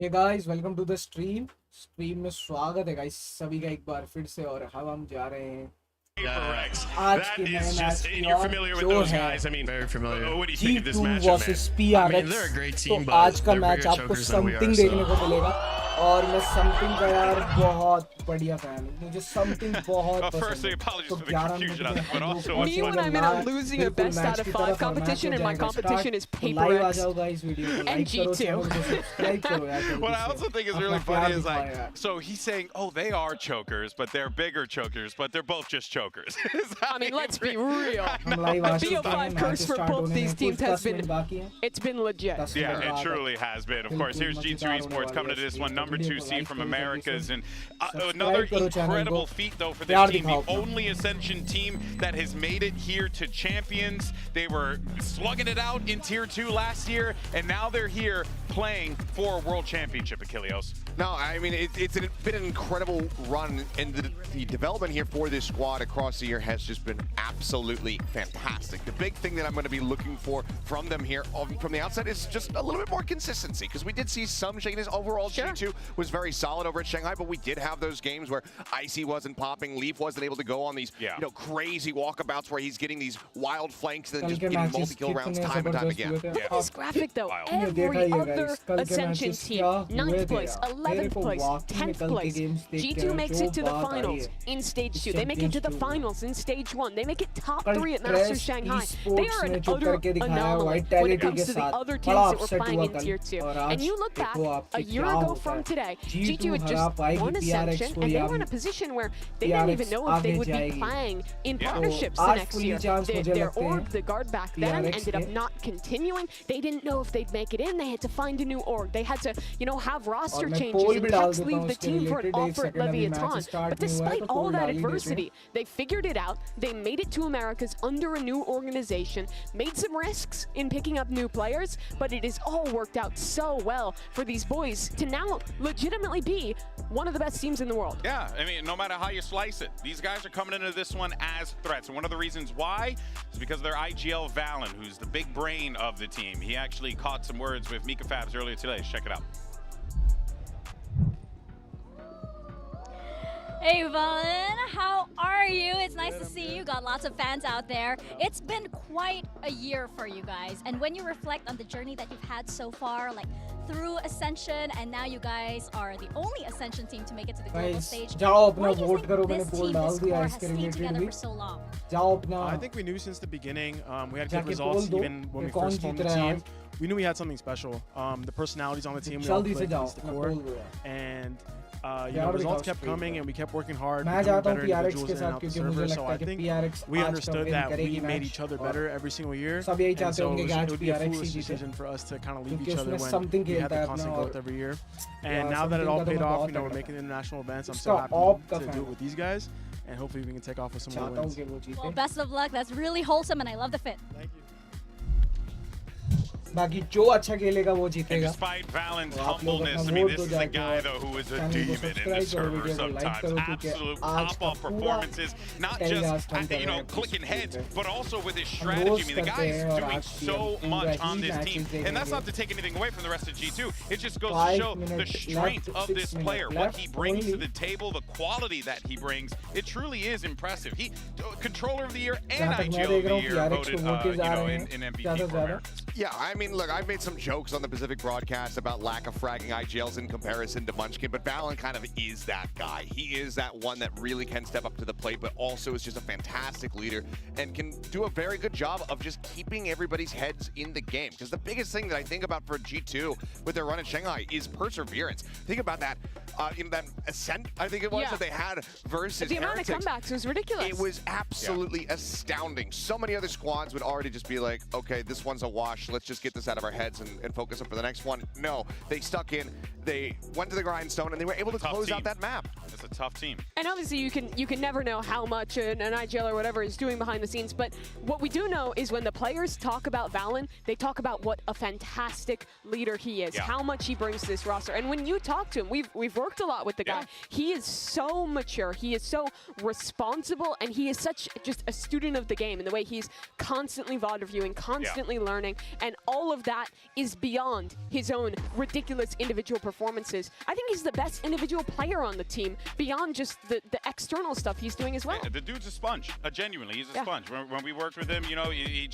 Hey guys welcome to the stream में स्वागत है गाइस सभी का एक बार फिर से। और हम जा रहे हैं आज के नए मैच की और जो है G2 वर्सेस PRX। तो आज का मैच आपको समथिंग देखने को मिलेगा और मैं समथिंग का यार बहुत बढ़िया फैन हूँ। मुझे समथिंग बहुत पसंद है। तो 11 minute Me when I'm in a losing a best out of 5 competition and my competition is Paper X and G2. What I also think is really funny is like, so he's saying, oh, they are chokers, but they're bigger chokers, but they're both just chokers. I mean, let's be real. The BO5 curse for both these teams has been, it's been legit. Yeah, it truly has been. Of course, here's G2 Esports coming to this one, #2 seed from Americas, and another incredible feat though for this team. The only Ascension team that has made it here to champions. They were slugging it out in Tier 2 last year, and now they're here playing for a World Championship, Achilleos. No, I mean, it's been an incredible run, and the development here for this squad across the year has just been absolutely fantastic. The big thing that I'm going to be looking for from them here from the outset is just a little bit more consistency, because we did see some shakiness. Overall, G2 was very solid over at Shanghai, but we did have those games where Icy wasn't popping, Leaf wasn't able to go on these crazy walkabouts where he's getting these wild flanks and then just getting multi-kill rounds time and time again. Look at this graphic though. Every other Ascension team, 9th place, 11th place, 10th place. G2 makes it to the finals in stage 2. They make it to the finals in stage 1. They make it top 3 at Masters Shanghai. They are an utter anomaly when it comes to the other teams that were playing in Tier 2. And you look back a year ago from today, G2 had just won Ascension, and they were in a position where they didn't even know if they would be playing in partnerships the next year. Their org, the guard back then, ended up not continuing. They didn't know if they'd make it in. They had to find a new org. They had to, have roster changes and Tex leave the team for an offer at Leviathan. But despite all that adversity, they figured it out. They made it to Americas under a new organization, made some risks in picking up new players, but it has all worked out so well for these boys to now legitimately be one of the best teams in the world. Yeah, I mean, no matter how you slice it, these guys are coming into this one as threats. And one of the reasons why is because of their IGL Valen, who's the big brain of the team. He actually caught some words with Mika Fabs earlier today. Let's check it out. Hey Valen, how are you? It's nice to see you. Got lots of fans out there. It's been quite a year for you guys. And when you reflect on the journey that you've had so far, like through Ascension, and now you guys are the only Ascension team to make it to the global stage. Why do you think this team, this core, has stayed together for so long? I think we knew since the beginning. We had good results even when we first formed the team. We knew we had something special. The personalities on the team, we all clicked as the core. And results kept coming, and we kept working hard, becoming better individuals in and out the server. So I think we understood that we made each other better every single year. And so it would be a foolish decision for us to kind of leave each other when we had the constant growth every year. And now that it all paid off, we're making international events. I'm so happy to do it with these guys, and hopefully we can take off with some more wins. Well, best of luck. That's really wholesome, and I love the fit. Thank you. बाकी जो अच्छा खेलेगा वो जीतेगा। Despite Valen's humbleness, I mean, this is a guy though who is a demon in the server sometimes. Absolute pop-off performances, not just clicking heads, but also with his strategy. I mean, the guy is doing so much on this team, and that's not to take anything away from the rest of G2. It just goes to show the strength of this player, what he brings to the table, the quality that he brings. It truly is impressive. He Controller of the Year and IGL of the Year voted, in MVP for Americans. Yeah, I mean, look, I've made some jokes on the Pacific broadcast about lack of fragging IGLs in comparison to Munchkin, but Valen kind of is that guy. He is that one that really can step up to the plate, but also is just a fantastic leader and can do a very good job of just keeping everybody's heads in the game. Because the biggest thing that I think about for G2 with their run in Shanghai is perseverance. Think about that, that Ascent, I think it was, that they had versus the amount Heretics. of comebacks was ridiculous. It was absolutely astounding. So many other squads would already just be like, okay, this one's a wash. Let's just get this out of our heads and focus up for the next one. No, they stuck in, they went to the grindstone, and they were able to close out that map. It's a tough team. And obviously you can never know how much an IGL or whatever is doing behind the scenes, but what we do know is when the players talk about Valen, they talk about what a fantastic leader he is, how much he brings to this roster. And when you talk to him, we've worked a lot with the guy. He is so mature, he is so responsible, and he is such just a student of the game in the way he's constantly VOD reviewing, constantly learning, and all of that is beyond his own ridiculous individual performance. performances. I think he's the best individual player on the team beyond just the external stuff he's doing as well. Yeah, the dude's a sponge. Genuinely, he's a sponge. When we worked with him, you know, he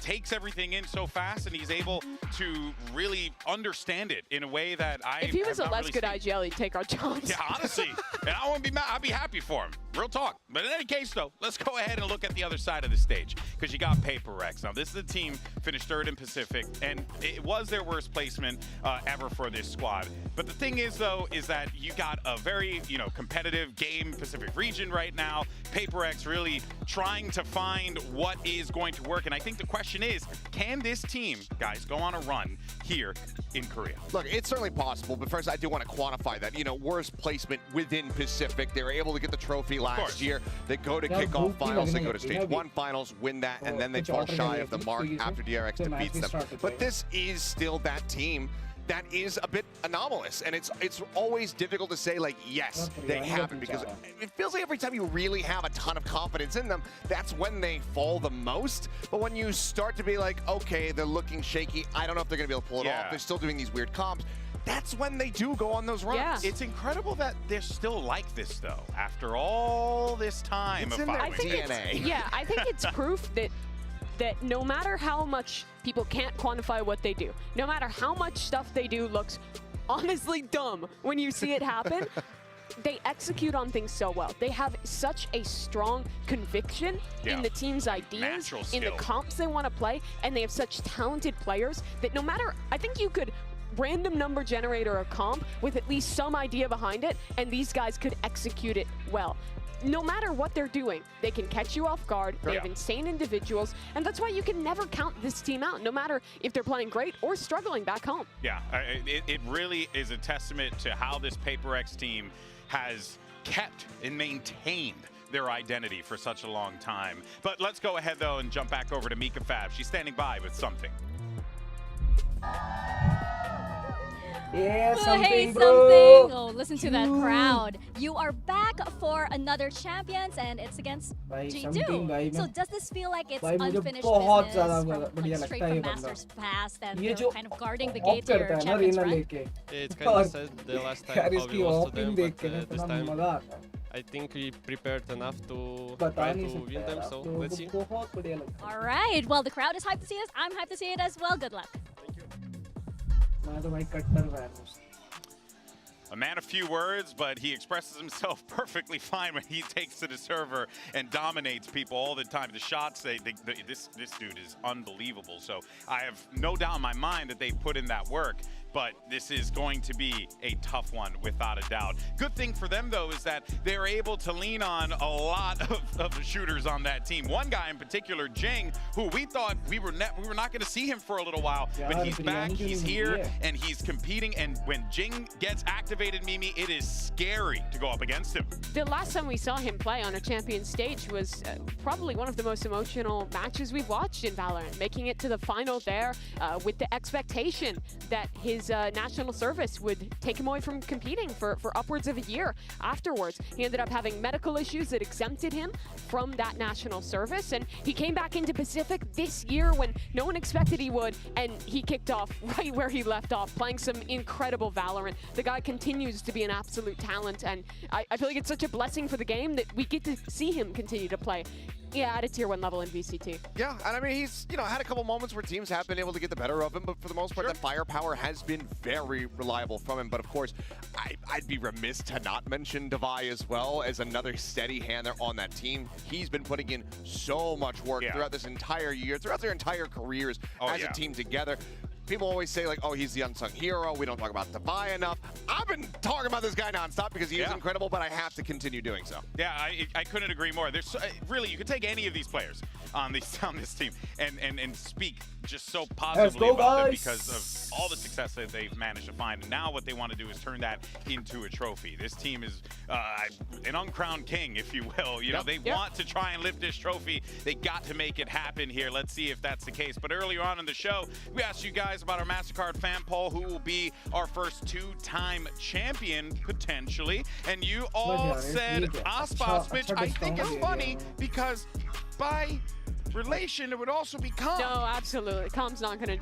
takes everything in so fast, and he's able to really understand it in a way that if he was a less good IGL, he'd take our jobs. Yeah, honestly, and I won't be mad. I'd be happy for him. Real talk. But in any case, though, let's go ahead and look at the other side of the stage, because you got FUTvsEDG. Now, this is a team finished 3rd in Pacific, and it was their worst placement ever for this squad. But the thing is, though, is that you got a very, you know, competitive game Pacific region right now. FUTvsEDG really trying to find what is going to work. And I think the question is, can this team, guys, go on a run here in Korea? Look, it's certainly possible, but first I do want to quantify that. You know, worst placement within Pacific. They were able to get the trophy last year. They go to kickoff finals, they go to stage 1 finals, win that, and then they fall shy of the mark after DRX defeats them. But this is still that team that is a bit anomalous, and it's always difficult to say, like, yes, they have it, because it feels like every time you really have a ton of confidence in them, that's when they fall the most. But when you start to be like, okay, they're looking shaky, I don't know if they're gonna be able to pull it off, they're still doing these weird comps, that's when they do go on those runs. Yeah. It's incredible that they're still like this, though, after all this time it's of in their fighting. DNA. Yeah, I think it's proof that no matter how much people can't quantify what they do, no matter how much stuff they do looks honestly dumb when you see it happen, they execute on things so well. They have such a strong conviction in the team's ideas, in the comps they want to play, and they have such talented players that no matter, I think you could random number generator a comp with at least some idea behind it, and these guys could execute it well. No matter what they're doing, they can catch you off guard. They have insane individuals, and that's why you can never count this team out, no matter if they're playing great or struggling back home. Yeah, it really is a testament to how this FUTvsEDG team has kept and maintained their identity for such a long time. But let's go ahead, though, and jump back over to Mika Fab. She's standing by with something. Yeah, hey, bro. something. Oh, listen to that crowd. You are back for another Champions, and it's against G2. So does this feel like it's unfinished business from, straight from Masters past, and they're kind of guarding the gate to your Champions run? It's kind of sad the last time how we lost to them, but this time I think we prepared enough to try to win them, so let's see. All right, well, the crowd is hyped to see us. I'm hyped to see it as well. Good luck. A man of few words, but he expresses himself perfectly fine when he takes to the server and dominates people all the time. The shots, this dude is unbelievable. So I have no doubt in my mind that they put in that work. But this is going to be a tough one, without a doubt. Good thing for them, though, is that they're able to lean on a lot of the shooters on that team. One guy in particular, Jing, who we thought we were not going to see him for a little while, but he's back, he's here, and he's competing. And when Jing gets activated, Mimi, it is scary to go up against him. The last time we saw him play on a champion stage was probably one of the most emotional matches we've watched in Valorant, making it to the final there with the expectation that his national service would take him away from competing for upwards of a year afterwards. He ended up having medical issues that exempted him from that national service, and he came back into Pacific this year when no one expected he would, and he kicked off right where he left off, playing some incredible Valorant. The guy continues to be an absolute talent, and I feel like it's such a blessing for the game that we get to see him continue to play. Yeah, at a tier 1 level in VCT. Yeah, and I mean, he's, had a couple moments where teams have been able to get the better of him, but for the most part, that firepower has been very reliable from him. But of course, I'd be remiss to not mention Devi as well as another steady hand there on that team. He's been putting in so much work throughout this entire year, throughout their entire careers as a team together. People always say, like, oh, he's the unsung hero. We don't talk about Devi enough. I've been talking about this guy nonstop because he is incredible, but I have to continue doing so. Yeah, I couldn't agree more. There's really, you could take any of these players on this team and speak just so positively about them because of all the success that they've managed to find. And now what they want to do is turn that into a trophy. This team is an uncrowned king, if you will. They want to try and lift this trophy. They got to make it happen here. Let's see if that's the case. But earlier on in the show, we asked you guys about our MasterCard fan poll, who will be our first 2-time champion, potentially. And you all said Aspas, which I think is funny because by relation, it would also be Calm. No, absolutely. Calm's not gonna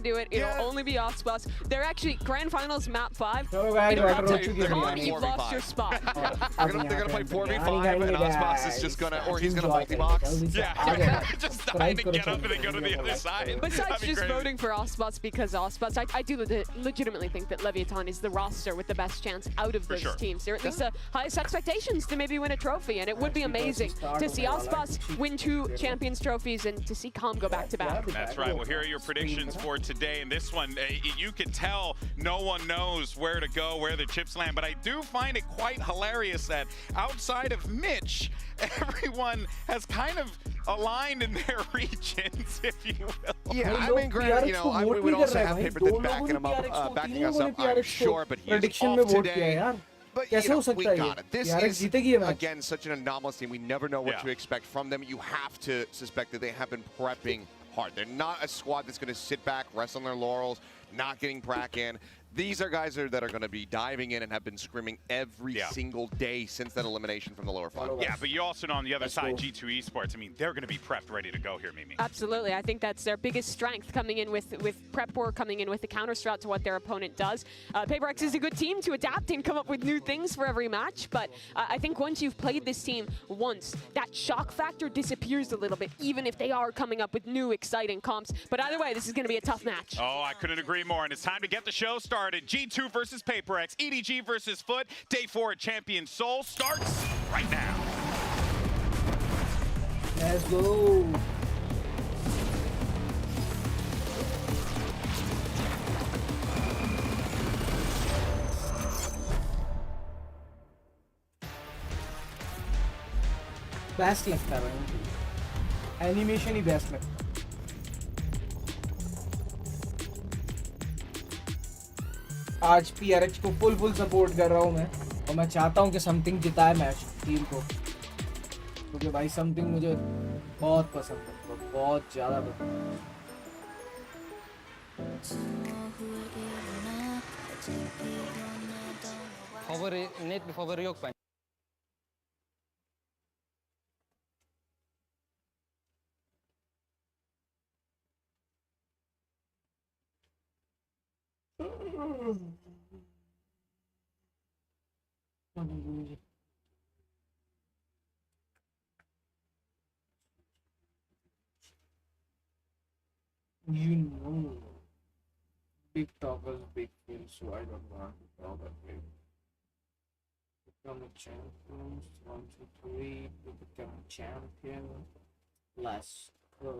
do it. It'll only be Ospas. They're actually grand finals map 5. चलो guys, You don't water have to हो चुकी है Calm, biryani. you've lost your spot. They're gonna play 4v5 and Ospas is just gonna, or he's gonna multi-box. Yeah, just die to get up and then go to the other side. Besides just voting for Ospas because Ospas, I do legitimately think that Leviathan is the roster with the best chance out of those teams. They're at least the highest expectations to maybe win a trophy, and it would be amazing to see Ospas win 2 Champions trophies and to see Calm go back-to-back. That's right. Well, here are your predictions for today. And this one, you can tell no one knows where to go, where the chips land. But I do find it quite hilarious that outside of Mitch, everyone has kind of aligned in their regions, if you will. Yeah, I mean, granted, you know, we would also have paper that's backing us up, I'm sure, but he's off today. But you know, we got it. This is, again, such an anomalous team. We never know what to expect from them. You have to suspect that they have been prepping hard. They're not a squad that's going to sit back, rest on their laurels, not getting Brack in. These are guys that are going to be diving in and have been screaming every single day since that elimination from the lower five. Yeah, but you also know on the other side, G2 Esports, I mean, they're going to be prepped, ready to go here, Mimi. Absolutely. I think that's their biggest strength, coming in with prep work, coming in with the counter strat to what their opponent does. FUTvsEDG is a good team to adapt and come up with new things for every match, but I think once you've played this team once, that shock factor disappears a little bit, even if they are coming up with new, exciting comps. But either way, this is going to be a tough match. Oh, I couldn't agree more, and it's time to get the show started. G2 versus FUTvsEDG, EDG versus Foot. Day 4 at Champion Seoul starts right now. Let's go. Best लगता है भाई, animation ही best लगता है। आज PRH को full support कर रहा हूँ मैं, और मैं चाहता हूँ कि समथिंग जिताए मैच टीम को, क्योंकि भाई समथिंग मुझे बहुत पसंद है, बहुत ज़्यादा पसंद है। favori yok bence. You know, big talkers, big things, so I don't want to talk about it. Become a champion, 1, 2, 3, to become a champion. Let's go.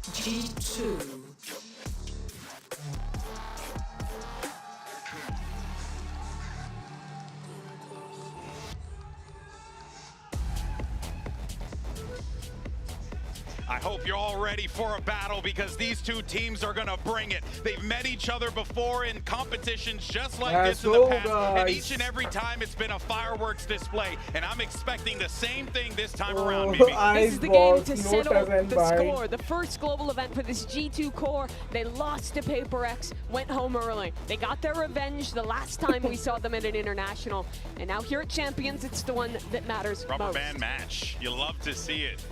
G2. I hope you're all ready for a battle because these two teams are going to bring it. They've met each other before in competitions just like this in the past, and each and every time it's been a fireworks display, and I'm expecting the same thing this time around, Mimi. This is the game to settle the score. The first global event for this G2 core. They lost to PaperX, went home early. They got their revenge the last time we saw them at an international, and now here at Champions, it's the one that matters Rubber most. band match. You love to see it.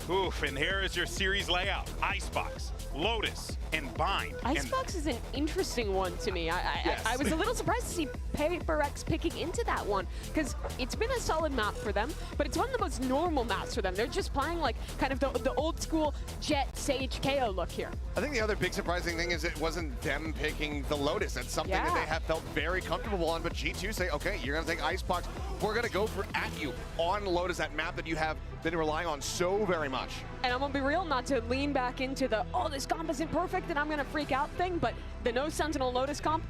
Oof, and here is your series layout. Icebox, Lotus, and Bind. Icebox is an interesting one to me. I was a little surprised to see PaperX picking into that one, because it's been a solid map for them, but it's one of the most normal maps for them. They're just playing like kind of the old school Jet, Sage, KO look here. I think the other big surprising thing is it wasn't them picking the Lotus. That's something that they have felt very comfortable on, but G2 say, okay, you're gonna take Icebox. We're gonna go at you on Lotus, that map that you have been relying on so very much. And I'm gonna be real, not to lean back into the, oh, this comp isn't perfect and I'm gonna freak out thing, but the no Sentinel Lotus comp,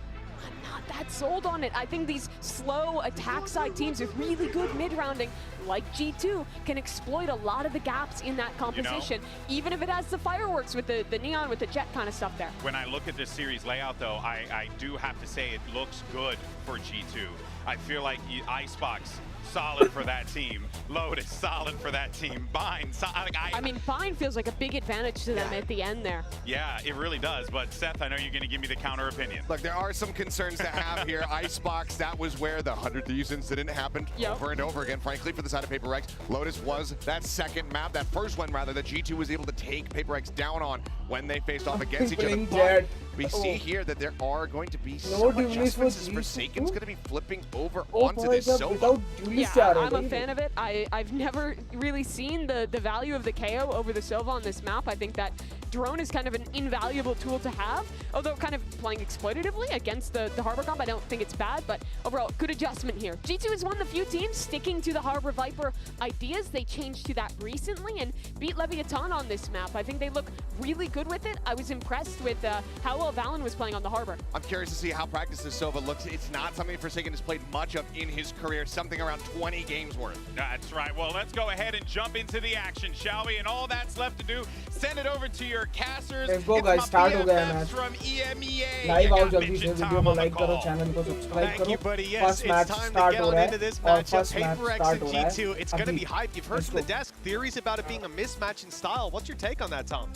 I'm not that sold on it. I think these slow attack side teams with really good mid-rounding, like G2, can exploit a lot of the gaps in that composition, even if it has the fireworks with the neon, with the Jet kind of stuff there. When I look at this series layout, though, I do have to say it looks good for G2. I feel like Icebox, solid for that team. Lotus, solid for that team. Bind, I mean, Bind feels like a big advantage to them at the end there. Yeah, it really does. But Seth, I know you're going to give me the counter opinion. Look, there are some concerns to have here. Icebox, that was where the 100 Thieves incident happened over and over again, frankly, for the side of PaperX. Lotus was that second map, that first one rather, that G2 was able to take PaperX down on when they faced off against each other. But we see here that there are going to be some adjustments. Forsaken's going to be flipping over onto this Sova. Yeah, I'm a fan of it. I've never really seen the value of the KO over the Sova on this map. I think that drone is kind of an invaluable tool to have, although kind of playing exploitatively against the Harbor comp, I don't think it's bad, but overall, good adjustment here. G2 is one of the few teams sticking to the Harbor Viper ideas. They changed to that recently and beat Leviathan on this map. I think they look really good with it. I was impressed with how well Valen was playing on the Harbor. I'm curious to see how practice this Sova looks. It's not something Forsaken has played much of in his career, something around 20 games worth. That's right. Well, let's go ahead and jump into the action, shall we? And all that's left to do, send it over to your casters. Let's go guys, start हो गया match. From EMEA. Live आओ जल्दी से, video को like करो, channel को subscribe करो. Thank you, buddy. Yes, it's time to get on into this matchup. PaperX and G2. It's going to be hype. You've heard from the desk theories about it being a mismatch in style. What's your take on that, Tom?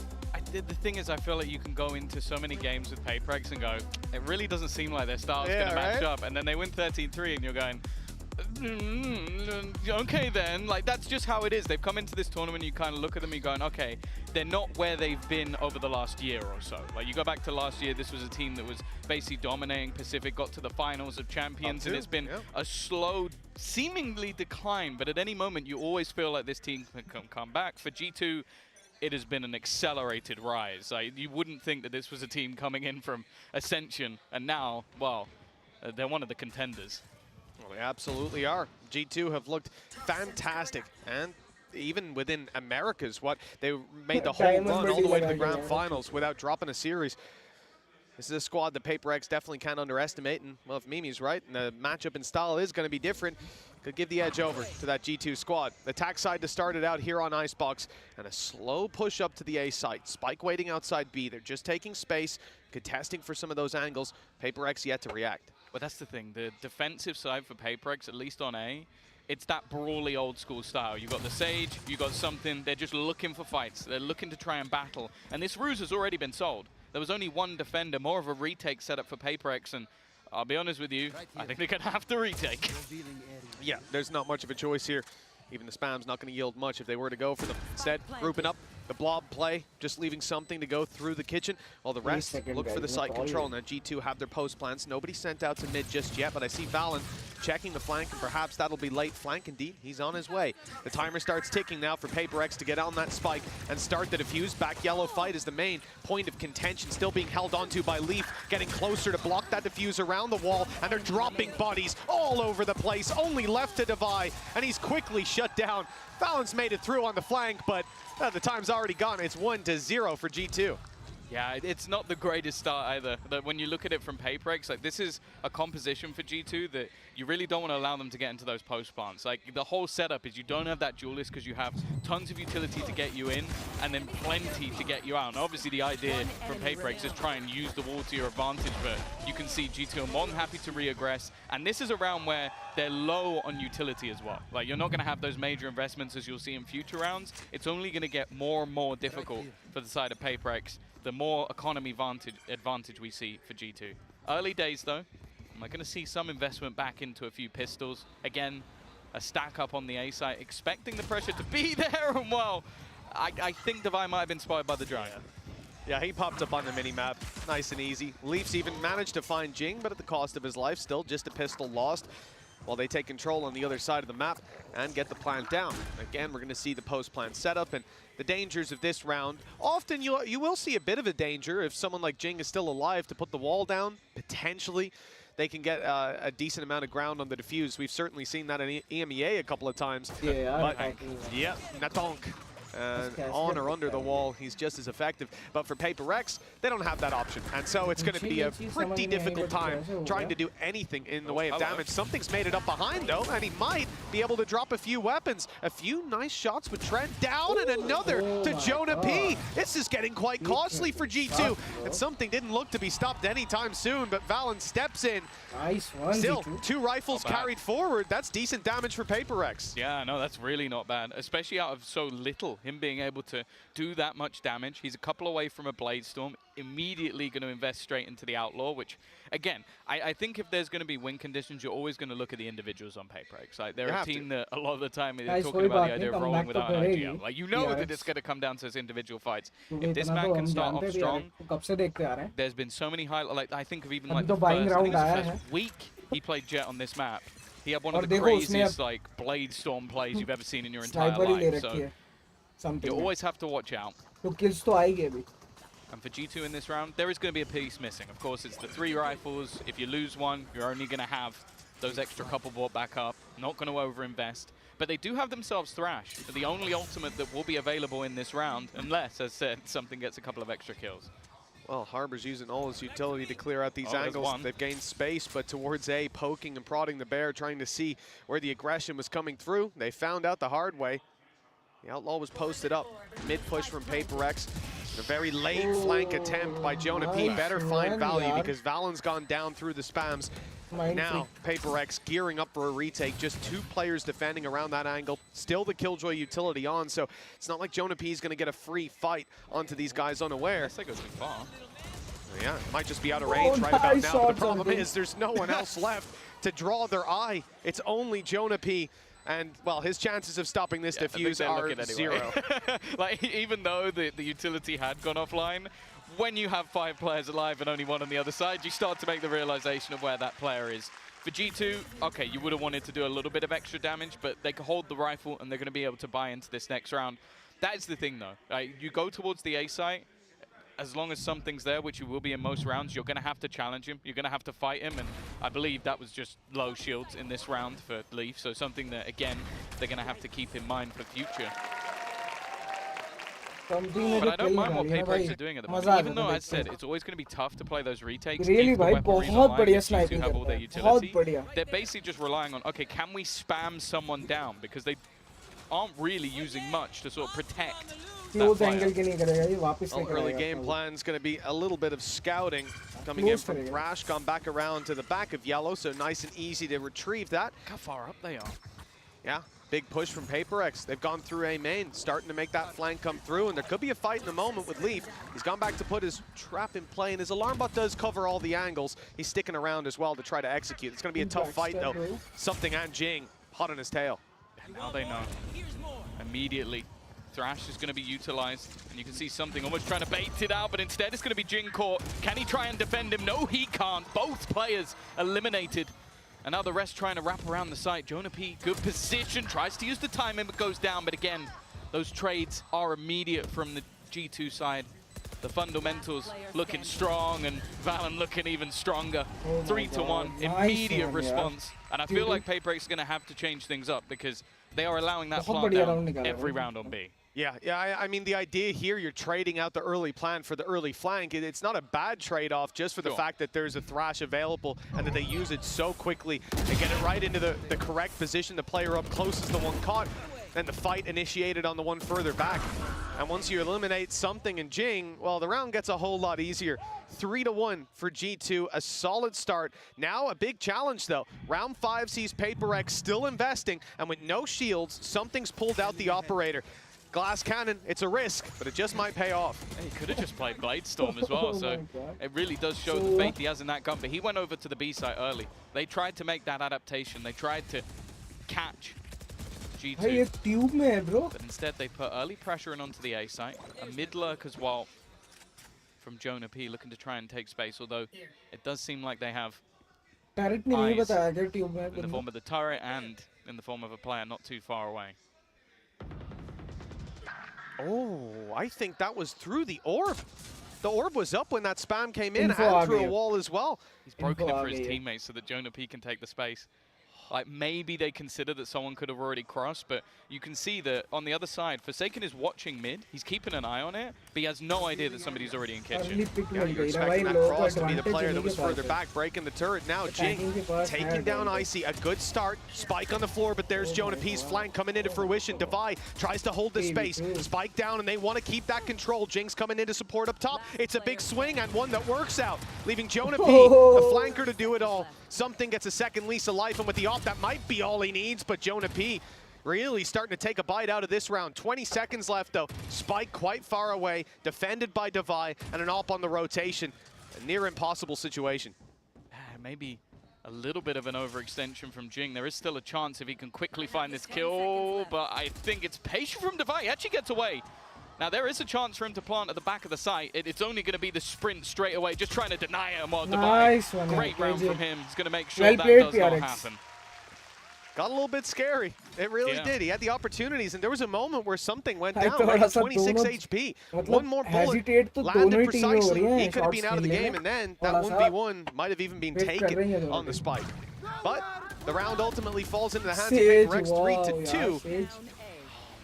The thing is, I feel like you can go into so many games with PaperX and go, it really doesn't seem like their style's going to match up. And then they win 13-3 and you're going, okay then, like that's just how it is. They've come into this tournament, you kind of look at them and you're going, okay, they're not where they've been over the last year or so. Like you go back to last year, this was a team that was basically dominating Pacific, got to the finals of Champions, and it's been a slow, seemingly decline, but at any moment you always feel like this team can come back. For G2, it has been an accelerated rise. Like, you wouldn't think that this was a team coming in from Ascension, and now, well, they're one of the contenders. Well, they absolutely are. G2 have looked fantastic, and even within Americas, they made the whole run all the way to the grand finals without dropping a series. This is a squad that PaperX definitely can't underestimate, and well, if Mimi's right, and the matchup in style is going to be different, could give the edge over to that G2 squad. The attack side to start it out here on Icebox, and a slow push up to the A site. Spike waiting outside B. They're just taking space, contesting for some of those angles. PaperX yet to react. Well, that's the thing. The defensive side for PaperX, at least on A, it's that brawly old school style. You got the Sage, you got something. They're just looking for fights. They're looking to try and battle. And this ruse has already been sold. There was only one defender, more of a retake setup for PaperX, and I'll be honest with you, I think they're going to have to retake. Yeah, there's not much of a choice here. Even the spam's not going to yield much if they were to go for them. Instead, grouping up the blob play, just leaving something to go through the kitchen, while the rest look for the site control. Now G2 have their post plans. Nobody sent out to mid just yet, but I see Valen checking the flank, and perhaps that'll be late flank indeed. He's on his way. The timer starts ticking now for FUTvsEDG to get on that spike and start the defuse. Back yellow fight is the main point of contention, still being held onto by Leaf, getting closer to block that defuse around the wall, and they're dropping bodies all over the place, only left to Divide, and he's quickly shut down. Valorant's made it through on the flank, but the time's already gone. It's 1-0 for G2. Yeah, it's not the greatest start either. When you look at it from FUTvsEDG, like this is a composition for G2 that you really don't want to allow them to get into those post plants. Like the whole setup is you don't have that duelist because you have tons of utility to get you in and then plenty to get you out. And obviously the idea from FUTvsEDG is try and use the wall to your advantage, but you can see G2 are more than happy to reaggress. And this is a round where they're low on utility as well. Like you're not going to have those major investments as you'll see in future rounds. It's only going to get more and more difficult for the side of FUTvsEDG, the more economy advantage we see for G2. Early days though, I'm going to see some investment back into a few pistols. Again, a stack up on the A site, expecting the pressure to be there, and well, I think Divide might have been inspired by the Giant. Yeah, he popped up on the mini-map, nice and easy. Leafs even managed to find Jing, but at the cost of his life, still just a pistol lost, while they take control on the other side of the map and get the plant down. Again, we're going to see the post-plant setup, and the dangers of this round. Often you will see a bit of a danger if someone like Jing is still alive to put the wall down. Potentially, they can get a decent amount of ground on the defuse. We've certainly seen that in EMEA a couple of times. Yeah, yeah, Natonk. On or under the wall, he's just as effective. But for FUTvsEDG, they don't have that option. And so it's going to be a pretty difficult time trying to do anything in the way of damage. Something's made it up behind, though, and he might be able to drop a few weapons. A few nice shots with Trent down, and another to Jonah P. This is getting quite costly for G2. And something didn't look to be stopped anytime soon, but Valen steps in. Nice one. Still, 2 rifles carried forward. That's decent damage for FUTvsEDG. Yeah, no, that's really not bad, especially out of so little. Him being able to do that much damage. He's a couple away from a Blade Storm, immediately going to invest straight into the Outlaw, which, again, I think if there's going to be win conditions, you're always going to look at the individuals on FUTvsEDG. Like, they're a team that a lot of the time is talking about the idea of rolling without an idea. Like, you know that it's going to come down to those individual fights. If this man can start off strong, there's been so many highlights. Like, I think of even like the first week he played Jet on this map. He had one of the craziest like Blade Storm plays you've ever seen in your entire life. So you always have to watch out. And for G2 in this round, there is going to be a piece missing. Of course, it's the 3 rifles. If you lose one, you're only going to have those extra couple brought back up. Not going to overinvest. But they do have themselves Thrash, the only ultimate that will be available in this round, unless, as said, something gets a couple of extra kills. Well, Harbor's using all his utility to clear out these angles. They've gained space, but towards A, poking and prodding the bear, trying to see where the aggression was coming through. They found out the hard way. The Outlaw was posted up. Mid-push from FUTvsEDG. A very late flank attempt by Jonah P. Better find value because Valen's gone down through the spams. Now, FUTvsEDG gearing up for a retake. Just 2 players defending around that angle. Still the Killjoy utility on, so it's not like Jonah P is going to get a free fight onto these guys unaware. That goes too far. Yeah, might just be out of range right about now. But the problem is there's no one else left to draw their eye. It's only Jonah P. And, well, his chances of stopping this diffuse are anyway. 0. Like, even though the utility had gone offline, when you have 5 players alive and only 1 on the other side, you start to make the realization of where that player is. For G2, okay, you would have wanted to do a little bit of extra damage, but they can hold the rifle and they're going to be able to buy into this next round. That is the thing, though. You go towards the A site, as long as something's there, which you will be in most rounds, you're going to have to challenge him. You're going to have to fight him, and I believe that was just low shields in this round for Leaf, so something that, again, they're going to have to keep in mind for future. But I don't mind what FUTvsEDG are doing at the moment. Even though, as said, it's always going to be tough to play those retakes. Really, to have all their utility. They're basically just relying on, okay, can we spam someone down? Because they aren't really using much to sort of protect. Well, early game plan's going to be a little bit of scouting coming in from Thrash, gone back around to the back of Yellow, so nice and easy to retrieve that. How far up they are. Yeah, big push from FUTvsEDG. They've gone through A main, starting to make that flank come through, and there could be a fight in the moment with Leaf. He's gone back to put his trap in play, and his alarm bot does cover all the angles. He's sticking around as well to try to execute. It's going to be a tough fight, though. Something and Jing hot on his tail. And now they know. Immediately. Thrash is going to be utilized, and you can see something almost trying to bait it out, but instead it's going to be Jing caught. Can he try and defend him? No, he can't. Both players eliminated. And now the rest trying to wrap around the site. Jonah P, good position, tries to use the timing, but goes down. But again, those trades are immediate from the G2 side. The fundamentals looking strong, and Valen looking even stronger. 3-1, immediate response. And I feel like FUTvsEDG is going to have to change things up because they are allowing that plant down every round on B. Yeah, I mean, the idea here, you're trading out the early plant for the early flank. It's not a bad trade-off just for the fact that there's a Thrash available and that they use it so quickly and get it right into the correct position. The player up close is the one caught, and the fight initiated on the one further back. And once you eliminate something in Jing, well, the round gets a whole lot easier. 3-1 for G2, a solid start. Now a big challenge though. Round 5 sees FUTvsEDG still investing, and with no shields, something's pulled out the operator. Glass cannon, it's a risk, but it just might pay off. He could have just played Bladestorm as well, so it really does show the faith he has in that gun. But he went over to the B site early. They tried to make that adaptation. They tried to catch G2. But instead, they put early pressure in onto the A site. A mid lurk as well from Jonah P, looking to try and take space, although it does seem like they have eyes in the form of the turret and in the form of a player not too far away. Oh, I think that was through the orb. The orb was up when that spam came in and through a wall as well. He's broken it for his teammates so that Jonah P can take the space. Like, maybe they consider that someone could have already crossed, but you can see that on the other side, FUTvsEDG is watching mid. He's keeping an eye on it, but he has no idea that somebody's already in kitchen. Yeah, you're expecting that cross to be the player that was further back, breaking the turret. Now Jing taking down Icy. A good start. Spike on the floor, but there's Jonah P's flank coming into fruition. Devi tries to hold the space. Spike down, and they want to keep that control. Jing's coming in to support up top. It's a big swing and one that works out, leaving Jonah P, the flanker, to do it all. Something gets a second lease of life, and with the op, that might be all he needs, but Jonah P really starting to take a bite out of this round. 20 seconds left, though. Spike quite far away, defended by Devi, and an op on the rotation. A near impossible situation. Maybe a little bit of an overextension from Jing. There is still a chance if he can quickly find this kill, but I think it's patient from Devi. He actually gets away. Now, there is a chance for him to plant at the back of the site. It's only going to be the sprint straight away, just trying to deny him. While Devi, great round from him. He's going to make sure that does not happen. Got a little bit scary. It really did. He had the opportunities, and there was a moment where something went down, right? 26 HP. One more bullet landed precisely. He could have been out of the game, and then that 1v1 might have even been taken on the spike. But the round ultimately falls into the hands of FUTvsEDG 3-2.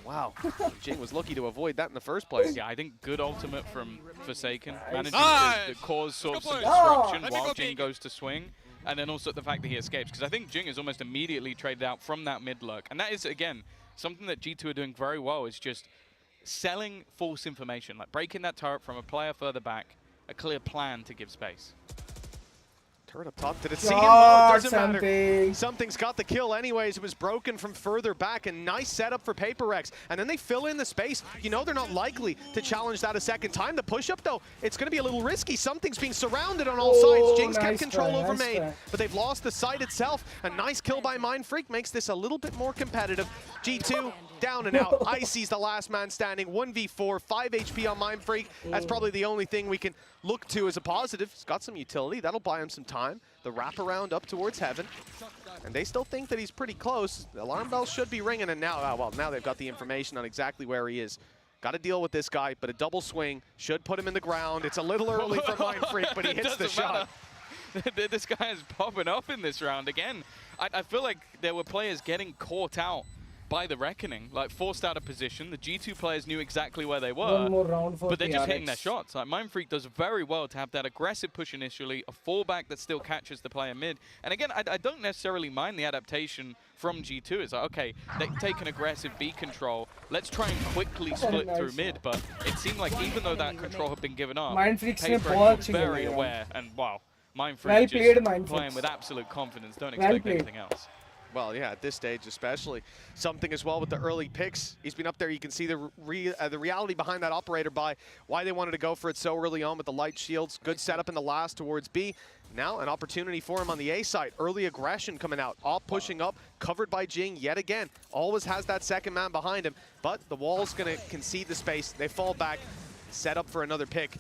Wow, Jing was lucky to avoid that in the first place. Yeah, I think good ultimate from Forsaken, managing to cause sort of some disruption while Jing goes to swing, and then also the fact that he escapes, because I think Jing is almost immediately traded out from that mid lurk, and that is, again, something that G2 are doing very well, is just selling false information, like breaking that turret from a player further back, a clear plan to give space. Turret up top. Did it see him? Oh, it doesn't matter. Something's got the kill anyways. It was broken from further back. A nice setup for FUTvsEDG. And then they fill in the space. You know they're not likely to challenge that a second time. The push-up, though, it's going to be a little risky. Something's being surrounded on all sides. Jing's kept control over main, but they've lost the site itself. A nice kill by Mindfreak makes this a little bit more competitive. G2 down and out. Icy's the last man standing. 1v4, 5 HP on Mindfreak. That's probably the only thing we can look to as a positive. He's got some utility. That'll buy him some time. The wraparound up towards heaven. And they still think that he's pretty close. The alarm bells should be ringing, and now, well, now they've got the information on exactly where he is. Got to deal with this guy, but a double swing should put him in the ground. It's a little early for Mindfreak, but he hits the shot. This guy is popping up in this round again. I feel like there were players getting caught out by the Reckoning, like forced out of position. The G2 players knew exactly where they were, but they're just hitting their shots. Like, Mindfreak does very well to have that aggressive push initially, a fallback that still catches the player mid. And again, I don't necessarily mind the adaptation from G2. It's like, okay, they take an aggressive B control. Let's try and quickly split through mid. But it seemed like even though that control had been given up, FUTvsEDG was very aware. And wow, Mindfreak just playing with absolute confidence. Don't expect anything else. Well, yeah, at this stage especially. Something as well with the early picks. He's been up there. You can see the reality behind that operator buy, why they wanted to go for it so early on with the light shields. Good setup in the last towards B. Now an opportunity for him on the A side. Early aggression coming out. Op pushing up, covered by Jing yet again. Always has that second man behind him, but the wall's going to concede the space. They fall back, set up for another pick.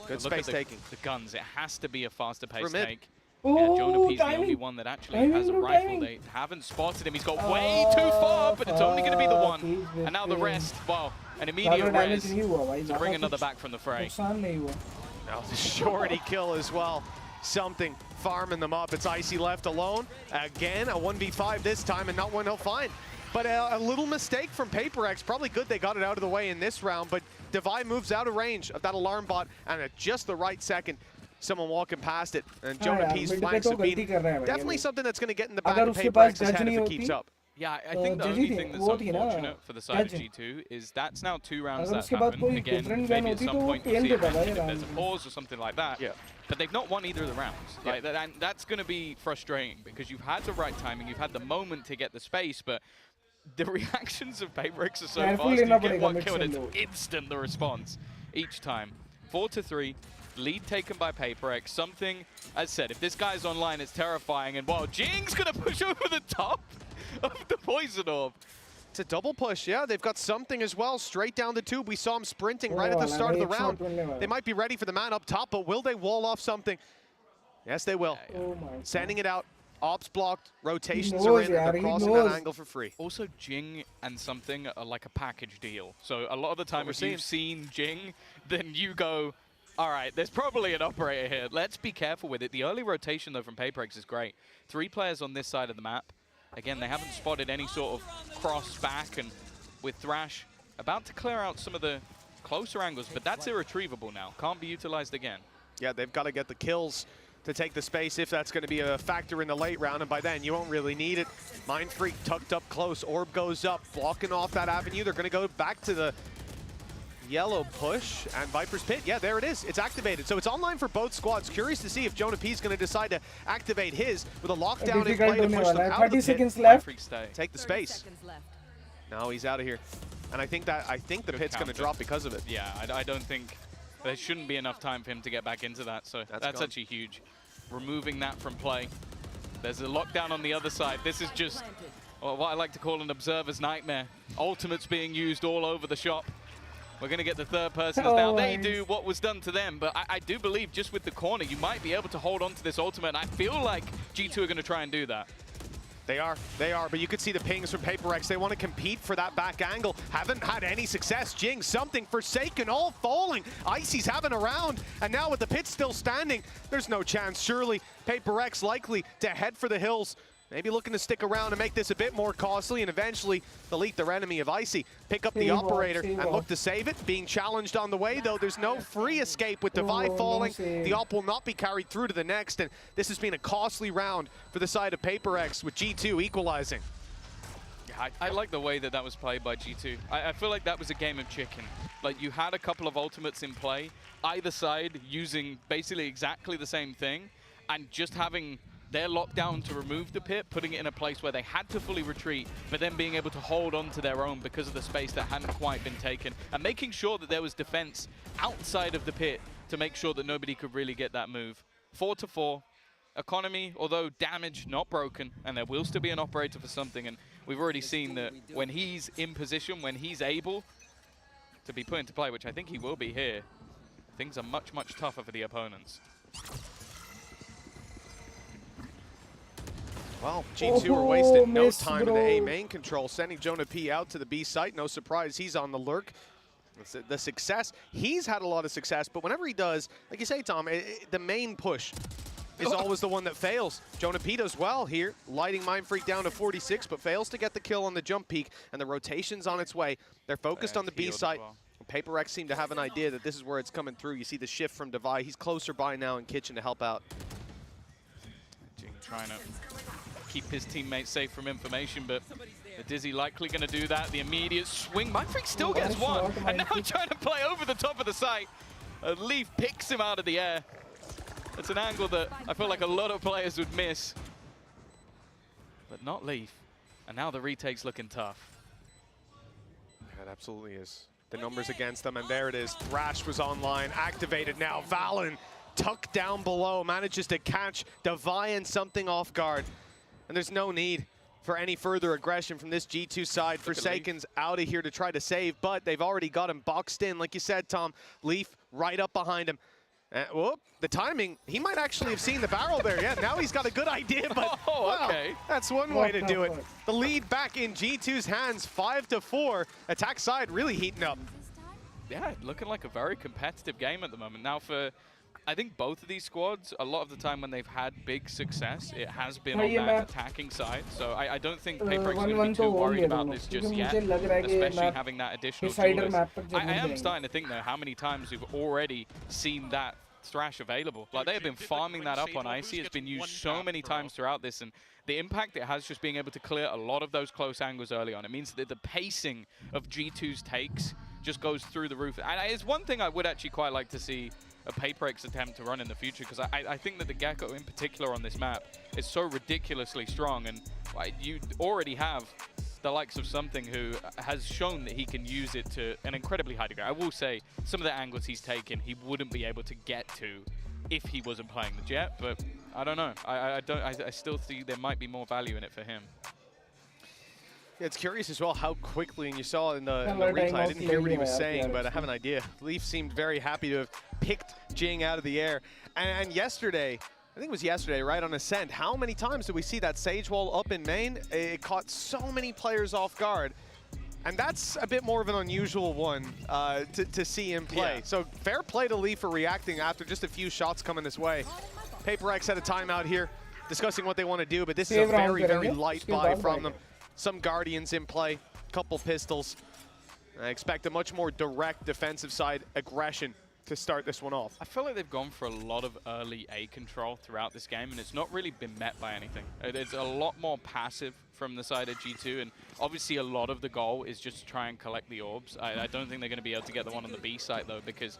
Good space taking. The guns, it has to be a faster pace take. Yeah, Jonah P's the only one that actually has a rifle. They haven't spotted him. He's got way too far, but it's only going to be the one. And now the rest, well, an immediate res to bring another back from the fray. Now the surety kill as well. Something farming them up. It's Icy left alone. Again, a 1v5 this time, and not one he'll find. But a little mistake from FUTvsEDG. Probably good they got it out of the way in this round, but Devi moves out of range of that alarm bot, and at just the right second, someone walking past it. And Jonah P's flanks have been definitely something that's going to get in the back of FUTvsEDG's head if it keeps up. Yeah, I think the only thing that's unfortunate for the side of G2 is that's now 2 rounds that's happened. Again, maybe at some point you'll see it happen if there's a pause or something like that. Yeah. But they've not won either of the rounds. Yeah. Like, and that's going to be frustrating because you've had the right timing, you've had the moment to get the space, but the reactions of FUTvsEDG are so fast. You get one kill and it's instant, the response each time. 4-3. Lead taken by FUTvsEDG. Something, as said, if this guy's online, it's terrifying. And wow, Jing's going to push over the top of the poison orb. It's a double push, yeah. They've got something as well, straight down the tube. We saw him sprinting right at the start of the round. They might be ready for the man up top, but will they wall off something? Yes, they will. Sending it out. Ops blocked, rotations are in, they're crossing that angle for free. Also, Jing and something are like a package deal. So a lot of the time, if you've seen Jing, then you go, all right, there's probably an operator here. Let's be careful with it. The early rotation, though, from FUTvsEDG is great. 3 players on this side of the map. Again, they haven't spotted any sort of cross back, and with Thrash about to clear out some of the closer angles, but that's irretrievable now. Can't be utilized again. Yeah, they've got to get the kills to take the space if that's going to be a factor in the late round, and by then you won't really need it. Mind Freak tucked up close, orb goes up, blocking off that avenue. They're going to go back to the yellow push, and Viper's Pit, yeah, there it is. It's activated, so it's online for both squads. Curious to see if Jonah P is going to decide to activate his with a lockdown in play to push them out of the 30 pit. seconds left. Take the space. Now he's out of here, and I think the pit's going to drop because of it. Yeah, I don't think there shouldn't be enough time for him to get back into that, so that's actually huge. Removing that from play. There's a lockdown on the other side. This is just what I like to call an observer's nightmare. Ultimates being used all over the shop. We're going to get the third persons now. They do what was done to them, but I do believe just with the corner, you might be able to hold on to this ultimate, and I feel like G2 are going to try and do that. They are, but you could see the pings from FUTvsEDG. They want to compete for that back angle. Haven't had any success. Jing, something, Forsaken, all falling. Icy's having a round, and now with the pit still standing, there's no chance. Surely, FUTvsEDG likely to head for the hills. Maybe looking to stick around and make this a bit more costly, and eventually delete their enemy of Icy. Pick up the operator and look to save it. Being challenged on the way, though, there's no free escape with Devi falling. The op will not be carried through to the next, and this has been a costly round for the side of FUTvsEDG with G2 equalizing. Yeah, I like the way that was played by G2. I feel like that was a game of chicken. Like, you had a couple of ultimates in play, either side using basically exactly the same thing, and just having their lockdown to remove the pit, putting it in a place where they had to fully retreat, but then being able to hold on to their own because of the space that hadn't quite been taken, and making sure that there was defense outside of the pit to make sure that nobody could really get that move. 4-4. Economy, although damage, not broken, and there will still be an operator for something, and we've already seen that when he's in position, when he's able to be put into play, which I think he will be here, things are much, much tougher for the opponents. Well, G2 are wasting no time in the A main control, sending Jonah P out to the B site. No surprise, he's on the lurk. The success, he's had a lot of success, but whenever he does, like you say, Tom, the main push is always the one that fails. Jonah P does well here, lighting Mind Freak down to 46, but fails to get the kill on the jump peak, and the rotation's on its way. They're focused on the B site. Well. FUTvsEDG seem to have an idea that this is where it's coming through. You see the shift from Devi. He's closer by now in kitchen to help out. Jing trying to keep his teammates safe from information, but the Dizzy likely going to do that. The immediate swing. Mind Freak still gets one, and now trying to play over the top of the site. Leaf picks him out of the air. It's an angle that I feel like a lot of players would miss, but not Leaf. And now the retake's looking tough. Yeah, it absolutely is. The numbers against them, and there it is. Thrash was online, activated now. Valen tucked down below, manages to catch Devi and something off guard. And there's no need for any further aggression from this G2 side. Forsaken's out of here to try to save, but they've already got him boxed in. Like you said, Tom, Leaf right up behind him. Whoop, the timing, he might actually have seen the barrel there. Yeah, now he's got a good idea, but okay. That's one way to do it. The lead back in G2's hands, 5-4. Attack side really heating up. Yeah, looking like a very competitive game at the moment. Now for, I think both of these squads, a lot of the time when they've had big success, it has been on that attacking side. So I don't think Paper is going to be too worried about this just yet, especially having that additional duelist. I am starting to think, though, how many times we've already seen that Thrash available. Like, they have been farming that up on Icy. It's been used so many times throughout this, and the impact it has just being able to clear a lot of those close angles early on. It means that the pacing of G2's takes just goes through the roof. And it's one thing I would actually quite like to see a PaperX attempt to run in the future, because I think that the Gecko in particular on this map is so ridiculously strong, and you already have the likes of Something who has shown that he can use it to an incredibly high degree. I will say some of the angles he's taken he wouldn't be able to get to if he wasn't playing the Jet, but I don't know. I still think there might be more value in it for him. Yeah, it's curious as well how quickly, and you saw in the replay, I didn't hear what he was saying, but I have an idea. Leaf seemed very happy to have picked Jing out of the air. And yesterday, I think it was yesterday, right on Ascent, how many times did we see that Sage wall up in main? It caught so many players off guard. And that's a bit more of an unusual one to see him play. Yeah. So fair play to Leaf for reacting after just a few shots coming this way. PaperX had a timeout here discussing what they want to do, but this is a very, very light buy from them. Some Guardians in play, couple pistols. I expect a much more direct defensive side aggression to start this one off. I feel like they've gone for a lot of early A control throughout this game, and it's not really been met by anything. It's a lot more passive from the side of G2, and obviously a lot of the goal is just to try and collect the orbs. I don't think they're going to be able to get the one on the B site, though, because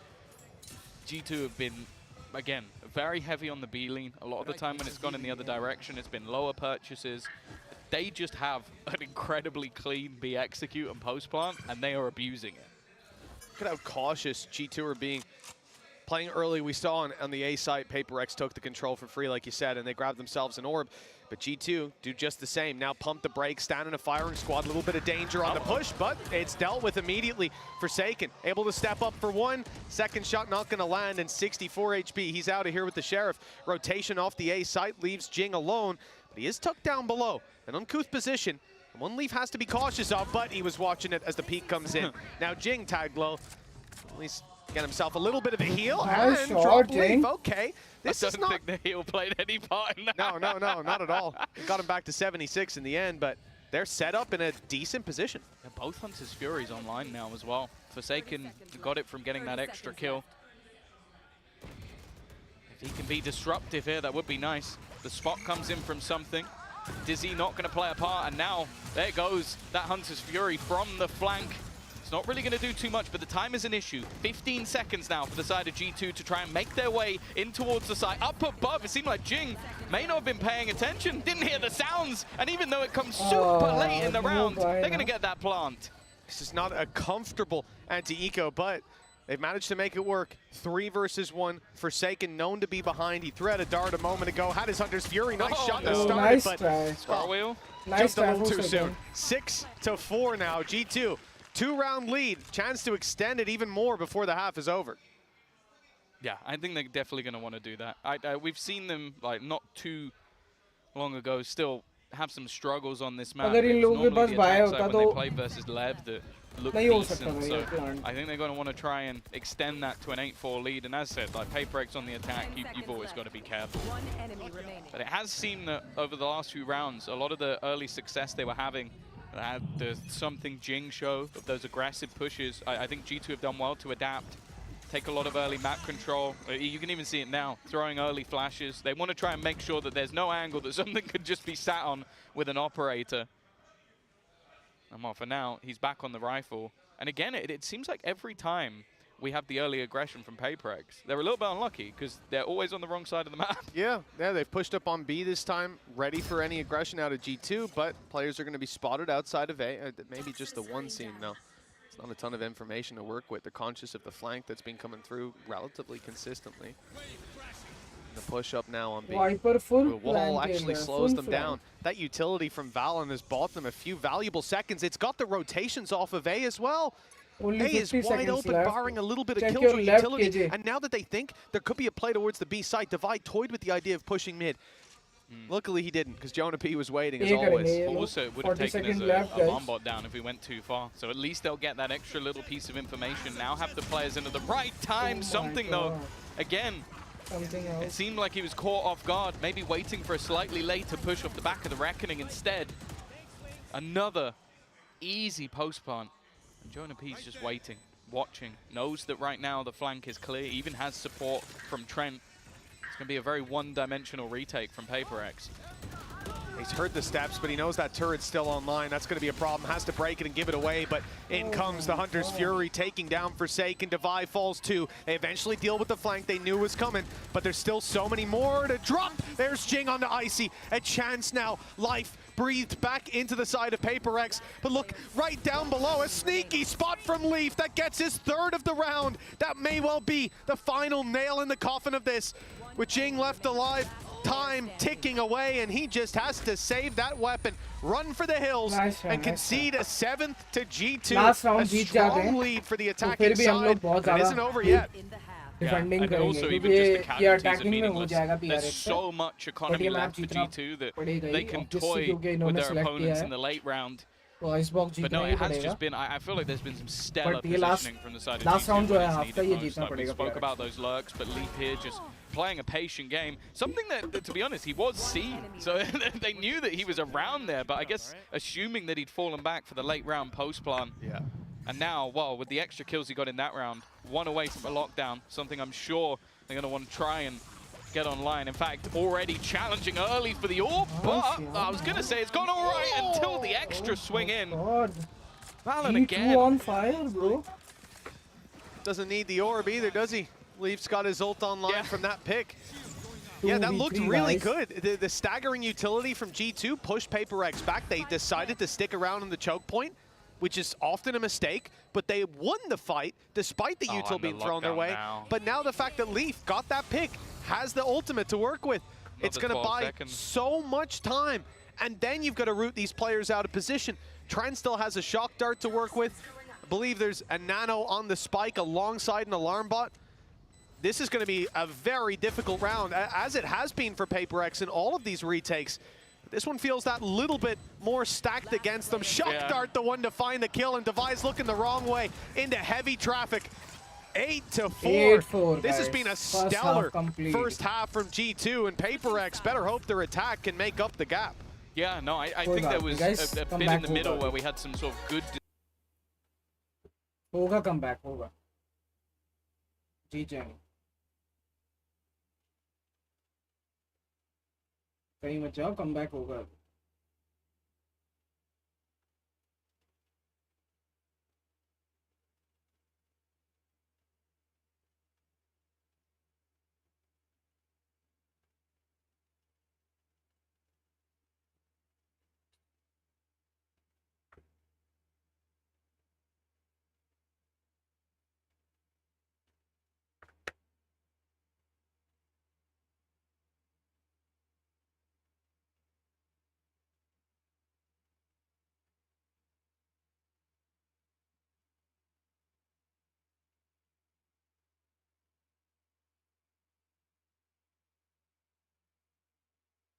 G2 have been, again, very heavy on the B lane. A lot of the time when it's gone in the other direction, it's been lower purchases. They just have an incredibly clean B execute and post plant, and they are abusing it. Look at how cautious G2 are being. Playing early, we saw on the A site, PaperX took the control for free, like you said, and they grabbed themselves an orb. But G2 do just the same. Now pump the brakes, stand in a firing squad, a little bit of danger on the push, but it's dealt with immediately. Forsaken, able to step up for one. Second shot not gonna land, and 64 HP. He's out of here with the Sheriff. Rotation off the A site leaves Jing alone, but he is tucked down below. An uncouth position. And one Leaf has to be cautious of, but he was watching it as the peek comes in. Now Jing tagged low. At least get himself a little bit of a heal. And drop Leaf. Okay. This I don't think the heal played any part in that. No, not at all. It got him back to 76 in the end, but they're set up in a decent position. Yeah, both Hunter's Furies online now as well. Forsaken got it from getting that extra kill. If he can be disruptive here, that would be nice. The spot comes in from Something. Dizzy not going to play a part, and now there goes that Hunter's Fury from the flank. It's not really going to do too much, but the time is an issue. 15 seconds now for the side of G2 to try and make their way in towards the site. Up above, it seemed like Jing may not have been paying attention, didn't hear the sounds, and even though it comes super late in the round, they're going to get that plant. This is not a comfortable anti-eco, but they've managed to make it work. 3 versus 1. Forsaken, known to be behind. He threw out a dart a moment ago. Had his Hunter's Fury. Nice shot to start nice it, but Scar wheel. Jumped a little too soon. 6-4 now. G2, 2-round lead. Chance to extend it even more before the half is over. Yeah, I think they're definitely going to want to do that. We've seen them, like, not too long ago still have some struggles on this map. It's normally the attack side when they play versus Lev that look decent, so I think they're going to want to try and extend that to an 8-4 lead. And as I said, like PaperX on the attack, you've always got to be careful. But it has seemed that over the last few rounds, a lot of the early success they were having, the Something Jing show of those aggressive pushes, I think G2 have done well to adapt, take a lot of early map control. You can even see it now, throwing early flashes. They want to try and make sure that there's no angle that Something could just be sat on with an operator. And well, for now, he's back on the rifle. And again, it seems like every time we have the early aggression from PaperX, they're a little bit unlucky because they're always on the wrong side of the map. Yeah, they've pushed up on B this time, ready for any aggression out of G2, but players are going to be spotted outside of A. Maybe just the one scene, no. It's not a ton of information to work with. They're conscious of the flank that's been coming through relatively consistently. The push up now on B. The wall actually slows them down. That utility from VALORANT has bought them a few valuable seconds. It's got the rotations off of A as well. Only A is 50 wide seconds open, left. barring a little bit of Check killjoy your left, utility. KJ. And now that they think there could be a play towards the B site, Divide toyed with the idea of pushing mid. Luckily he didn't, because Jonah P was waiting as always. Also, it would have taken us a bomb bot down if we went too far. So at least they'll get that extra little piece of information. Now have the players in at the right time. Something though, again, it seemed like he was caught off guard, maybe waiting for a slightly later push off the back of the Reckoning instead. Another easy post plant. And Jonah P's just waiting, watching, knows that right now the flank is clear, even has support from Trent. It's going to be a very one-dimensional retake from FUTvsEDG. He's heard the steps, but he knows that turret's still online. That's going to be a problem. Has to break it and give it away, but in comes the Hunter's Fury, taking down Forsaken. Divide falls too. They eventually deal with the flank they knew was coming, but there's still so many more to drop. There's Jing onto Icy. A chance now. Life breathed back into the side of FUTvsEDG, but look, right down below, a sneaky spot from Leaf that gets his third of the round. That may well be the final nail in the coffin of this. With Jing left alive, time ticking away, and he just has to save that weapon, run for the hills, and concede a 7th to G2. Last round a strong lead for the attacking side, but it isn't over yet. Yeah, and also even just the casualties are meaningless. There's so much economy left for G2 that they can toy with their opponents in the late round. But no, it has just been, I feel like there's been some stellar positioning from the side of G2 when it's needed most. Like we spoke about those lurks, but Leaf here just playing a patient game. Something that, to be honest, he was seen. So they knew that he was around there, but I guess assuming that he'd fallen back for the late round post plan. Yeah. And now, well, with the extra kills he got in that round, one away from a lockdown, something I'm sure they're going to want to try and get online. In fact, already challenging early for the orb, but I was going to say it's gone all right until the extra swing in. Valen again. on fire, bro. Doesn't need the orb either, does he? Leaf's got his ult online from that pick. Yeah, that looked really good. The staggering utility from G2 pushed FUTvsEDG back. They decided to stick around in the choke point, which is often a mistake, but they won the fight despite the util being thrown their way. But now the fact that Leaf got that pick, has the ultimate to work with, it's going to buy so much time. And then you've got to root these players out of position. Trent still has a shock dart to work with. I believe there's a nano on the spike alongside an alarm bot. This is going to be a very difficult round, as it has been for FUTvsEDG in all of these retakes. This one feels that little bit more stacked against them. Shock dart, the one to find the kill, and Device looking the wrong way into heavy traffic. 8-4. This has been a stellar first half from G2, and FUTvsEDG better hope their attack can make up the gap. Yeah, no, I think there was a bit in the middle where we had some sort of good... Hoga comeback, hoga. G जाएंगे. कहीं मत जाओ, comeback होगा.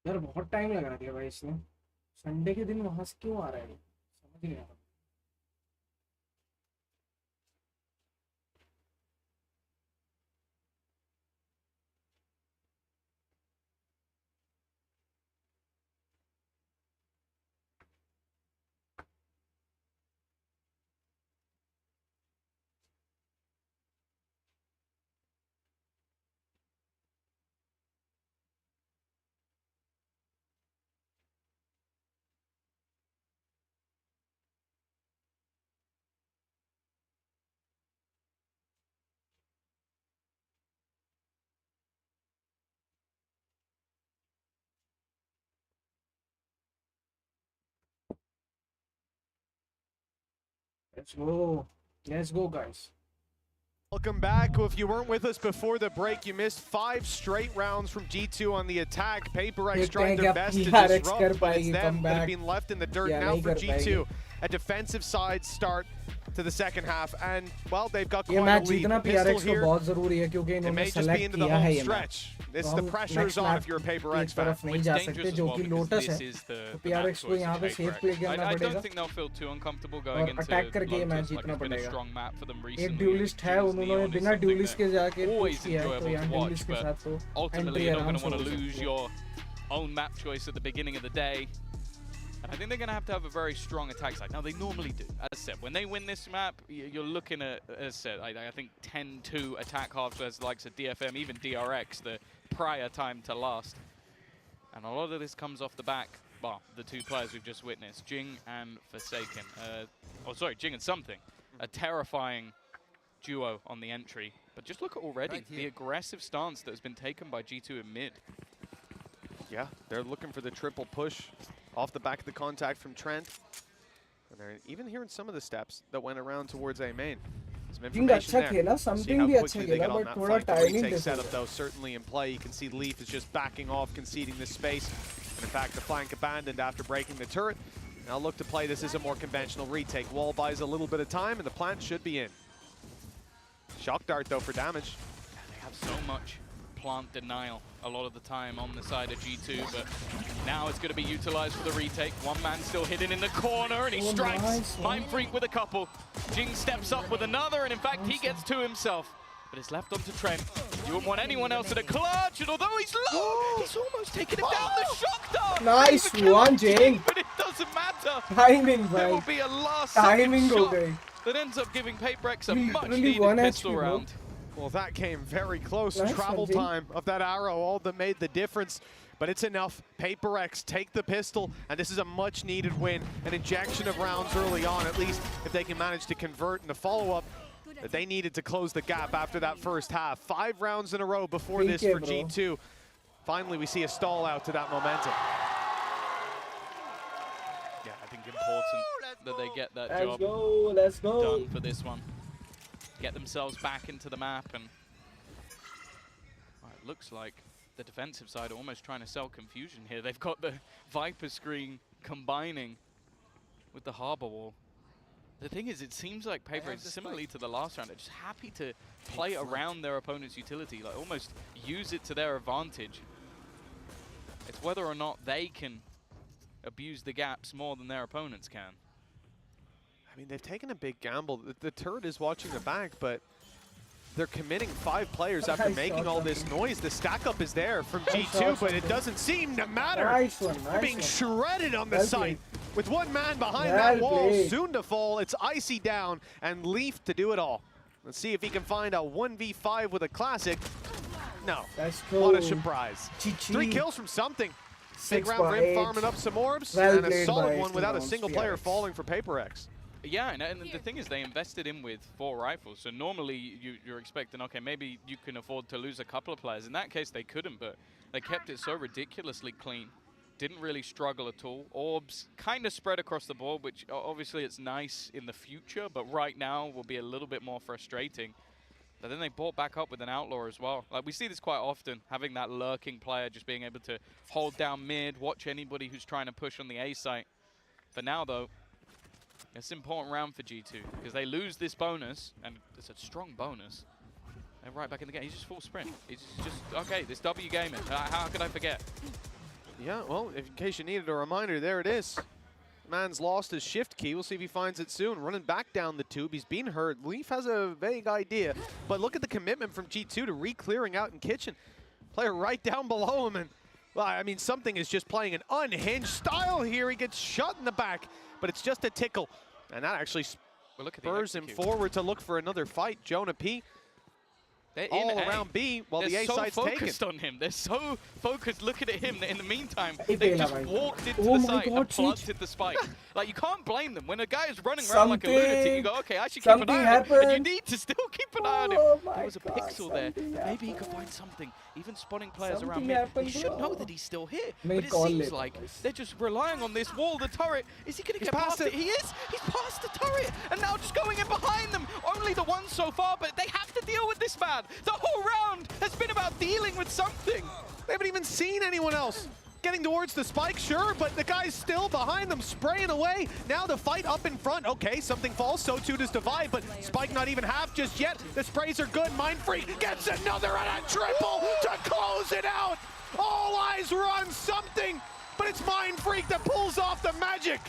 यार बहुत time लगा दिया भाई इसने. संडे के दिन वहां से क्यों आ रहा है, समझ नहीं आ रहा. Let's go, guys. Welcome back. Well, if you weren't with us before the break, you missed 5 straight rounds from G2 on the attack. FUTvsEDG trying their best to disrupt, but it's them that have been left in the dirt. Now for G2, a defensive side start. to the second half, and well, they've got ये quite a match lead. जीतना Pistol PRX को here, बहुत जरूरी है क्योंकि it इन्होंने may just be select into the किया है home ये मैच stretch. This तो the हम pressure's next on map if you're a Paper की X तरफ fan. नहीं जा सकते जो कि लोटस है तो PRX को यहाँ पे सेफ प्ले करना I पड़ेगा don't think they'll feel too uncomfortable going और into अटैक करके ये मैच Lotus, like जीतना it's been a पड़ेगा strong map for them recently. एक ड्यूलिस्ट है उन्होंने बिना ड्यूलिस्ट के जाके always पुश किया है तो enjoyable यहाँ to watch, ड्यूलिस्ट के but साथ तो ultimately एंट्री you're not आराम going to से want to हो lose सकती है your own map choice at the beginning of the day. And I think they're going to have a very strong attack side. Now, they normally do. As I said, when they win this map, you're looking at, as I said, I think 10-2 attack halves versus the likes of DFM, even DRX, the prior time to last. And a lot of this comes off the back, well, the two players we've just witnessed, Jing and Forsaken. Jing and Something. A terrifying duo on the entry. But just look at already the aggressive stance that has been taken by G2 in mid. Yeah, they're looking for the triple push off the back of the contact from Trent. And they're even hearing some of the steps that went around towards A main. Some information there. खेला See something how भी अच्छा quickly they खेला get on but that थोड़ा fight. The timing retake difference setup though certainly in play. You can see Leaf is just backing off, conceding this space. And in fact, the flank abandoned after breaking the turret. Now look to play this as a more conventional retake. Wall buys a little bit of time and the plant should be in. Shock dart though for damage. They have so much plant denial a lot of the time on the side of G2, but now it's going to be utilized for the retake. One man still hidden in the corner, and he strikes. Nice, Mind Freak with a couple. Jing steps up with another, and in fact, he gets two himself. But it's left onto Trent. You wouldn't want anyone else in a clutch, and although he's low, he's almost taken it down. The shock dart! Nice one, Jing! But it doesn't matter. Timing, There will भाई be a last Timing second हो shot गई that ends up giving PaperX a Literally much needed one pistol HP, bro. round. Well, that came very close. Nice Travel one, Jing. time of that arrow, all that made the difference. But it's enough. Paper X take the pistol, and this is a much-needed win. An injection of rounds early on, at least if they can manage to convert in the follow-up that they needed to close the gap after that first half. 5 rounds in a row before this for G2. Finally, we see a stall out to that momentum. Yeah, I think important that they get that job let's go done for this one. Get themselves back into the map, and well, it looks like the defensive side are almost trying to sell confusion here. They've got the Viper screen combining with the Harbor Wall. The thing is, it seems like Paper is similarly to the last round. They're just happy to play around their opponent's utility, like almost use it to their advantage. It's whether or not they can abuse the gaps more than their opponents can. I mean, they've taken a big gamble. The turret is watching the back, but they're committing 5 players after making all this noise. The stack up is there from G2, but it doesn't seem to matter. They're being shredded on the site. With one man behind that wall, soon to fall. It's Icy down and Leaf to do it all. Let's see if he can find a 1v5 with a classic. No, what a surprise. 3 kills from Something. Big round Rim farming up some orbs, and a solid one without a single player falling for Paper X. Yeah, and the thing is, they invested in with 4 rifles. So normally you're expecting, okay, maybe you can afford to lose a couple of players. In that case, they couldn't, but they kept it so ridiculously clean. Didn't really struggle at all. Orbs kind of spread across the board, which obviously it's nice in the future, but right now will be a little bit more frustrating. But then they brought back up with an Outlaw as well. Like, we see this quite often, having that lurking player, just being able to hold down mid, watch anybody who's trying to push on the A site. For now, though, it's an important round for G2, because they lose this bonus, and it's a strong bonus. They're right back in the game. He's just full sprint. He's just okay, this W gaming. How could I forget? Yeah, well, in case you needed a reminder, there it is. Man's lost his shift key. We'll see if he finds it soon. Running back down the tube. He's been hurt. Leaf has a vague idea, but look at the commitment from G2 to re-clearing out in kitchen. Player right down below him, and well, I mean, Something is just playing an unhinged style here. He gets shot in the back, but it's just a tickle. And that actually spurs him forward to look for another fight. Jonah P. all around B while the A side's taken. They're so focused on him. They're so focused looking at him that in the meantime, they just walked into the site and planted the spike. Like, you can't blame them. When a guy is running around like a lunatic, you go, okay, I should keep an eye on him. And you need to still keep an eye on him. There was a pixel there. Maybe he could find something. Even spawning players around mid, he should know that he's still here. But it seems like they're just relying on this wall, the turret. Is he going to get past it? He is. He's past the turret. And now just going in behind them. Only the one so far, but they have to deal with this man. The whole round has been about dealing with Something. They haven't even seen anyone else. getting towards the spike, sure, but the guy's still behind them, spraying away. Now the fight up in front. Okay, something falls, so too does Divide, but Spike not even half just yet. The sprays are good. Mindfreak gets another and a triple to close it out. All eyes were on something, but it's Mindfreak that pulls off the magic.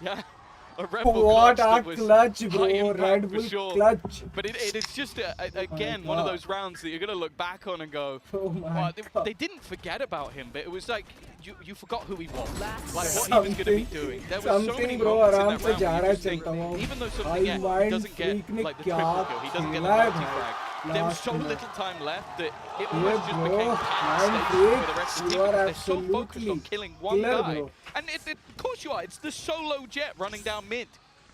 Yeah. A Red Bull What clutch a clutch, bro. high impact Red for Bull sure. clutch. But it's just, again, one of those rounds that you're going to look back on and go, Oh my God. they didn't forget about him, but it was like, you forgot who he was, like what he was going to be doing. There was so many bro, moments in आराम that से जा round रहा where है you just think, चलता हूँ. even though something भाई he Mindfreak doesn't get ने like the क्या triple kill, he doesn't get the खेला है multi-frag, भाई. there was so Last little time left that it Yeah, almost just bro. became painstaking for the rest of the You team are because they're so focused on absolutely killing one killer, guy. bro. And of course you are, it's the solo Jet running down mid.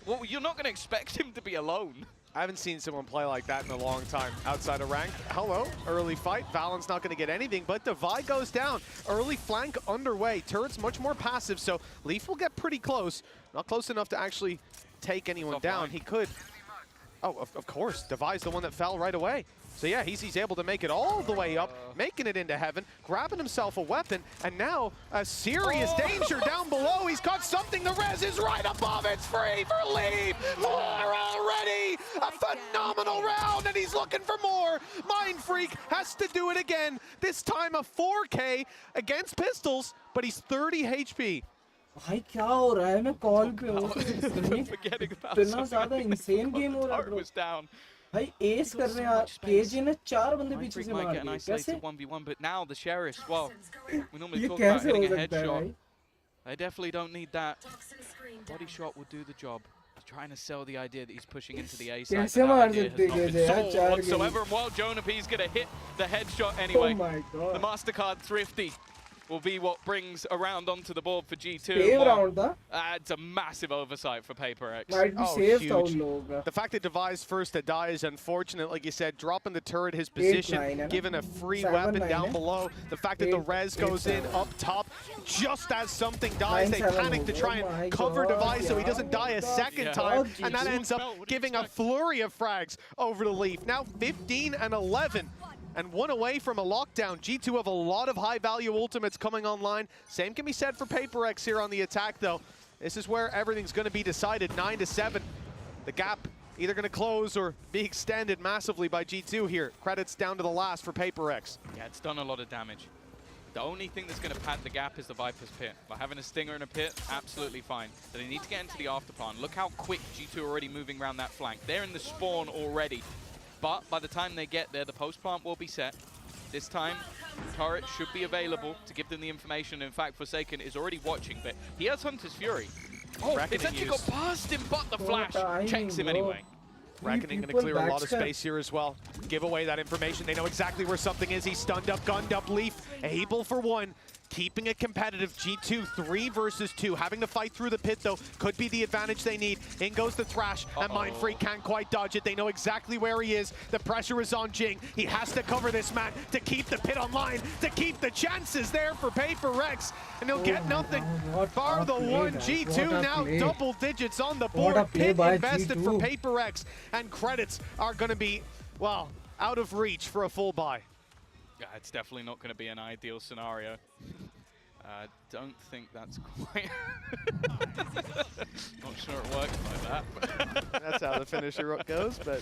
Well, you're not going to expect him to be alone. I haven't seen someone play like that in a long time outside of rank. Hello, early fight. Valorant's not going to get anything, but Divide goes down. Early flank underway. Turret's much more passive, so Leaf will get pretty close. Not close enough to actually take anyone down. He could. Oh, of course. Divide's the one that fell right away. So yeah, he's able to make it all the way up, making it into heaven, grabbing himself a weapon, and now a serious danger down below. He's got something. The res is right above. It's free for Leaf. 4 already. A phenomenal round, and he's looking for more. Mindfreak has to do it again. This time a 4K against pistols, but he's 30 HP. भाई क्या हो रहा है? मैं call पे हूँ. इतना ज़्यादा insane game हो रहा है bro. भाई एस कर रहे हैं. केजे ने 4 बंदे पीछे से मार दिए. कैसे? 1v1, but now the Sheriffs, well, we normally ये talk about कैसे हो hitting a सकता है headshot. भाई? They definitely don't need that. Body shot will do the job. He's trying to sell the idea that he's pushing into the A side. कैसे मार सकते हैं केजे यार? 4 whatsoever. And while Jonah P's going to hit the headshot anyway. Oh my God. The MasterCard Thrifty will be what brings a round onto the board for G2. Save round था. It's a massive oversight for PaperX. Might be safe था उन लोगों का. The fact that Divide's first to die is unfortunate, like you said, dropping the turret, his position, 8-9, given a free 7-9, weapon down below. The fact that the res goes in up top, just as something dies, they 9-7 panic to try oh my and cover God, Divide so he yeah. doesn't die a second Yeah. time, Oh, and that Jesus. ends up giving a flurry of frags over the Leaf. Now 15 and 11. And 1 away from a lockdown. G2 have a lot of high-value ultimates coming online. Same can be said for PaperX here on the attack, though. This is where everything's going to be decided, 9-7. The gap either going to close or be extended massively by G2 here. Credits down to the last for PaperX. Yeah, it's done a lot of damage. The only thing that's going to pad the gap is the Viper's pit. By having a stinger in a pit, absolutely fine. So they need to get into the afterplan. Look how quick G2 are already moving around that flank. They're in the spawn already. But by the time they get there, the post plant will be set. This time, turret should be available to give them the information. In fact, Forsaken is already watching, but he has Hunter's Fury. Oh, it's actually got past him, but the flash checks him anyway. Reckoning going to clear a lot of space here as well. Give away that information. They know exactly where something is. He's stunned up, gunned up. Leaf able for 1. Keeping it competitive. G2, 3 versus 2. Having to fight through the pit, though, could be the advantage they need. In goes the Thrash, and Mindfreak can't quite dodge it. They know exactly where he is. The pressure is on Jing. He has to cover this man to keep the pit online, to keep the chances there for PaperX. And he'll get nothing. Bar the one. G2 now double digits on the board. Pit invested for PaperX. And credits are going to be, well, out of reach for a full buy. Yeah, it's definitely not going to be an ideal scenario. Don't think that's quite... Not sure it works like that. That's how the finisher goes, but...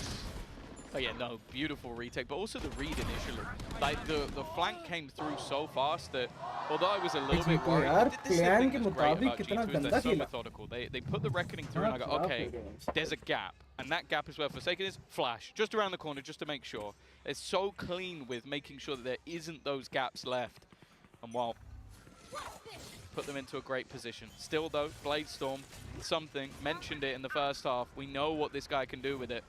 Oh yeah, no, beautiful retake, but also the read initially. Like, the flank came through so fast that, although I was a little bit worried, this is the thing that's great about G2 is they're so methodical. They put the Reckoning through and I go, okay, there's a gap. And that gap is where Forsaken is. Flash, just around the corner, just to make sure. It's so clean with making sure that there isn't those gaps left. And while put them into a great position. Still though, Bladestorm, something, mentioned it in the first half. We know what this guy can do with it.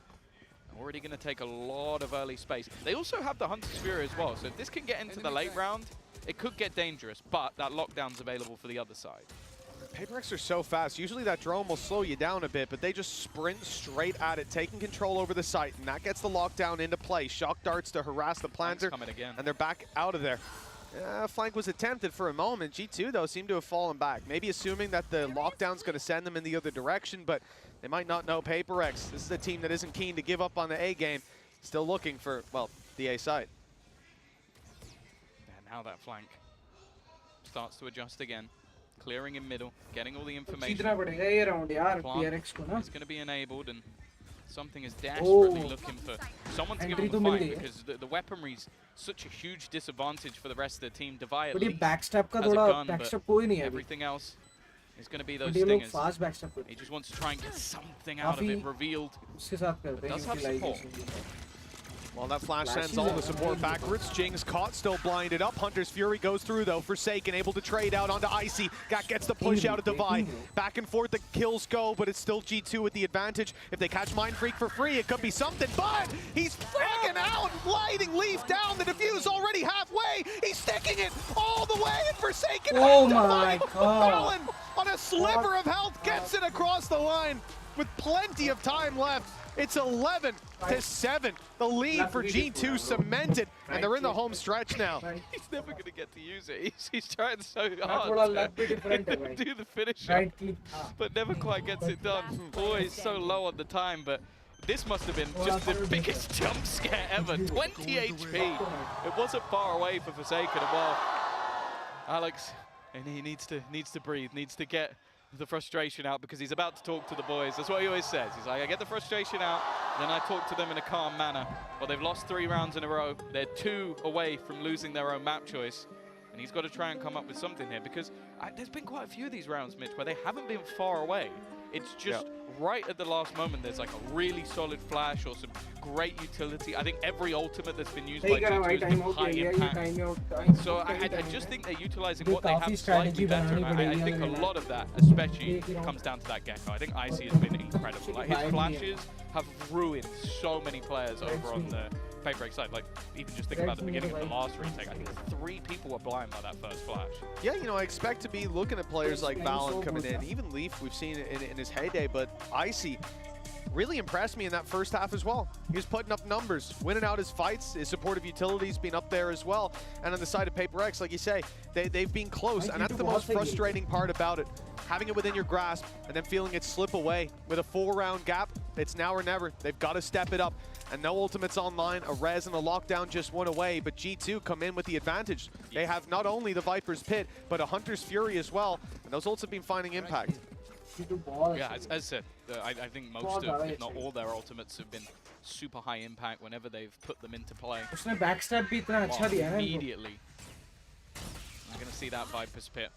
Already going to take a lot of early space. They also have the Hunter's Fury as well, so if this can get into the late round, it could get dangerous, but that lockdown's available for the other side. PaperX are so fast. Usually that drone will slow you down a bit, but they just sprint straight at it, taking control over the site, and that gets the lockdown into play. Shock darts to harass the planter, and they're back out of there. Flank was attempted for a moment. G2, though, seemed to have fallen back. Maybe assuming that the lockdown's going to send them in the other direction, but they might not know PaperX. This is a team that isn't keen to give up on the A game. Still looking for, well, the A side. now that flank starts to adjust again. Clearing in middle, getting all the information. It's going to be enabled, and something is desperately looking for someone to give him a fight, because the weaponry's such a huge disadvantage for the rest of the team. Divide at least has a gun, but everything else is going to be those stingers. He just wants to try and get something out of it revealed. But does have support. Well, that flash sends all the support backwards. Jing's caught, still blinded up. Hunter's Fury goes through, though. Forsaken able to trade out onto Icy. Gets the push out of Divide. Back and forth the kills go, but it's still G2 with the advantage. If they catch Mind Freak for free, it could be something, but he's freaking out, gliding Leaf down. The defuse already halfway. He's sticking it all the way, and Forsaken oh my god, on a sliver of health gets it across the line with plenty of time left. It's 11-7. The lead for G2 cemented, and they're in the home stretch now. He's never going to get to use it. He's trying so hard to do the finisher, but never quite gets it done. Boy, he's so low on the time, but this must have been just the biggest jump scare ever. 20 HP. It wasn't far away for Forsaken. Well, Alex, and he needs to breathe, needs to get the frustration out, because he's about to talk to the boys. That's what he always says. He's like, I get the frustration out, then I talk to them in a calm manner. Well, they've lost 3 rounds in a row. They're 2 away from losing their own map choice. And he's got to try and come up with something here, because there's been quite a few of these rounds, Mitch, where they haven't been far away. It's just right at the last moment, there's like a really solid flash or some great utility. I think every ultimate that's been used by G2 has been high impact. So I just think they're utilizing what they have slightly better. And I think a lot of that especially comes down to that Gecko. I think Icy has been incredible. Like, his flashes have ruined so many players over on the FUTvsEDG side. Like, even just think about the beginning of the last retake. I think 3 people were blind by that first flash. Yeah, you know, I expect to be looking at players like VALORANT coming in. Even Leaf, we've seen it in his heyday, but Icy really impressed me in that first half as well. He was putting up numbers, winning out his fights. His supportive utility's been up there as well. And on the side of FUTvsEDG, like you say, they've been close, and that's the most frustrating part about it. Having it within your grasp and then feeling it slip away with a 4-round gap. It's now or never. They've got to step it up. And no ultimates online. A res and a lockdown just one away, but G2 come in with the advantage. They have not only the Viper's Pit, but a Hunter's Fury as well. And those ults have been finding impact. Yeah, as said, I think most of, if not all their ultimates have been super high impact whenever they've put them into play. Immediately. I'm going to see that Viper's Pit.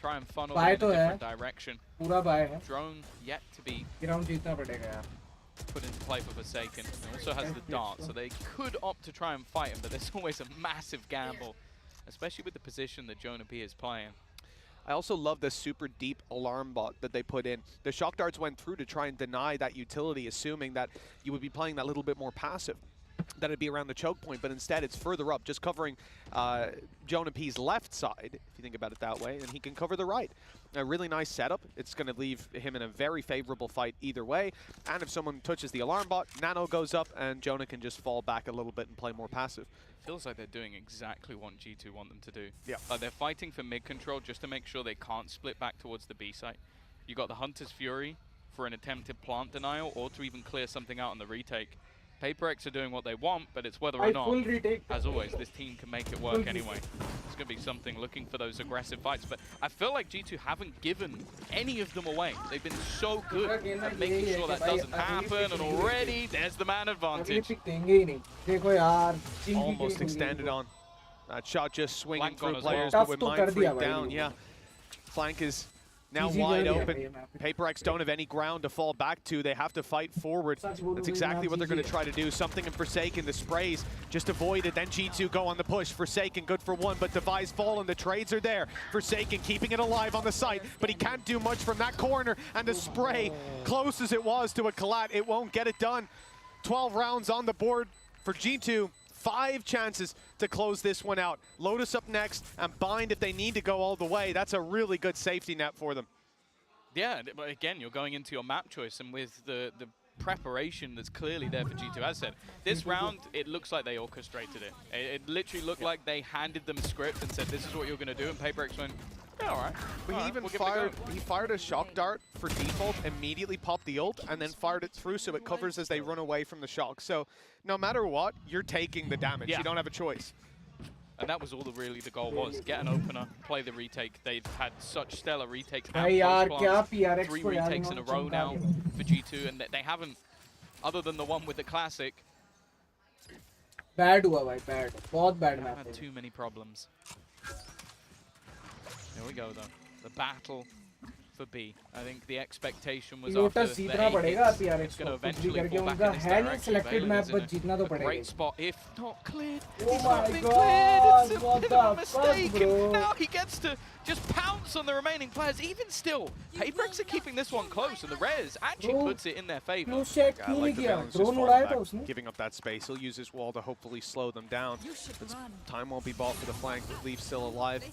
Try and funnel them in a different direction. Drone yet to be put into play for Forsaken. It also has the dart, so they could opt to try and fight him, but there's always a massive gamble, especially with the position that Jonah P is playing. I also love the super deep alarm bot that they put in. The shock darts went through to try and deny that utility, assuming that you would be playing that little bit more passive, that it'd be around the choke point, but instead it's further up, just covering Jonah P's left side, if you think about it that way, and he can cover the right. A really nice setup. It's going to leave him in a very favorable fight either way, and if someone touches the alarm bot, Nano goes up, and Jonah can just fall back a little bit and play more passive. Feels like they're doing exactly what G2 want them to do. Yeah. They're fighting for mid control just to make sure they can't split back towards the B site. You got the Hunter's Fury for an attempted plant denial, or to even clear something out on the retake. FUTvsEDG are doing what they want, but it's whether or not, as always, this team can make it work anyway. It's going to be something looking for those aggressive fights, but I feel like G2 haven't given any of them away. They've been so good at making sure that doesn't happen, and already there's the man advantage. Almost extended on. That shot just swinging Flank through players, but with Mind Freak down, yeah. Flank is now wide open. FUTvsEDG don't have any ground to fall back to. They have to fight forward. That's exactly what they're going to try to do. Something in Forsaken, the sprays just avoided. Then G2 go on the push. Forsaken good for 1, but Device fall and the trades are there. Forsaken keeping it alive on the site, but he can't do much from that corner. And the spray, close as it was to a collat, it won't get it done. 12 rounds on the board for G2. 5 chances to close this one out. Lotus up next, and Bind if they need to go all the way. That's a really good safety net for them. Yeah, but again, you're going into your map choice, and with the preparation that's clearly there for G2. As I said, this round, it looks like they orchestrated it. It literally looked like they handed them a script and said, this is what you're going to do, and FUTvsEDG went, yeah, all right. But he fired a shock dart for default, immediately popped the ult, and then fired it through so it covers as they run away from the shock. So no matter what, you're taking the damage. Yeah. You don't have a choice. And that was all really the goal was. Get an opener, play the retake. They've had such stellar retakes. भाई यार क्या PRX 3 को यार retakes in a row now for G2, and they haven't, other than the one with the classic. Bad हुआ भाई, bad. बहुत bad Had map. too many problems. Here we go though. The battle for B. I think the expectation was after Lotus the जीतना 8 पड़ेगा hits, PRX it's going to को. कुछ भी eventually करके fall back उनका in this है नहीं direction. selected Valen map, is but in जीतना तो a पड़ेगा. great spot, if not cleared. Oh It's my not been God, cleared. It's a what bit the of a mistake. fuck, bro? And now he gets to just pounce on the remaining players. Even still, Paperex are keeping this one close, and the res actually Bro, puts it in their favor. Close check Yeah, I क्यों like नहीं the किया? Valens just Drone falling उड़ाया था back, उसने. giving up that space. He'll use his wall to hopefully slow them down. Time won't be bought for the flank. Leaf still alive.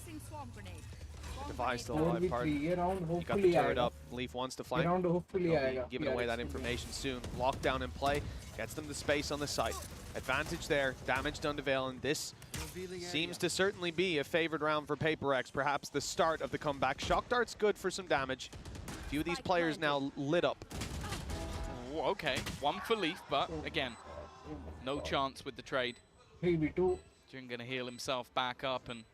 Device still alive. 4v3 ये round You got the hopefully turret आएगा. up. Leaf wants to ये flank. round hopefully They'll be आएगा. giving away that PRX के लिए. information soon. Lockdown in play. Gets them the space on the site. Advantage there. Damage done to Valen. This seems to certainly be a favored round for Paperex. Perhaps the start of the comeback. Shock Dart's good for some damage. A few of these players now lit up. Ooh, okay, one for Leaf, but again, no chance with the trade. 3v2. Jin gonna heal himself back up and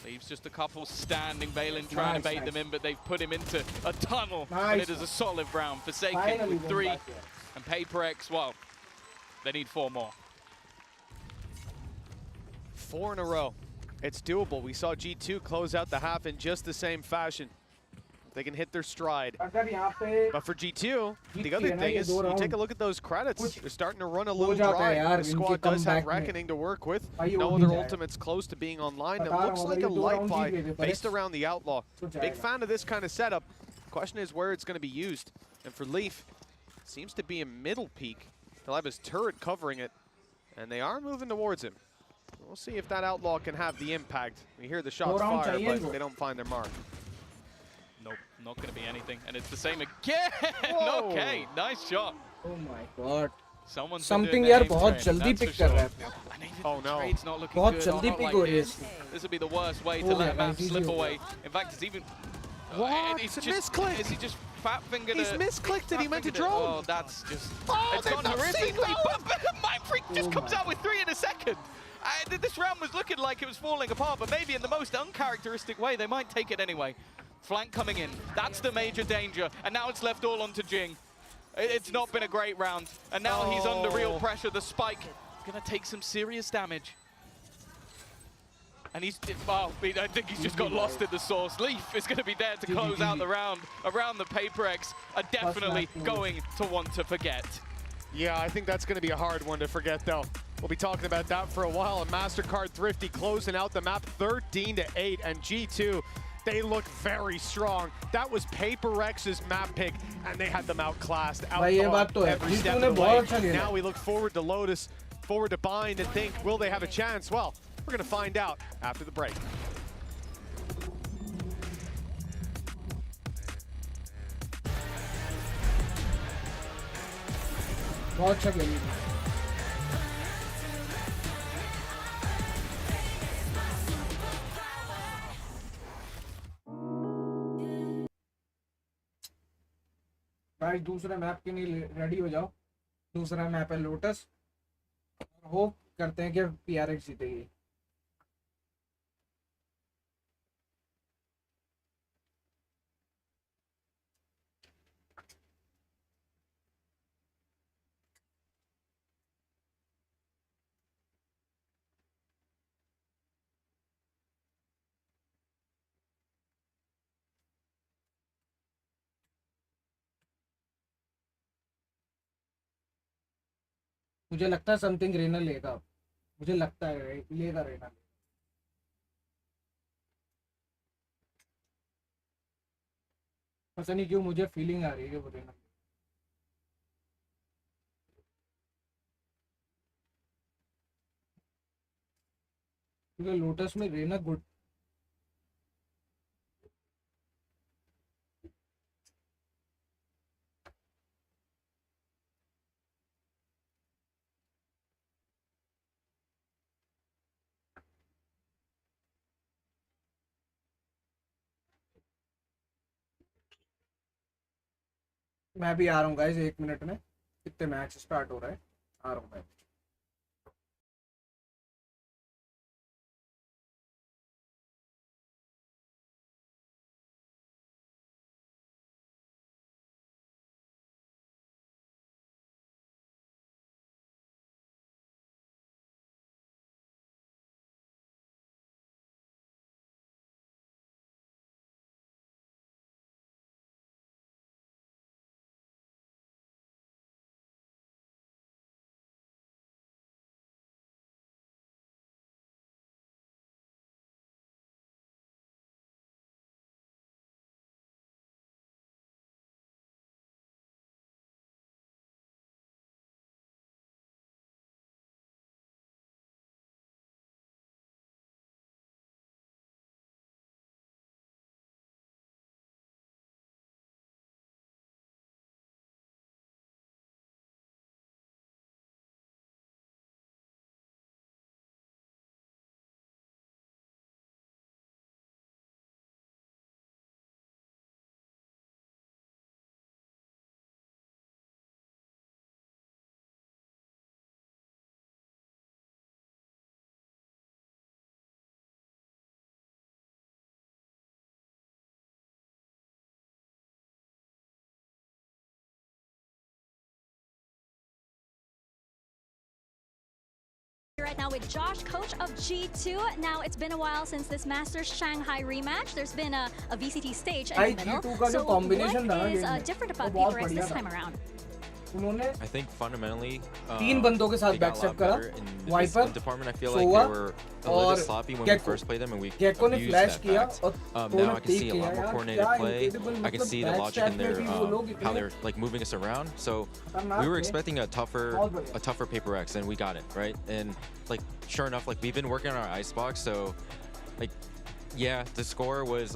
leaves just a couple standing. Valen trying to bait them in, but they've put him into a tunnel. And it is a solid round. Forsaken Finally with won 3. back here. And Paperex, well, they need 4 more. 4 in a row. It's doable. We saw G2 close out the half in just the same fashion. They can hit their stride. अगर यहाँ पे But for G2, the Jeet other गए ना thing ये is, दो you round, take a look at those credits. कुछ They're starting to run a हो little जाता है dry. यार The इनके squad does have comeback में. Reckoning to work with. भाई No वो other भी जाएगा. ultimates close to being online. It बता रहा looks हूँ, like अगर a ये दो light round buy जीत गए थे, based Parex, around the Outlaw. तो Big जाएगा. fan of this kind of setup. Question is where it's going to be used. And for Leaf, seems to be a middle peak. He'll have his turret covering it. And they are moving towards him. We'll see if that Outlaw can have the impact. We hear the shots round fire, चाहिए but इनको. they don't find their mark. Nope, not going to be anything. And it's the same again. Whoa. Okay, nice shot. Oh my God. Someone's been Something doing their यार aim बहुत train, जल्दी that's pick for कर sure. रहा है. And even Oh, the no. trade's not looking बहुत good. जल्दी Not pick like हो रही है this. इसकी. This would be the worst way to Oh let a my map God, slip easy हो away. गया. In fact, it's even... What? It's It's a just, misclick. Is he just fat fingered He's misclicked it. He meant to drone. Oh, that's just... Oh, it's they've gone not seen horrifically. those. But Mind Freak just Oh comes my out with 3 in a second. This round was looking like it was falling apart, but maybe in the most uncharacteristic way, they might take it anyway. Flank coming in. That's the major danger. And now it's left all onto Jing. It's not been a great round. And now he's under real pressure. The spike going to take some serious damage. And he's, well, I think he's just got lost in the source. Leaf is going to be there to close out the round. Around the Paperex are definitely going to want to forget. Yeah, I think that's going to be a hard one to forget, though. We'll be talking about that for a while. And MasterCard Thrifty closing out the map 13-8. And G2, they look very strong. That was Paperex's map pick, and they had them outclassed. भाई ये बात तो है. Every step G2 ने of the बहुत way. अच्छा खेला. Now we look forward to Lotus, forward to Bind, and think, will they have a chance? Well, we're going to find out after the break. बहुत अच्छा खेली. भाई दूसरे map के लिए रेडी हो जाओ. दूसरा मैप है लोटस. होप करते हैं कि PRX जीतेगी. मुझे लगता है समथिंग रेना लेगा. मुझे लगता है लेगा रेना. पता नहीं क्यों मुझे फीलिंग आ रही है कि वो रेना. क्योंकि लोटस में रेना गुड. मैं भी आ रहा हूँ गाइस 1 मिनट में. कितने मैच स्टार्ट हो रहा है. आ रहा हूँ मैं. Right now with Josh, coach of G2. Now it's been a while since this Masters Shanghai rematch. There's been a VCT stage in the middle. So what is different about FUTvsEDG this time around? I think fundamentally, तीन बंदों के साथ backstep करा wiper department. I feel like they were a little bit sloppy when we first played them, and we Gekko ने used flash that किया fact. और Now I can see a lot more coordinated play. I can see the logic in their how they're like moving us around. So we were expecting a tougher Paper X, and we got it right. And like sure enough, like we've been working on our icebox, so like yeah, the score was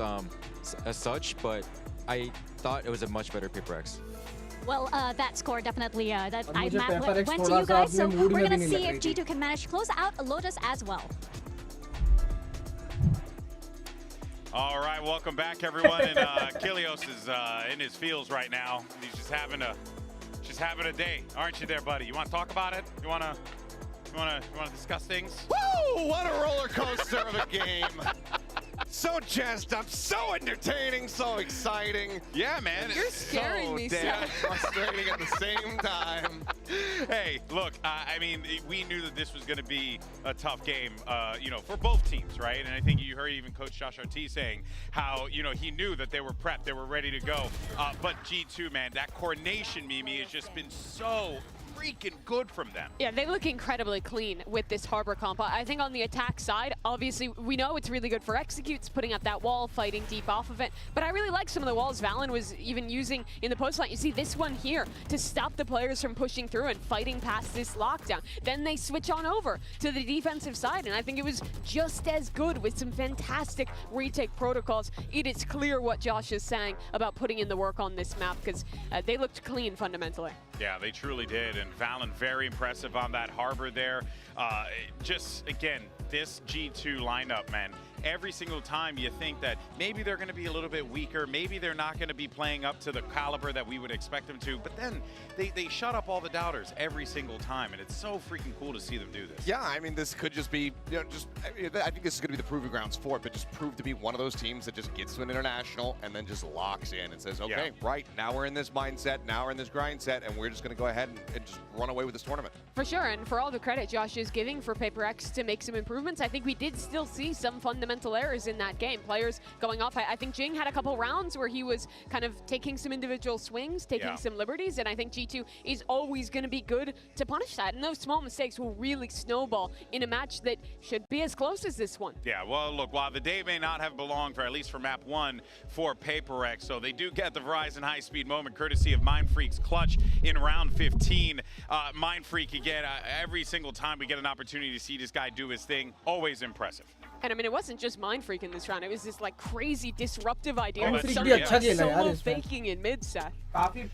as such, but I thought it was a much better Paper X. Well, that score definitely that map went to you guys, so we're gonna see if G2 can manage to close out Lotus as well. All right, welcome back, everyone. And Kilios is in his feels right now. He's just having a day, aren't you, there, buddy? You want to talk about it? You wanna discuss things? Woo! What a roller coaster of a game. So jazzed up, so entertaining, so exciting. Yeah, man. You're scaring me, damn frustrating at the same time. Hey, look, I mean, we knew that this was going to be a tough game, you know, for both teams, right? And I think you heard even Coach Josh RT saying how, you know, he knew that they were prepped, they were ready to go. But G2, man, that coordination, Mimi, has just been so freaking good from them. Yeah, they look incredibly clean with this Harbor comp. I think on the attack side, obviously, we know it's really good for executes, putting up that wall, fighting deep off of it. But I really like some of the walls Valen was even using in the post line. You see this one here to stop the players from pushing through and fighting past this lockdown. Then they switch on over to the defensive side, and I think it was just as good with some fantastic retake protocols. It is clear what Josh is saying about putting in the work on this map, because they looked clean fundamentally. Yeah, they truly did, and Valen very impressive on that Harbor there. Just, again, this G2 lineup, man, every single time you think that maybe they're going to be a little bit weaker, maybe they're not going to be playing up to the caliber that we would expect them to, but then they shut up all the doubters every single time, and it's so freaking cool to see them do this. Yeah, I mean, this could just be, you know, I think this is going to be the proving grounds for it, but just prove to be one of those teams that just gets to an international and then just locks in and says, okay, right, now we're in this mindset, now we're in this grind set, and we're just going to go ahead and just run away with this tournament. For sure, and for all the credit Josh is giving for Paper X to make some improvements, I think we did still see some fundamental errors in that game. Players going off. I think Jing had a couple rounds where he was kind of taking some individual swings, taking some liberties, and I think G2 is always going to be good to punish that. And those small mistakes will really snowball in a match that should be as close as this one. Yeah, well, look, while the day may not have belonged, for at least for map 1 for Paper X, so they do get the Verizon high-speed moment courtesy of Mindfreak's clutch in round 15. Mindfreak, again, every single time we get an opportunity to see this guy do his thing, always impressive. And I mean, it wasn't just Mindfreak in this round. It was this like crazy disruptive idea. Solo faking in mid-set.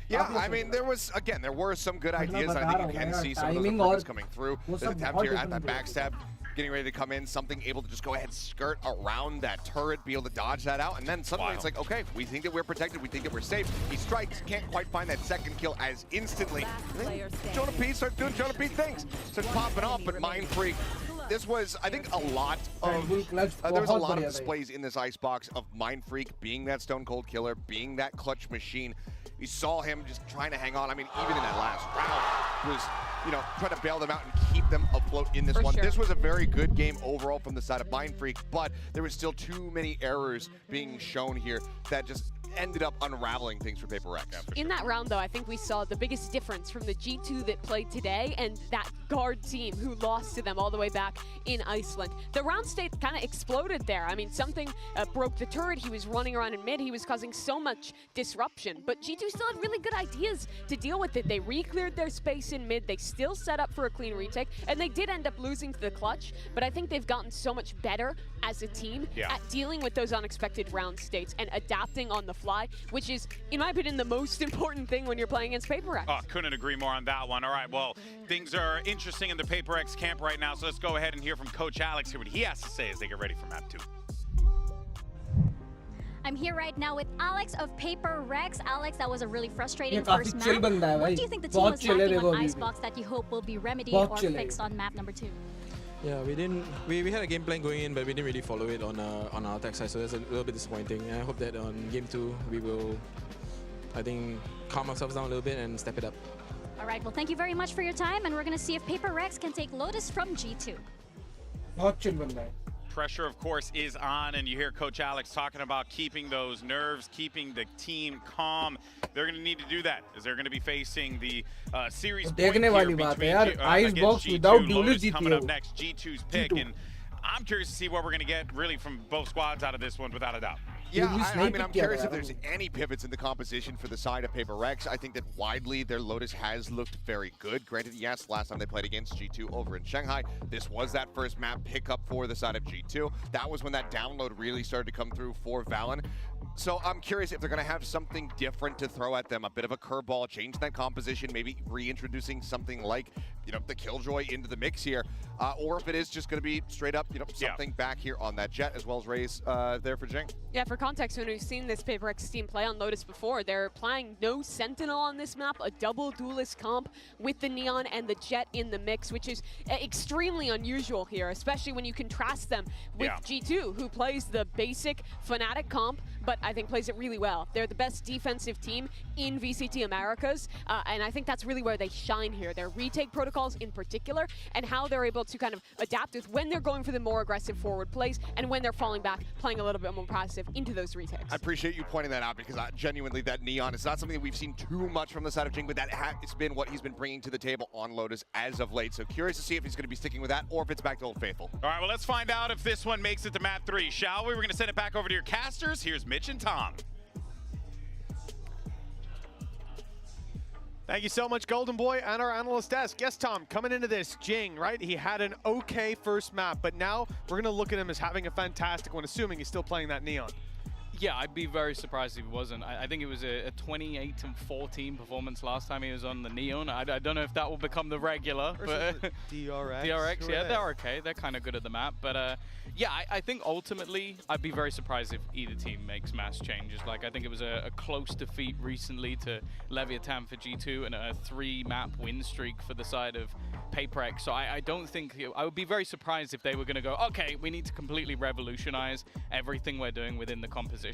Yeah, I mean, there were some good ideas. I think you can see some of those improvements coming through. There's attempt here at that backstab, getting ready to come in, something able to just go ahead and skirt around that turret, be able to dodge that out, and then suddenly it's like, okay, we think that we're protected, we think that we're safe. He strikes, can't quite find that second kill as instantly. Jonah P starts doing Jonah P things, starts popping off, but Mindfreak. This was, I think, a lot of, there was a lot of displays in this icebox of Mindfreak being that stone cold killer, being that clutch machine. You saw him just trying to hang on. I mean, even in that last round, was, you know, trying to bail them out and keep them afloat in this one. This was a very good game overall from the side of Mindfreak, but there was still too many errors being shown here that just ended up unraveling things for Paper X. In that round, though, I think we saw the biggest difference from the G2 that played today and that guard team who lost to them all the way back in Iceland. The round state kind of exploded there. I mean, something broke the turret. He was running around in mid. He was causing so much disruption. But G2 still had really good ideas to deal with it. They re-cleared their space in mid. They still set up for a clean retake. And they did end up losing to the clutch. But I think they've gotten so much better as a team at dealing with those unexpected round states and adapting on the fly, which is, in my opinion, the most important thing when you're playing against Paper X. Oh, couldn't agree more on that one. All right, well, things are interesting in the Paper X camp right now, so let's go ahead and hear from Coach Alex, hear what he has to say as they get ready for map 2. I'm here right now with Alex of Paper X. Alex, that was a really frustrating first map. What do you think the team was lacking on Icebox that you hope will be remedied or fixed on map number 2? Yeah, we had a game plan going in, but we didn't really follow it on our attack side, so that's a little bit disappointing. And I hope that on game 2 we will, I think, calm ourselves down a little bit and step it up. All right, well, thank you very much for your time, and we're going to see if Paper Rex can take Lotus from G2. Pressure, of course, is on, and you hear Coach Alex talking about keeping those nerves, keeping the team calm. They're going to need to do that, as they're going to be facing the series point here against G2. Lotus coming up next, G2's pick, and I'm curious to see what we're going to get really from both squads out of this one, without a doubt. Yeah, I mean, I'm curious if there's any pivots in the composition for the side of Paper Rex. I think that widely their Lotus has looked very good. Granted, yes, last time they played against G2 over in Shanghai, this was that first map pickup for the side of G2. That was when that download really started to come through for VALORANT. So I'm curious if they're going to have something different to throw at them, a bit of a curveball, change that composition, maybe reintroducing something like, you know, the Killjoy into the mix here, or if it is just going to be straight up, you know, something back here on that Jet, as well as Raze there for Jing. Yeah, for context, when we've seen this Paper Rex team play on Lotus before, they're playing no Sentinel on this map, a double duelist comp with the Neon and the Jet in the mix, which is extremely unusual here, especially when you contrast them with G2, who plays the basic Fnatic comp, but I think plays it really well. They're the best defensive team in VCT Americas, and I think that's really where they shine here. Their retake protocols in particular, and how they're able to kind of adapt with when they're going for the more aggressive forward plays, and when they're falling back, playing a little bit more passive into those retakes. I appreciate you pointing that out, because genuinely that Neon is not something that we've seen too much from the side of Jing, but that it's been what he's been bringing to the table on Lotus as of late. So curious to see if he's going to be sticking with that, or if it's back to Old Faithful. All right, well, let's find out if this one makes it to map 3, shall we? We're going to send it back over to your casters. Here's Mitch and Tom. Thank you so much, Golden Boy, and our analyst desk. Yes, Tom, coming into this, Jing, right? He had an okay first map, but now we're going to look at him as having a fantastic one, assuming he's still playing that Neon. Yeah, I'd be very surprised if he wasn't. I think it was a 28-14 performance last time he was on the Neon. I don't know if that will become the regular. But DRX. DRX, yeah, they're okay. They're kind of good at the map. But yeah, I think ultimately I'd be very surprised if either team makes mass changes. Like, I think it was a close defeat recently to Leviathan for G2 and a 3-map win streak for the side of PaperX. So I don't think, I would be very surprised if they were going to go, okay, we need to completely revolutionize everything we're doing within the composition.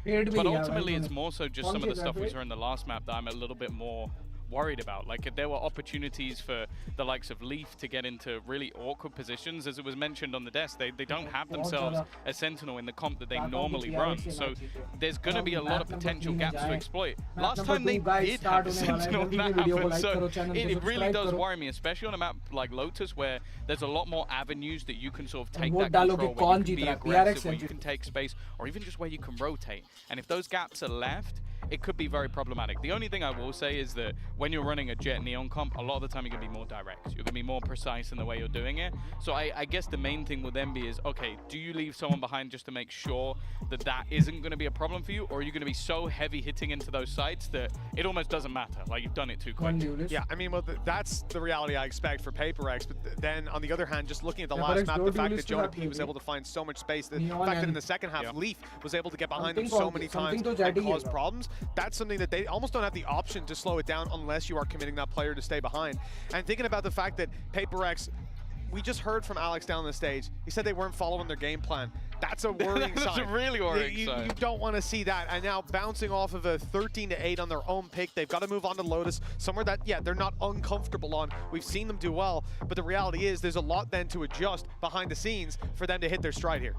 But ultimately, it's more so just some of the stuff we saw in the last map that I'm a little bit more worried about. Like, if there were opportunities for the likes of Leaf to get into really awkward positions, as it was mentioned on the desk, they don't have themselves a Sentinel in the comp that they normally run. So there's going to be a lot of potential gaps to exploit. Last time they did have a Sentinel and that happened, so it really does worry me, especially on a map like Lotus, where there's a lot more avenues that you can sort of take that control, where you can be aggressive, where you can take space, or even just where you can rotate. And if those gaps are left, it could be very problematic. The only thing I will say is that when you're running a Jet Neon comp, a lot of the time you're going to be more direct. You're going to be more precise in the way you're doing it. So I guess the main thing will then be is, okay, do you leave someone behind just to make sure that that isn't going to be a problem for you? Or are you going to be so heavy hitting into those sites that it almost doesn't matter? Like, you've done it too quick. Yeah, I mean, well, that's the reality I expect for PaperX. But then, on the other hand, just looking at the last map, the fact that Jonah P was able to find so much space, the fact that in the second half, Leaf was able to get behind him so many times and cause problems, that's something that they almost don't have the option to slow it down unless you are committing that player to stay behind. And thinking about the fact that PaperX, we just heard from Alex down the stage, he said they weren't following their game plan. That's a worrying sign. That's a really worrying sign. You don't want to see that. And now bouncing off of a 13-8 on their own pick, they've got to move on to Lotus, somewhere that, yeah, they're not uncomfortable on. We've seen them do well, but the reality is there's a lot then to adjust behind the scenes for them to hit their stride here.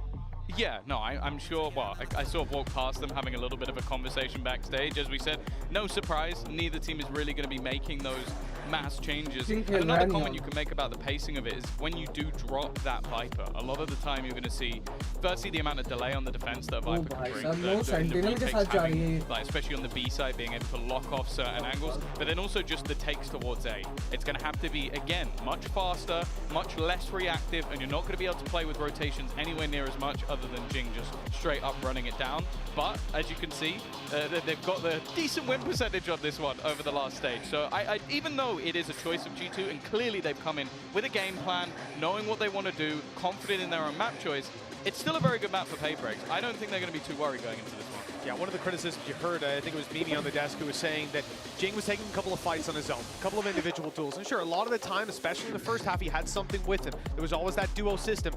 Yeah, no, I'm sure, well, I sort of walked past them having a little bit of a conversation backstage. As we said, no surprise, neither team is really going to be making those mass changes. And another comment you can make about the pacing of it is when you do drop that Viper, a lot of the time you're going to see, firstly, the amount of delay on the defense that Viper can bring, the retakes having, like, especially on the B side, being able to lock off certain angles, but then also just the takes towards A. It's going to have to be, again, much faster, much less reactive, and you're not going to be able to play with rotations anywhere near as much other than Jing just straight up running it down. But as you can see, they've got the decent win percentage on this one over the last stage. So even though it is a choice of G2, and clearly they've come in with a game plan, knowing what they want to do, confident in their own map choice, it's still a very good map for PaperX. I don't think they're going to be too worried going into this one. Yeah, one of the criticisms you heard, I think it was Mimi on the desk who was saying that Jing was taking a couple of fights on his own, a couple of individual duels. And sure, a lot of the time, especially in the first half, he had something with him. There was always that duo system.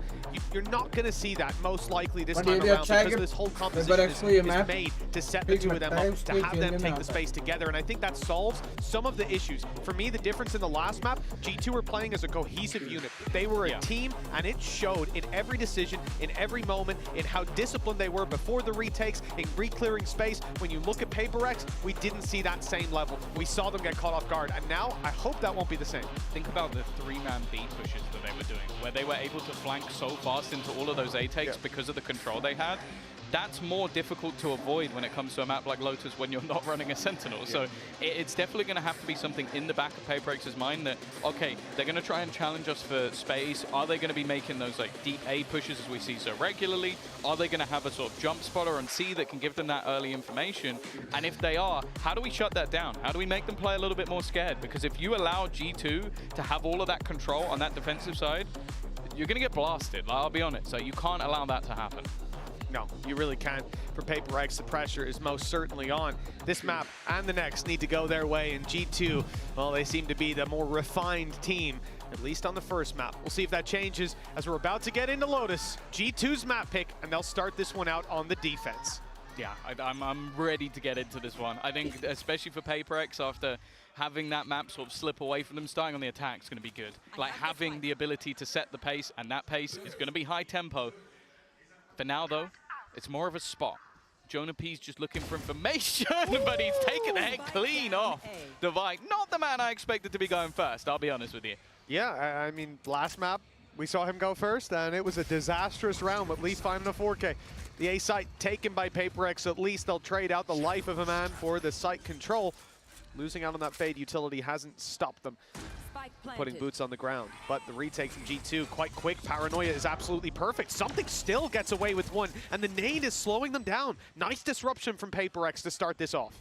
You're not going to see that most likely this time around because this whole composition is made to set the two of them up, to have them take the space together. And I think that solves some of the issues. For me, the difference in the last map, G2 were playing as a cohesive unit. They were a team, and it showed in every decision, in every moment, in how disciplined they were before the retakes, in clearing space. When you look at FUTvsEDG, we didn't see that same level. We saw them get caught off guard, and now I hope that won't be the same. Think about the three-man B pushes that they were doing, where they were able to flank so fast into all of those A takes because of the control they had. That's more difficult to avoid when it comes to a map like Lotus when you're not running a Sentinel. So it's definitely going to have to be something in the back of FUTvsEDG's mind that, okay, they're going to try and challenge us for space. Are they going to be making those like deep A pushes as we see so regularly? Are they going to have a sort of jump spotter on C that can give them that early information? And if they are, how do we shut that down? How do we make them play a little bit more scared? Because if you allow G2 to have all of that control on that defensive side, you're going to get blasted, I'll be honest. So you can't allow that to happen. No, you really can't. For FUTvsEDG, the pressure is most certainly on. This map and the next need to go their way, and G2, well, they seem to be the more refined team, at least on the first map. We'll see if that changes as we're about to get into Lotus. G2's map pick, and they'll start this one out on the defense. Yeah, I'm ready to get into this one. I think, especially for FUTvsEDG, after having that map sort of slip away from them, starting on the attack is going to be good. Like, having the ability to set the pace, and that pace is going to be high tempo. For now, though, it's more of a spot. Jonah P's just looking for information, but he's taken the head clean off the Vike. Not the man I expected to be going first, I'll be honest with you. Yeah, I mean, last map, we saw him go first, and it was a disastrous round with Leaf finding a 4K. The A site taken by FUTvsEDG, so at least they'll trade out the life of a man for the site control. Losing out on that Fade utility hasn't stopped them putting boots on the ground. But the retake from G2, quite quick. Paranoia is absolutely perfect. Something still gets away with one, and the nade is slowing them down. Nice disruption from FUTvsEDG to start this off.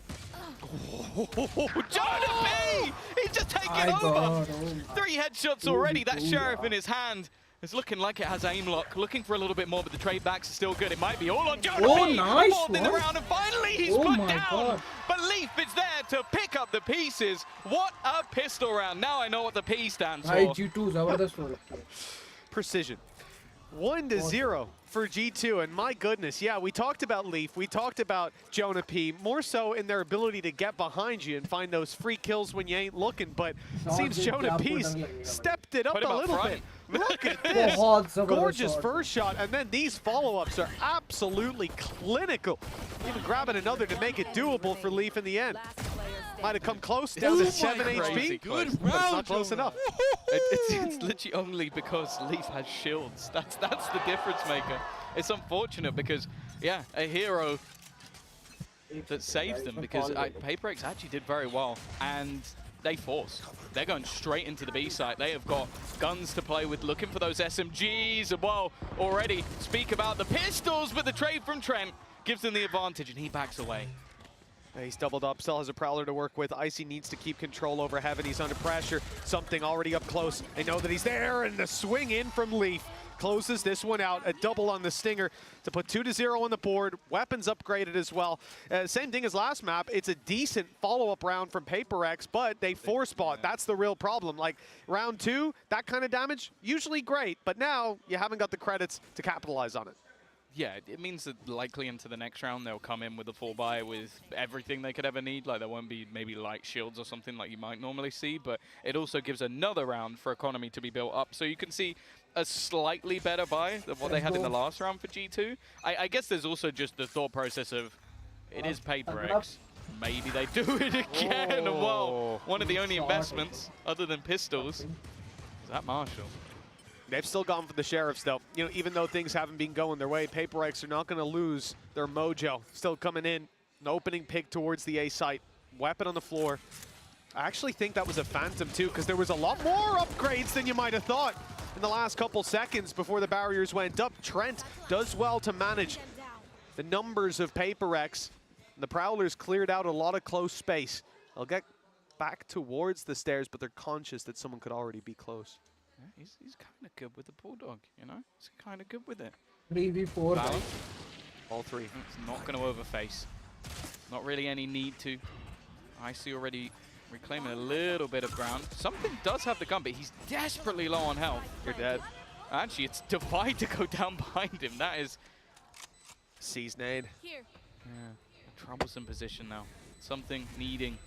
Jonah P! He's just taken over! 3 headshots already, that Sheriff in his hand. It's looking like it has aim lock, looking for a little bit more, but the trade backs are still good. It might be all on Jonah P. Nice in the round, and finally he's put down. God. But Leaf is there to pick up the pieces. What a pistol round. Now I know what the P stands for. Precision. 1-0 for G2, and my goodness, yeah, we talked about Leaf, we talked about Jonah P, more so in their ability to get behind you and find those free kills when you ain't looking, but it seems Jonah P's stepped it up a little bit. Look at this, gorgeous first shot, and then these follow-ups are absolutely clinical. Even grabbing another to make it doable for Leaf in the end. Might have come close, down to 7 HP, but it's not close enough. It's literally only because Leaf has shields. That's the difference maker. It's unfortunate because, yeah, a hero that saves them, because FUTvsEDG actually did very well, and they forced. They're going straight into the B site. They have got guns to play with, looking for those SMGs, and well, already speak about the pistols, but the trade from Trent gives them the advantage, and he backs away. He's doubled up, still has a Prowler to work with. Icy needs to keep control over Heaven. He's under pressure. Something already up close. They know that he's there, and the swing in from Leaf closes this one out. A double on the Stinger to put 2-0 on the board. Weapons upgraded as well. Same thing as last map. It's a decent follow-up round from FUTvsEDG, but they force bought. That's the real problem. Like, round 2, that kind of damage, usually great, but now you haven't got the credits to capitalize on it. Yeah, it means that likely into the next round they'll come in with a full buy with everything they could ever need. Like, there won't be maybe light shields or something like you might normally see, but it also gives another round for economy to be built up. So you can see a slightly better buy than what they had in the last round for G2. I guess there's also just the thought process of it is FUTvsEDG. Maybe they do it again. And well, one of the only investments other than pistols is that Marshall. They've still gone for the Sheriffs, though. You know, even though things haven't been going their way, FUTvsEDG are not going to lose their mojo. Still coming in. An opening pick towards the A site. Weapon on the floor. I actually think that was a Phantom, too, because there was a lot more upgrades than you might have thought in the last couple seconds before the barriers went up. Trent does well to manage the numbers of FUTvsEDG. The Prowlers cleared out a lot of close space. They'll get back towards the stairs, but they're conscious that someone could already be close. Yeah, he's kind of good with the Bulldog, you know? He's kind of good with it. 3v4. All three. It's not going to overface. Not really any need to. I see already reclaiming a little bit of ground. Something does have the gun, but he's desperately low on health. You're dead. Actually, it's Divide to go down behind him. That is... Sees nade. Here. Yeah, a troublesome position now. Something needing...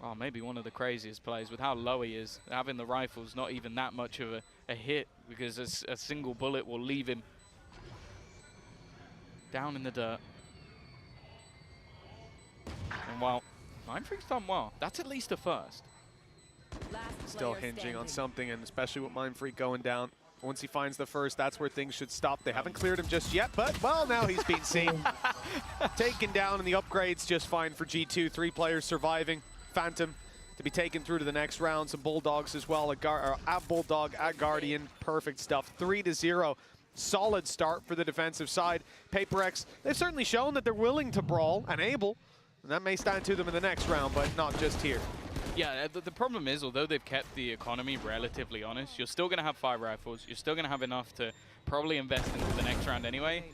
Oh, maybe one of the craziest plays with how low he is. Having the rifle's not even that much of a hit because a single bullet will leave him down in the dirt. And while Mindfreak's done well, that's at least a first. Still hinging on something, and especially with Mindfreak going down. Once he finds the first, that's where things should stop. They haven't cleared him just yet, but, well, now he's been seen. Taken down, and the upgrade's just fine for G2. 3 players surviving. Phantom to be taken through to the next round. Some Bulldogs as well. At Bulldog, at Guardian. Perfect stuff. 3-0. Solid start for the defensive side. FUTvsEDG, they've certainly shown that they're willing to brawl and able. And that may stand to them in the next round, but not just here. Yeah, the problem is, although they've kept the economy relatively honest, you're still going to have 5 rifles. You're still going to have enough to probably invest into the next round anyway.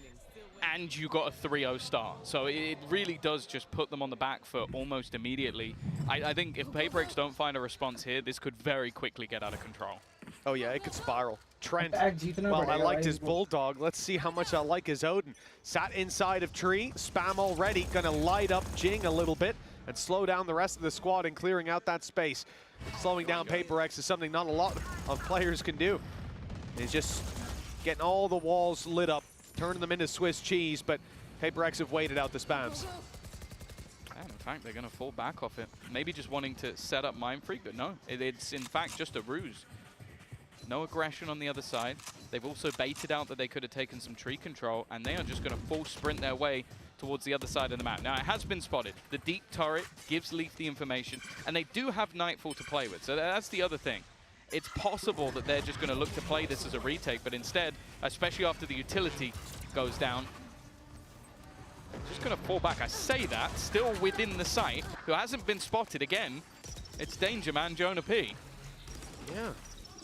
And you got a 3-0 start. So it really does just put them on the back foot almost immediately. I think if FUTvsEDG don't find a response here, this could very quickly get out of control. Oh yeah, it could spiral. Trent, well, I liked his Bulldog. Let's see how much I like his Odin. Sat inside of tree, spam already, gonna light up Jing a little bit and slow down the rest of the squad and clearing out that space. Slowing down FUTvsEDG is something not a lot of players can do. He's just getting all the walls lit up, turning them into Swiss cheese, but FUTvsEDG have waited out the spams. And in fact, they're gonna fall back off it. Maybe just wanting to set up Mindfreak, but no, it's in fact just a ruse. No aggression on the other side. They've also baited out that they could have taken some tree control, and they are just going to full sprint their way towards the other side of the map. Now, it has been spotted. The deep turret gives Leaf the information, and they do have Nightfall to play with, so that's the other thing. It's possible that they're just going to look to play this as a retake, but instead, especially after the utility goes down, just going to fall back. I say that, still within the site, who hasn't been spotted again. It's Danger Man, Jonah P. Yeah.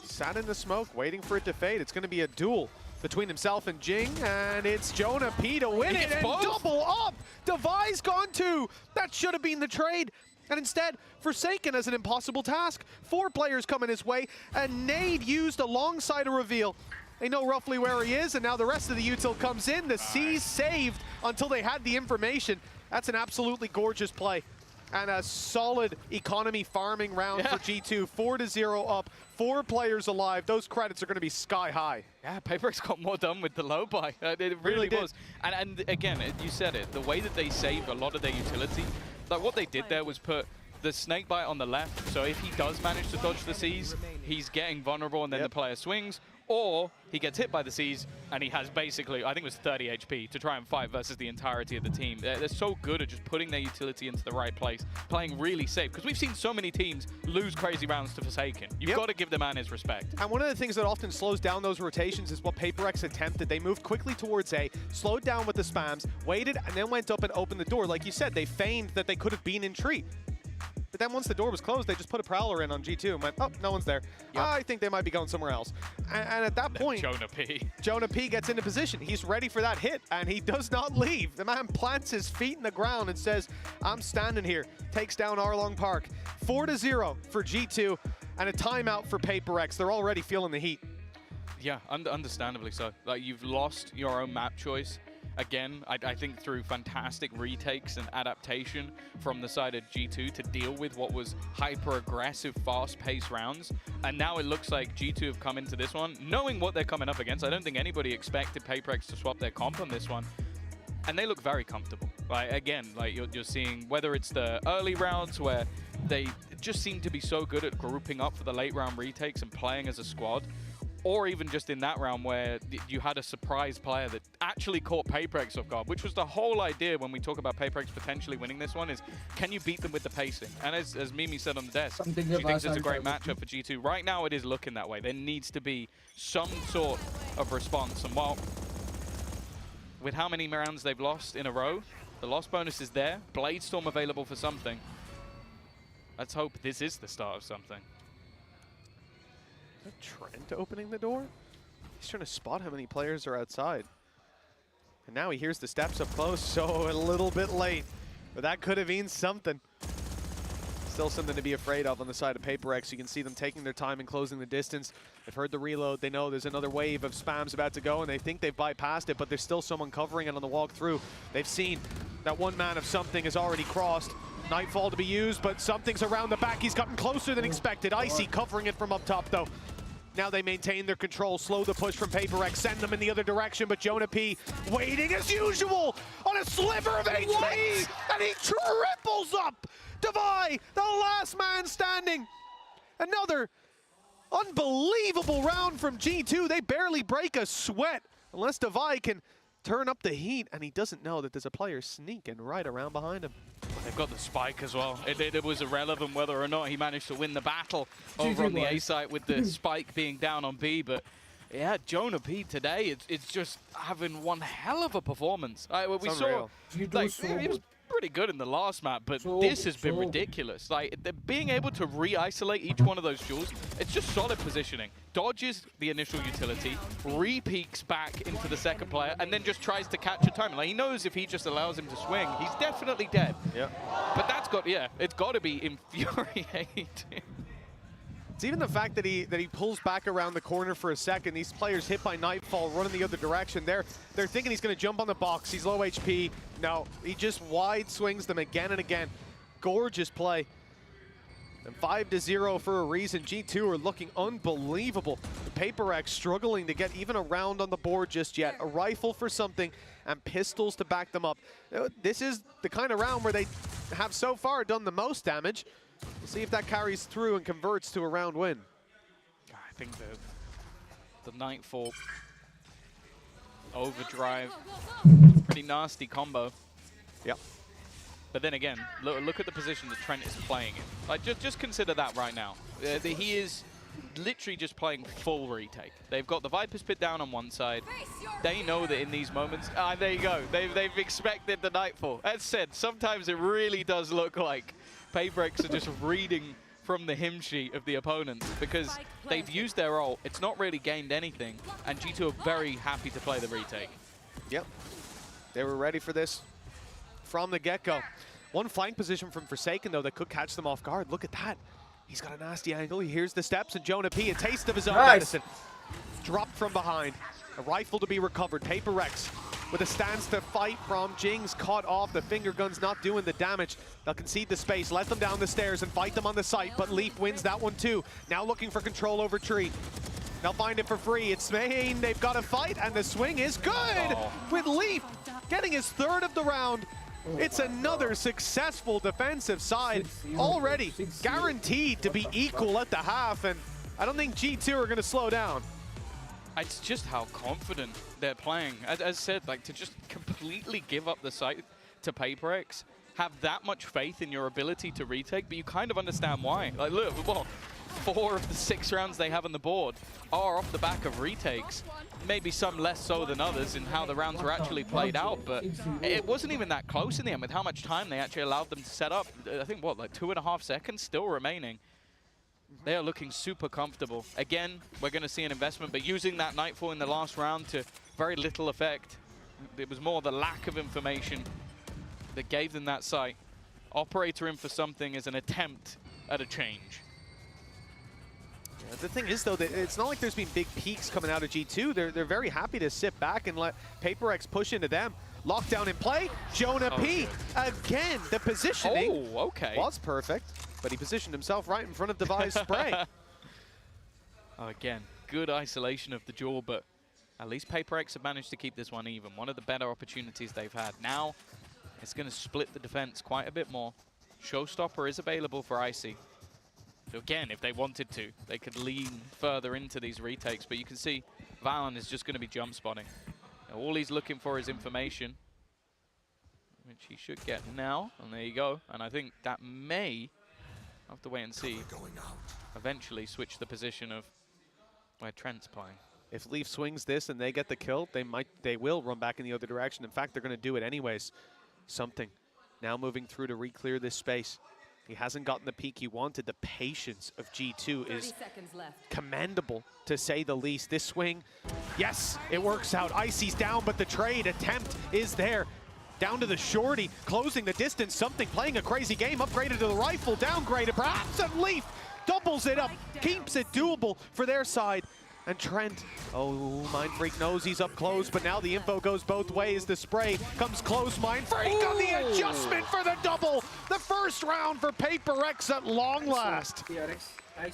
Sat in the smoke, waiting for it to fade. It's going to be a duel between himself and Jing, and it's Jonah P to win it, and double up! Devi's gone too! That should have been the trade. And instead, Forsaken as an impossible task. 4 players coming his way, and nade used alongside a reveal. They know roughly where he is, and now the rest of the util comes in. The C's saved until they had the information. That's an absolutely gorgeous play. And a solid economy farming round for G2. 4-0 up, 4 players alive. Those credits are going to be sky high. Yeah, FUTvsEDG got more done with the low buy. It really was. And again, you said it, the way that they saved a lot of their utility, like what they did there was put the snake bite on the left, so if he does manage to dodge the C's, he's getting vulnerable and then the player swings, or he gets hit by the C's and he has basically, I think it was 30 HP to try and fight versus the entirety of the team. They're so good at just putting their utility into the right place, playing really safe, because we've seen so many teams lose crazy rounds to Forsaken. You've got to give the man his respect. And one of the things that often slows down those rotations is what FUTvsEDG attempted. They moved quickly towards A, slowed down with the spams, waited, and then went up and opened the door. Like you said, they feigned that they could have been in tree. But then once the door was closed, they just put a Prowler in on G2 and went, oh, no one's there. I think they might be going somewhere else. And at that point, Jonah P gets into position. He's ready for that hit, and he does not leave. The man plants his feet in the ground and says, I'm standing here. Takes down Arlong Park. 4-0 for G2, and a timeout for FUTvsEDG. They're already feeling the heat. Yeah, understandably so. Like, you've lost your own map choice. Again, I think through fantastic retakes and adaptation from the side of G2 to deal with what was hyper-aggressive, fast-paced rounds. And now it looks like G2 have come into this one, knowing what they're coming up against. I don't think anybody expected FUTvsEDG to swap their comp on this one. And they look very comfortable. Right? Again, like you're seeing, whether it's the early rounds where they just seem to be so good at grouping up for the late round retakes and playing as a squad, or even just in that round where you had a surprise player that actually caught FUTvsEDG off guard, which was the whole idea when we talk about FUTvsEDG potentially winning this one, is can you beat them with the pacing? And as Mimi said on the desk, she thinks it's a great matchup for G2. Right now it is looking that way. There needs to be some sort of response. And while, with how many rounds they've lost in a row, the loss bonus is there. Bladestorm available for something. Let's hope this is the start of something. Trent opening the door? He's trying to spot how many players are outside. And now he hears the steps up close, so a little bit late. But that could have been something. Still something to be afraid of on the side of FUTvsEDG. You can see them taking their time and closing the distance. They've heard the reload. They know there's another wave of spams about to go, and they think they've bypassed it, but there's still someone covering it on the walk through. They've seen that one man of something has already crossed. Nightfall to be used, but something's around the back. He's gotten closer than expected. Icy covering it from up top, though. Now they maintain their control, slow the push from FUTvsEDG, send them in the other direction, but Jonah P waiting as usual on a sliver of HP, and he triples up. Devi, the last man standing. Another unbelievable round from G2. They barely break a sweat unless Devi can turn up the heat, and he doesn't know that there's a player sneaking right around behind him. They've got the spike as well. It was irrelevant whether or not he managed to win the battle over on the A site with the spike being down on B, but yeah, Jonah P today, it's just having one hell of a performance. We saw, like, he was pretty good in the last map, but this has been ridiculous. Like, being able to re-isolate each one of those jewels, it's just solid positioning. Dodges the initial utility, re-peeks back into the second player, and then just tries to catch a time. Like, he knows if he just allows him to swing, he's definitely dead. Yeah. But that's got, yeah, it's got to be infuriating. It's even the fact that he pulls back around the corner for a second. These players hit by Nightfall, running the other direction. They're thinking he's going to jump on the box. He's low HP. No, he just wide swings them again and again. Gorgeous play. And 5-0 for a reason. G2 are looking unbelievable. FUTvsEDG struggling to get even a round on the board just yet. A rifle for something and pistols to back them up. This is the kind of round where they have so far done the most damage. We'll see if that carries through and converts to a round win. I think the Nightfall overdrive, pretty nasty combo. Yep. But then again, look at the position that Trent is playing in. Like, just consider that right now. He is literally just playing full retake. They've got the Viper's Pit down on one side. They know that in these moments, there you go. They've expected the Nightfall. As said, sometimes it really does look like FUTvsEDG are just reading from the hymn sheet of the opponents because they've used their ult. It's not really gained anything, and G2 are very happy to play the retake. Yep. They were ready for this from the get-go. One flank position from Forsaken, though, that could catch them off guard. Look at that. He's got a nasty angle. He hears the steps, and Jonah P, a taste of his own medicine. Dropped from behind. A rifle to be recovered. FUTvsEDG with a stance to fight from Jing's caught off. The finger gun's not doing the damage. They'll concede the space, let them down the stairs and fight them on the site, but Leaf wins that one too. Now looking for control over Tree. They'll find it for free. It's Maine. They've got a fight, and the swing is good with Leaf getting his third of the round. It's another successful defensive side already guaranteed to be equal at the half, and I don't think G2 are going to slow down. It's just how confident they're playing. As said, like, to just completely give up the site to FUTvsEDG, have that much faith in your ability to retake, but you kind of understand why. Like, look, well, 4 of the 6 rounds they have on the board are off the back of retakes. Maybe some less so than others in how the rounds were actually played out, but it wasn't even that close in the end with how much time they actually allowed them to set up. I think, what, like 2.5 seconds still remaining. They are looking super comfortable. Again, we're going to see an investment, but using that Nightfall in the last round to very little effect. It was more the lack of information that gave them that sight. Operator in for something is an attempt at a change. Yeah, the thing is, though, that it's not like there's been big peaks coming out of G2. They're very happy to sit back and let FUTvsEDG push into them. Lockdown in play. Jonah P. Again, the positioning was perfect, but he positioned himself right in front of Devi's spray. Again, good isolation of the jewel, but at least FUTvsEDG have managed to keep this one even. One of the better opportunities they've had. Now, it's going to split the defense quite a bit more. Showstopper is available for Icy. So again, if they wanted to, they could lean further into these retakes, but you can see Valorant is just going to be jump spotting. All he's looking for is information, which he should get now, and there you go. And I think that may, have to wait and see, eventually switch the position of where Trent's playing. If Leaf swings this and they get the kill, they will run back in the other direction. In fact, they're going to do it anyways. Something now moving through to re-clear this space. He hasn't gotten the peak he wanted. The patience of G2 is commendable, to say the least. This swing, yes, it works out. Icy's down, but the trade attempt is there. Down to the shorty, closing the distance. Something playing a crazy game, upgraded to the rifle, downgraded perhaps, and Leaf doubles it up, keeps it doable for their side. And Trent, oh, Mindfreak knows he's up close, but now the info goes both ways. The spray comes close, Mindfreak on the adjustment for the double. The first round for FUTvsEDG at long last. Yeah, I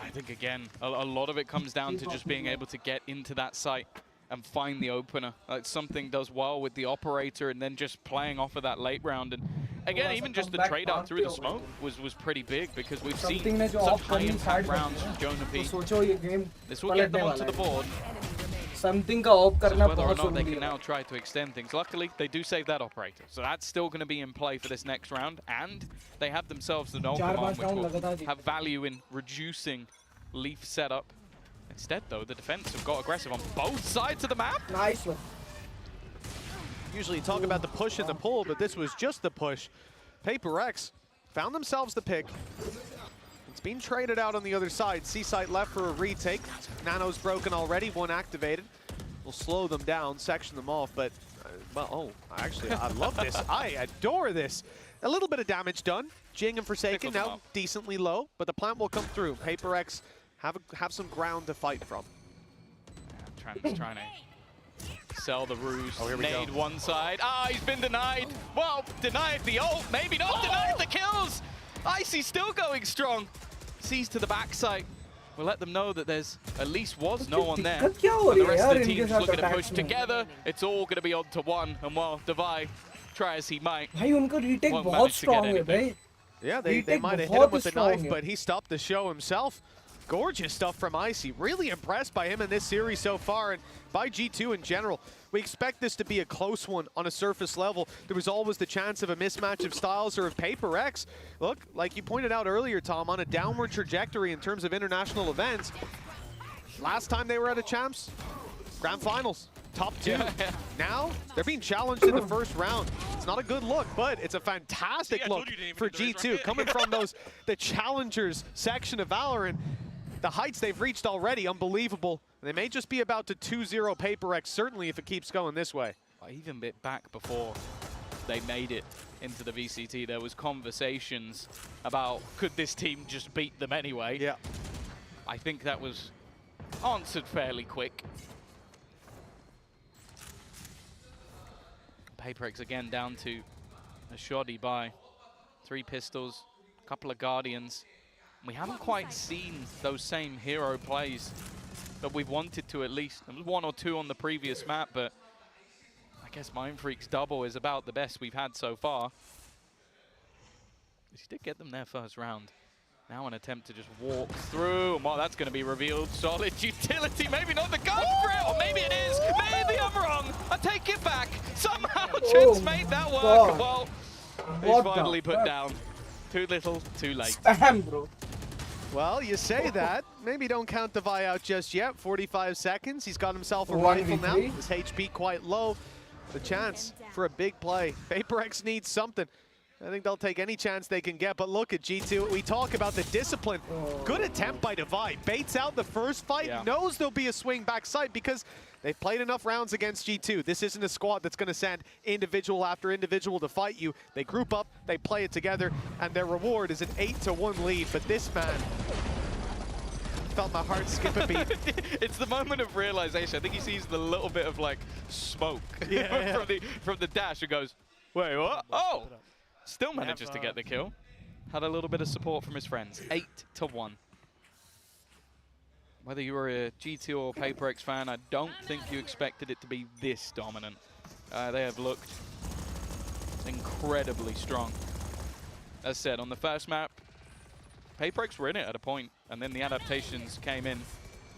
think again, a lot of it comes down to just being able to get into that site and find the opener. Something does well with the operator and then just playing off of that late round. And again, even just the trade out through the smoke was pretty big, because we've seen such high impact rounds from Jonah P. This will get them onto the board. Something का of करना Whether or बहुत not they जरूरी can now try to extend things. Luckily, they do save that operator, so that's still going to be in play for this next round, and they have themselves the null command, which will have value in reducing Leaf setup. Instead, though, the defense have got aggressive on both sides of the map. Nice one. Usually you talk about the push and the pull, but this was just the push. FUTvsEDG found themselves the pick. It's been traded out on the other side. C-site left for a retake. Nano's broken already, one activated. We'll slow them down, section them off, but, well, oh, actually, I love this. I adore this. A little bit of damage done. Jing and Forsaken now decently low, but the plant will come through. FUTvsEDG have some ground to fight from. Trent's trying to sell the ruse. Oh, here we Nade go. one side. Ah, he's been denied. Well, denied the ult. Maybe not denied the kills. Icy still going strong. Sees to the backside. We'll let them know that there's at least was no one there. And the rest of the team's looking to push together. It's all going to be on to one. And while Devi try as he might, भाई उनका retake won't बहुत manage to get strong है anything. भाई. Yeah, they Retake might have hit him with the बहुत knife, strong but he stopped the show himself. Gorgeous stuff from Icy. Really impressed by him in this series so far, and by G2 in general. We expect this to be a close one on a surface level. There was always the chance of a mismatch of styles or of FUTvsEDG. Look, like you pointed out earlier, Tom, on a downward trajectory in terms of international events. Last time they were at a champs, grand finals, top 2. Now, they're being challenged in the first round. It's not a good look, but it's a fantastic look for G2. Coming from the challengers section of Valorant, the heights they've reached already, unbelievable. They may just be about to 2-0 FUTvsEDG, certainly if it keeps going this way. Even a bit back before they made it into the VCT, there was conversations about could this team just beat them anyway. Yeah. I think that was answered fairly quick. FUTvsEDG again down to a shoddy by 3 pistols, a couple of guardians. We haven't quite seen those same hero plays that we've wanted to, at least. There was 1 or 2 on the previous map, but I guess Mindfreak's double is about the best we've had so far. He did get them their first round. Now an attempt to just walk through, and well, that's going to be revealed. Solid utility, maybe not the gun for it, or maybe it is. Maybe I'm wrong. I take it back. Somehow Trent's made that work. God. Well, he's finally put down. Too little, too late. Spam, bro. Well, you say that. Maybe don't count Devi out just yet. 45 seconds. He's got himself a rifle now. His HP quite low. The chance for a big play. FUTvsEDG needs something. I think they'll take any chance they can get, but look at G2. We talk about the discipline. Good attempt by Devi. Baits out the first fight, knows there'll be a swing back sight because they've played enough rounds against G2. This isn't a squad that's going to send individual after individual to fight you. They group up, they play it together, and their reward is an 8-1 lead. But this man felt my heart skip a beat. It's the moment of realization. I think he sees the little bit of like smoke from the dash and goes, wait, what? Oh! Still manages to get the kill. Had a little bit of support from his friends. 8-1. Whether you were a G2 or FUTvsEDG fan, I don't think you expected it to be this dominant. They have looked incredibly strong. As said, on the first map, FUTvsEDG were in it at a point, and then the adaptations came in.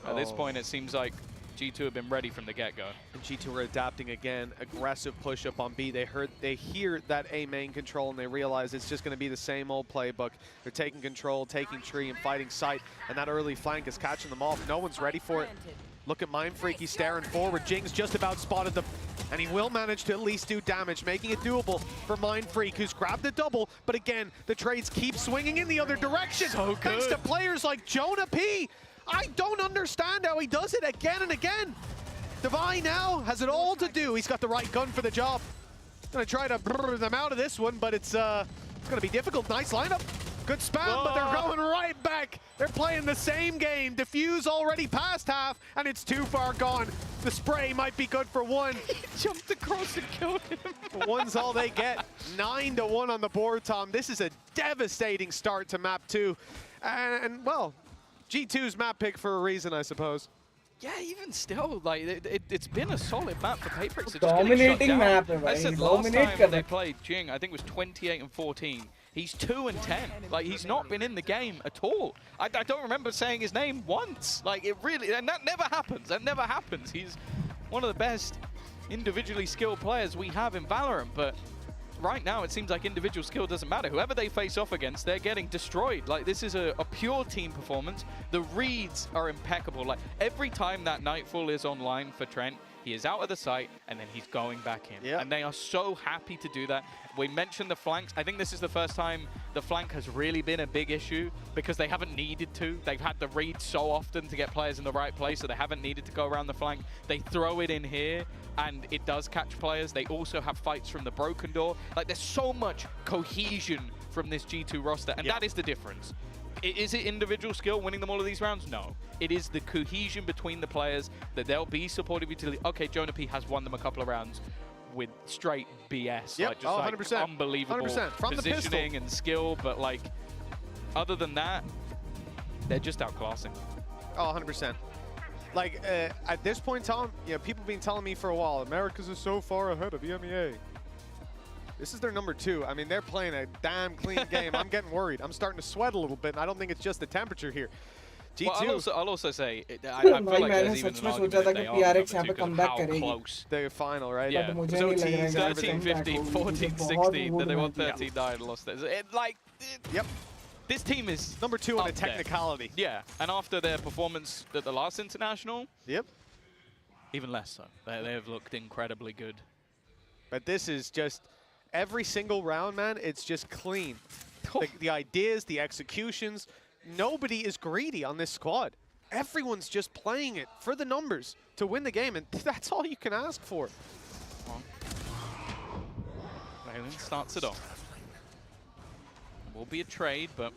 At this point, it seems like G2 have been ready from the get-go. And G2 are adapting again. Aggressive push up on B. They hear that A main control, and they realize it's just going to be the same old playbook. They're taking control, taking tree, and fighting sight. And that early flank is catching them off. No one's ready for it. Look at Mindfreak, he's staring forward. Jing's just about spotted them, and he will manage to at least do damage, making it doable for Mindfreak, who's grabbed the double. But again, the trades keep swinging in the other direction. So thanks to players like Jonah P. I don't understand how he does it again and again. Divine now has it all to do. He's got the right gun for the job. Gonna try to brr them out of this one, but it's gonna be difficult. Nice lineup. Good spam, but they're going right back. They're playing the same game. Diffuse already past half, and it's too far gone. The spray might be good for one. He jumped across and killed him. But one's all they get. 9-1 on the board, Tom. This is a devastating start to map 2. And well, G2's map pick for a reason, I suppose. Yeah, even still, like it's been a solid map for Paperix. Dominating map, I said last time they played Jing, I think it was 28-14. He's 2-10. Like, he's not been in the game at all. I don't remember saying his name once. Like, it really, and that never happens. That never happens. He's one of the best individually skilled players we have in Valorant, but right now it seems like individual skill doesn't matter. Whoever they face off against, they're getting destroyed. Like, this is a pure team performance. The reads are impeccable. Like, every time that Nightfall is online for Trent, he is out of the site, and then he's going back in. Yep. And they are so happy to do that. We mentioned the flanks. I think this is the first time the flank has really been a big issue because they haven't needed to. They've had the read so often to get players in the right place, so they haven't needed to go around the flank. They throw it in here, and it does catch players. They also have fights from the broken door. Like, there's so much cohesion from this G2 roster, and that is the difference. Is it individual skill winning them all of these rounds? No. It is the cohesion between the players that they'll be supportive utility. Okay, Jonah P has won them a couple of rounds with straight BS. Yep. Like, just 100%. like unbelievable 100%. From positioning and skill, but like, other than that, they're just outclassing. Oh, 100%. Like, at this point, Tom, you know, people have been telling me for a while, Americas is so far ahead of EMEA. This is their number 2. I mean, they're playing a damn clean game. I'm getting worried. I'm starting to sweat a little bit, and I don't think it's just the temperature here. G2. Well, I'll also say, I feel like there's even an argument that they are number 2 because of how close. The final, right? Yeah, it was OTs, 13-15, 14-16, then they won 13-9 and lost it. Yep. This team is number 2 on a technicality. Yeah, and after their performance at the last international, yep, even less so. They have looked incredibly good. But this is just every single round, man. It's just clean. The ideas, the executions. Nobody is greedy on this squad. Everyone's just playing it for the numbers to win the game, and that's all you can ask for. Valen starts it off. Will be a trade, but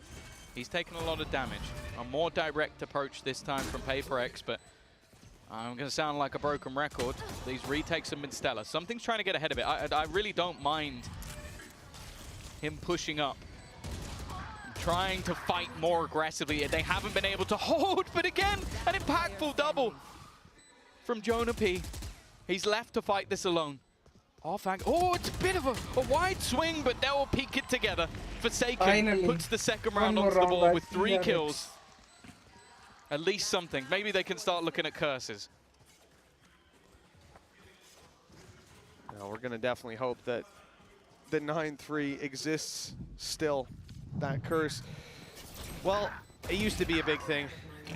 he's taken a lot of damage. A more direct approach this time from Paperix, but I'm going to sound like a broken record. These retakes have been stellar. Something's trying to get ahead of it. I really don't mind him pushing up, trying to fight more aggressively. They haven't been able to hold, but again, an impactful double from Jonah P. He's left to fight this alone. Oh, it's a bit of a wide swing, but they will peek it together. Forsaken puts the second round onto the board with 3 kills. At least something. Maybe they can start looking at curses. Now, we're going to definitely hope that the 9-3 exists still. That curse. Well, it used to be a big thing,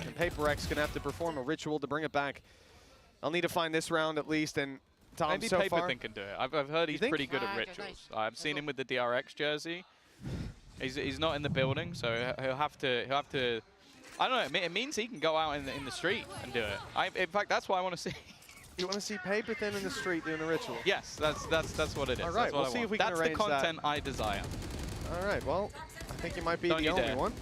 and Paperix gonna have to perform a ritual to bring it back. I'll need to find this round at least, and Tom, maybe so Paper far, can do it. I've heard he's pretty good at rituals. I've seen him with the DRX jersey. He's not in the building, so he'll have to. I don't know. It means he can go out in the street and do it. In fact, that's what I want to see. You want to see Paper Thin in the street doing a ritual? Yes, that's what it is. All right, we'll see if we can arrange that. That's the content I desire. All right, well, I think you might be the only one.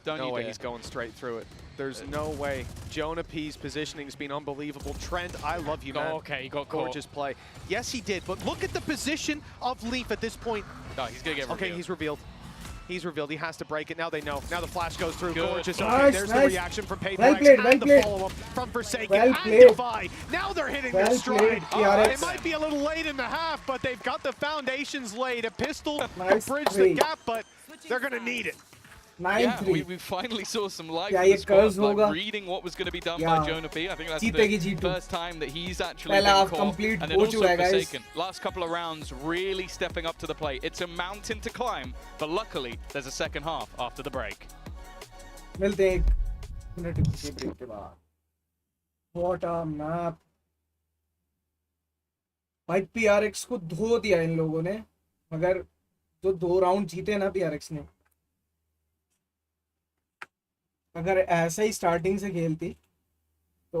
No way he's going straight through it. There's no way. Jonah P's positioning has been unbelievable. Trent, I love you, man. Okay, he got gorgeous play. Yes, he did, but look at the position of Leaf at this point. No, he's going to get revealed. Okay, he's revealed. He's revealed. He has to break it. Now they know. Now the flash goes through. Good. Gorgeous. Nice, Okay, there's nice. the reaction from Paperix Well the follow-up from Forsaken and Defy. Now they're hitting their stride. It might be a little late in the half, but they've got the foundations laid. A pistol to bridge the gap, but they're going to need it. 9-3. We finally saw some life Yeah, in the ये squad, curse होगा. reading what was going to be done by Jonah P. I think that's जीतेगी the G2. first time that he's actually पहला been caught. complete And then हो also चुका है, guys. Forsaken. Last couple of rounds really stepping up to the plate. It's a mountain to climb, but luckily there's a second half after the break. मिलते हैं 1 minute के break के बाद What a map. भाई PRX को धो दिया इन लोगों ने, मगर जो 2 राउंड जीते ना PRX ने, अगर ऐसा ही स्टार्टिंग से खेलती तो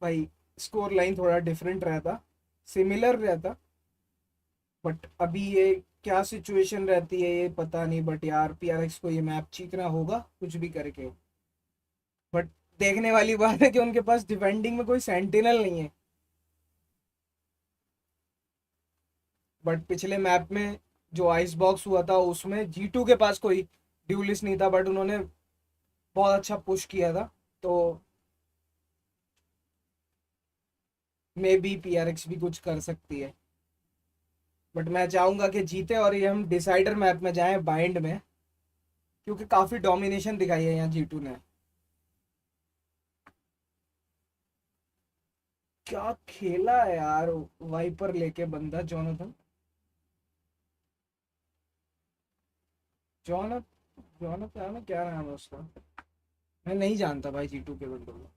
भाई स्कोर लाइन थोड़ा डिफरेंट रहता, सिमिलर रहता, बट अभी ये क्या सिचुएशन रहती है ये पता नहीं। बट यार PRX को ये मैप जीतना होगा कुछ भी करके। बट देखने वाली बात है कि उनके पास डिफेंडिंग में कोई सेंटिनल नहीं है। बट पिछले मैप में जो आइस बॉक्स हुआ था उसमें G2 के पास कोई ड्यूलिस्ट नहीं था, बट उन्होंने बहुत अच्छा पुश किया था। तो मे बी PRX भी कुछ कर सकती है, बट मैं चाहूंगा कि जीते और ये हम डिसाइडर मैप में जाएं बाइंड में, क्योंकि काफी डोमिनेशन दिखाई है यहाँ G2 ने। क्या खेला है यार वाइपर लेके बंदा जोनाथन। जोनाथन क्या नाम है उसका, मैं नहीं जानता भाई G2 के बंदों को,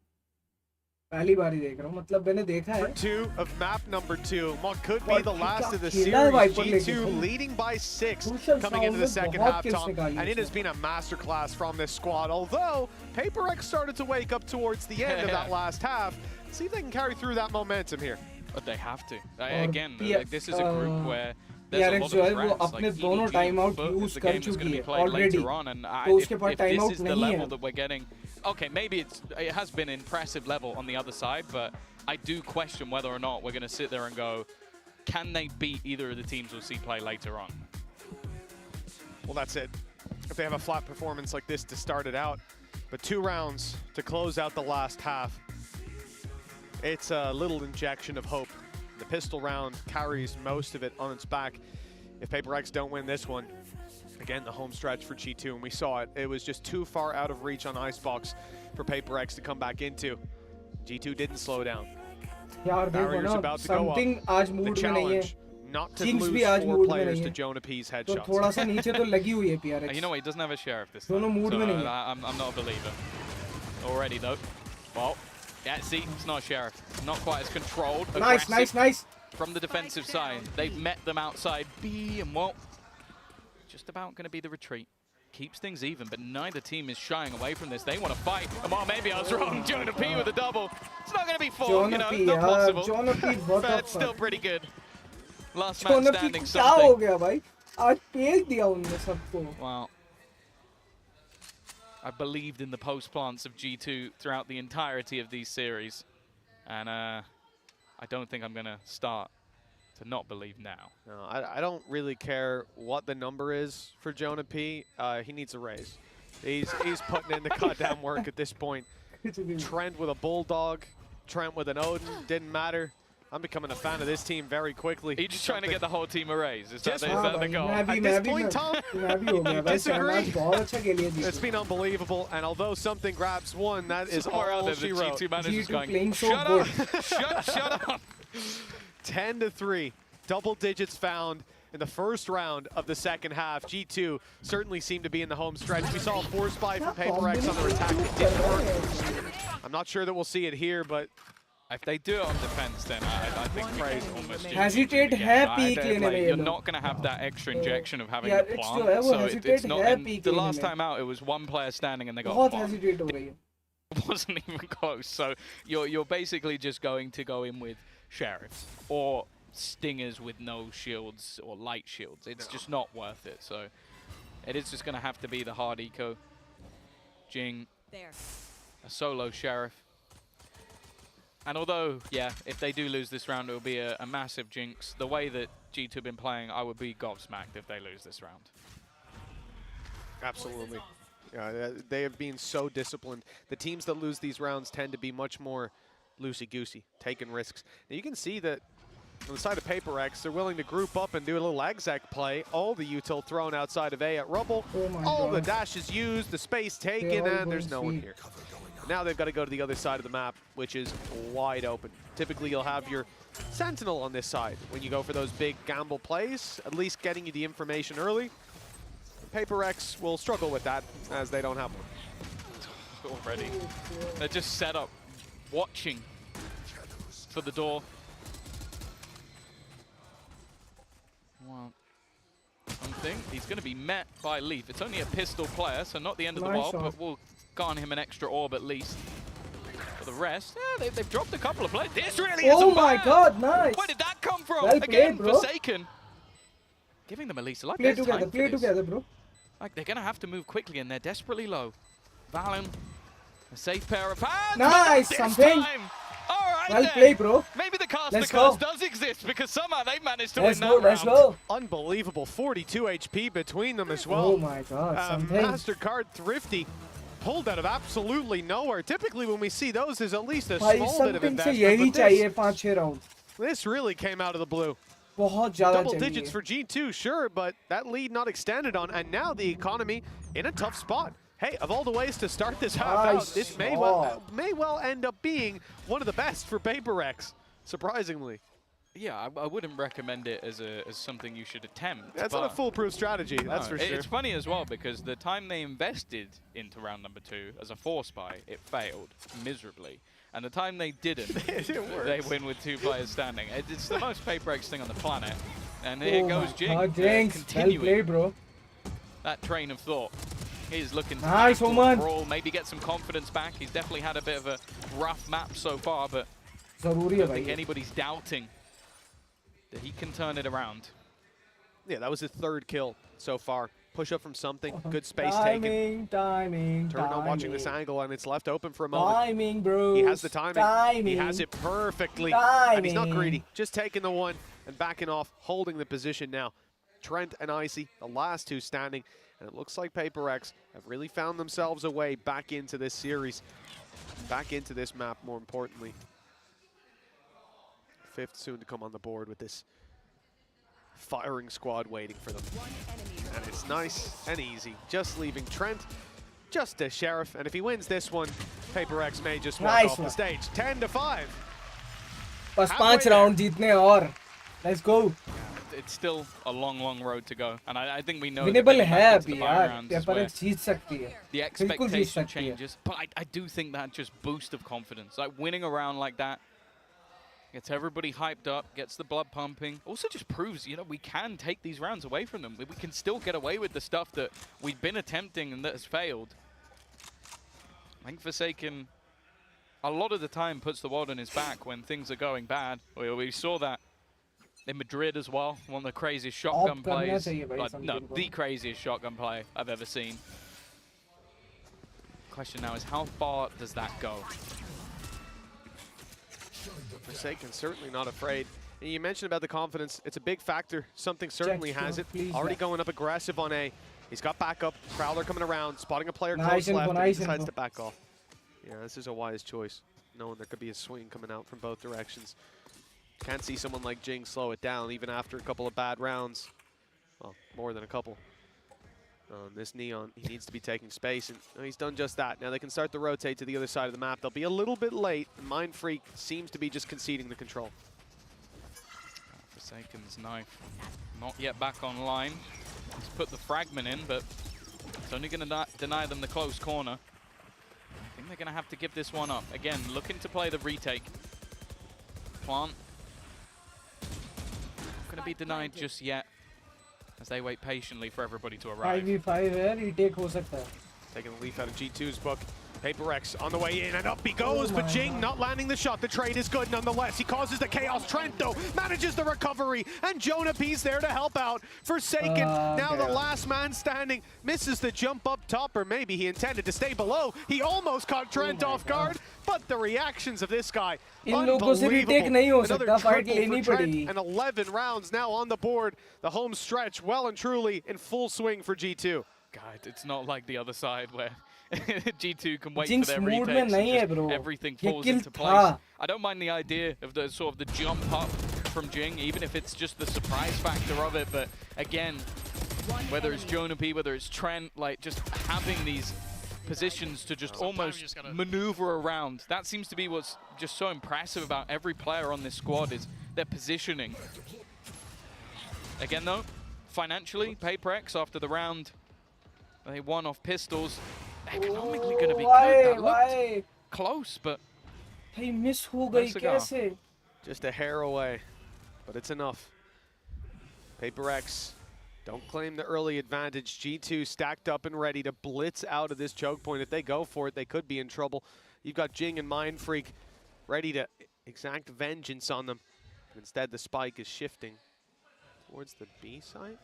पहली बार ही देख रहा हूँ। मतलब मैंने देखा है। 2 of map number 2. What could be the last of the series. G2 leading by 6 coming into the second half, Tom. And it has been a masterclass from this squad. Although PaperX started to wake up towards the end of that last half. See if they can carry through that momentum here. But they have to. Again, this is a group where there's PRX जो है वो अपने दोनों time out use कर चुकी है already, तो उसके पास टाइम आउट नहीं है। Okay, maybe it has been an impressive level on the other side, but I do question whether or not we're going to sit there and go, can they beat either of the teams we'll see play later on? Well, that's it. If they have a flat performance like this to start it out, but 2 rounds to close out the last half, it's a little injection of hope. The pistol round carries most of it on its back. If PaperX don't win this one, again, the home stretch for G2, and we saw it. It was just too far out of reach on Icebox for PaperX to come back into. G2 didn't slow down. Barrier's about to go up. The challenge, not to lose 4 players to Jonah P's headshots. थोड़ा सा नीचे तो लगी हुई है PRX. You know what, he doesn't have a sheriff this time. दोनों mood में नहीं है. I'm not a believer. Already though. Well, yeah, see, it's not a sheriff. Not quite as controlled. Nice. From the defensive side. They've met them outside B, and well, just about going to be the retreat. Keeps things even, but neither team is shying away from this. They want to fight. Well, maybe I was wrong. Jonah P with a double. It's not going to be 4, you know, not possible. Jonah P, what but it's still pretty good. Last man standing something. क्या हो गया भाई? आज पेल दिया उनने सबको. Wow. I believed in the post plants of G2 throughout the entirety of these series, and I don't think I'm going to start to not believe now. No, I don't really care what the number is for Jonah P. He needs a raise. He's putting in the goddamn work at this point. Trent with a Bulldog, Trent with an Odin, didn't matter. I'm becoming a fan of this team very quickly. Are you just trying to get the whole team a raise? Is that the goal? At this point, Tom, you disagree? It's been unbelievable, and although something grabs one, that is all she wrote. G2 managers going, shut up! Shut up! 10-3, double digits found in the first round of the second half. G2 certainly seemed to be in the home stretch. We saw a force buy from PaperX on their attack. It didn't work. I'm not sure that we'll see it here, but if they do it on defense, then I think Prey's almost hesitate है peak लेने में. You're not going to have that extra injection of having the plant. So it's not. The last time out, it was one player standing and they got बहुत hesitate हो रही है. It wasn't even close. So you're basically just going to go in with sheriffs or stingers with no shields or light shields. It's just not worth it. So it is just going to have to be the hard eco. Jing, a solo sheriff. And although, yeah, if they do lose this round, it will be a massive jinx. The way that G2 have been playing, I would be gobsmacked if they lose this round. Absolutely. Yeah, they have been so disciplined. The teams that lose these rounds tend to be much more loosey-goosey, taking risks. Now you can see that on the side of PaperX, they're willing to group up and do a little exec play. All the util thrown outside of A at Rubble. All the dashes used, the space taken, and there's no one here. Now they've got to go to the other side of the map, which is wide open. Typically, you'll have your Sentinel on this side when you go for those big gamble plays, at least getting you the information early. PaperX will struggle with that, as they don't have one. Already. They're just set up, watching for the door. Well, something. He's going to be met by Leaf. It's only a pistol player, so not the end of the world, but we'll garner him an extra orb at least. For the rest, yeah, they've dropped a couple of players. This really is Oh my god, nice. Where did that come from? Well Again, played, bro. Forsaken. Giving them at least a lot. Play together, bro. Like, they're going to have to move quickly, and they're desperately low. Valen, a safe pair of hands. Nice, something. All right, well then. played, bro. Maybe the caster Let's curse go. does exist because somehow they managed to Let's win go, that let's round. go. Unbelievable, 42 HP between them as well. Oh my god, something. MasterCard Thrifty pulled out of absolutely nowhere. Typically when we see those, there's at least a भाई small bit of something से investment. यही But चाहिए 5-6 round. this really came out of the blue. बहुत ज़्यादा Double चाहिए. digits for G2, sure, but that lead not extended on, and now the economy in a tough spot. Hey, of all the ways to start this half out, this may well end up being one of the best for PaperX, surprisingly. Yeah, I wouldn't recommend it as something you should attempt. That's not a foolproof strategy, that's for sure. It's funny as well because the time they invested into round number 2 as a force buy, it failed miserably. And the time they didn't, they win with 2 players standing. It's the most PaperX thing on the planet. And here goes Jing, continuing well played, bro. that train of thought. He's looking to Nice, Oman. brawl, maybe get some confidence back. He's definitely had a bit of a rough map so far, but I ज़रूरी है don't think भाई. anybody's doubting that he can turn it around. Yeah, that was his 3rd kill so far. Push up from something, good space taken. Timing. Turno watching this angle, and it's left open for a moment. Timing, bro. He has the timing. He has it perfectly. And he's not greedy. Just taking the one and backing off, holding the position now. Trent and Icy, the last 2 standing. And it looks like PaperX have really found themselves a way back into this series. Back into this map, more importantly. 5th soon to come on the board with this firing squad waiting for them. And it's nice and easy. Just leaving Trent, just a Sheriff. And if he wins this one, PaperX may just walk off the stage. 10-5. बस 5 round जीतने और. Let's go. It's still a long road to go, and I think we know Winnable that है the अभी final यार. rounds is PaperX जीत सकती है. the बिल्कुल जीत expectation सकती है. changes, but I do think that just boost of confidence, like winning a round like that, gets everybody hyped up, gets the blood pumping. Also just proves, you know, we can take these rounds away from them. We can still get away with the stuff that we've been attempting and that has failed. I think Forsaken, a lot of the time, puts the world on his back when things are going bad. We saw that in Madrid as well, one of the craziest shotgun plays. No, the craziest shotgun play I've ever seen. Question now is, how far does that go? Forsaken certainly not afraid. And you mentioned about the confidence. It's a big factor. Something certainly has it. Already going up aggressive on A. He's got backup. Prowler coming around, spotting a player close left, and he decides to back off. Yeah, this is a wise choice, knowing there could be a swing coming out from both directions. Can't see someone like Jing slow it down, even after a couple of bad rounds. Well, more than a couple. This Neon, he needs to be taking space, and he's done just that. Now they can start to rotate to the other side of the map. They'll be a little bit late. Mind Freak seems to be just conceding the control. Forsaken's knife not yet back online. He's put the fragment in, but it's only going to deny them the close corner. I think they're going to have to give this one up. Again, looking to play the retake. Plant. Not going to be denied just yet, as they wait patiently for everybody to arrive. 5v5 है, retake हो सकता है. Taking a leaf out of G2's book. PaperX on the way in, and up he goes, but Jing not landing the shot. The trade is good nonetheless. He causes the chaos. Trent, though, manages the recovery, and Jonah P's there to help out. Forsaken, now the last man standing, misses the jump up top, or maybe he intended to stay below. He almost caught Trent off guard, but the reactions of this guy, unbelievable. Another triple for Trent, and 11 rounds now on the board. The home stretch well and truly in full swing for G2. God, it's not like the other side where G2 can wait for their retakes and everything falls into place. I don't mind the idea of the sort of the jump up from Jing, even if it's just the surprise factor of it. But again, whether it's Jonah P, whether it's Trent, like just having these positions to just almost maneuver around. That seems to be what's just so impressive about every player on this squad is their positioning. Again though, financially, PaperX after the round, they won off pistols. Economically going to be good. That looked close, but hey, miss हो गई कैसे? Just a hair away, but it's enough. FUTvsEDG don't claim the early advantage. G2 stacked up and ready to blitz out of this choke point. If they go for it, they could be in trouble. You've got Jing and Mindfreak ready to exact vengeance on them. Instead, the spike is shifting towards the B side.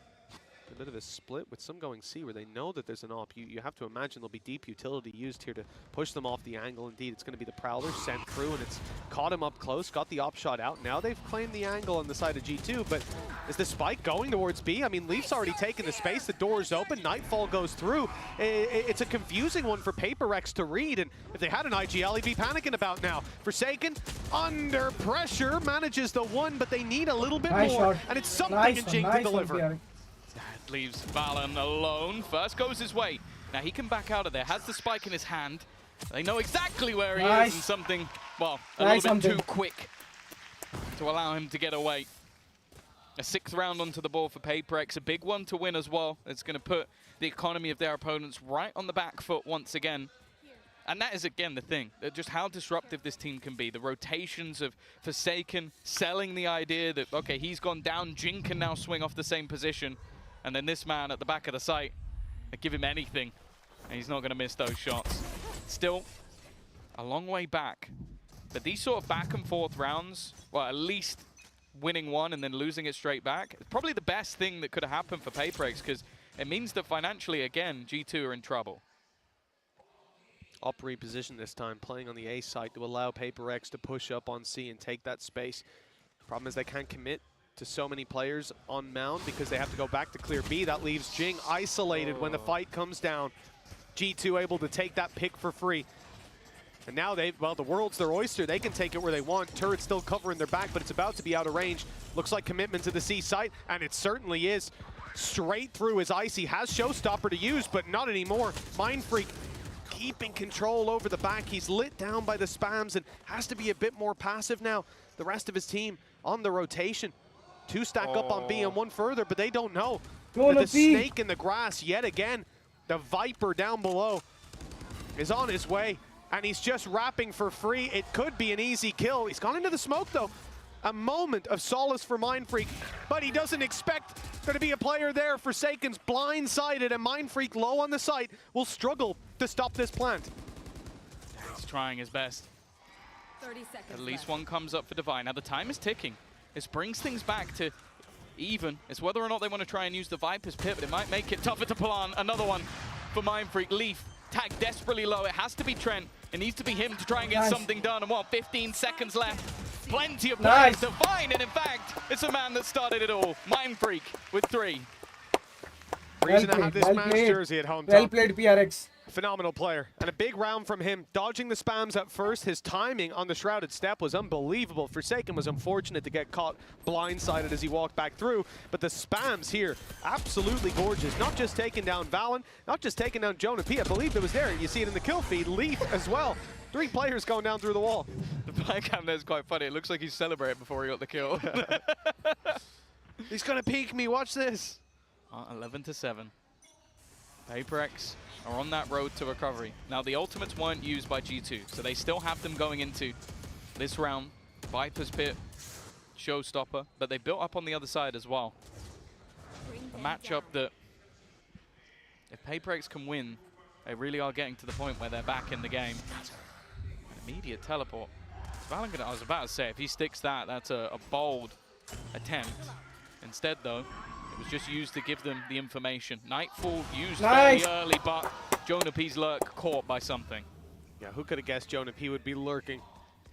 A bit of a split with some going C where they know that there's an op. You have to imagine there'll be deep utility used here to push them off the angle. Indeed, it's going to be the Prowler sent through, and it's caught him up close, got the op shot out. Now they've claimed the angle on the side of G2, but is the spike going towards B? I mean, Leaf's already taken the space. The door's open. Nightfall goes through. It's a confusing one for FUTvsEDG to read, and if they had an IGL, he'd be panicking about now. Forsaken, under pressure, manages the one, but they need a little bit more, and it's something in Jing to deliver. That leaves Valen alone. First goes his way. Now he can back out of there. Has the spike in his hand. They know exactly where he is, and something, well, a little bit too quick to allow him to get away. A 6th round onto the board for FUTvsEDG. A big one to win as well. It's going to put the economy of their opponents right on the back foot once again. And that is, again, the thing. Just how disruptive this team can be. The rotations of Forsaken selling the idea that, okay, he's gone down, Jing can now swing off the same position. And then this man at the back of the site, they give him anything, and he's not going to miss those shots. Still, a long way back. But these sort of back and forth rounds, well, at least winning one and then losing it straight back, it's probably the best thing that could have happened for FUTvsEDG, because it means that financially, again, G2 are in trouble. Op reposition this time, playing on the A site to allow FUTvsEDG to push up on C and take that space. Problem is they can't commit to so many players on mound because they have to go back to clear B. That leaves Jing isolated when the fight comes down. G2 able to take that pick for free. And now well, the world's their oyster. They can take it where they want. Turret still covering their back, but it's about to be out of range. Looks like commitment to the C site, and it certainly is. Straight through his Icy, has Showstopper to use, but not anymore. Mindfreak keeping control over the back. He's lit down by the spams and has to be a bit more passive now. The rest of his team on the rotation. 2 stack up on B and 1 further, but they don't know. The snake in the grass yet again. The Viper down below is on his way, and he's just wrapping for free. It could be an easy kill. He's gone into the smoke, though. A moment of solace for Mindfreak, but he doesn't expect there to be a player there. Forsaken's blindsided, and Mindfreak low on the site will struggle to stop this plant. He's trying his best. 30 seconds At least one comes up for Divine. Now the time is ticking. This brings things back to even. It's whether or not they want to try and use the Viper's pit, but it might make it tougher to plant. Another one for Mindfreak. Leaf tagged desperately low. It has to be Trent. It needs to be him to try and get something done. And what, 15 seconds left. Plenty of players to find, and in fact, it's a man that started it all. Mindfreak with 3. Reason to have this man's jersey at home. Well played, FUTvsEDG. Phenomenal player, and a big round from him. Dodging the spams at first, his timing on the shrouded step was unbelievable. Forsaken was unfortunate to get caught blindsided as he walked back through, but the spams here, absolutely gorgeous. Not just taking down Valen, not just taking down Jonah P. I believe it was there. You see it in the kill feed. Leaf as well. 3 players going down through the wall. The play cam there is quite funny. It looks like he's celebrating before he got the kill. He's gonna peek me, watch this. 11-7. FUTvsEDG are on that road to recovery. Now, the ultimates weren't used by G2, so they still have them going into this round. Viper's Pit, Showstopper, but they built up on the other side as well. A matchup that, if FUTvsEDG can win, they really are getting to the point where they're back in the game. An immediate teleport. I was about to say, if he sticks that, that's a bold attempt. Instead, though, it was just used to give them the information. Nightfall used very early, but Jonah P's lurk caught by something. Yeah, who could have guessed Jonah P would be lurking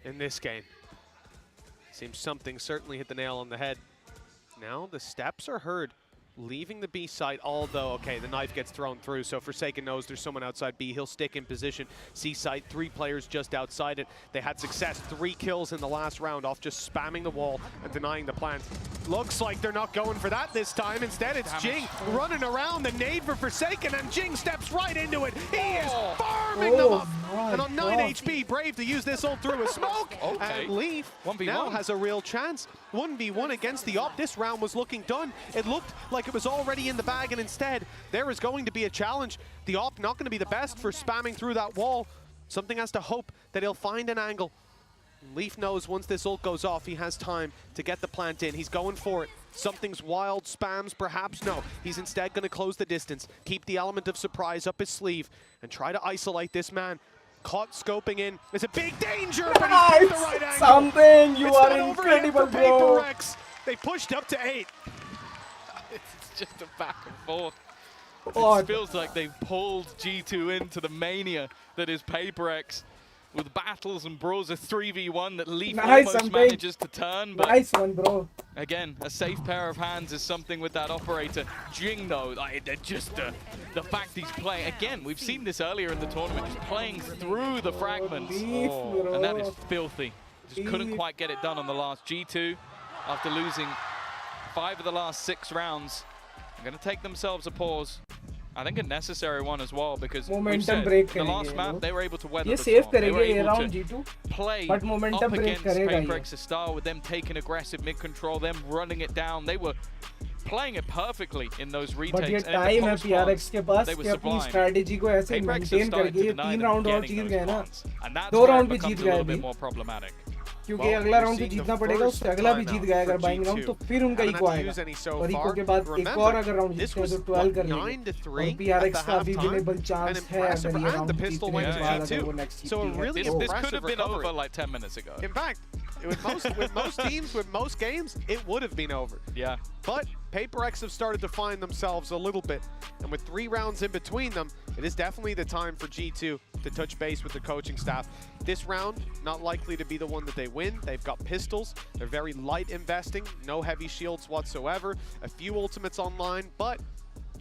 in this game? Seems something certainly hit the nail on the head. Now the steps are heard leaving the B site, although, okay, the knife gets thrown through, so Forsaken knows there's someone outside B. He'll stick in position. C site, 3 players just outside it. They had success, 3 kills in the last round off just spamming the wall and denying the plant. Looks like they're not going for that this time. Instead, it's Jing running around the nade for Forsaken, and Jing steps right into it. He is farming them up. And on 9 HP, Brave to use this ult through a smoke. And Leaf now has a real chance. 1v1 against the op. This round was looking done. It looked like it was already in the bag, and instead, there is going to be a challenge. The op not going to be the best for spamming through that wall. Something has to hope that he'll find an angle. Leaf knows once this ult goes off, he has time to get the plant in. He's going for it. Something's wild, spams, perhaps? No. He's instead going to close the distance, keep the element of surprise up his sleeve, and try to isolate this man. Caught scoping in. It's a big danger, but he's picked the right angle. Something, you are incredible, bro. They pushed up to 8. It's just a back and forth. Oh, It feels like they've pulled G2 into the mania that is PaperX, with battles and brawls, a 3v1 that Leaf almost manages to turn. But nice one, bro. again, a safe pair of hands is something with that operator. Jing, though, they're just the fact he's playing. Again, we've seen this earlier in the tournament, just playing through the fragments. And that is filthy. Just couldn't quite get it done on the last. G2, after losing 5 of the last 6 rounds, are going to take themselves a pause. I think a necessary one as well, because momentum break the last map they were able to weather the storm. They were around able to G2, play but momentum up break against PaperX's style with them taking aggressive mid control, them running it down. They were playing it perfectly in those retakes. But ये time है PRX के पास कि अपनी strategy को ऐसे maintain करके ये 3 round और जीत गए ना, 2 round भी जीत गए अभी, क्योंकि अगला राउंड भी जीतना पड़ेगा, उससे अगला भी जीत गया अगर बाइंग राउंड, तो फिर उनका इको आएगा और इको के बाद एक और अगर राउंड जीतते हैं तो 12 कर लेंगे और PRX का भी विनेबल चांस है अगर ये राउंड जीतने के बाद अगर वो next Jeet This could have been over like 10 minutes ago. In fact, with most teams, with most games, it would have been over. Yeah. But PaperX have started to find themselves a little bit, and with 3 rounds in between them, it is definitely the time for G2 to touch base with the coaching staff. This round, not likely to be the one that they win. They've got pistols. They're very light investing, no heavy shields whatsoever, a few ultimates online, but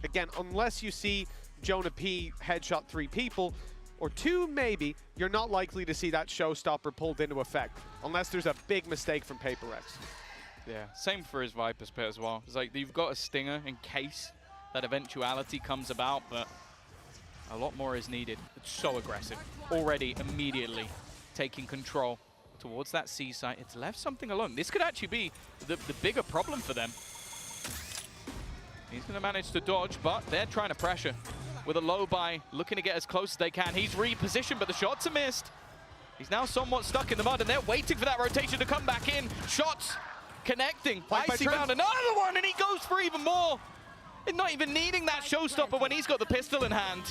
again, unless you see Jonah P headshot 3 people, or 2 maybe, you're not likely to see that showstopper pulled into effect, unless there's a big mistake from PaperX. Yeah, same for his Viper's pit as well. It's like you've got a stinger in case that eventuality comes about, but a lot more is needed. It's so aggressive. Already, immediately taking control towards that C site. It's left something alone. This could actually be the bigger problem for them. He's going to manage to dodge, but they're trying to pressure with a low buy, looking to get as close as they can. He's repositioned, but the shots are missed. He's now somewhat stuck in the mud, and they're waiting for that rotation to come back in. Shots connecting. Icy found another one, and he goes for even more. And not even needing that showstopper when he's got the pistol in hand.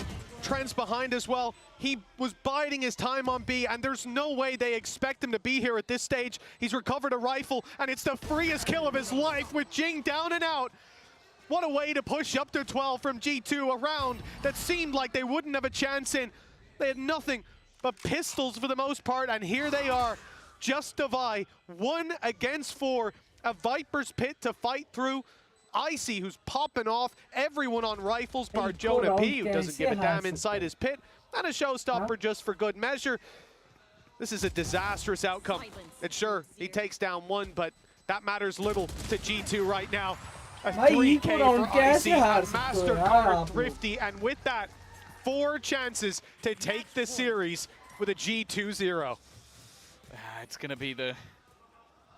Trent's behind as well. He was biding his time on B, and there's no way they expect him to be here at this stage. He's recovered a rifle, and it's the freest kill of his life with Jing down and out. What a way to push up to 12 from G2, a round that seemed like they wouldn't have a chance in. They had nothing but pistols for the most part, and here they are. Just Devi, 1 against 4. A Viper's pit to fight through. Icy, who's popping off everyone on rifles, bar Jonah P, who doesn't give a damn inside his pit, and a showstopper just for good measure. This is a disastrous outcome. And sure, he takes down 1, but that matters little to G2 right now. A 3K for Icy, a MasterCard Thrifty, and with that, 4 chances to take the series with a G2-0. It's going to be the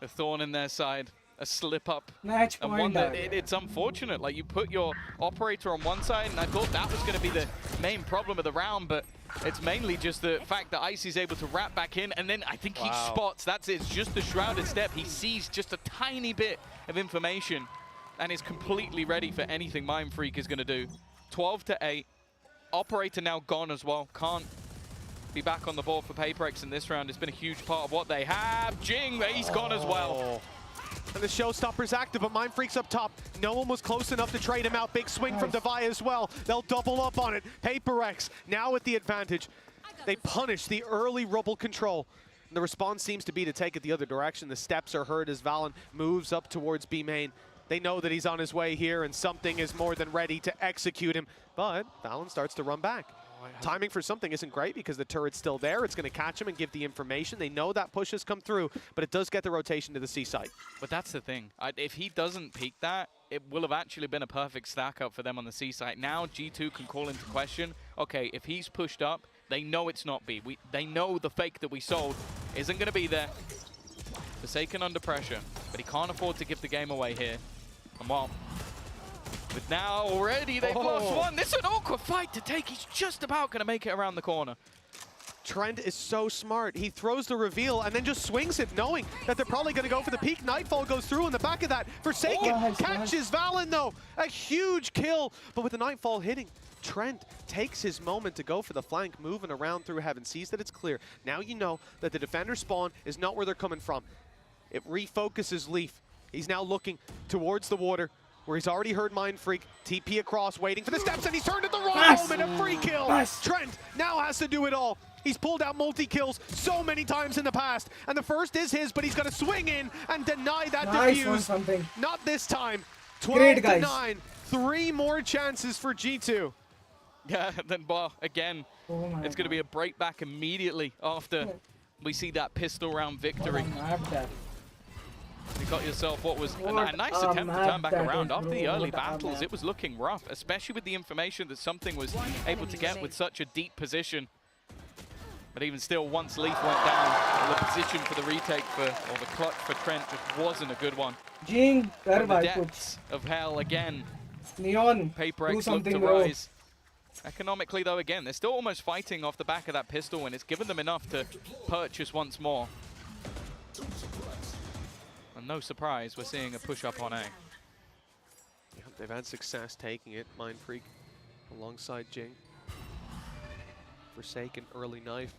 thorn in their side. A slip up, match and one that it's unfortunate. Like, you put your operator on one side, and I thought that was going to be the main problem of the round, but it's mainly just the fact that Icy's able to wrap back in, and then I think he spots, that's it, it's just the shrouded step. He sees just a tiny bit of information and is completely ready for anything Mind Freak is going to do. 12-8, operator now gone as well. Can't be back on the board for PaperX in this round. It's been a huge part of what they have. Jing, he's gone as well. And the showstopper's active, but Mind Freak's up top. No one was close enough to trade him out. Big swing from Devi as well. They'll double up on it. PaperX now with the advantage. They punish the early rubble control. And the response seems to be to take it the other direction. The steps are heard as Valen moves up towards B main. They know that he's on his way here, and something is more than ready to execute him. But Valen starts to run back. Timing for something isn't great because the turret's still there. It's going to catch him and give the information. They know that push has come through, but it does get the rotation to the C site. But that's the thing. If he doesn't peek that, it will have actually been a perfect stack up for them on the C site. Now G2 can call into question, okay, if he's pushed up, they know it's not B. They know the fake that we sold isn't going to be there. Forsaken under pressure, but he can't afford to give the game away here. And well, but now already they've lost 1. This is an awkward fight to take. He's just about going to make it around the corner. Trent is so smart. He throws the reveal and then just swings it, knowing that they're probably going to go for the peak. Nightfall goes through in the back of that. Forsaken catches Valen, though. A huge kill. But with the Nightfall hitting, Trent takes his moment to go for the flank, moving around through heaven, sees that it's clear. Now you know that the defender spawn is not where they're coming from. It refocuses Leaf. He's now looking towards the water, where he's already heard Mind Freak, TP across, waiting for the steps, and he's turned at the wrong moment, a free kill. Trent now has to do it all. He's pulled out multi-kills so many times in the past, and the first is his, but he's got to swing in and deny that defuse. Not this time. 12-9, 3 more chances for G2. Yeah, then, well, again, it's going to be a break back immediately after we see that pistol round victory. You got yourself what was a nice attempt to turn back around after the early battles. It was looking rough, especially with the information that something was able to get with such a deep position. But even still, once Leaf went down, the position for the retake or the clutch for Trent just wasn't a good one. From the depths of hell again. Neon, Paper X looked to rise. Economically, though, again, they're still almost fighting off the back of that pistol, and it's given them enough to purchase once more. And no surprise, we're seeing a push-up on A. Yeah, they've had success taking it. Mind Freak alongside Jing. Forsaken early knife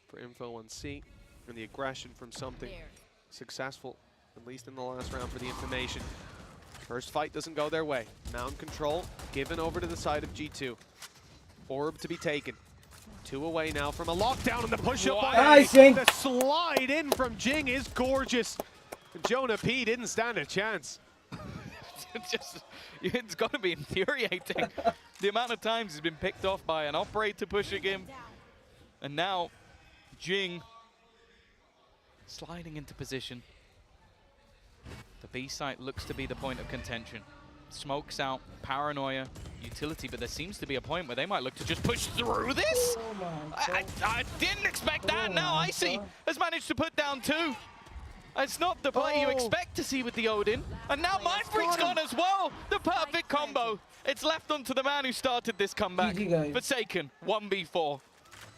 for info on C. And the aggression from something successful, at least in the last round for the information. First fight doesn't go their way. Mound control given over to the side of G2. Orb to be taken. 2 away now from a lockdown, and the push-up by A. The slide in from Jing is gorgeous. Jonah P didn't stand a chance. It's got to be infuriating. The amount of times he's been picked off by an operator pushing him. And now Jing sliding into position. The B site looks to be the point of contention. Smokes out, paranoia, utility, but there seems to be a point where they might look to just push through this. I didn't expect that. Now Icy has managed to put down 2. It's not the play you expect to see with the Odin. And now Mind Freak's gone as well. The perfect combo. It's left onto the man who started this comeback. Forsaken, 1v4.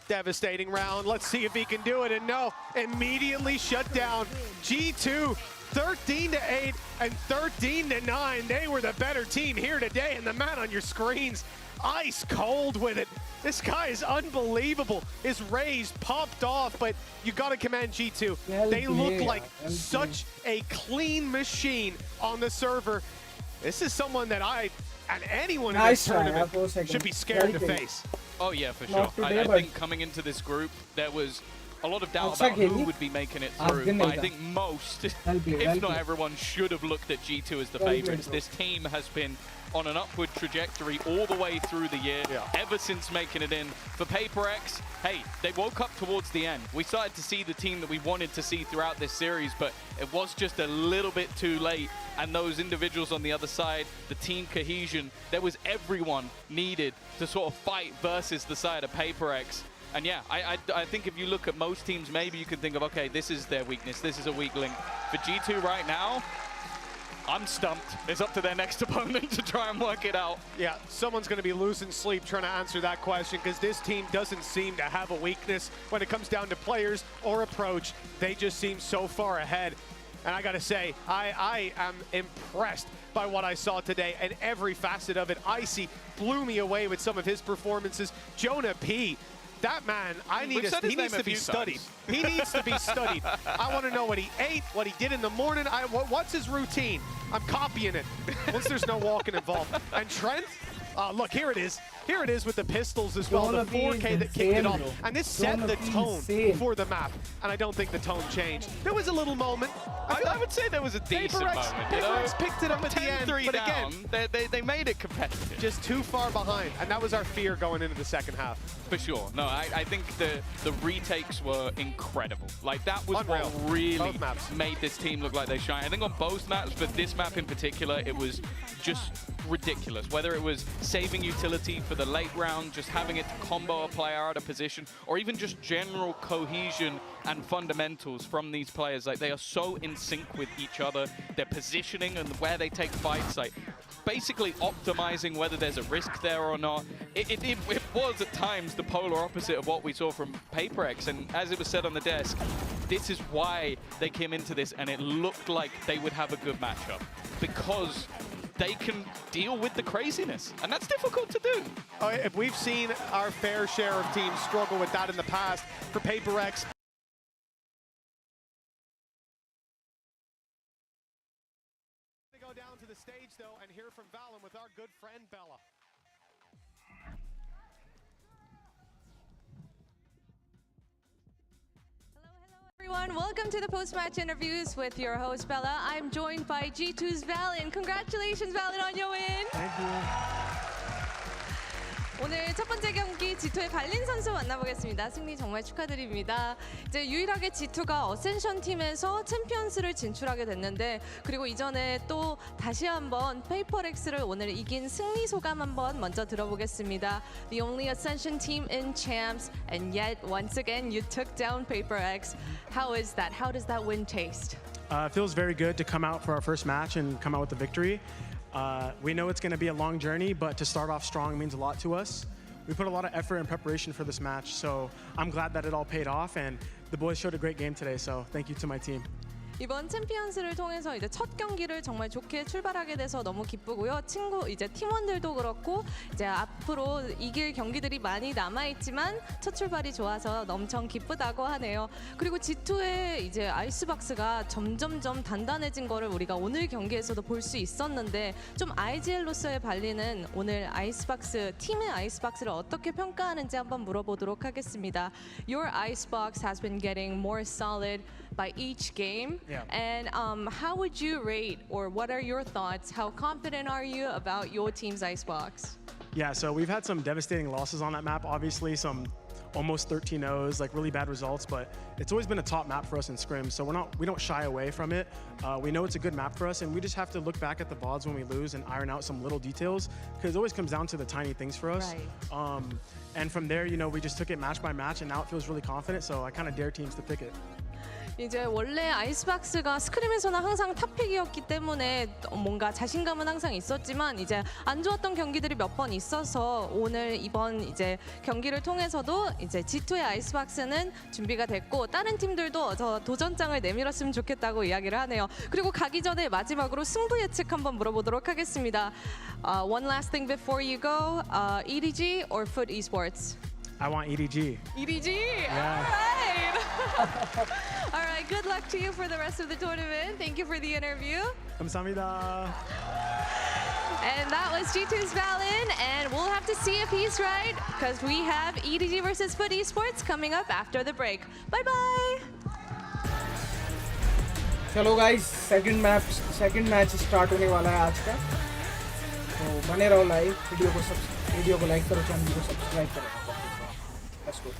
Devastating round. Let's see if he can do it. And no, immediately shut down. G2, 13-8 and 13-9. They were the better team here today. And the man on your screens, ice cold with it. This guy is unbelievable. His raise popped off, but you got to commend G2. They look like such a clean machine on the server. This is someone that and anyone in this tournament should be scared to face. Oh yeah, for sure. I think coming into this group, there was a lot of doubt about who would be making it through, but I think most, if not everyone, should have looked at G2 as the favorites. This team has been on an upward trajectory all the way through the year, ever since making it in. For Paper X, hey, they woke up towards the end. We started to see the team that we wanted to see throughout this series, but it was just a little bit too late. And those individuals on the other side, the team cohesion, there was everyone needed to sort of fight versus the side of Paper X. And yeah, I think if you look at most teams, maybe you can think of, okay, this is their weakness, this is a weak link. For G2 right now, I'm stumped. It's up to their next opponent to try and work it out. Yeah, someone's going to be losing sleep trying to answer that question, because this team doesn't seem to have a weakness when it comes down to players or approach. They just seem so far ahead. And I got to say, I am impressed by what I saw today and every facet of it. Icy blew me away with some of his performances. Jonah P, that man, he needs to be studied. He needs to be studied. I want to know what he ate, what he did in the morning. What's his routine? I'm copying it once there's no walking involved. And Trent, look, here it is. Here it is with the pistols as well, the 4K that kicked it off. And this set the tone for the map. And I don't think the tone changed. There was a little moment. I would say there was a decent moment. Paper X picked it up at the end, but down, again, they made it competitive. Just too far behind. And that was our fear going into the second half. For sure. No, I think the retakes were incredible. Like, that was unreal. What really made this team look like they shine. I think on both maps, but this map in particular, it was just ridiculous. Whether it was saving utility for the late round, just having it to combo a player out of position, or even just general cohesion and fundamentals from these players. Like, they are so in sync with each other. Their positioning and where they take fights, like, basically optimizing whether there's a risk there or not. It was at times the polar opposite of what we saw from PaperX, and as it was said on the desk, this is why they came into this and it looked like they would have a good matchup, because they can deal with the craziness, and that's difficult to do. If we've seen our fair share of teams struggle with that in the past, for PaperX, go down to the stage though and hear from VALORANT with our good friend Bella. Everyone, welcome to the post-match interviews with your host Bella. I'm joined by G2's Valen. Congratulations, Valen, on your win. Thank you. 오늘 첫 번째 경기 G2의 발린 선수 만나보겠습니다. 승리 정말 축하드립니다. 이제 유일하게 G2가 어센션 팀에서 챔피언스를 진출하게 됐는데, 그리고 이전에 또 다시 한번 페이퍼렉스를 오늘 이긴 승리 소감 한번 먼저 들어보겠습니다. The only Ascension team in champs, and yet once again you took down PaperX. How is that? How does that win taste? It feels very good to come out for our first match and come out with the victory. We know it's going to be a long journey, but to start off strong means a lot to us. We put a lot of effort and preparation for this match, so I'm glad that it all paid off, and the boys showed a great game today, so thank you to my team. 이번 챔피언스를 통해서 이제 첫 경기를 정말 좋게 출발하게 돼서 너무 기쁘고요. 이제 팀원들도 그렇고 이제 앞으로 이길 경기들이 많이 남아 있지만 첫 출발이 좋아서 엄청 기쁘다고 하네요. 그리고 G2의 이제 아이스박스가 점점점 단단해진 거를 우리가 오늘 경기에서도 볼 수 있었는데, 좀 IGL로서의 발리는 오늘 아이스박스 팀의 아이스박스를 어떻게 평가하는지 한번 물어보도록 하겠습니다. Your icebox has been getting more solid by each game. Yeah. And how would you rate, or what are your thoughts? How confident are you about your team's icebox? Yeah, so we've had some devastating losses on that map, obviously, some almost 13-0s, like really bad results, but it's always been a top map for us in scrims, so we don't shy away from it. We know it's a good map for us, and we just have to look back at the VODs when we lose and iron out some little details, because it always comes down to the tiny things for us. Right. And from there, you know, we just took it match by match, and now it feels really confident, so I kind of dare teams to pick it. 이제 원래 아이스박스가 스크림에서는 항상 탑픽이었기 때문에 뭔가 자신감은 항상 있었지만, 이제 안 좋았던 경기들이 몇 번 있어서 오늘 이번 이제 경기를 통해서도 이제 G2의 아이스박스는 준비가 됐고, 다른 팀들도 저 도전장을 내밀었으면 좋겠다고 이야기를 하네요. 그리고 가기 전에 마지막으로 승부 예측 한번 물어보도록 하겠습니다. One last thing before you go, EDG or FUTvsEDG? I want EDG. EDG? Yeah. All right. All right, good luck to you for the rest of the tournament. Thank you for the interview. 감사합니다. And that was G2's Valen, and we'll have to see if he's right, because we have EDG versus FUTvsEDG coming up after the break. Bye-bye. चलो guys, second match start होने वाला है आज का, तो बने रहो live. Video को लाइक करो, चैनल को सब्सक्राइब करो। Let's go.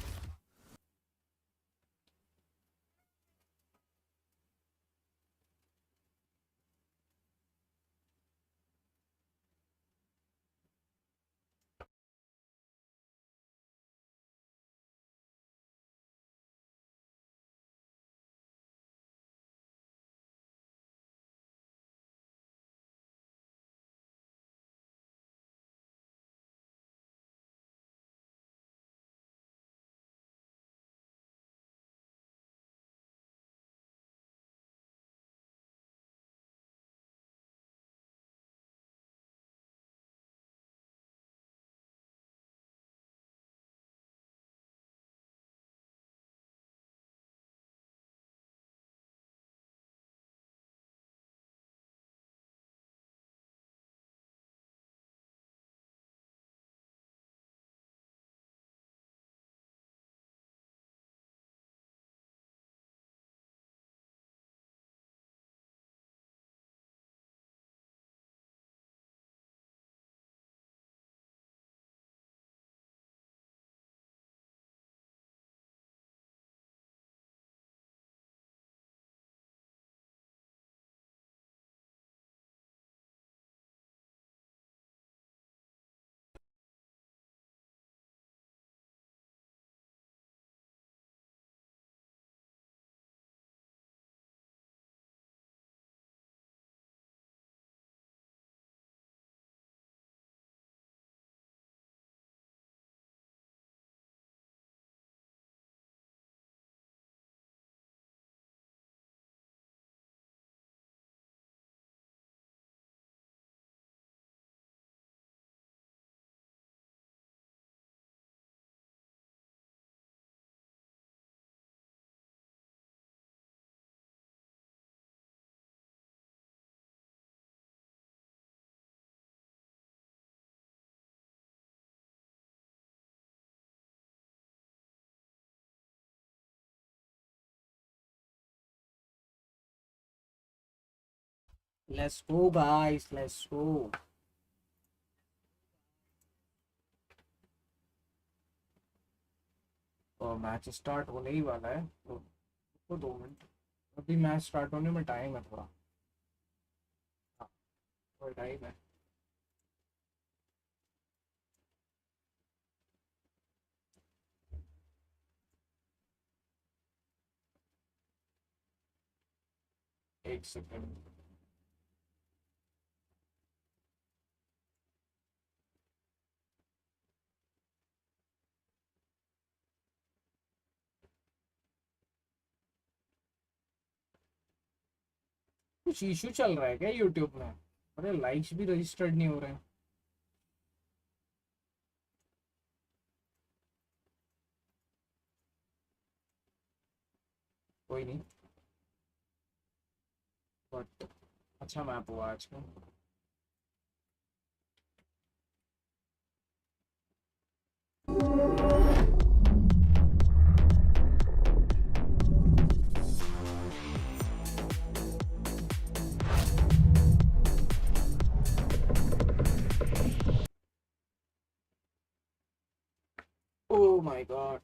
Let's go, guys. Let's go. तो मैच स्टार्ट होने ही वाला है, तो 2 मिनट अभी मैच स्टार्ट होने में टाइम है थोड़ा, थोड़ा टाइम है। एक सेकंड। कुछ इशू चल रहा है क्या यूट्यूब में? अरे लाइक्स भी रजिस्टर्ड नहीं हो रहे हैं। कोई नहीं, बट अच्छा मैप हुआ आज का। Oh my god.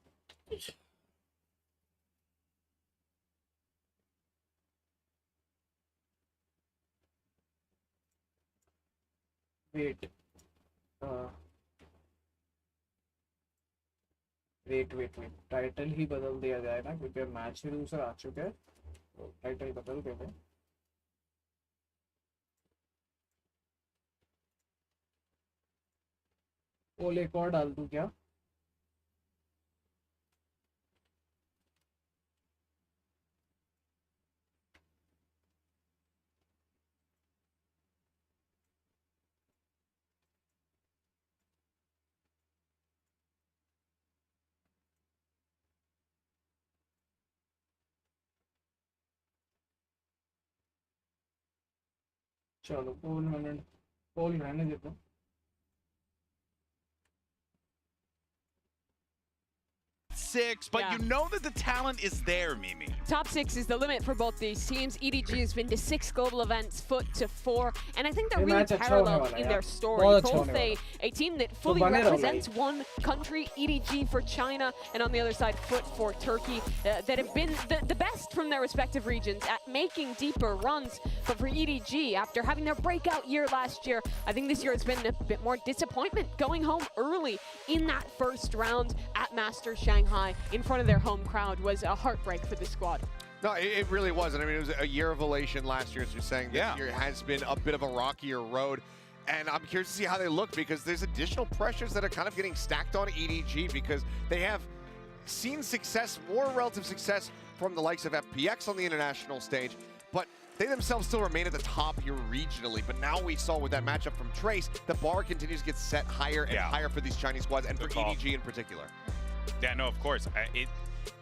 Wait. Wait title ही बदल दिया जाए ना, क्योंकि मैच ही दूसरा आ चुका है, तो टाइटल बदल देते हैं। पोल एक और डाल दूं क्या? चलो पोल रहने देता हूँ। But you know that the talent is there, Mimi. Top 6 is the limit for both these teams. EDG has been to 6 global events, FUT to 4, and I think they're really parallel in their story. Both a team that fully represents one country, EDG for China, and on the other side, FUT for Turkey, that have been the best from their respective regions at making deeper runs. But for EDG, after having their breakout year last year, I think this year it's been a bit more disappointment. Going home early in that first round at Masters Shanghai in front of their home crowd was a heartbreak for the squad. No, it really was. And I mean, it was a year of elation last year, as you're saying. This year has been a bit of a rockier road. And I'm curious to see how they look, because there's additional pressures that are kind of getting stacked on EDG, because they have seen success, more relative success from the likes of FPX on the international stage, but they themselves still remain at the top here regionally. But now we saw with that matchup from Trace, the bar continues to get set higher and higher for these Chinese squads, and for EDG in particular. Yeah, no, of course.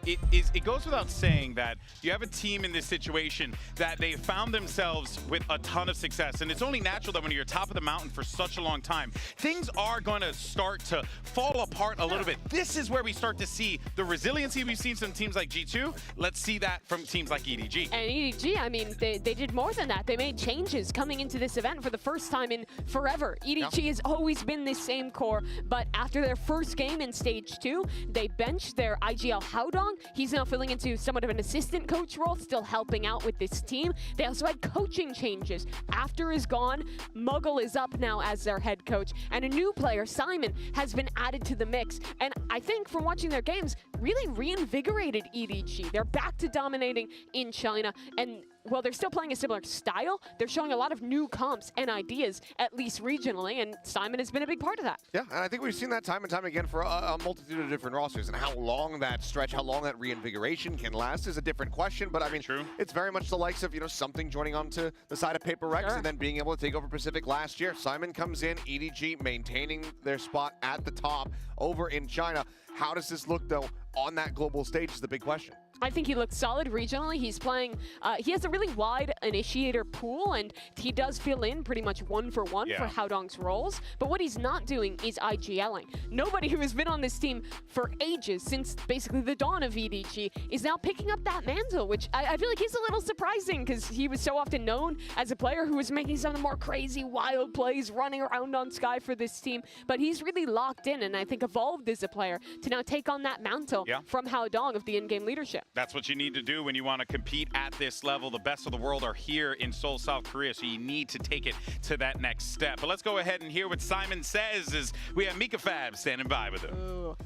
It goes without saying that you have a team in this situation that they found themselves with a ton of success, and it's only natural that when you're top of the mountain for such a long time, things are going to start to fall apart a little bit. This is where we start to see the resiliency we've seen from teams like G2. Let's see that from teams like EDG. And EDG, I mean, they did more than that. They made changes coming into this event for the first time in forever. EDG has always been the same core, but after their first game in Stage 2, they benched their IGL Haodong. He's now filling into somewhat of an assistant coach role, still helping out with this team. They also had coaching changes. After is gone, Muggle is up now as their head coach, and a new player, Simon, has been added to the mix. And I think from watching their games, really reinvigorated EDG. They're back to dominating in China, and while they're still playing a similar style, they're showing a lot of new comps and ideas, at least regionally, and Simon has been a big part of that. Yeah, and I think we've seen that time and time again for a multitude of different rosters, and how long that stretch, how long that reinvigoration can last is a different question, but I mean, it's very much the likes of, something joining onto the side of Paper Rex and then being able to take over Pacific last year. Simon comes in, EDG maintaining their spot at the top over in China. How does this look, though, on that global stage is the big question. I think he looks solid regionally. He's playing, he has a really wide initiator pool, and he does fill in pretty much 1-for-1 for Haodong's roles. But what he's not doing is IGLing. Nobody who has been on this team for ages, since basically the dawn of VDG, is now picking up that mantle, which I feel like is a little surprising because he was so often known as a player who was making some of the more crazy, wild plays, running around on Sky for this team. But he's really locked in and I think evolved as a player to now take on that mantle from Haodong of the in-game leadership. That's what you need to do when you want to compete at this level. The best of the world are here in Seoul, South Korea, so you need to take it to that next step. But let's go ahead and hear what Simon says as we have Mika Fab standing by with him.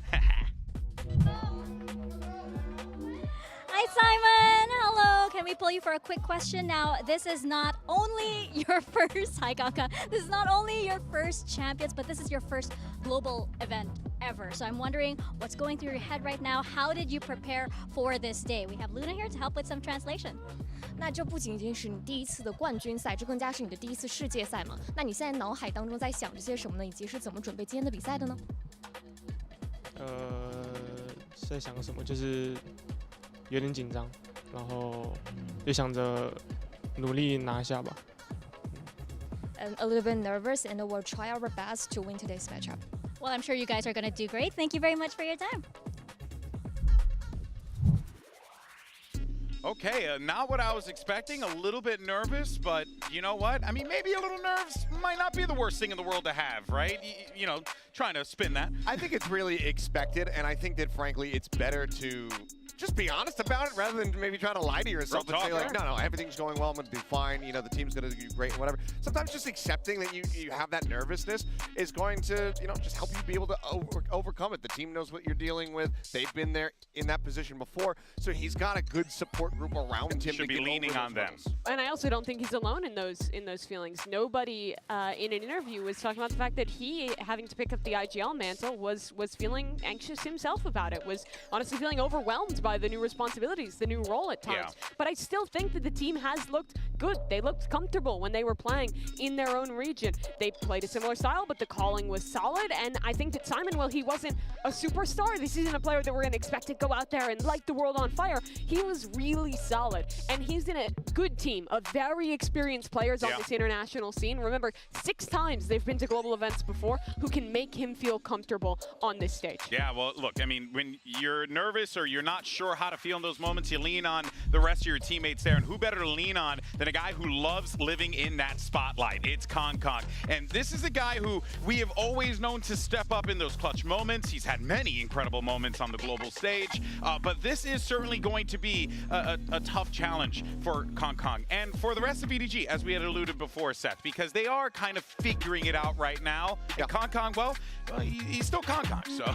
Hi, Simon. Hello. Can we pull you for a quick question? Now, this is not only your first, hi, Kaka. This is not only your first Champions, but this is your first global event ever. So I'm wondering what's going through your head right now. How did you prepare for this day? We have Luna here to help with some translation. 那这不仅仅是你第一次的冠军赛，这更加是你的第一次世界赛嘛？那你现在脑海当中在想着些什么呢？以及是怎么准备今天的比赛的呢？在想什么？就是有点紧张，然后就想着努力拿下吧。A little bit nervous, and we'll try our best to win today's matchup. Well, I'm sure you guys are going to do great. Thank you very much for your time. Okay, not what I was expecting. A little bit nervous, but you know what? I mean, maybe a little nerves might not be the worst thing in the world to have, right? You know, trying to spin that. I think it's really expected, and I think that, frankly, it's better to just be honest about it rather than maybe trying to lie to yourself and say, like, no, everything's going well, I'm going to do fine, you know, the team's going to do great, whatever. Sometimes just accepting that you have that nervousness is going to, you know, just help you be able to overcome it. The team knows what you're dealing with. They've been there in that position before, so he's got a good support group around him. Should be leaning on them. And I also don't think he's alone in those feelings. Nobody in an interview was talking about the fact that he, having to pick up the IGL mantle, was feeling anxious himself about it, was honestly feeling overwhelmed by the new responsibilities, the new role at times. But I still think that the team has looked good. They looked comfortable when they were playing in their own region. They played a similar style, but the calling was solid. And I think that Simon, well, he wasn't a superstar. This isn't a player that we're going to expect to go out there and light the world on fire. He was really solid. And he's in a good team of very experienced players on this international scene. Remember, 6 times they've been to global events before who can make him feel comfortable on this stage. Yeah, well, look, I mean, when you're nervous or you're not sure how to feel in those moments, you lean on the rest of your teammates there. And who better to lean on than a guy who loves living in that spotlight? It's Kong. And this is a guy who we have always known to step up in those clutch moments. He's had many incredible moments on the global stage. But this is certainly going to be a tough challenge for Kong. And for the rest of VDG, as we had alluded before, Seth, because they are kind of figuring it out right now. And Kong, well, he's still Kong, so.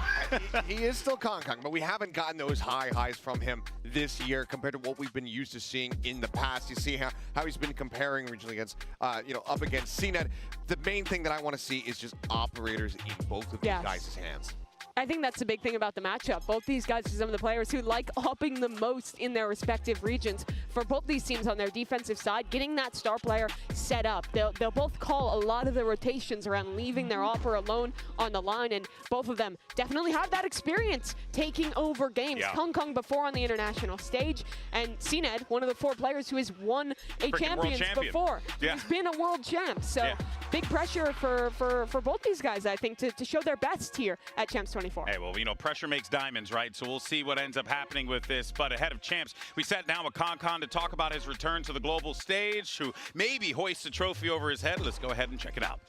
He is still Kong, but we haven't gotten those highs from him this year compared to what we've been used to seeing in the past. You see how he's been comparing regionally against, up against CNET. The main thing that I want to see is just operators in both of these guys' hands. I think that's the big thing about the matchup. Both these guys are some of the players who like upping the most in their respective regions. For both these teams on their defensive side, getting that star player set up. They'll both call a lot of the rotations around leaving their opera alone on the line, and both of them definitely have that experience taking over games. Kong before on the international stage, and CNED, one of the 4 players who has won a champions before. He's been a world champ, so big pressure for both these guys, I think, to show their best here at Champs 24. Hey, well, you know, pressure makes diamonds, right? So we'll see what ends up happening with this. But ahead of Champs, we sat down with Kong to talk about his return to the global stage, who maybe hoists a trophy over his head. Let's go ahead and check it out.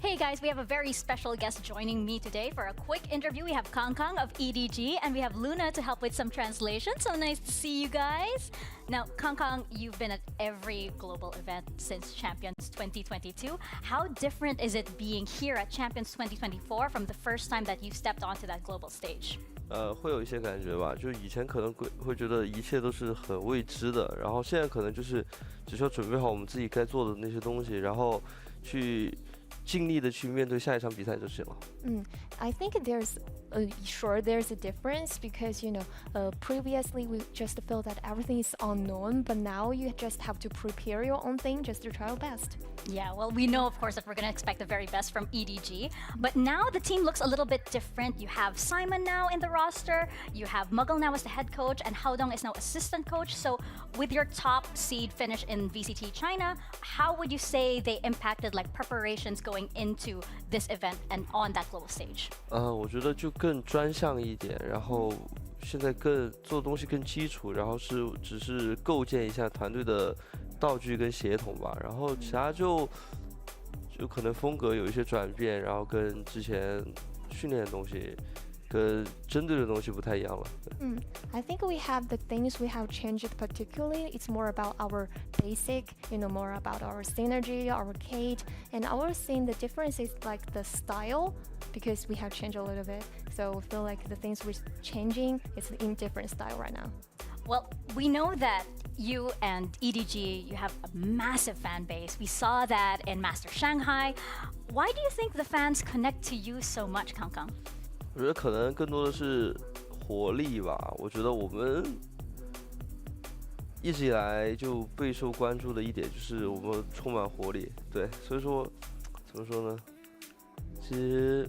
Hey guys, we have a very special guest joining me today for a quick interview. We have Kong of EDG, and we have Luna to help with some translation. So nice to see you guys. Now, Kong, you've been at every global event since Champions 2022. How different is it being here at Champions 2024 from the first time that you stepped onto that global stage? 会有一些感觉吧，就以前可能会觉得一切都是很未知的，然后现在可能就是只需要准备好我们自己该做的那些东西，然后去尽力的去面对下一场比赛就行了。I think there's there's a difference because previously we just felt that everything is unknown, but now you just have to prepare your own thing just to try your best. Yeah, well, we know, of course, that we're going to expect the very best from EDG. But now the team looks a little bit different. You have Simon now in the roster. You have Muggle now as the head coach. And Haodong is now assistant coach. So with your top seed finish in VCT China, how would you say they impacted preparations going into this event and on that global stage? 我觉得就更专项一点，然后现在更做东西更基础，然后只是构建一下团队的道具跟协同吧，然后其他就可能风格有一些转变，然后跟之前训练的东西跟针对的东西不太一样了。I think we have the things we have changed particularly. It's more about our basic, more about our synergy, our Kate, and our thing. The difference is the style because we have changed a little bit. So I feel like the things we're changing is in different style right now. Well, we know that you and EDG, you have a massive fan base. We saw that in Master Shanghai. Why do you think the fans connect to you so much, Kang Kang? 我觉得可能更多的是活力吧。我觉得我们一直以来就备受关注的一点就是我们充满活力，对，所以说怎么说呢？其实。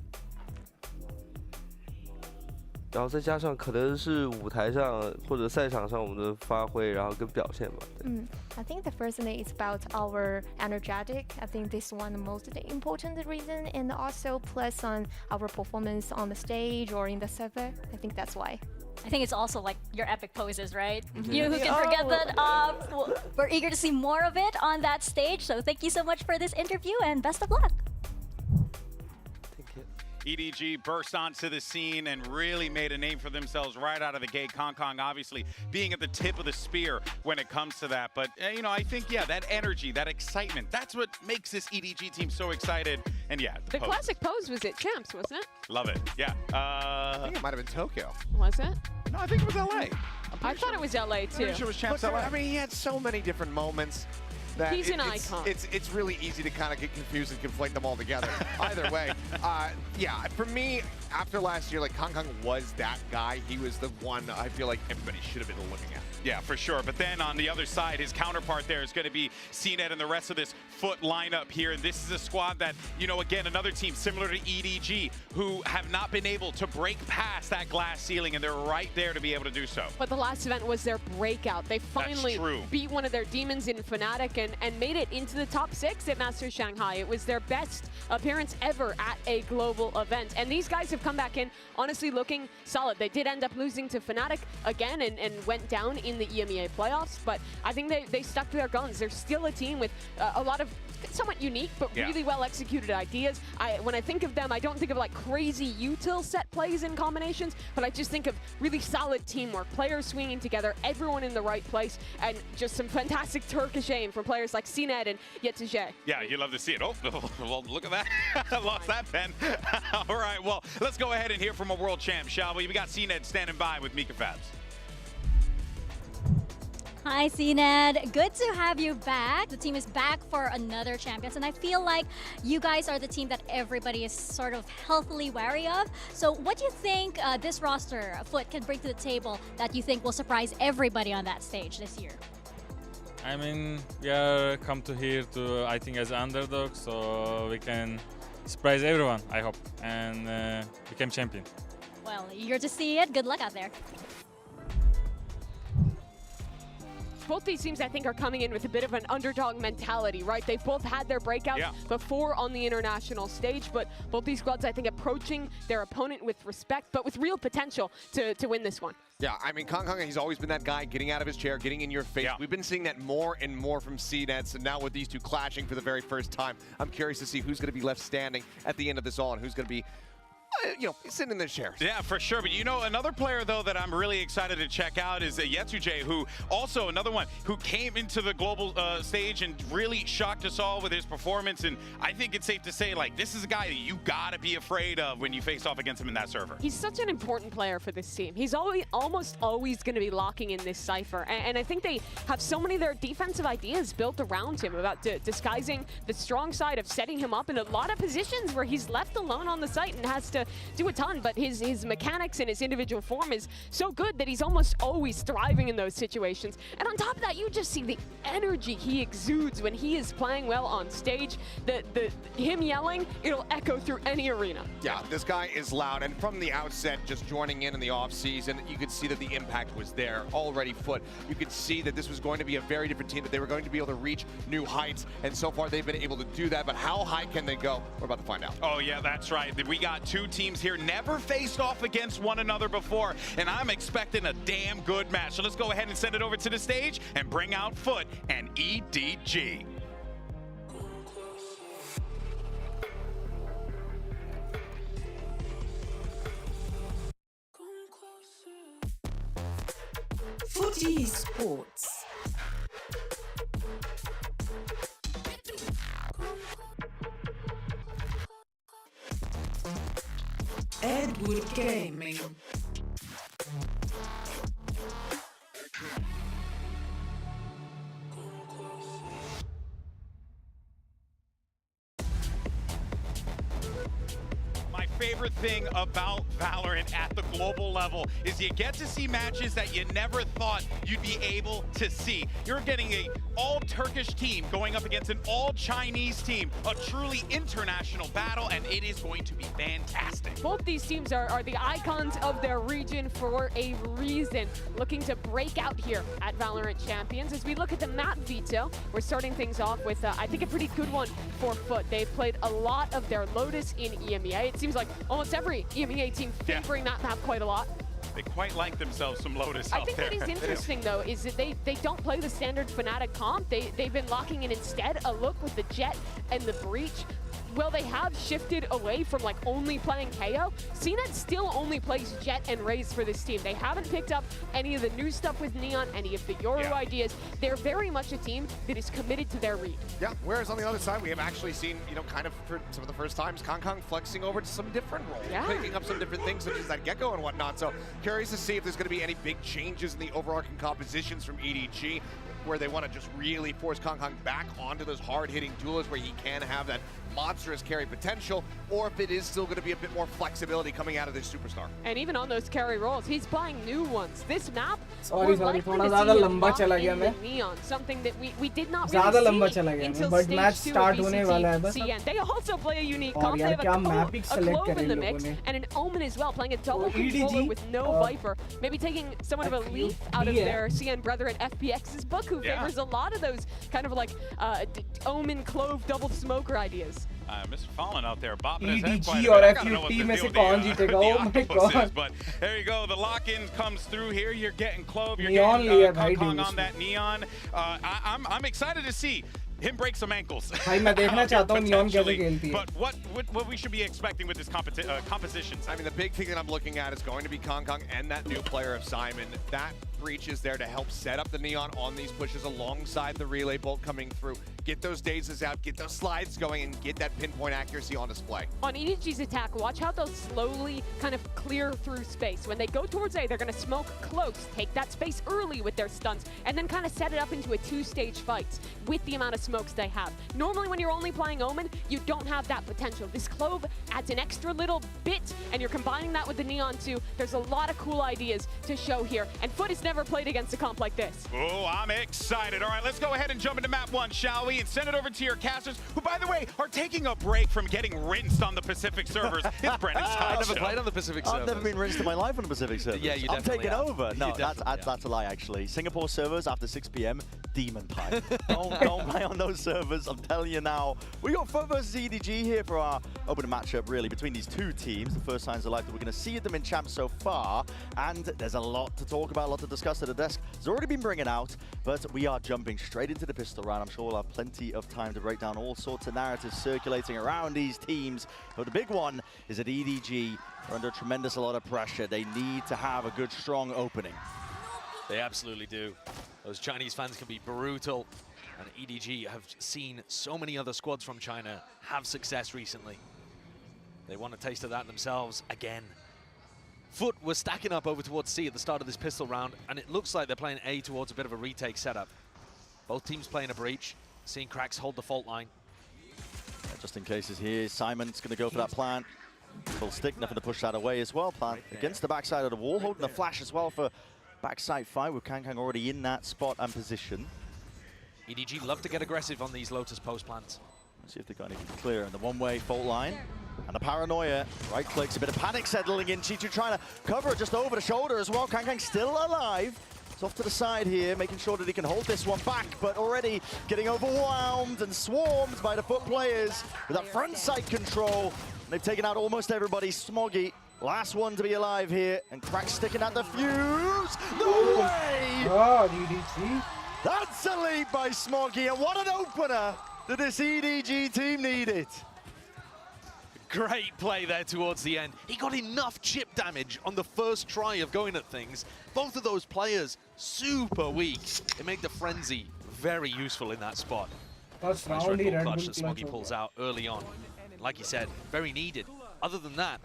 然后再加上可能是舞台上或者赛场上我们的发挥，然后跟表现吧。I think the first thing is about our energetic. I think this is one of the most important reason, and also plus on our performance on the stage or in the server. I think that's why. I think it's also your epic poses, right? You who can forget that. We're eager to see more of it on that stage. So thank you so much for this interview and best of luck. EDG burst onto the scene and really made a name for themselves right out of the gate. Kong Kong obviously being at the tip of the spear when it comes to that. But, I think, that energy, that excitement, that's what makes this EDG team so excited. And the classic pose was at Champs, wasn't it? Love it, yeah. I think it might have been Tokyo. Was it? No, I think it was LA. I thought it was LA too. I'm sure it was Champs LA. I mean, he had so many different moments. He's an icon. It's really easy to kind of get confused and conflate them all together. Either way, for me, after last year, Kong Kong was that guy. He was the one I feel like everybody should have been looking at. Yeah, for sure. But then on the other side, his counterpart there is going to be CNET and the rest of this FUT lineup here. And this is a squad that, again, another team similar to EDG who have not been able to break past that glass ceiling, and they're right there to be able to do so. But the last event was their breakout. They finally beat one of their demons in Fnatic and made it into the top 6 at Masters Shanghai. It was their best appearance ever at a global event. And these guys have come back in, honestly, looking solid. They did end up losing to Fnatic again and went down in the EMEA playoffs, but I think they stuck to their guns. They're still a team with a lot of somewhat unique but really well executed ideas. When I think of them, I don't think of crazy util set plays and combinations, but I just think of really solid teamwork, players swinging together, everyone in the right place, and just some fantastic Turkish aim from players like CNET and FUTvsEDG. Yeah, you love to see it. Oh, well, look at that. I lost that pen. All right, well, let's go ahead and hear from a world champ, shall we? We got CNET standing by with Mika Fabs. Hi, CNET. Good to have you back. The team is back for another Champions, and I feel like you guys are the team that everybody is sort of healthily wary of. So what do you think this roster, FUT, can bring to the table that you think will surprise everybody on that stage this year? I mean, we are come to here to, I think, as underdogs, so we can surprise everyone, I hope, and become champion. Well, eager to see it. Good luck out there. Both these teams, I think, are coming in with a bit of an underdog mentality, right? They've both had their breakouts before on the international stage, but both these squads, I think, approaching their opponent with respect, but with real potential to win this one. Yeah, I mean, Kong Kong, he's always been that guy getting out of his chair, getting in your face. Yeah. We've been seeing that more and more from CNET, and now with these two clashing for the very first time, I'm curious to see who's going to be left standing at the end of this all and who's going to be sitting in their chairs. Yeah, for sure. But you know, another player, though, that I'm really excited to check out is FUTvsEDG, who also another one who came into the global stage and really shocked us all with his performance. And I think it's safe to say, like, this is a guy that you got to be afraid of when you face off against him in that server. He's such an important player for this team. He's almost always going to be locking in this Cypher. And I think they have so many of their defensive ideas built around him about disguising the strong side, of setting him up in a lot of positions where he's left alone on the site and has to do a ton. But his mechanics and his individual form is so good that he's almost always thriving in those situations. And on top of that, you just see the energy he exudes when he is playing well on stage. Him yelling, it'll echo through any arena. Yeah, this guy is loud, and from the outset, just joining in the offseason, you could see that the impact was there already. Foot, you could see that this was going to be a very different team, that they were going to be able to reach new heights, and so far they've been able to do that. But how high can they go? We're about to find out. Oh yeah, that's right. We got two teams here, never faced off against one another before, and I'm expecting a damn good match. So let's go ahead and send it over to the stage and bring out Foot and EDG. Footy Sports. Edward Gaming. Favorite thing about Valorant at the global level is you get to see matches that you never thought you'd be able to see. You're getting an all-Turkish team going up against an all-Chinese team, a truly international battle, and it is going to be fantastic. Both these teams are the icons of their region for a reason, looking to break out here at Valorant Champions. As we look at the map veto, we're starting things off with, I think, a pretty good one for Foot. They've played a lot of their Lotus in EMEA. It seems like almost every EMEA team favoring that map quite a lot. They quite like themselves some Lotus out there. I think what is interesting, though, is that they don't play the standard Fnatic comp. They've been locking in instead a look with the Jet and the Breach. Well, they have shifted away from like only playing KO. CNET still only plays Jet and Raze for this team. They haven't picked up any of the new stuff with Neon, any of the Yoru ideas. They're very much a team that is committed to their read. Yeah, whereas on the other side, we have actually seen, kind of for some of the first times, Kong flexing over to some different roles, picking up some different things such as that Gecko and whatnot. So curious to see if there's going to be any big changes in the overarching compositions from EDG, where they want to just really force Kong back onto those hard-hitting duelists where he can have that monstrous carry potential, or if it is still going to be a bit more flexibility coming out of this superstar. And even on those carry roles, he's playing new ones. This map, sorry, थोड़ा ज़्यादा लंबा चला गया मैं. Neon, something that we did not ज़्यादा really लंबा see चला गया until but stage match 2 start of होने वाला है बस. CN. They also play a unique और comp. They have a Clove in the mix and an Omen as well, playing a double controller with no Viper. Maybe taking somewhat of a leaf out of their CN brethren FPX's book, who favors a lot of those kind of like Omen Clove double smoker ideas. Mr. Fallen out there bopping his head EDG और FUT में से कौन जीतेगा? Oh my god! But there you go, the lock-in comes through here. You're getting Clove, you're Neon getting Kong on that Neon. I'm excited to see him break some ankles. भाई मैं देखना चाहता हूँ Neon कैसे खेलती है. But what we should be expecting with this compositions? I mean, the big thing that I'm looking at is going to be Kong and that new player of Simon. That Breach is there to help set up the Neon on these pushes alongside the relay bolt coming through. Get those dazes out, get those slides going, and get that pinpoint accuracy on display. On EDG's attack, watch how they'll slowly kind of clear through space. When they go towards A, they're going to smoke close, take that space early with their stuns, and then kind of set it up into a two-stage fight with the amount of smokes they have. Normally, when you're only playing Omen, you don't have that potential. This Clove adds an extra little bit, and you're combining that with the Neon too. There's a lot of cool ideas to show here, and Foot has never played against a comp like this. Oh, I'm excited. All right, let's go ahead and jump into map 1, shall we? And send it over to your casters, who, by the way, are taking a break from getting rinsed on the Pacific servers. It's Brennan's time. I've never played on the Pacific servers. I've never been rinsed in my life on the Pacific servers. Yeah, you I'm definitely taking have. over. No, that's a lie, actually. Singapore servers after 6 p.m, demon time. don't play on those servers, I'm telling you now. We got FUTvsEDG here for our opening matchup, really, between these two teams. The first signs of life that we're going to see them in champs so far, and there's a lot to talk about, a lot to discussed at the desk has already been bringing out, but we are jumping straight into the pistol round. I'm sure we'll have plenty of time to break down all sorts of narratives circulating around these teams. But the big one is that EDG are under a tremendous lot of pressure. They need to have a good, strong opening. They absolutely do. Those Chinese fans can be brutal, and EDG have seen so many other squads from China have success recently. They want a taste of that themselves again. Foot was stacking up over towards C at the start of this pistol round, and it looks like they're playing A towards a bit of a retake setup. Both teams playing a breach, seeing Cracks hold the fault line. Yeah, just in cases here, Simon's going to go for that plant. Full stick, nothing to push that away as well. Plant against the backside of the wall, holding the flash as well for backside fight, with Kang already in that spot and position. EDG love to get aggressive on these Lotus post plants. Let's see if they've got anything clear in the one-way fault line. And the paranoia, right clicks, a bit of panic settling in. G2 trying to cover it just over the shoulder as well. Kang still alive. It's off to the side here, making sure that he can hold this one back, but already getting overwhelmed and swarmed by the Foot players with that front side control. And they've taken out almost everybody. Smoggy, last one to be alive here, and Crack sticking at the fuse. No way! God, EDG. That's a lead by Smoggy, and what an opener that this EDG team needed. Great play there towards the end. He got enough chip damage on the first try of going at things. Both of those players super weak. It made the frenzy very useful in that spot. Nice Red Bull clutch that Smoggy pulls out early on. Like you said, very needed. Other than that,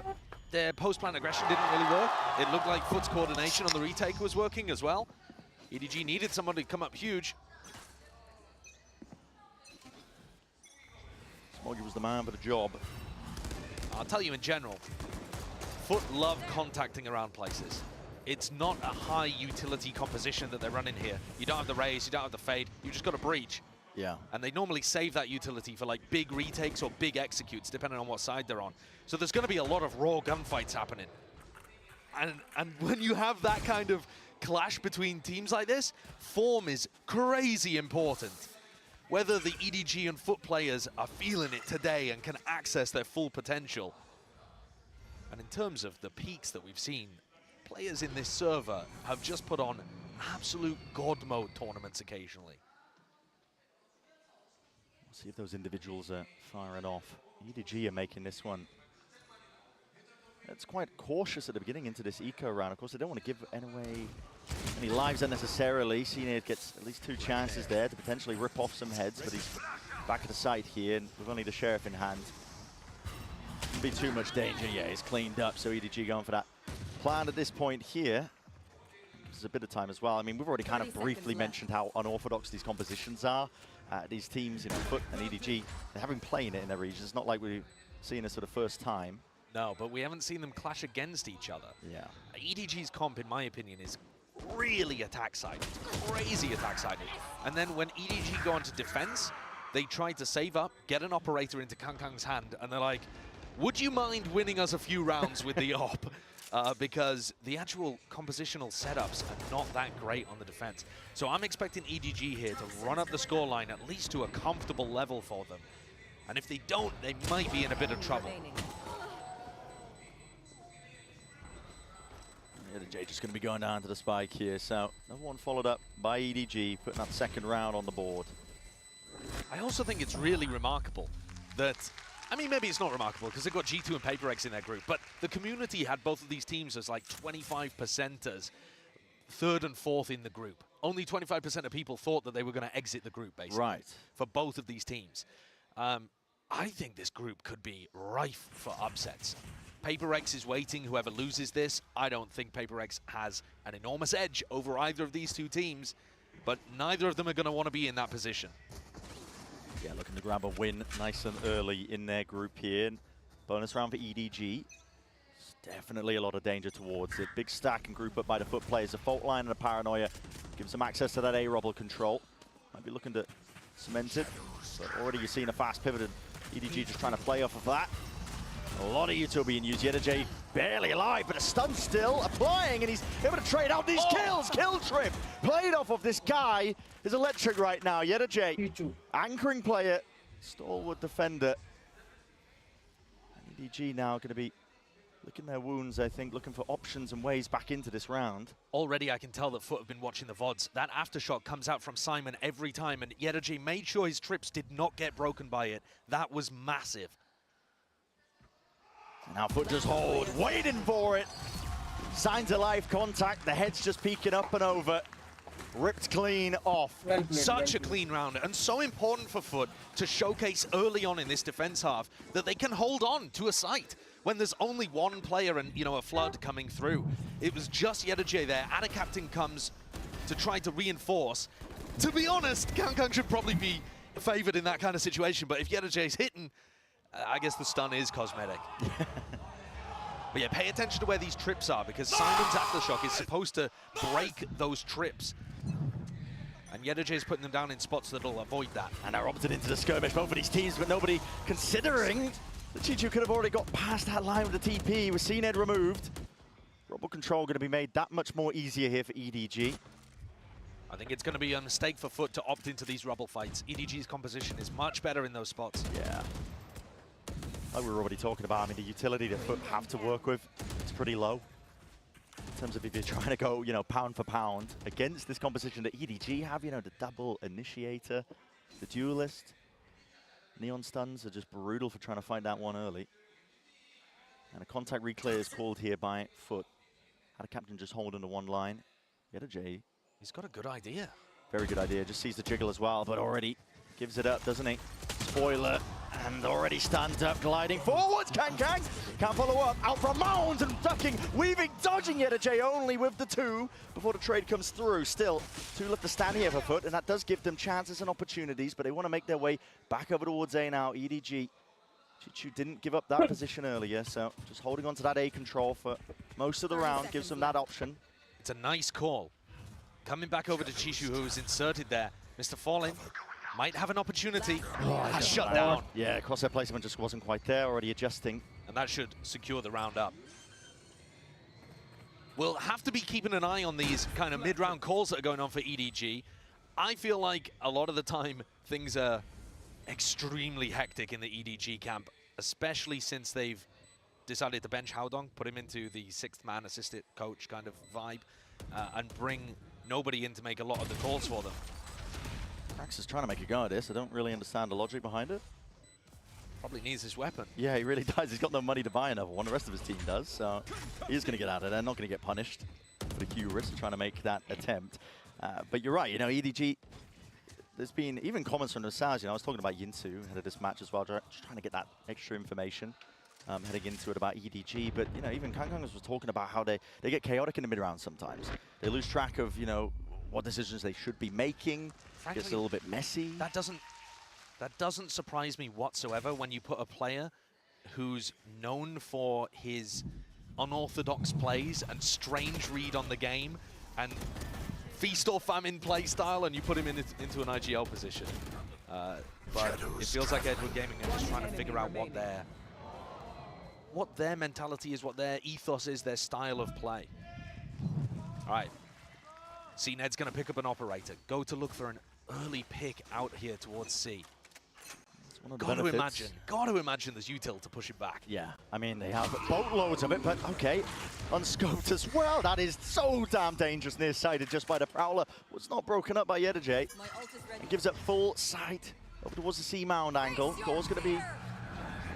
their post-plant aggression didn't really work. It looked like Foot's coordination on the retake was working as well. EDG needed someone to come up huge. Smoggy was the man for the job. I'll tell you in general, Foot love contacting around places. It's not a high utility composition that they're running here. You don't have the raise, you don't have the fade, you just got a breach. Yeah. And they normally save that utility for like big retakes or big executes, depending on what side they're on. So there's going to be a lot of raw gunfights happening. And when you have that kind of clash between teams like this, form is crazy important. Whether the EDG and Foot players are feeling it today and can access their full potential. And in terms of the peaks that we've seen, players in this server have just put on absolute God mode tournaments occasionally. We'll see if those individuals are firing off. EDG are making this one. It's quite cautious at the beginning into this eco round. Of course, they don't want to give away any lives unnecessarily. Cnade gets at least 2 chances there to potentially rip off some heads, but he's back at the site here, and with only the Sheriff in hand. Wouldn't be too much danger. Yeah, he's cleaned up, so EDG going for that plan at this point here. There's a bit of time as well. I mean, we've already kind of briefly mentioned how unorthodox these compositions are. These teams, you know, Foot and EDG, they have been playing it in their regions. It's not like we've seen this for the first time. No, but we haven't seen them clash against each other. Yeah. EDG's comp, in my opinion, is really attack-sided. Crazy attack-sided. And then when EDG go onto defense, they try to save up, get an operator into Kang's hand, and they're like, would you mind winning us a few rounds with the op? Because the actual compositional setups are not that great on the defense. So I'm expecting EDG here to run up the scoreline at least to a comfortable level for them. And if they don't, they might be in a bit of trouble. FUTvsEDG just going to be going down to the spike here. So another one followed up by EDG, putting that second round on the board. I also think it's really remarkable that, I mean, maybe it's not remarkable because they've got G2 and FUTvsEDG in their group, but the community had both of these teams as like 25%ers, 3rd and 4th in the group. Only 25% of people thought that they were going to exit the group, basically, right, for both of these teams. I think this group could be rife for upsets. FUTvsEDG is waiting. Whoever loses this, I don't think FUTvsEDG has an enormous edge over either of these two teams, but neither of them are going to want to be in that position. Yeah, looking to grab a win nice and early in their group here. Bonus round for EDG. There's definitely a lot of danger towards it. Big stack and group up by the Foot players. A fault line and a paranoia gives them access to that A-Robble control. Might be looking to cement it, but already you're seeing a fast pivot, and EDG just trying to play off of that. A lot of util being used. FUTvsEDG barely alive, but a stun still applying, and he's able to trade out these kills. Kill trip played off of this guy is electric right now. FUTvsEDG, anchoring player, stalwart defender. And EDG now going to be licking their wounds, I think, looking for options and ways back into this round. Already I can tell that FUT have been watching the VODs. That aftershock comes out from Simon every time, and FUTvsEDG made sure his trips did not get broken by it. That was massive. Now FUT just hold, waiting for it. Signs of life contact, the head's just peeking up and over. Ripped clean off. Such a clean round, and so important for FUT to showcase early on in this defense half that they can hold on to a site when there's only one player and, you know, a flood coming through. It was just FUTvsEDG there. Ada Captain comes to try to reinforce. To be honest, Kangkang should probably be favored in that kind of situation, but if FUTvsEDG is hitting, I guess the stun is cosmetic. But yeah, pay attention to where these trips are, because Simon's aftershock is supposed to break those trips. And FUTvsEDG is putting them down in spots that'll avoid that. And they're opted into the skirmish, both of these teams, but nobody considering that G2 could have already got past that line with the TP, with CNED removed. Rubble control going to be made that much more easier here for FUTvsEDG. I think it's going to be a mistake for FUT to opt into these Rubble fights. FUTvsEDG's composition is much better in those spots. Yeah. Like we were already talking about, I mean, the utility that FUT have to work with, it's pretty low. In terms of if you're trying to go, you know, pound for pound against this composition that FUTvsEDG have, you know, the double initiator, the duelist. Neon stuns are just brutal for trying to find that one early. And a contact reclear is called here by FUT. Had a captain just hold into one line. FUTvsEDG. He's got a good idea. Very good idea. Just sees the jiggle as well, but already gives it up, doesn't he? Spoiler. And already stands up, gliding forwards. Kangkang can't follow up. Out from Mounds and ducking, weaving, dodging FUTvsEDG only with the 2 before the trade comes through. Still, 2 left to stand here for FUT, and that does give them chances and opportunities, but they want to make their way back over towards A now. FUTvsEDG. Chichu didn't give up that position earlier, so just holding on to that A control for most of the round gives them that option. It's a nice call. Coming back over to Chichu, who was inserted there. Mr. Fallen might have an opportunity. Shut down. Yeah, crosshair placement just wasn't quite there, already adjusting. And that should secure the round up. We'll have to be keeping an eye on these kind of mid-round calls that are going on for FUTvsEDG. I feel like a lot of the time things are extremely hectic in the FUTvsEDG camp, especially since they've decided to bench Haodong, put him into the 6th man assistant coach kind of vibe, and bring nobody in to make a lot of the calls for them. Rax is trying to make a go at this. I don't really understand the logic behind it. Probably needs his weapon. Yeah, he really does. He's got no money to buy another one. The rest of his team does, so he's going to get out of there. Not going to get punished for the hubris of trying to make that attempt. But you're right, you know, FUTvsEDG, there's been even comments from Nosage. You know, I was talking about Yinsu ahead of this match as well, just trying to get that extra information heading into it about FUTvsEDG. But, you know, even Kangkang was talking about how they get chaotic in the mid-round sometimes. They lose track of, you know, what decisions they should be making. Frankly, gets a little bit messy. That doesn't surprise me whatsoever when you put a player who's known for his unorthodox plays and strange read on the game and feast or famine play style, and you put him into an IGL position. But it feels like Edward Gaming are just trying to figure out what their mentality is, what their ethos is, their style of play. All right. CNED's going to pick up an operator. Go to look for an early pick out here towards C. Got to imagine there's util to push him back. Yeah, I mean, they have boatloads of it, but okay. Unscoped as well. That is so damn dangerous, near-sighted just by the Prowler. Was not broken up by FUTvsEDG. And gives it full sight over towards the C-mound angle. Door's going to be not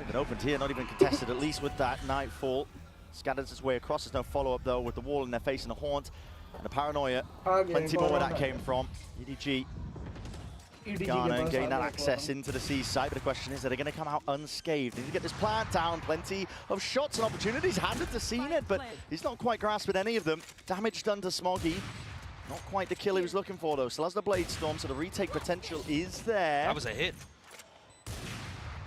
even opened here, not even contested, at least with that Nightfall. Scatters its way across. There's no follow-up, though, with the wall in their face and the haunt. And the paranoia, plenty more where that came from. FUTvsEDG getting that access into the C site, but the question is, are they going to come out unscathed? Need to get this plant down. Plenty of shots and opportunities handed to CNED, but he's not quite grasping any of them. Damage done to Smoggy. Not quite the kill he was looking for, though. Still has the Blade Storm, so the retake potential is there. That was a hit.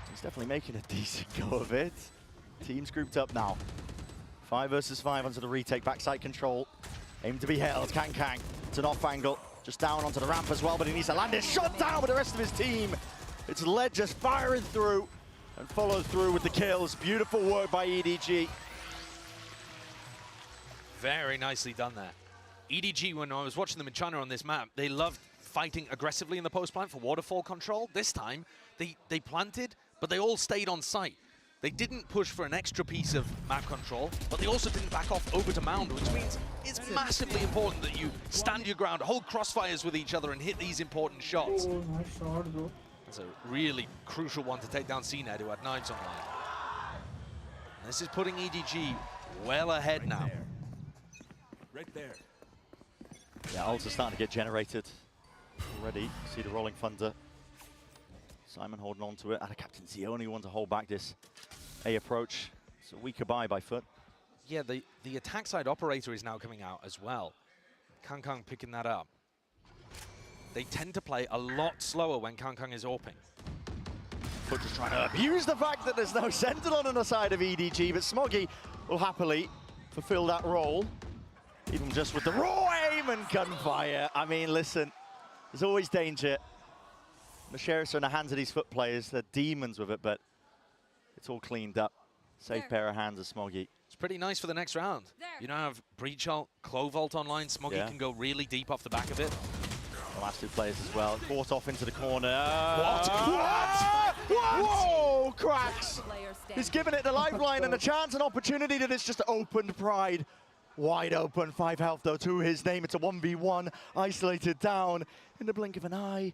He's definitely making a decent go of it. Teams grouped up now. 5 versus 5 onto the retake. Backside control. Aim to be held. Kangkang. It's an off angle. Just down onto the ramp as well, but he needs to land it. Shot down with the rest of his team. It's Led just firing through and follow through with the kills. Beautiful work by FUTvsEDG. Very nicely done there. FUTvsEDG, when I was watching them in China on this map, they loved fighting aggressively in the post plant for waterfall control. This time, they planted, but they all stayed on site. They didn't push for an extra piece of map control, but they also didn't back off over to Mound, which means it's massively important that you stand your ground, hold crossfires with each other, and hit these important shots. Oh, nice shot, bro. It's a really crucial one to take down CNED, who had knives online. This is putting EDG well ahead now. Right there. Yeah, ults are starting to get generated already. See the rolling thunder. Simon holding on to it. And Captain's the only one to hold back this A approach. It's a weaker buy by Fut. Yeah, the attack side operator is now coming out as well. Kangkang picking that up. They tend to play a lot slower when Kangkang is AWPing. Fut just trying to abuse the fact that there's no Sentinel on the side of EDG, but Smoggy will happily fulfill that role. Even just with the raw aim and gunfire. I mean, listen, there's always danger. The sheriffs are in the hands of these Fut players. They're demons with it, but it's all cleaned up. Safe pair of hands of Smoggy. It's pretty nice for the next round. You now have Breach Ult, Clovolt online. Smoggy can go really deep off the back of it. The last two players as well. Caught off into the corner. What? Whoa, Cracks! He's given it the lifeline and a chance, an opportunity that it's just opened Pride. Wide open, 5 health though to his name. It's a 1v1, isolated down in the blink of an eye.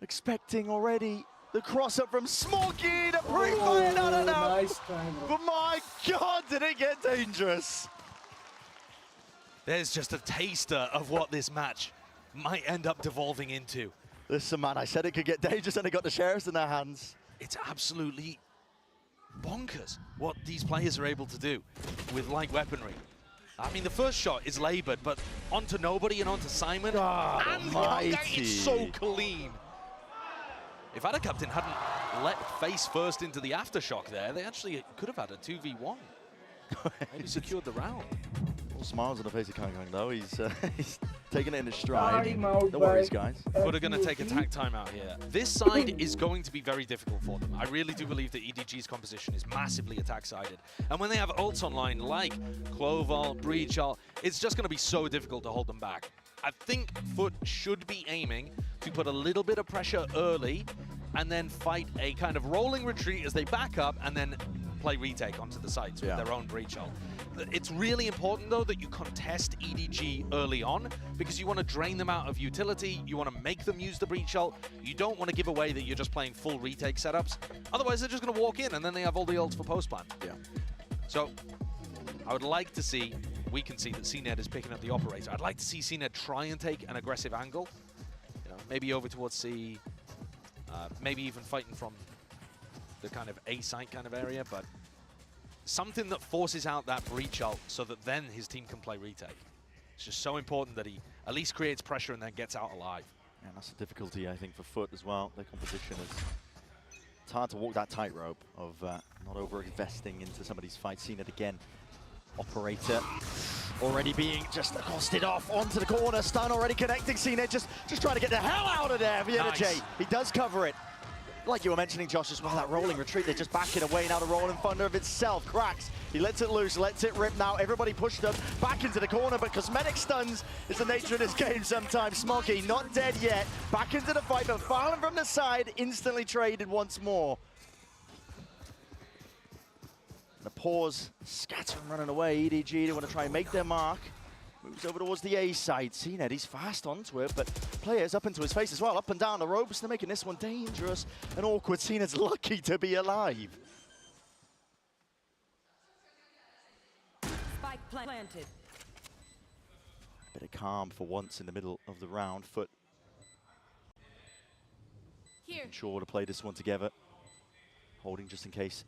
Expecting already the cross-up from Smoggy, the pre-fire, no. Nice time, but my God, did it get dangerous. There's just a taster of what this match might end up devolving into. Listen, man, I said it could get dangerous and they got the sheriffs in their hands. It's absolutely bonkers what these players are able to do with light weaponry. I mean, the first shot is labored, but onto nobody and onto Simon. And it's so clean. If Captain hadn't let face first into the aftershock there, they actually could have had a 2v1. Maybe secured the round. All smiles on the face of Kangkang though. He's taking it in his stride. No worries, guys. But are going to take attack timeout here. This side is going to be very difficult for them. I really do believe that EDG's composition is massively attack-sided. And when they have ults online like Cloval, Breach Ult, it's just going to be so difficult to hold them back. I think Fut should be aiming to put a little bit of pressure early and then fight a kind of rolling retreat as they back up and then play retake onto the sides with their own Breach Ult. It's really important, though, that you contest EDG early on because you want to drain them out of utility. You want to make them use the Breach Ult. You don't want to give away that you're just playing full retake setups. Otherwise, they're just going to walk in and then they have all the ults for post-plan. Yeah. So I would like to see, we can see that CNED is picking up the operator. I'd like to see CNED try and take an aggressive angle. You know, maybe over towards C, maybe even fighting from the kind of A site kind of area, but something that forces out that Breach Ult so that then his team can play retake. It's just so important that he at least creates pressure and then gets out alive. And that's the difficulty, I think, for Fut as well. Their composition is... It's hard to walk that tightrope of not over-investing into some of these fights. Seen it again. Operator already being just accosted off onto the corner. Stun already connecting. CNED just trying to get the hell out of there. VALORANT, he does cover it. Like you were mentioning, Josh, as well, that rolling retreat, they're just backing away. Now the rolling thunder of itself. Cracks, he lets it loose, lets it rip now. Everybody pushed up back into the corner, but cosmetic stuns is the nature of this game sometimes. Smoggy, not dead yet. Back into the fight, but Fallen from the side, instantly traded once more. The pause, scatter and running away. EDG, they want to try and make their mark. Moves over towards the A side. CNED, he's fast onto it, but players up into his face as well. Up and down the ropes. They're making this one dangerous and awkward. CNED's lucky to be alive. Spike planted. Bit of calm for once in the middle of the round. Fut sure to play this one together. Holding just in case.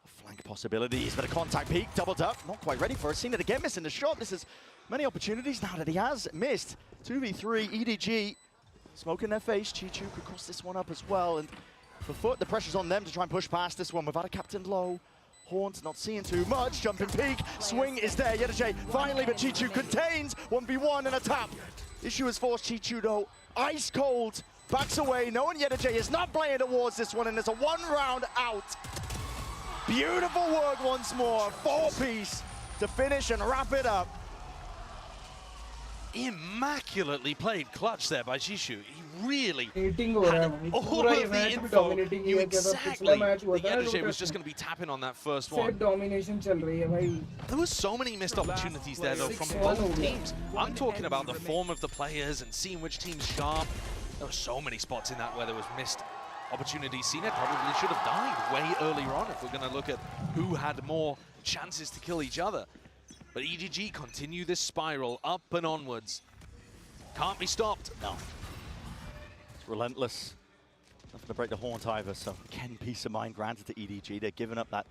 Flank possibilities, but a contact peek, doubled up, not quite ready for it. Seen it again, missing the shot. This is many opportunities now that he has missed. 2v3, EDG, smoke in their face. Chichu could cross this one up as well. And for Fut, the pressure's on them to try and push past this one without a captain low. Horns not seeing too much, jumping peek, swing is there. VALORANT finally, but Chichu contains 1v1 and a tap. Issue has forced Chichu though, ice cold, backs away, knowing VALORANT is not playing towards this one, and there's a 1 round out. Beautiful work once more, 4-piece to finish and wrap it up. Immaculately played clutch there by Jishu. He really Hating had all of the info. Knew exactly that Yedege was just going to be tapping on that first one. domination चल रही है भाई. There were so many missed opportunities there, though, from both teams. I'm talking about the form of the players and seeing which team's sharp. There were so many spots in that where there was missed opportunities. CNED probably should have died way earlier on if we're going to look at who had more chances to kill each other. But EDG continue this spiral up and onwards. Can't be stopped. No. It's relentless. Nothing to break the horns either, so again, peace of mind granted to EDG. They're giving up that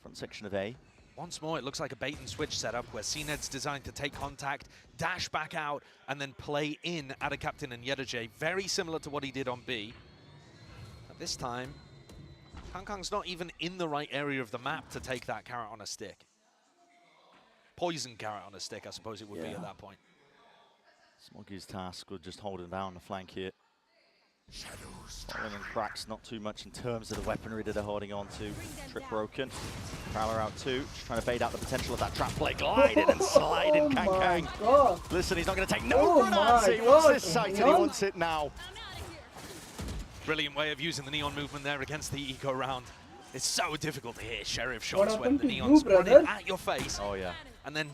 front section of A. Once more, it looks like a bait and switch setup where CNED's designed to take contact, dash back out, and then play in at a captain and Yedege. Very similar to what he did on B. But this time, Kangkang's not even in the right area of the map to take that carrot on a stick. Poison carrot on a stick, I suppose it would be at that point. Smoggy's task was just holding down the flank here. Falling and cracks, not too much in terms of the weaponry that they're holding on to. Trick broken. Prowler out too, just trying to bait out the potential of that trap play. Gliding and sliding, Kang. Listen, he's not going to take no run. He wants this site and he wants it now. Brilliant way of using the neon movement there against the eco round. It's so difficult to hit sheriff shots when the neon's running at your face. Oh yeah. And then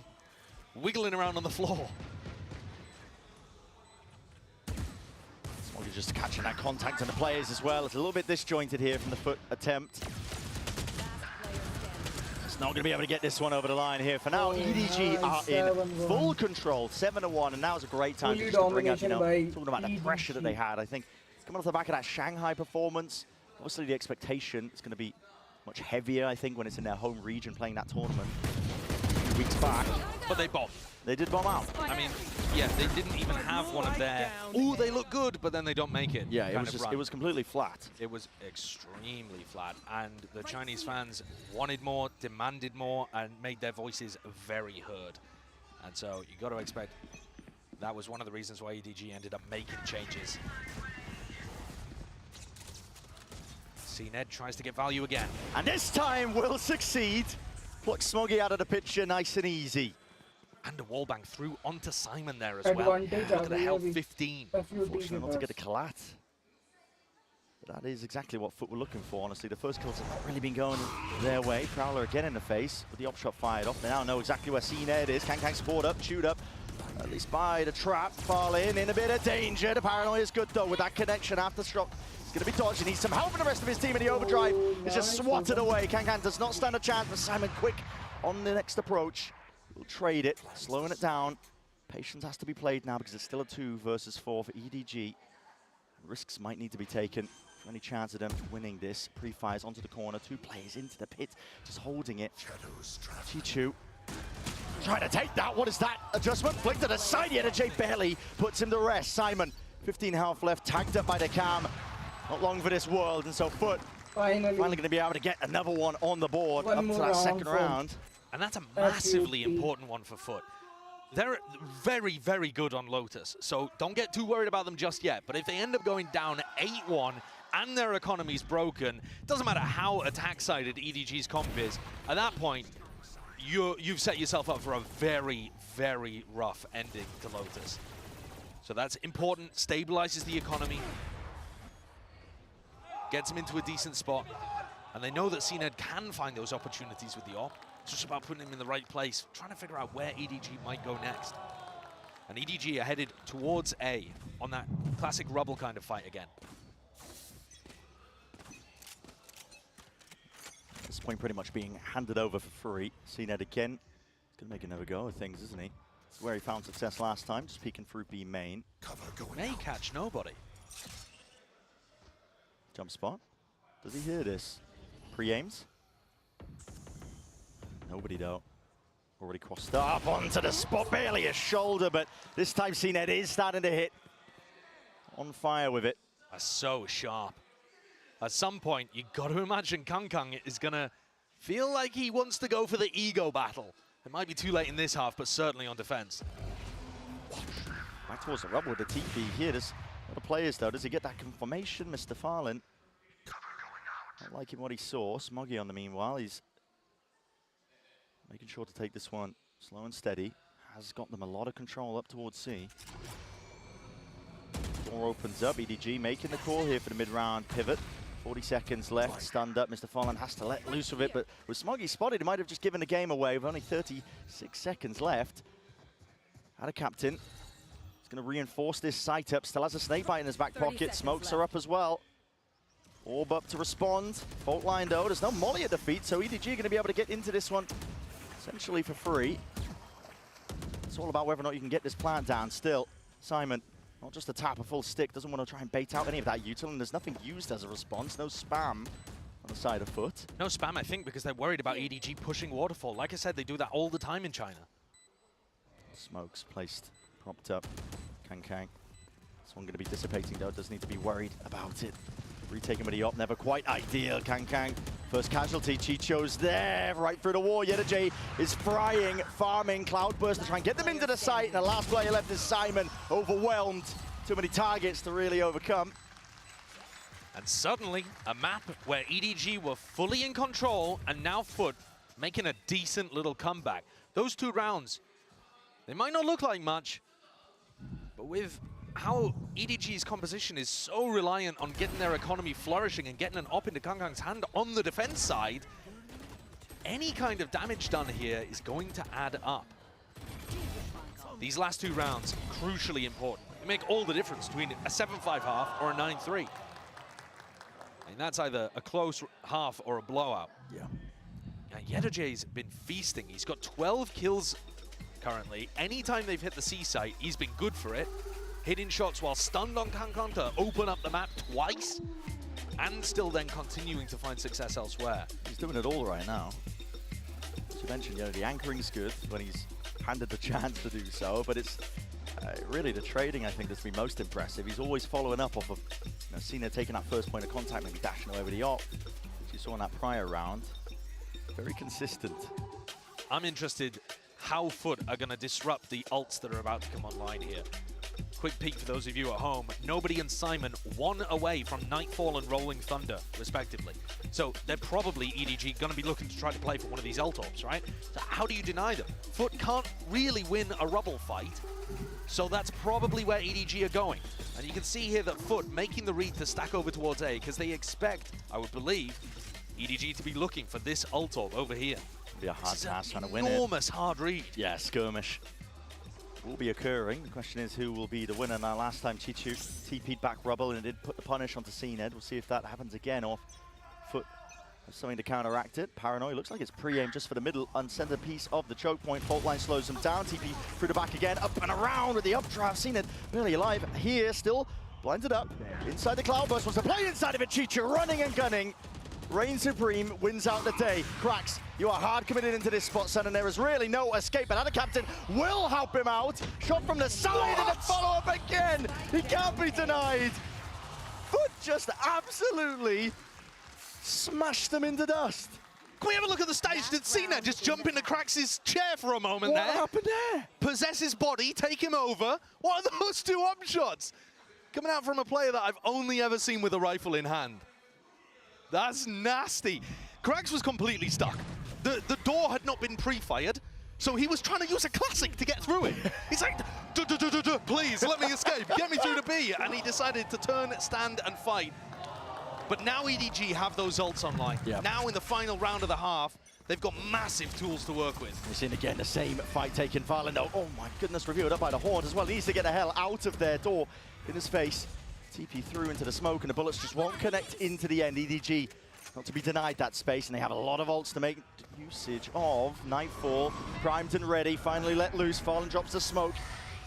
wiggling around on the floor. Smoggy just catching that contact on the players as well. It's a little bit disjointed here from the foot attempt. It's not going to be able to get this one over the line here. For now, EDG are in full control, 7-1, and now's a great time to just bring up, you know, talking about the pressure that they had. I think coming off the back of that Shanghai performance, obviously the expectation is going to be much heavier, I think, when it's in their home region playing that tournament. Weeks back. But they bombed. They did bomb out. I mean, yeah, they didn't even have one of their, oh, they look good, but then they don't make it. Yeah, it was completely flat. It was extremely flat, and the Chinese fans wanted more, demanded more, and made their voices very heard. And so you got to expect that was one of the reasons why EDG ended up making changes. CNED tries to get value again. And this time will succeed. Pluck Smoggy out of the picture nice and easy. And a wallbang through onto Simon there as well. Look at the health 15. Unfortunately not to get a collat. But that is exactly what FUT were looking for, honestly. The first kills have not really been going their way. Prowler again in the face with the op shot fired off. They now know exactly where CNED is. Kang scored up, chewed up. At least by the trap, Farlin in a bit of danger. The paranoia is good though with that connection after shot. He's going to be dodged. He needs some help from the rest of his team in the overdrive. It's just swatted away. Kang does not stand a chance, but Simon quick on the next approach. We'll trade it, slowing it down. Patience has to be played now because it's still a 2 versus 4 for EDG. Risks might need to be taken for any chance of them winning this. Pre-fires onto the corner, 2 players into the pit, just holding it. Chichu trying to take that. What is that? Adjustment, flick to the side. Yedege barely puts him to rest. Simon, 15 health left, tagged up by the cam. Not long for this world, and so FUT finally going to be able to get another one on the board up to that second round. And that's a massively important one for FUT. They're very, very good on Lotus, so don't get too worried about them just yet. But if they end up going down 8-1 and their economy's broken, doesn't matter how attack-sided EDG's comp is, at that point, you've set yourself up for a very, very rough ending to Lotus. So that's important, stabilizes the economy, gets them into a decent spot, and they know that CNED can find those opportunities with the op. It's just about putting him in the right place, trying to figure out where EDG might go next. And EDG are headed towards A on that classic rubble kind of fight again. At this point pretty much being handed over for free. CNED again. He's going to make another go of things, isn't he? This is where he found success last time, just peeking through B main. May catch nobody. Jump spot. Does he hear this? Pre-aims? Nobody though. Already crossed up onto the spot, barely a shoulder, but this time CNED is starting to hit. On fire with it. That's so sharp. At some point, you got to imagine Kangkang is going to feel like he wants to go for the ego battle. It might be too late in this half, but certainly on defense. Back towards the rubble with the TP here. There's other players though. Does he get that confirmation, Mr. Farlin? Not liking what he saw. Smoggy on the meanwhile. He's making sure to take this one slow and steady. has got them a lot of control up towards C. Door opens up, EDG making the call here for the mid-round pivot. 40 seconds left, stunned up. Mr. Fallen has to let loose of it, but with Smoggy spotted, he might have just given the game away with only 36 seconds left. Had a captain. He's going to reinforce this site up. Still has a snakebite in his back pocket. Smokes are up as well. Orb up to respond. Fault line though. There's no molly at the feet, so EDG are going to be able to get into this one essentially for free. It's all about whether or not you can get this plant down still. Simon, not just to tap a full stick, doesn't want to try and bait out any of that util, and there's nothing used as a response. No spam on the side of Foot. No spam, I think, because they're worried about EDG pushing Waterfall. Like I said, they do that all the time in China. Smokes placed, propped up. Kang. This one going to be dissipating though, does need to be worried about it. Retaking with the op, never quite ideal. Kang. First casualty, Chicho's there, right through the wall. YetaJ is frying, farming, Cloudburst to try and get them into the site. And the last player left is Simon, overwhelmed. Too many targets to really overcome. And suddenly, a map where EDG were fully in control, and now Foot making a decent little comeback. Those 2 rounds, they might not look like much, but with how EDG's composition is so reliant on getting their economy flourishing and getting an op into Kang's hand on the defense side, any kind of damage done here is going to add up. These last 2 rounds, crucially important. They make all the difference between a 7-5 half or a 9-3. And that's either a close half or a blowout. Yeah. Now, YetaJ's been feasting. He's got 12 kills currently. Anytime they've hit the C site, he's been good for it. Hitting shots while stunned on Kang to open up the map twice, and still then continuing to find success elsewhere. He's doing it all right now. As you mentioned, the anchoring's good when he's handed the chance to do so, but it's really the trading, I think, that's been most impressive. He's always following up off of, Cena taking that first point of contact, maybe dashing away with the op, which you saw in that prior round. Very consistent. I'm interested how Foot are going to disrupt the ults that are about to come online here. Quick peek for those of you at home. Nobody and Simon 1 away from Nightfall and Rolling Thunder, respectively. So they're probably, EDG, going to be looking to try to play for one of these ult ops, right? So how do you deny them? Foot can't really win a rubble fight, so that's probably where EDG are going. And you can see here that Foot making the read to stack over towards A, because they expect, I would believe, EDG to be looking for this ult orb over here. It'll be a hard task trying to win it. Enormous hard read. Yeah, skirmish will be occurring. The question is who will be the winner. Now, last time Chichu TP'd back rubble and it did put the punish onto CNED. We'll see if that happens again, or Foot has something to counteract it. Paranoid looks like it's pre-aimed just for the middle uncenter piece of the choke point. Fault line slows them down. TP through the back again, up and around with the updraft. CNED barely alive here, still blinded up. Inside the Cloudburst, wants to play inside of it. Chichu running and gunning. Reign Supreme wins out the day. Cracks, you are hard committed into this spot, son, and there is really no escape. But the captain will help him out. Shot from the side and a follow-up again. He can't be denied. Foot just absolutely smashed them into dust. Can we have a look at the stage? Did Cena just jump into Krax's chair for a moment there? What happened there? Possess his body, take him over. What are those 2 up shots? Coming out from a player that I've only ever seen with a rifle in hand. That's nasty. Krax was completely stuck. The door had not been pre-fired, so he was trying to use a classic to get through it. He's like, please, let me escape. Get me through the B. And he decided to turn, stand, and fight. But now EDG have those ults online. Yep. Now in the final round of the half, they've got massive tools to work with. We're seeing again the same fight taking Valen. Oh my goodness, revealed up by the Horde as well. Needs to get the hell out of their door in his face. TP through into the smoke and the bullets just won't connect into the end. EDG not to be denied that space, and they have a lot of ults to make usage of. Nightfall primed and ready, finally let loose. Fallen drops the smoke.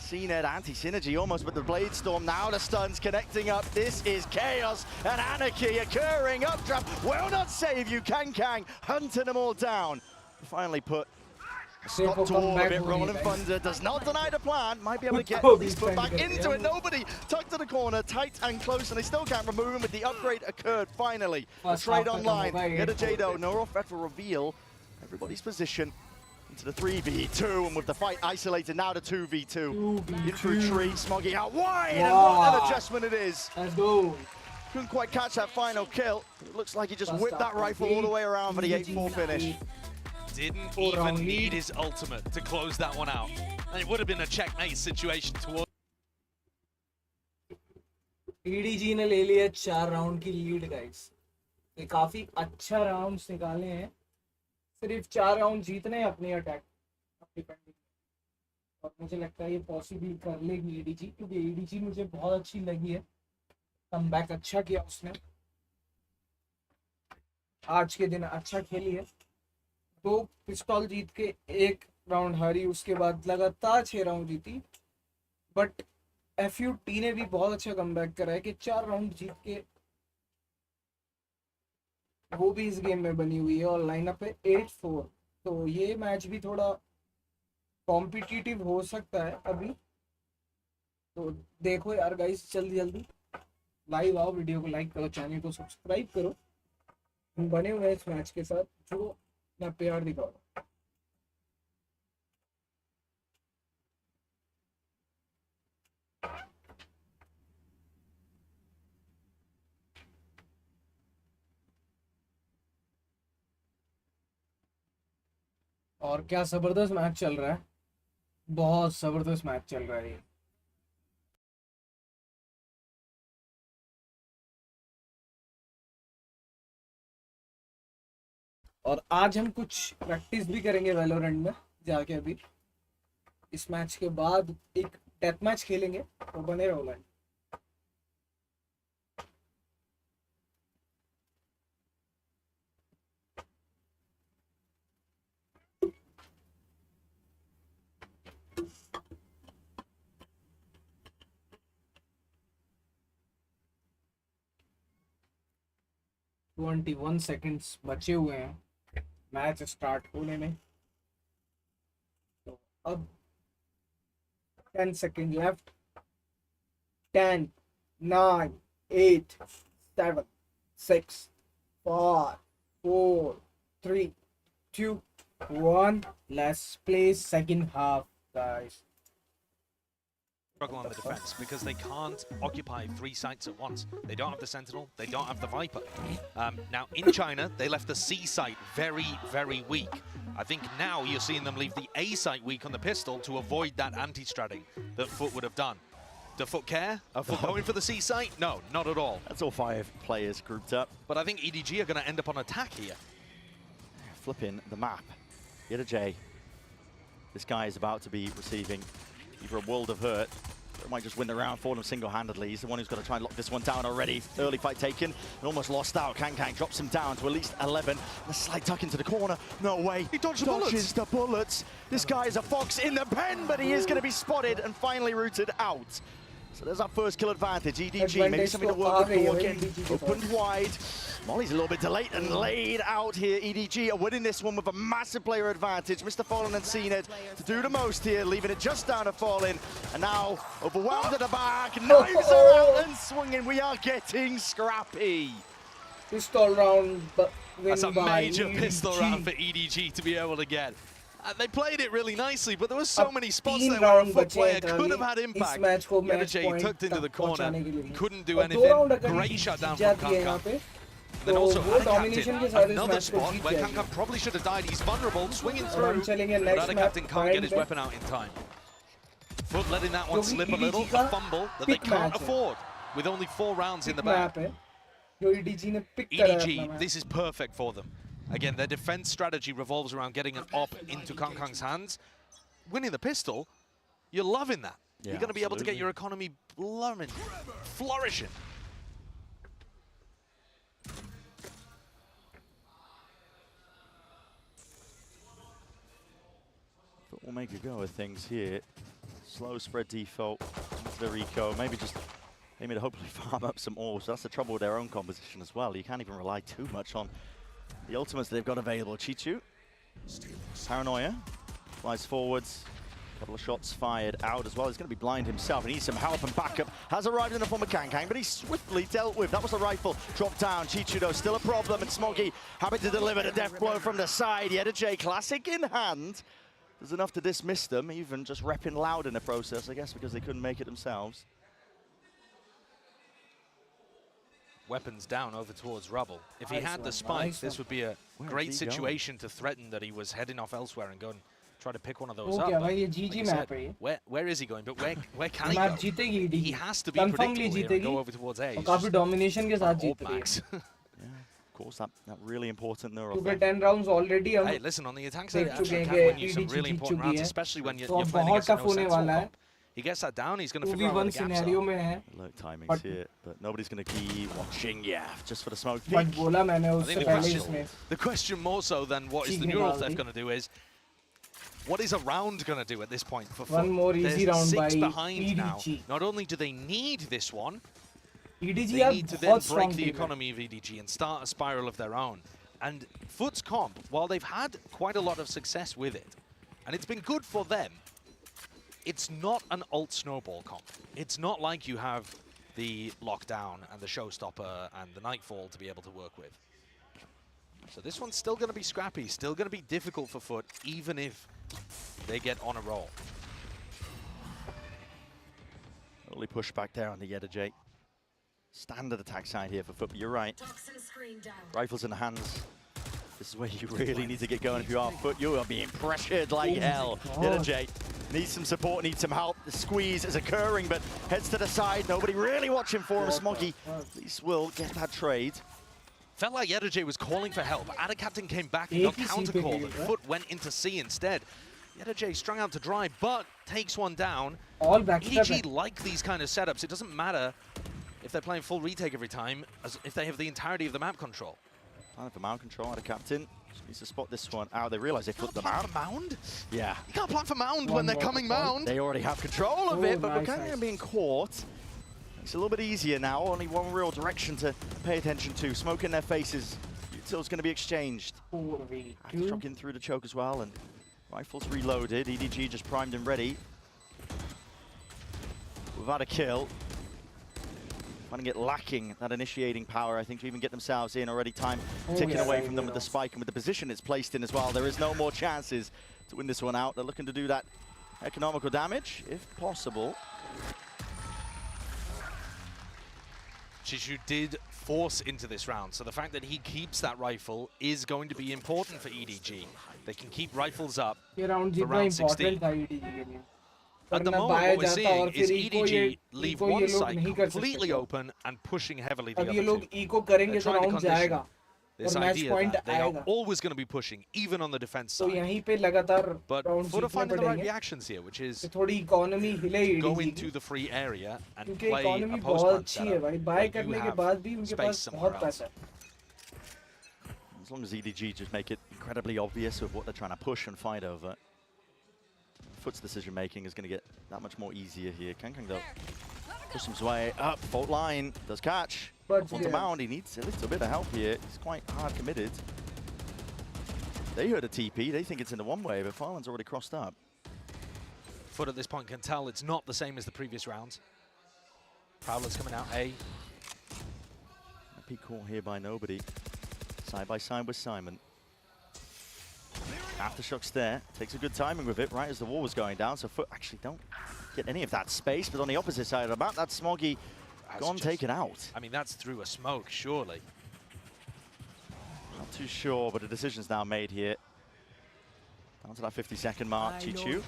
CNED anti-synergy almost with the Blade Storm. Now the stuns connecting up. This is chaos and anarchy occurring. Updraft will not save you. Kang hunting them all down. Finally put a stop to all of it. Rolling Thunder does not deny the plan. Might be able to get his foot back into it. Nobody tucked to the corner, tight and close, and they still can't remove him with the upgrade occurred finally. The trade online. Get a Jado. No effect will reveal everybody's position into the 3v2, and with the fight isolated, now the 2v2. In through tree, Smoggy out wide, and what an adjustment it is. Let's go. Couldn't quite catch that final kill. It looks like he just whipped that rifle all the way around for the 8-4 finish. didn't even need his ultimate to close that one out. And it would have been a checkmate situation towards. EDG ने ले लिया 4 round की lead guys. ये काफी अच्छा rounds निकाले हैं। सिर्फ 4 राउंड जीतने अपनी अटैक डिपेंडिंग, और मुझे लगता है ये पॉसिबल कर लेगी EDG, क्योंकि EDG मुझे बहुत अच्छी लगी है। कमबैक अच्छा किया उसने, आज के दिन अच्छा खेली है। 2 पिस्तौल जीत के 1 राउंड हारी, उसके बाद लगातार 6 राउंड जीती। बट FUT ने भी बहुत अच्छा कमबैक करा है कि 4 राउंड जीत के वो भी इस गेम में बनी हुई है, और लाइनअप है 8-4। तो ये मैच भी थोड़ा कॉम्पिटिटिव हो सकता है अभी। तो देखो यार गाइस, जल्दी जल्दी लाइव आओ, वीडियो को लाइक करो, चैनल को सब्सक्राइब करो। हम बने हुए हैं इस मैच के साथ, जो मैं प्यार दिखाऊँ। और क्या जबरदस्त मैच चल रहा है, बहुत जबरदस्त मैच चल रहा है ये। और आज हम कुछ प्रैक्टिस भी करेंगे वैलोरेंट में जाके। अभी इस मैच के बाद एक डेथ मैच खेलेंगे, तो बने रहो लाइन। ट्वेंटी 21 सेकेंड्स बचे हुए हैं मैच स्टार्ट होने में। तो अब 10 second left. 10, 9, 8, 7, 6, 5, 4, 3, 2, 1. Let's play second half, guys. Struggle on the defense because they can't occupy 3 sites at once. They don't have the Sentinel, they don't have the Viper. Now in China, they left the C site very, very weak. I think now you're seeing them leave the A site weak on the pistol to avoid that anti-stratting that FUT would have done. Do FUT care? Are FUT going for the C site? No, not at all. That's all 5 players grouped up. But I think EDG are going to end up on attack here. Flipping the map. FUTvsEDG. This guy is about to be receiving either a world of hurt, or it might just win the round for them single-handedly. He's the one who's got to try and lock this one down already. Early fight taken, and almost lost out. Kang drops him down to at least 11. And a slight tuck into the corner. No way. He dodges the bullets. This guy is a fox in the pen, but he is going to be spotted and finally rooted out. So there's our first kill advantage. EDG, maybe something to work with Morgan. Opened wide. Molly's a little bit delayed and laid out here. EDG are winning this one with a massive player advantage. Mr. Fallen and seen it to do the most here, leaving it just down to Fallen. And now overwhelmed at the back. Knives are out and swinging. We are getting scrappy. Pistol round. That's a major pistol round for EDG to be able to get. They played it really nicely, but there were so many spots there where a FUT player could have had impact. FUTvsEDG tucked into the corner, couldn't do anything. Great shutdown from Kang. Then also Adacaptain, another spot where Kang probably should have died. He's vulnerable, swinging through, but Adacaptain can't get his weapon out in time. FUT letting that one slip a little, a fumble that they can't afford with only 4 rounds in the bag. EDG, this is perfect for them. Again, their defense strategy revolves around getting an op into Kang's hands. Winning the pistol, you're loving that. Yeah, you're going to be able to get your economy flourishing. But we'll make a go of things here. Slow spread default into the Rico. Maybe just aiming to hopefully farm up some ores. That's the trouble with their own composition as well. You can't even rely too much on the ultimates they've got available. Chichu, Paranoia, flies forwards. A couple of shots fired out as well. He's going to be blind himself. He needs some help and backup. Has arrived in the form of Kang, but he's swiftly dealt with. That was the rifle. Dropped down. Chichu, though, still a problem. And Smoggy happy to deliver the death blow from the side. FUTvsEDG Classic in hand. There's enough to dismiss them, even just repping loud in the process, I guess, because they couldn't make it themselves. weapons down over towards Rubble. If he had the spike, this would be a great situation to threaten that he was heading off elsewhere and go and try to pick one of those up. Like said, where is he going? But where can he go? He has to be predictable here and go over towards A. domination ke saath jeet Max. Of course, that really important there. 10 rounds already. Hey, listen, on the attack side, actually can win you some really important rounds, especially when you're playing against a no sense comp. He gets that down, he's going to figure out where the gaps are. Look, timing's here, but nobody's going to keep watching. Yeah, just for the smoke. I think the question more so than what is the neural theft going to do is, what is a round going to do at this point for FUT? One more easy round by 6 behind EDG. now. Not only do they need this one, EDG they need to then break the economy of EDG and start a spiral of their own. And FUT's comp, while they've had quite a lot of success with it, and it's been good for them, it's not an alt snowball comp. It's not like you have the lockdown and the showstopper and the nightfall to be able to work with. So this one's still going to be scrappy, still going to be difficult for FUT, even if they get on a roll. Early push back there on the EDG. Standard attack side here for FUT, but you're right. Rifles in the hands. This is where you really need to get going if you are FUT. You are being pressured like hell. EDG needs some support, needs some help. The squeeze is occurring, but heads to the side. Nobody really watching for him. Smoggy at least will get that trade. Felt like EDG was calling for help. Ada Captain came back and got counter-called, and FUT went into C instead. EDG strung out to dry, but takes one down. EDG like these kind of setups. It doesn't matter if they're playing full retake every time, as if they have the entirety of the map control. Time for mound control, Ada Captain. Just needs to spot this one out. They realize they flipped the mound. Mound? Yeah. You can't plan for mound when they're coming mound. They already have control of it, but we're kind of being caught. It's a little bit easier now. Only one real direction to pay attention to. Smoke in their faces. Util's going to be exchanged. Struck in through the choke as well, and rifles reloaded. EDG just primed and ready. Without a kill. Finding it lacking that initiating power, I think, to even get themselves in. Already time ticking away from them with the spike and with the position it's placed in as well. There is no more chances to win this one out. They're looking to do that economical damage, if possible. Chishu did force into this round, so the fact that he keeps that rifle is going to be important for EDG. They can keep rifles up for round 16. At the moment, what we're seeing is EDG leave one side completely open and pushing heavily the other two. They're trying to condition this idea that they are always going to be pushing, even on the defense side. But FUT are finding the right reactions here, which is go into the free area and play a post-plant setup where you have space somewhere else. As long as EDG just make it incredibly obvious of what they're trying to push and fight over, FUT's decision making is going to get that much more easier here. Kankang though push his way up, fault line, does catch. Onto mound, he needs a little bit of help here. He's quite hard committed. They heard a TP, they think it's in the one way, but Farland's already crossed up. FUT at this point can tell it's not the same as the previous rounds. Prowler's coming out A. A peak caught here by nobody. Side by side with Simon. Aftershocks there, takes a good timing with it right as the wall was going down, so FUT actually don't get any of that space, but on the opposite side of the map, that Smoggy gone taken out. I mean, that's through a smoke, surely. Not too sure, but a decision's now made here. Down to that 50-second mark, Chichu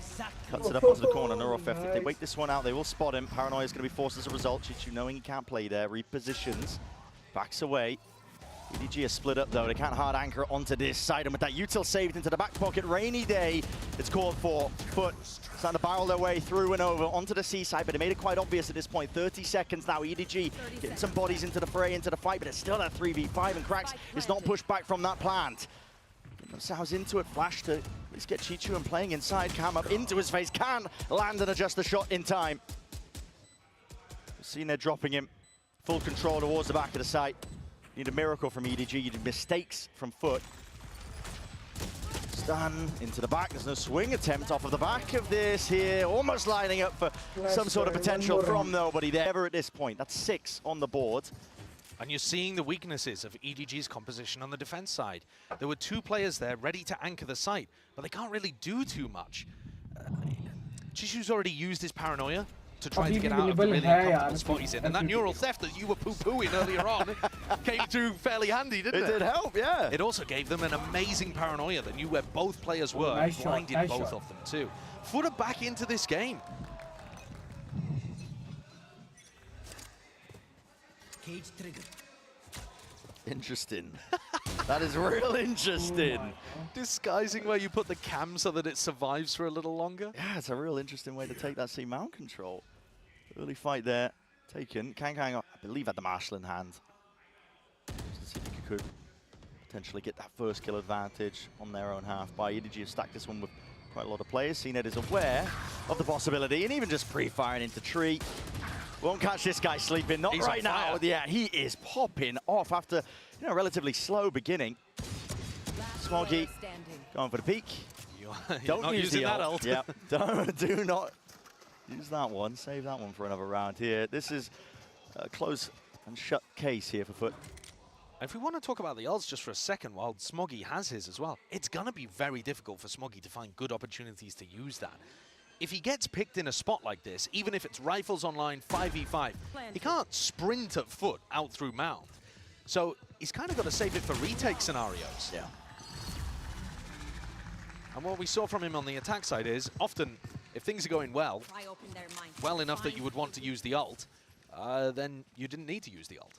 cuts it up onto the corner, Neurotheft. If they wait this one out, they will spot him. Paranoia is going to be forced as a result. Chichu knowing he can't play there, repositions, backs away. EDG is split up though, they can't hard anchor onto this side, and with that util saved into the back pocket, rainy day, it's called for. FUT starting to barrel their way through and over onto the seaside, but it made it quite obvious at this point. 30 seconds now, EDG getting some bodies into the fray, into the fight, but it's still that 3v5, and Cracks is not pushed back from that plant. Getting themselves into it, flash to at least get Chichu and playing inside, Cam up into his face, can land and adjust the shot in time. Seen they're dropping him, full control towards the back of the site. Need a miracle from EDG, you need mistakes from FUT. Stun into the back, there's no swing attempt off of the back of this here, almost lining up for some sort of potential from nobody there ever at this point. That's 6 on the board. And you're seeing the weaknesses of EDG's composition on the defense side. There were 2 players there ready to anchor the site, but they can't really do too much. Chishu's already used his paranoia. to try to get out of the really uncomfortable spot he's in. And that neural theft that you were poo-pooing earlier on came through fairly handy, didn't it? It did help, yeah. It also gave them an amazing paranoia that knew where both players were, and blinded both of them too. FUT are back into this game. Cage trigger. Interesting. That is real interesting. Disguising where you put the cam so that it survives for a little longer. Yeah, it's a real interesting way to take that C mount control. Early fight there, taken. Kang, I believe, had the Marshal in hand. Just to see if he could potentially get that first kill advantage on their own half. By EDG have stacked this one with quite a lot of players. CNED is aware of the possibility, and even just pre-firing into tree. Won't catch this guy sleeping, not right now. Yeah, he is popping off after a relatively slow beginning. Smoggy going for the peak. Don't use that ult. Yeah, do not use that one. Save that one for another round here. This is a close and shut case here for FUT. If we want to talk about the ults just for a second, while Smoggy has his as well, it's going to be very difficult for Smoggy to find good opportunities to use that. If he gets picked in a spot like this, even if it's rifles online 5v5, he can't sprint at FUT out through mount. So he's kind of got to save it for retake scenarios. Yeah. And what we saw from him on the attack side is, often, if things are going well enough that you would want to use the ult, then you didn't need to use the ult.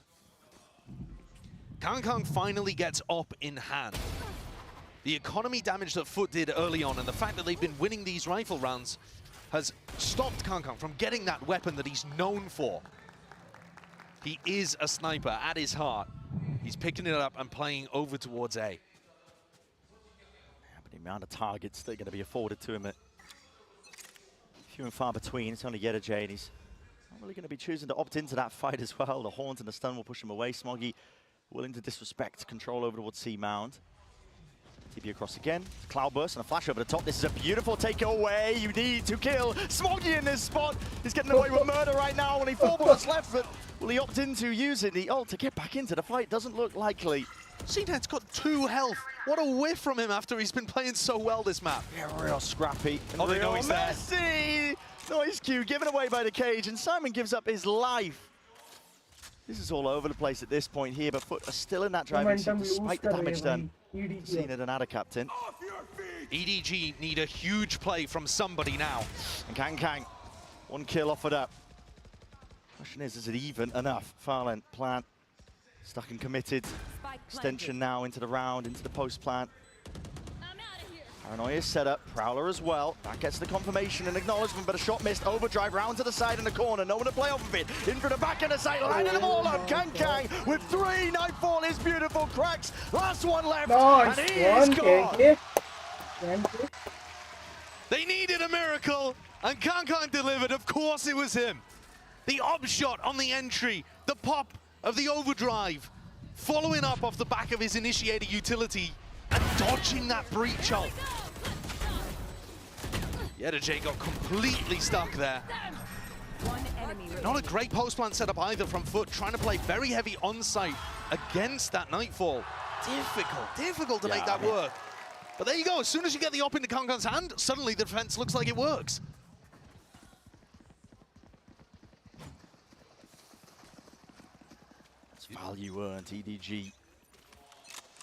Kang finally gets up in hand. The economy damage that FUT did early on, and the fact that they've been winning these rifle rounds, has stopped Kang from getting that weapon that he's known for. He is a sniper at his heart. He's picking it up and playing over towards A. Yeah, but the amount of targets that are going to be afforded to him, few and far between. It's only VALORANT, and he's not really going to be choosing to opt into that fight as well. The horns and the stun will push him away. Smoggy willing to disrespect control over towards C mount. TP across again, Cloudburst and a flash over the top. This is a beautiful takeaway. You need to kill Smoggy in this spot. He's getting away with murder right now. Only 4 bullets left, but will he opt into using the ult to get back into the fight? Doesn't look likely. CNED's got 2 health. What a whiff from him after he's been playing so well this map. Yeah, real scrappy. Oh, they know he's there. Messi! Nice cue, given away by the cage, and Simon gives up his life. This is all over the place at this point here, but FUT are still in that driving seat despite the damage done. CNED and Ada captain. EDG need a huge play from somebody now. And Kang, 1 kill offered up. Question is it even enough? Farland, plant, stuck and committed. Extension now into the round, into the post plant. Paranoia is set up, Prowler as well. That gets the confirmation and acknowledgement, but a shot missed. Overdrive round to the side in the corner. No one to play off of it. In for the back of the side, lining them all up. Kang with 3. Nightfall is beautiful. Cracks. Last one left. Nice. And he is gone. They needed a miracle, and Kang delivered. Of course it was him. The op shot on the entry, the pop of the overdrive, following up off the back of his initiator utility, and dodging that breach ult. VALORANT got completely stuck there. Not a great post plant setup either from FUT, trying to play very heavy on-site against that Nightfall. Difficult to make that work. But there you go, as soon as you get the op into Kang's hand, suddenly the defense looks like it works. It's value earned. EDG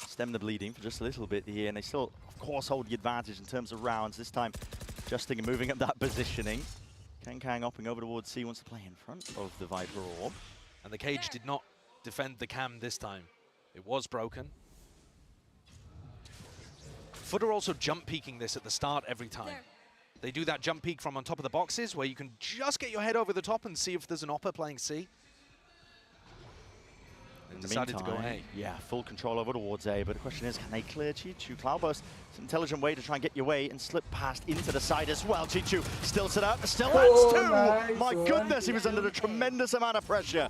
stem the bleeding for just a little bit here, and they still, of course, hold the advantage in terms of rounds. This time, adjusting and moving up that positioning. Kang upping over towards C, wants to play in front of the Viper Orb. And the cage did not defend the cam this time. It was broken. FUT are also jump peeking this at the start every time. They do that jump peek from on top of the boxes where you can just get your head over the top and see if there's an opper playing C. In decided to go A. Yeah, full control over towards A, but the question is, can they clear Chichu? Cloudburst, it's an intelligent way to try and get your way and slip past into the side as well. Chichu still set up, still lands 2! Nice. My goodness, he was under a tremendous amount of pressure.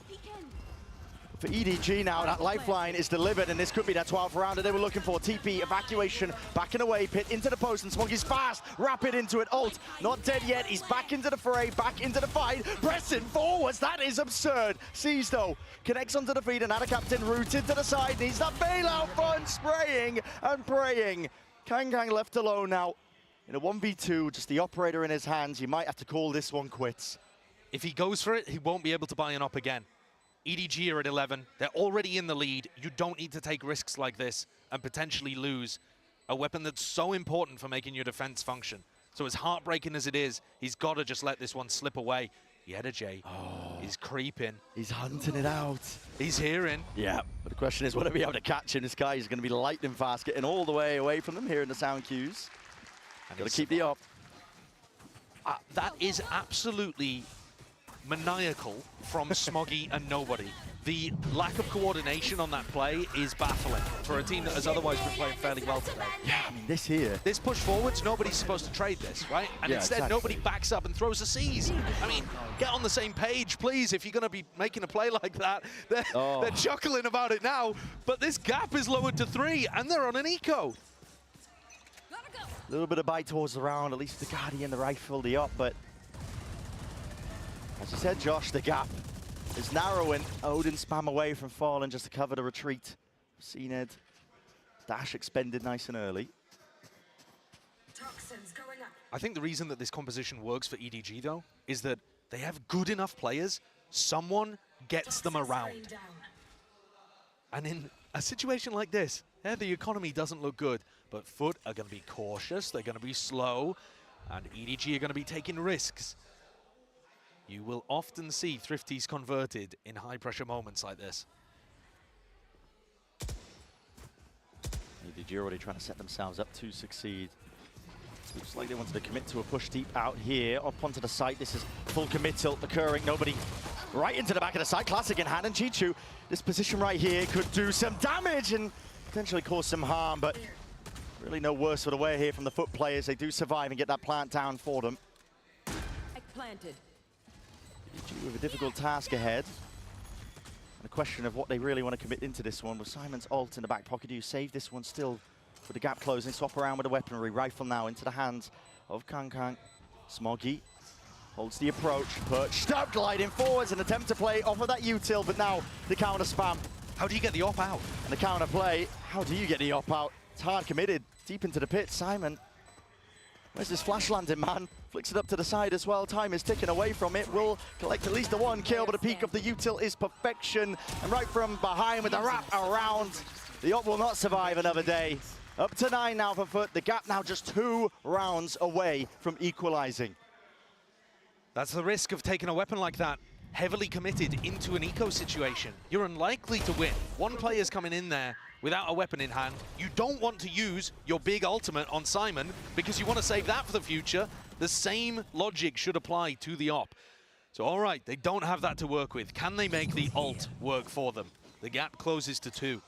For EDG now, that lifeline is delivered, and this could be that 12th round that they were looking for. TP, evacuation, back and away, pit into the post, and Smoggy's fast, rapid into it, ult, not dead yet, he's back into the fray, back into the fight, pressing forwards, that is absurd. Sees though, connects onto the feet, and Ada captain rooted to the side, needs that bailout fun, spraying and praying. Kang left alone now. In a 1v2, just the operator in his hands, you might have to call this one quits. If he goes for it, he won't be able to buy an op again. EDG are at 11. They're already in the lead. You don't need to take risks like this and potentially lose a weapon that's so important for making your defense function. So as heartbreaking as it is, he's got to just let this one slip away. FUTvsEDG is creeping. He's hunting it out. He's hearing. Yeah, but the question is, will he be able to catch him? This guy is going to be lightning fast, getting all the way away from them here in the sound cues. Got to keep the op. That is absolutely maniacal from Smoggy and Nobody. The lack of coordination on that play is baffling for a team that has otherwise been playing fairly well today. Yeah, I mean, this here. This push forwards, nobody's supposed to trade this, right? And yeah, instead, exactly. Nobody backs up and throws a seize. I mean, get on the same page, please, if you're going to be making a play like that. They're chuckling about it now, but this gap is lowered to 3, and they're on an eco. A little bit of bite towards the round, at least the Guardian, the rifle, the op, but as you said, Josh, the gap is narrowing. Odin spam away from Fallen just to cover the retreat. CNED dash expended nice and early. I think the reason that this composition works for EDG, though, is that they have good enough players. Someone gets them around. And in a situation like this, the economy doesn't look good, but Foot are going to be cautious, they're going to be slow, and EDG are going to be taking risks. You will often see Thrifties converted in high-pressure moments like this. EDG already trying to set themselves up to succeed. Looks like they wanted to commit to a push deep out here. Up onto the site, this is full committal occurring. Nobody right into the back of the site. Classic in hand, and Chichu, this position right here could do some damage and potentially cause some harm, but really no worse for the wear here from the Foot players. They do survive and get that plant down for them. Planted. EDG with a difficult task ahead. And a question of what they really want to commit into this one. With Simon's ult in the back pocket, do you save this one still with the gap closing? Swap around with the weaponry. Rifle now into the hands of Kang. Smoggy holds the approach. Perch stop gliding forwards, an attempt to play off of that util, but now the counter spam. How do you get the op out? And the counter play, how do you get the op out? It's hard committed, deep into the pit. Simon, where's this flash landing, man? Flicks it up to the side as well. Time is ticking away from it. Will collect at least the 1 kill, but the peak of the util is perfection. And right from behind with the wrap around, the op will not survive another day. Up to 9 now for Foot. The gap now just 2 rounds away from equalizing. That's the risk of taking a weapon like that, heavily committed into an eco situation. You're unlikely to win. One player's coming in there without a weapon in hand. You don't want to use your big ultimate on Simon because you want to save that for the future. The same logic should apply to the op. So all right, they don't have that to work with. Can they make the ult work for them? The gap closes to 2.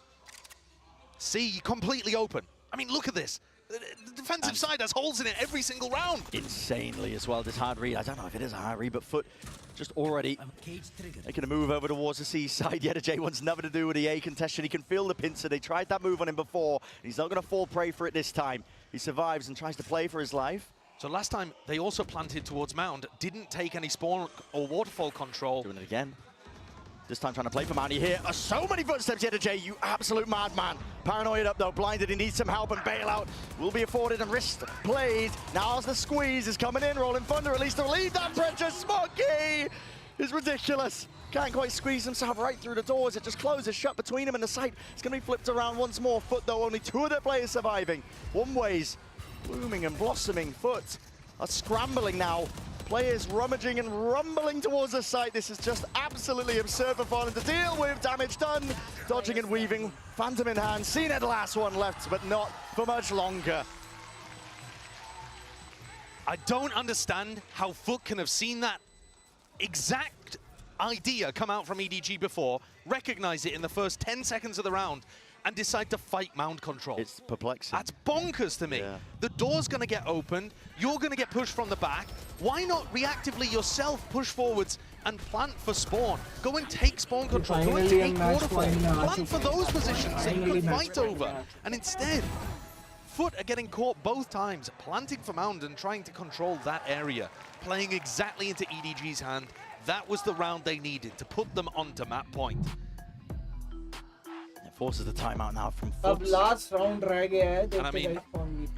C completely open. I mean, look at this. The defensive side has holes in it every single round. Insanely as well, this hard read. I don't know if it is a hard read, but Foot just already making a move over towards the C side. FUTvsEDG wants nothing to do with the A contestation. He can feel the pincer. They tried that move on him before. He's not going to fall prey for it this time. He survives and tries to play for his life. So last time, they also planted towards Mound, didn't take any spawn or waterfall control. Doing it again. This time trying to play for Mound. You hear so many footsteps, FUTvsEDG, you absolute madman. Paranoid up though, blinded, he needs some help, and bailout will be afforded and wrist played. Now as the squeeze is coming in, Rolling Thunder at least to relieve that pressure. Smoggy is ridiculous. Can't quite squeeze himself right through the doors. It just closes shut between him and the site. It's going to be flipped around once more. Foot though, only 2 of their players surviving. One ways, blooming and blossoming. Foot are scrambling now. Players rummaging and rumbling towards the site. This is just absolutely absurd for Fallen to deal with. Damage done. Dodging and weaving. Phantom in hand. CNED last one left, but not for much longer. I don't understand how Foot can have seen that exact idea come out from EDG before, recognize it in the first 10 seconds of the round, and decide to fight Mound control. It's perplexing. That's bonkers to me. Yeah. The door's going to get opened. You're going to get pushed from the back. Why not reactively yourself push forwards and plant for spawn? Go and take spawn control. Go and take waterfall. Plant for those positions that you can fight over. And instead, Foot are getting caught both times, planting for Mound and trying to control that area, playing exactly into EDG's hand. That was the round they needed to put them onto map point. Forces the timeout now from Foot. Last round reh gaya hai. And I mean,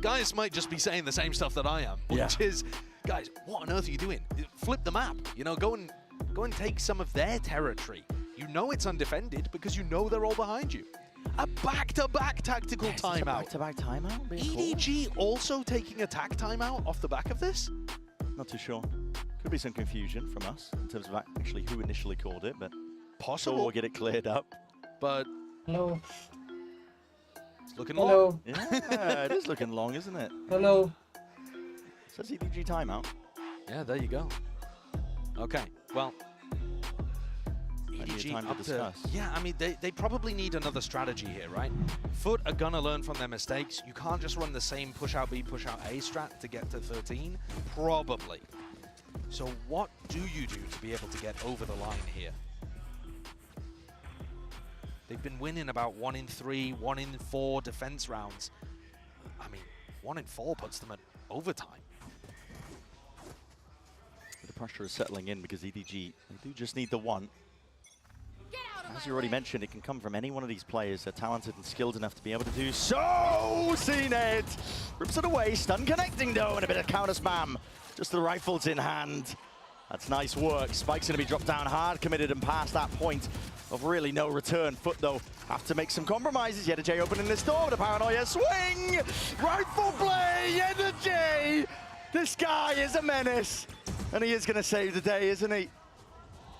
guys might just be saying the same stuff that I am, which is guys, what on earth are you doing? Flip the map, you know, go and take some of their territory. You know it's undefended because you know they're all behind you. A back-to-back tactical timeout. Back-to-back timeout? EDG also taking a tac timeout off the back of this? Not too sure. Could be some confusion from us in terms of actually who initially called it, but possible. We'll get it cleared up. But hello, it's looking long. Yeah, it is looking long, isn't it? Hello. Says EDG timeout. Yeah, there you go. Okay, well. EDG time up to discuss. Yeah, I mean, they probably need another strategy here, right? Fut are gonna learn from their mistakes. You can't just run the same push out B, push out A strat to get to 13, probably. So what do you do to be able to get over the line here? They've been winning about 1 in 3, 1 in 4 defense rounds. I mean, 1 in 4 puts them at overtime. The pressure is settling in because EDG, they do just need the one. As you already mentioned, it can come from any one of these players. They're talented and skilled enough to be able to do so. Seen it. Rips it away. Stun connecting though, and a bit of counter spam. Just the rifles in hand. That's nice work. Spike's going to be dropped down hard, committed and past that point of really no return. Fut though have to make some compromises. J opening this door with a paranoia swing. Rifle play. J. This guy is a menace, and he is going to save the day, isn't he?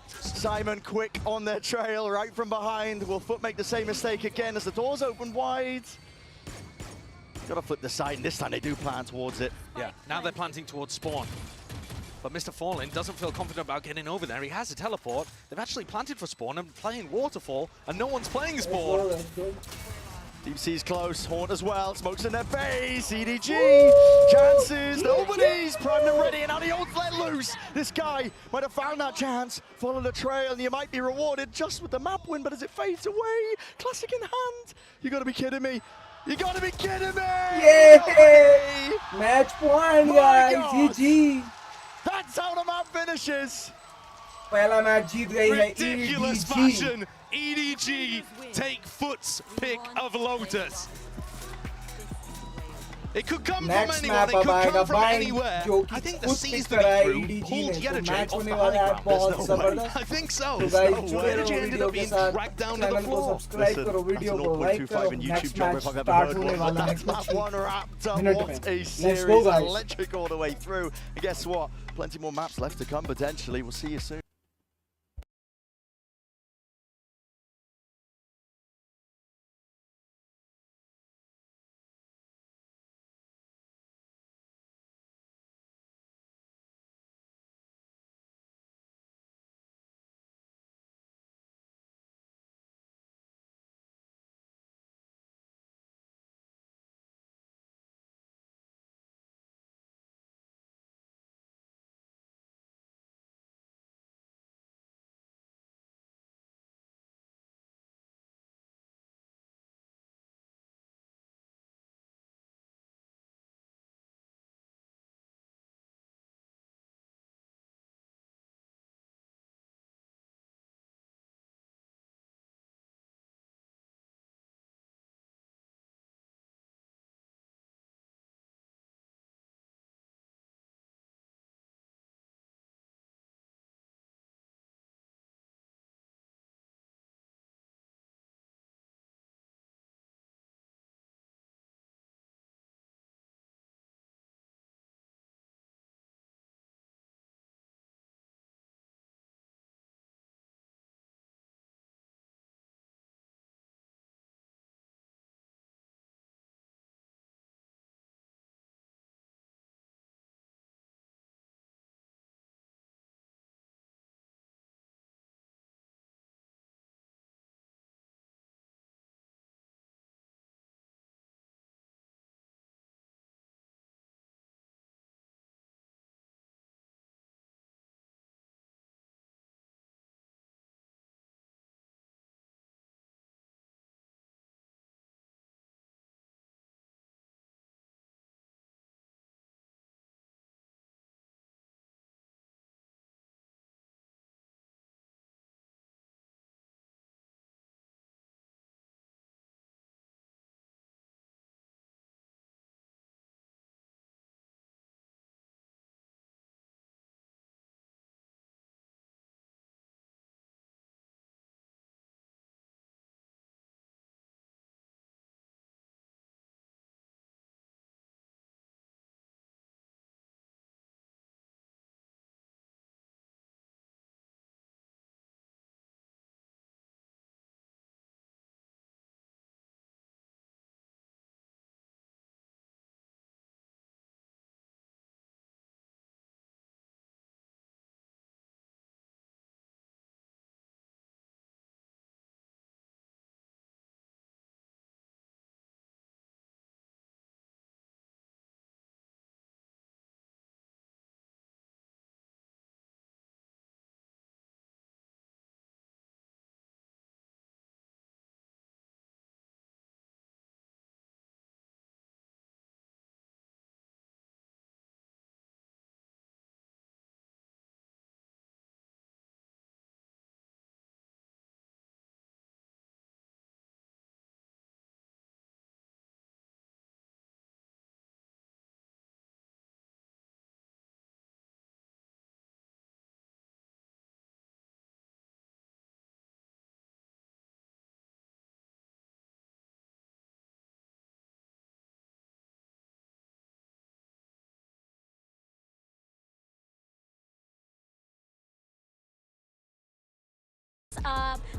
Simon quick on their trail, right from behind. Will Fut make the same mistake again as the doors open wide? Got to flip the side, and this time they do plan towards it. Yeah, now they're planting towards spawn. But Mr. Fallen doesn't feel confident about getting over there. He has a teleport. They've actually planted for spawn and playing waterfall, and no one's playing spawn. Deep Sea's close, Haunt as well, smokes in their face, EDG, chances, nobody's primed and ready, and now the ult's let loose. This guy might have found that chance, follow the trail, and you might be rewarded just with the map win, but as it fades away, classic in hand, you gotta be kidding me. You gotta be kidding me! Yay! Match point, guys, GG. That's how the map finishes. पहला match जीत गई है Ridiculous fashion. EDG take Fut's pick of Lotus. It could come from anyone, it could come from anywhere. I think the C's to be through pulled Yedajay off the high ground. I think so. Yedajay ended up being dragged down to the floor. Listen, that's a 0.25 in YouTube job if I've ever heard one. That's that one wrapped up. What a series. Electric all the way through. And guess what? Plenty more maps left to come potentially. We'll see you soon.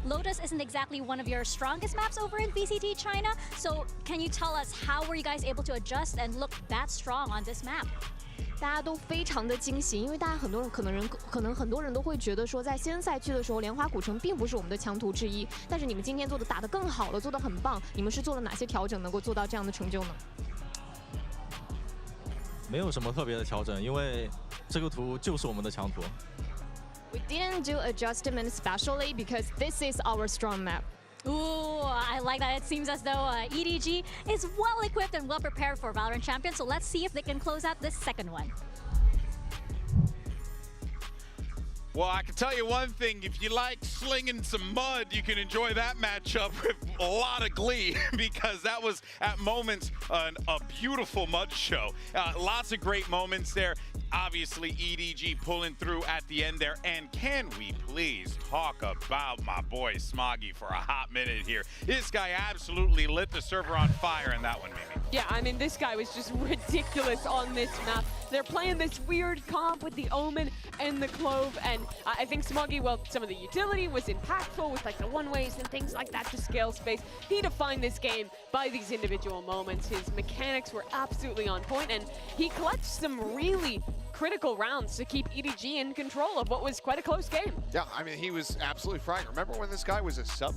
Lotus isn't exactly one of your strongest maps over in VCT China, so can you tell us how were you guys able to adjust and look that strong on this map? 大家都非常的惊喜，因为大家很多人可能很多人都会觉得说，在新人赛区的时候，莲花古城并不是我们的强途之一。但是你们今天打得更好了，做得很棒。你们是做了哪些调整，能够做到这样的成就呢？没有什么特别的调整，因为这个图就是我们的强图。We didn't do adjustment specially because this is our strong map. Ooh, I like that. It seems as though EDG is well equipped and well prepared for Valorant Champions, so let's see if they can close out this second one. Well, I can tell you one thing, if you like slinging some mud, you can enjoy that matchup with a lot of glee because that was, at moments, a beautiful mud show. Lots of great moments there. Obviously, EDG pulling through at the end there. And can we please talk about my boy Smoggy for a hot minute here? This guy absolutely lit the server on fire in that one, Mimi. Yeah, I mean, this guy was just ridiculous on this map. They're playing this weird comp with the Omen and the Clove, and I think Smoggy, well, some of the utility was impactful with like the one-ways and things like that to scale space. He defined this game by these individual moments. His mechanics were absolutely on point, and he clutched some really critical rounds to keep EDG in control of what was quite a close game. Yeah, I mean, he was absolutely frying. Remember when this guy was a sub?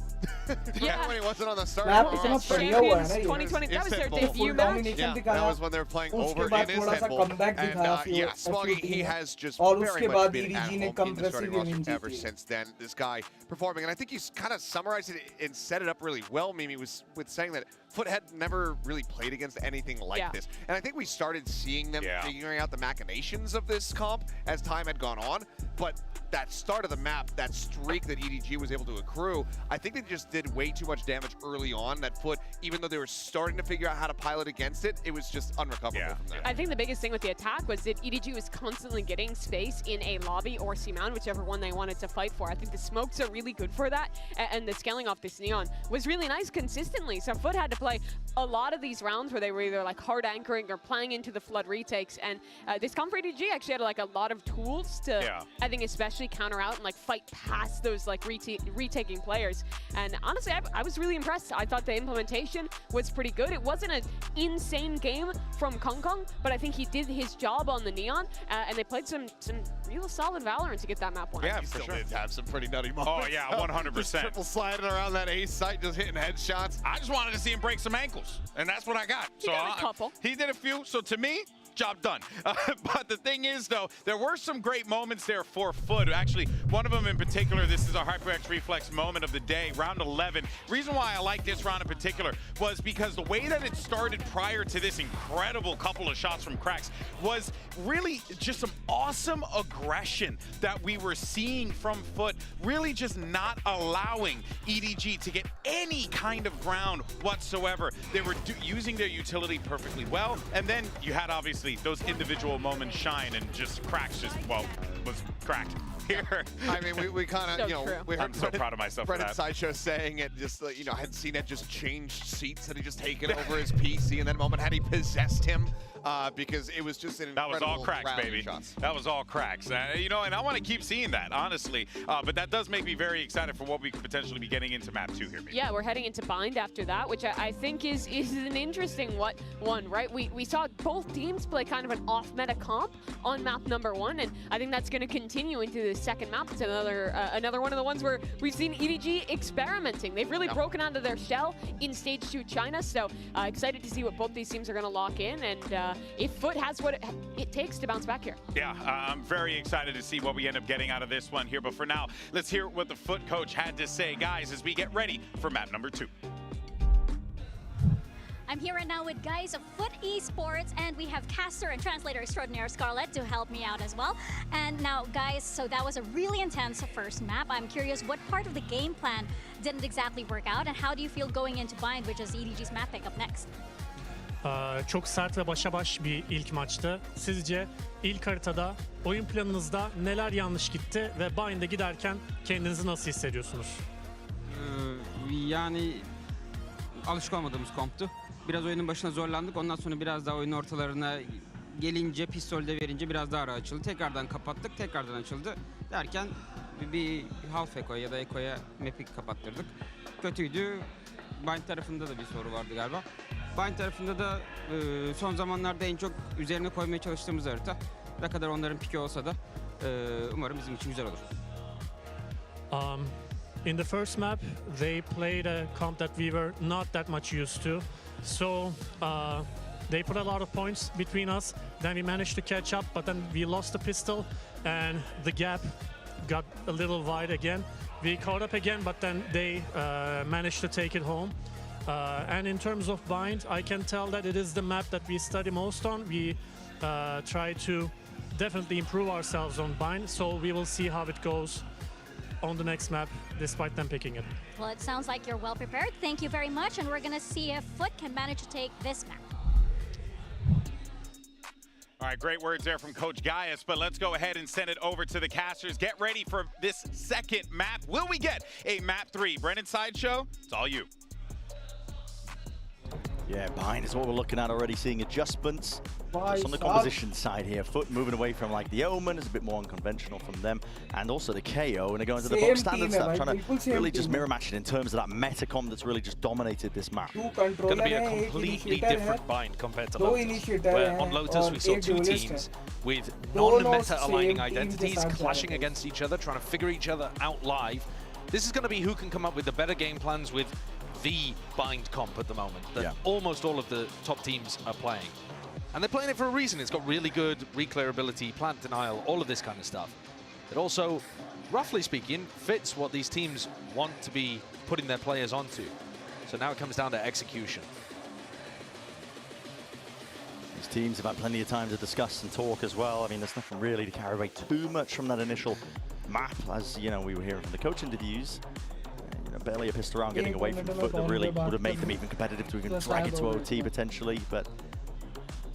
Yeah. When he wasn't on the start. Champions 2020, that was their debut match. Yeah, that was when they were playing over in Istanbul. And yeah, Smoggy, he has just very much been at home in the starting roster ever since then. This guy performing, and I think he's kind of summarized it and set it up really well, Mimi, with saying that FUT had never really played against anything like this. And I think we started seeing them figuring out the machinations of this comp as time had gone on. But that start of the map, that streak that EDG was able to accrue, I think they just did way too much damage early on. That FUT, even though they were starting to figure out how to pilot against it, it was just unrecoverable from there. I think the biggest thing with the attack was that EDG was constantly getting space in a lobby or C-Mount, whichever one they wanted to fight for. I think the smokes are really good for that, and the scaling off this Neon was really nice consistently. So FUT had to play a lot of these rounds where they were either like hard anchoring or playing into the flood retakes, and this comp for EDG actually had like a lot of tools to, I think, especially counter out and like fight past those like retaking players. And honestly, I was really impressed. I thought the implementation was pretty good. It wasn't an insane game from Kong Kong, but I think he did his job on the Neon, and they played some real solid Valorant to get that map one. Yeah, for sure. Did have some pretty nutty moments. Oh yeah, 100%. Just triple sliding around that ace site, just hitting headshots. I just wanted to see him break some ankles, and that's what I got. He got a couple. He did a few, so to me, job done. But the thing is, though, there were some great moments there for FUT. Actually, one of them in particular, this is our HyperX Reflex moment of the day, round 11. Reason why I like this round in particular was because the way that it started prior to this incredible couple of shots from Cracks was really just some awesome aggression that we were seeing from FUT, really just not allowing EDG to get any kind of ground whatsoever. They were using their utility perfectly well, and then you had obviously those individual moments shine, and just Cracks just, well, was cracked here. I mean, we kind of, you know, we heard I'm so proud of myself for that. Sideshow saying it, just, you know, had seen it just change seats, had he just taken over his PC, and that moment had he possessed him, because it was just an incredible. That was all Cracks, baby. Shots. That was all Cracks. You know, and I want to keep seeing that, honestly. But that does make me very excited for what we could potentially be getting into map 2 here, maybe. Yeah, we're heading into Bind after that, which I think is an interesting one, right? We saw both teams play kind of an off-meta comp on map number 1, and I think that's going to continue into the second map. It's another one of the ones where we've seen EDG experimenting. They've really broken out of their shell in Stage 2 China, so excited to see what both these teams are going to lock in, and if FUT has what it takes to bounce back here. Yeah, I'm very excited to see what we end up getting out of this one here, but for now, let's hear what the FUT coach had to say, guys, as we get ready for map number 2. I'm here right now with guys of FUT Esports, and we have caster and translator extraordinaire Scarlett to help me out as well. And now, guys, so that was a really intense first map. I'm curious, what part of the game plan didn't exactly work out, and how do you feel going into Bind, which is EDG's map pick up next? Çok sert ve başa baş bir ilk maçtı. Sizce ilk haritada oyun planınızda neler yanlış gitti ve Bind'e giderken kendinizi nasıl hissediyorsunuz? Yani alışık olmadığımız komptu. Biraz oyunun başına zorlandık. Ondan sonra biraz daha oyun ortalarına gelince, pistolde verince biraz daha ara açıldı. Tekrardan kapattık, tekrardan açıldı. Derken bir half echo ya da echo'ya map'i kapattırdık. Kötüydü. Bind tarafında da bir soru vardı galiba. Bind tarafında da son zamanlarda en çok üzerine koymaya çalıştığımız harita. Ne kadar onların piki olsa da umarım bizim için güzel olur. In the first map, they played a comp that we were not that much used to. So they put a lot of points between us. Then we managed to catch up, but then we lost the pistol and the gap got a little wide again. We caught up again, but then they managed to take it home. And in terms of bind, I can tell that it is the map that we study most on. We try to definitely improve ourselves on bind, so we will see how it goes on the next map, despite them picking it. Well, it sounds like you're well prepared. Thank you very much, and we're gonna see if Foot can manage to take this map. All right, great words there from Coach Gaius, but let's go ahead and send it over to the casters. Get ready for this second map. Will we get a map 3? Brennan Sideshow, it's all you. Yeah, behind is what we're looking at already, seeing adjustments. Just on the composition side here, Foot moving away from like the Omen is a bit more unconventional from them, and also the KO, and they're going to the box standard stuff, trying to really just mirror match it in terms of that metacom that's really just dominated this map. It's going to be a completely different bind compared to Lotus, where on Lotus we saw two teams with non-meta aligning identities clashing against each other, trying to figure each other out live. This is going to be who can come up with the better game plans with the bind comp at the moment that almost all of the top teams are playing. And they're playing it for a reason. It's got really good reclearability, plant denial, all of this kind of stuff. It also, roughly speaking, fits what these teams want to be putting their players onto. So now it comes down to execution. These teams have had plenty of time to discuss and talk as well. I mean, there's nothing really to carry away too much from that initial map, as you know, we were hearing from the coach interviews. Barely a pistol round getting away from Foot that really would have made them even competitive to even drag it to OT potentially, but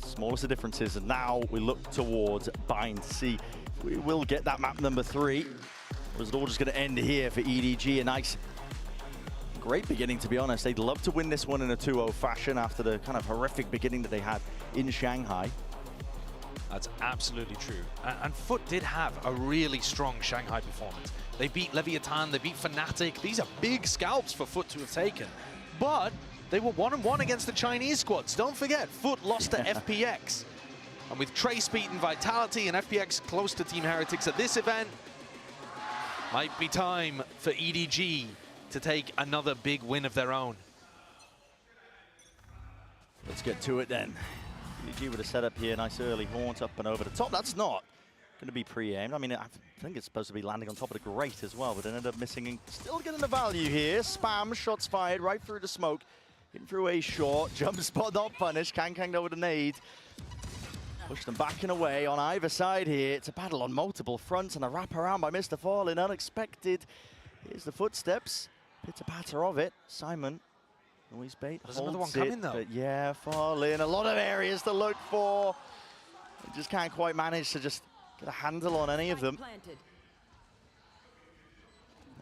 smallest of differences. And now we look towards bind to see if we will get that map number 3. Or is it all just going to end here for EDG? A nice, great beginning, to be honest. They'd love to win this one in a 2-0 fashion after the kind of horrific beginning that they had in Shanghai. That's absolutely true. And Foot did have a really strong Shanghai performance. They beat Leviathan, they beat Fnatic. These are big scalps for Foot to have taken. But they were 1-1 against the Chinese squads. Don't forget, Foot lost to FPX. And with Trace beating Vitality and FPX close to Team Heretics at this event, might be time for EDG to take another big win of their own. Let's get to it then. EDG with a setup here, nice early haunt up and over the top. That's not going to be pre-aimed. I mean, I think it's supposed to be landing on top of the grate as well, but ended up missing and still getting the value here. Spam, shots fired right through the smoke. In through a short, jump spot not punished. Kang over the nade. Push them back and away on either side here. It's a battle on multiple fronts and a wraparound by Mr. Fallen. Unexpected. Here's the footsteps. Pitter-patter of it. Simon. Always bait. There's another one coming though. But yeah, Fallen. A lot of areas to look for. They just can't quite manage to just get a handle on any of them.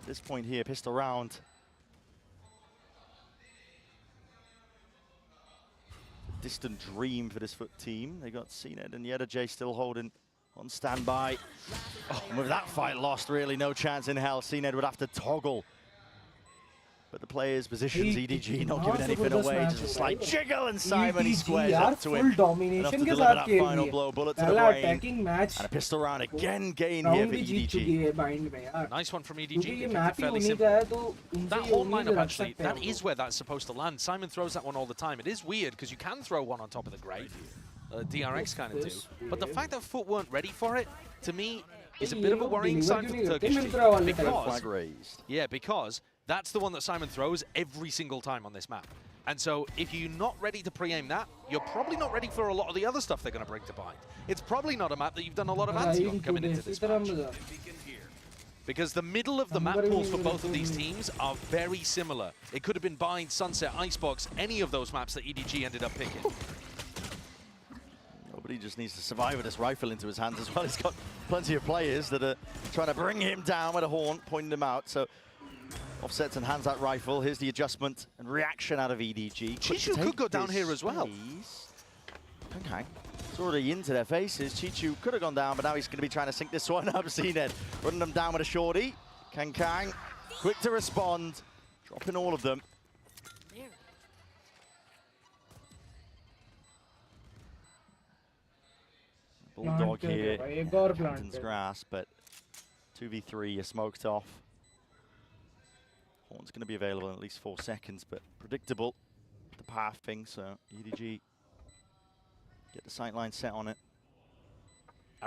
At this point here, pistol round. Distant dream for this Foot team. They got CNED and FUTvsEDG still holding on standby. Oh, with that fight lost, really no chance in hell. CNED would have to toggle. But the players' positions, EDG not giving anything away, just a slight jiggle, and Simon he squares up to it. Enough to deliver that final blow, bullet to the brain, and a pistol round again gained here for EDG. Nice one from EDG. They fairly simple. That whole lineup actually, that is where that's supposed to land. Simon throws that one all the time. It is weird because you can throw one on top of the grate. DRX kind of do. But the fact that Foot weren't ready for it, to me, is a bit of a worrying sign for the Turkish team. Because that's the one that Simon throws every single time on this map. And so if you're not ready to pre-aim that, you're probably not ready for a lot of the other stuff they're going to bring to bind. It's probably not a map that you've done a lot of anti on coming into this match. Because the middle of the map pools for both of these teams are very similar. It could have been Bind, Sunset, Icebox, any of those maps that EDG ended up picking. Nobody just needs to survive with this rifle into his hands as well. He's got plenty of players that are trying to bring him down with a horn, pointing him out. So offsets and hands that rifle. Here's the adjustment and reaction out of EDG. Chishu could go down here as well. Okay. It's already into their faces. Chichu could have gone down, but now he's going to be trying to sink this one up. CNED running them down with a shorty. Kang, quick to respond, dropping all of them. Bulldog here, Captain's Grass, but 2v3, you're smoked off. Horn's going to be available in at least 4 seconds, but predictable, the path thing, so EDG get the sightline set on it.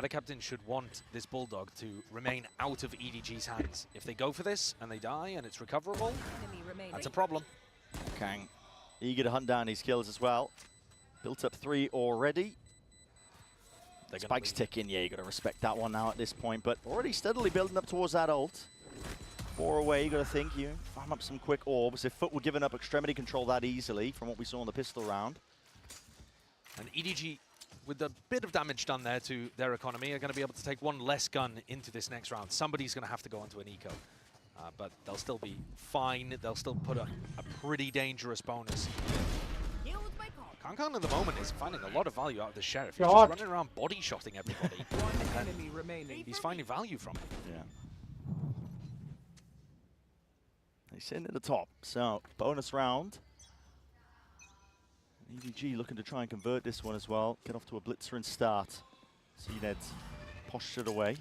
Captain should want this Bulldog to remain out of EDG's hands. If they go for this and they die and it's recoverable, that's a problem. Kang eager to hunt down these kills as well. Built up 3 already. Spike's ticking, yeah, you got to respect that one now at this point, but already steadily building up towards that ult. 4 away, you got to think, you farm up some quick orbs. If FUT were giving up extremity control that easily from what we saw in the pistol round. And EDG, with a bit of damage done there to their economy, are going to be able to take 1 less gun into this next round. Somebody's going to have to go onto an eco, but they'll still be fine. They'll still put a pretty dangerous bonus. Kankan at the moment is finding a lot of value out of the Sheriff. He's just running around body-shotting everybody. Enemy remaining. He's finding value from it. Yeah. He's sitting at the top, so bonus round. EDG looking to try and convert this one as well. Get off to a blitzer and start. CNED's postured away.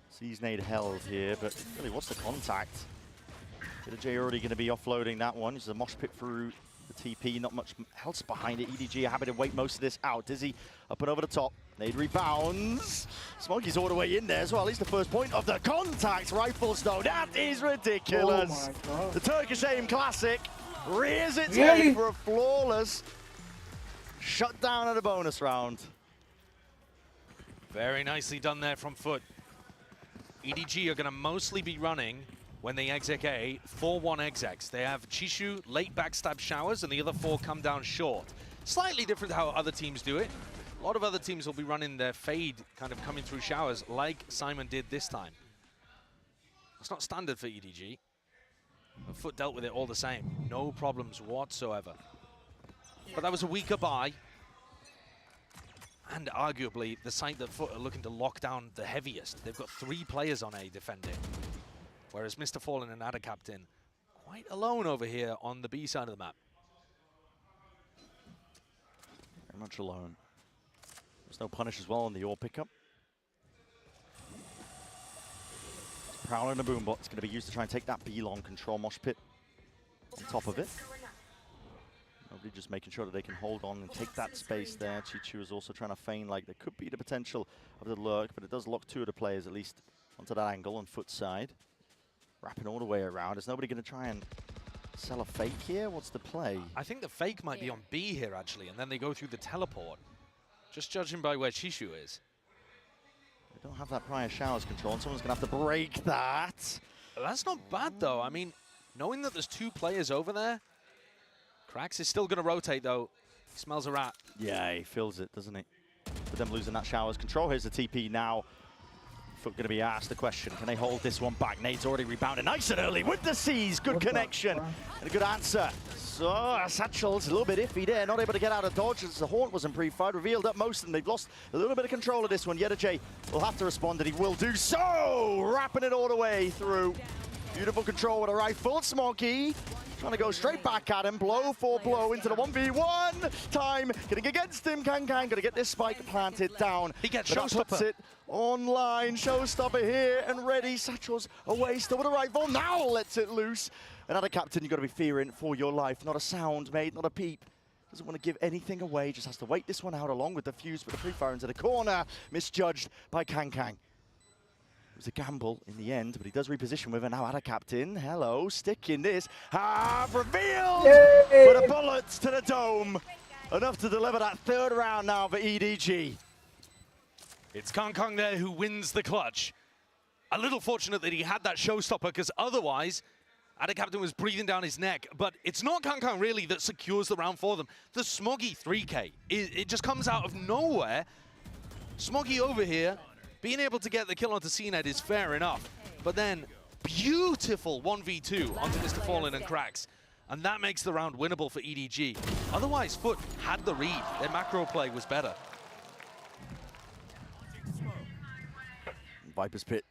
Sees Nade held here, but really what's the contact? VALORANT already going to be offloading that one. There's a mosh pit through the TP, not much else behind it. EDG are happy to wait most of this out. Dizzy up and over the top. Nade rebounds. Smokey's all the way in there as well. At least the first point of the contact. Rifles though, that is ridiculous. Oh the Turkish aim classic rears its head for a flawless shutdown of the bonus round. Very nicely done there from FUT. EDG are going to mostly be running when they exec A, 4-1 execs. They have Chishu, late backstab showers, and the other 4 come down short. Slightly different how other teams do it. A lot of other teams will be running their fade, kind of coming through showers, like Simon did this time. It's not standard for EDG. But FUT dealt with it all the same. No problems whatsoever. But that was a weaker buy. And arguably, the site that FUT are looking to lock down the heaviest. They've got 3 players on A defending. Whereas Mr. Fallen and Captain quite alone over here on the B side of the map. Very much alone. There's no punish as well on the AWP pickup. Prowler and a boombot. It's going to be used to try and take that B-long control mosh pit on top of it. Nobody just making sure that they can hold on and take that space there. Chichu is also trying to feign like there could be the potential of the lurk, but it does lock 2 of the players at least onto that angle on FUT's side. Wrapping all the way around. Is nobody going to try and sell a fake here? What's the play? I think the fake might be on B here, actually, and then they go through the teleport. Just judging by where Chishu is. They don't have that prior showers control, and someone's going to have to break that. That's not bad, though. I mean, knowing that there's 2 players over there, Krax is still going to rotate, though. He smells a rat. Yeah, he feels it, doesn't he? With them losing that showers control, here's the TP now. FUT going to be asked the question, can they hold this one back? Nade's already rebounded nice and early with the C's. Good connection and a good answer. So Satchel's a little bit iffy there, not able to get out of dodge as the Haunt wasn't pre-fired, revealed up most of them. They've lost a little bit of control of this one. VALORANT will have to respond, and he will do so, wrapping it all the way through. Beautiful control with a rifle. Smokey trying to go straight back at him, blow for blow into the 1v1. Time getting against him. Kang got to get this spike planted down. He gets showstopper. Puts it online. Showstopper here and ready. Satchel's away, still with a rifle. Now lets it loose. Another Captain, you've got to be fearing for your life. Not a sound, mate, not a peep. Doesn't want to give anything away, just has to wait this one out along with the fuse with the pre-fire into the corner. Misjudged by Kang. It was a gamble in the end, but he does reposition with her now. Ada Captain, hello, stick in this. Revealed! But a bullet to the dome. Enough to deliver that 3rd round now for EDG. It's Kang there who wins the clutch. A little fortunate that he had that showstopper, because otherwise, Ada Captain was breathing down his neck. But it's not Kang really that secures the round for them. The Smoggy 3K, it just comes out of nowhere. Smoggy over here, being able to get the kill onto CNED is fair enough, but then beautiful 1v2 onto Mr. Fallen and Krax, and that makes the round winnable for EDG. Otherwise, FUT had the read. Their macro play was better. Viper's Pit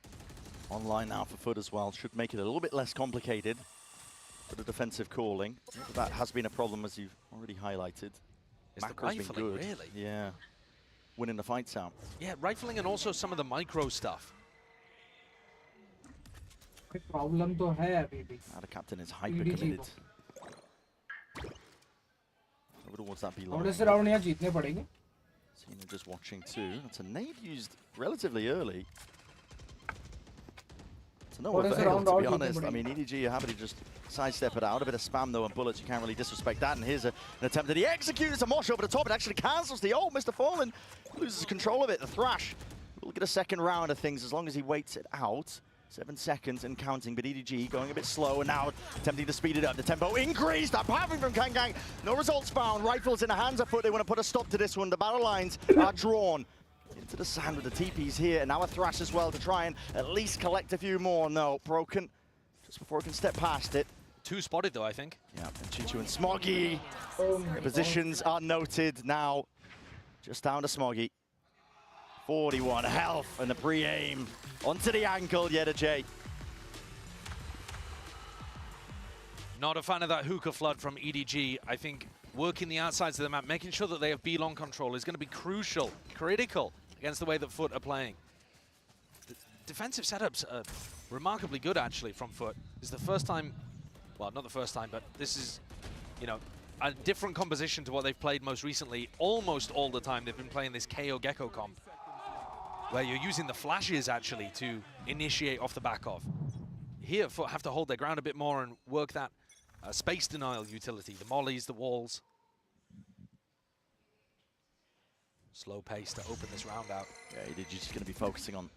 online now for FUT as well. Should make it a little bit less complicated for the defensive calling. That has been a problem, as you've already highlighted. Is the Macro's been rifling, good. really? Yeah. Winning the fights out. Yeah, rifling and also some of the micro stuff. problem तो है अभी भी. Now the captain is hyper committed. Over towards that B-line. थोड़े से round यहाँ जीतने पड़ेंगे. Cena just watching too. That's a nade used relatively early. To no avail, to be honest. I mean, EDG are happy to just sidestep it out. A bit of spam though and bullets, you can't really disrespect that. And here's an attempt that he executes a mosh over the top. It actually cancels the ult. Mr. Fallen loses control of it. The Thrash will get a second round of things as long as he waits it out. 7 seconds and counting, but EDG going a bit slow and now attempting to speed it up. The tempo increased. That popping from Kang. No results found. Rifles in the hands of FUT. They want to put a stop to this one. The battle lines are drawn into the sand with the TPs here. And now a Thrash as well to try and at least collect a few more. No, broken just before he can step past it. 2 spotted though, I think. Yeah, and Chichu and Smoggy. The positions are noted now. Just down to Smoggy. 41 health and the pre-aim onto the ankle, VALORANT. Not a fan of that hookah flood from EDG. I think working the outsides of the map, making sure that they have B-long control is going to be crucial, critical against the way that FUT are playing. The defensive setups are remarkably good actually from FUT. This is the first time, well, not the first time, but this is, you know, a different composition to what they've played most recently. Almost all the time they've been playing this KO Gecko comp, where you're using the flashes actually to initiate off the back of. Here, FUT have to hold their ground a bit more and work that space denial utility, the mollies, the walls. Slow pace to open this round out. Yeah, EDG just going to be focusing on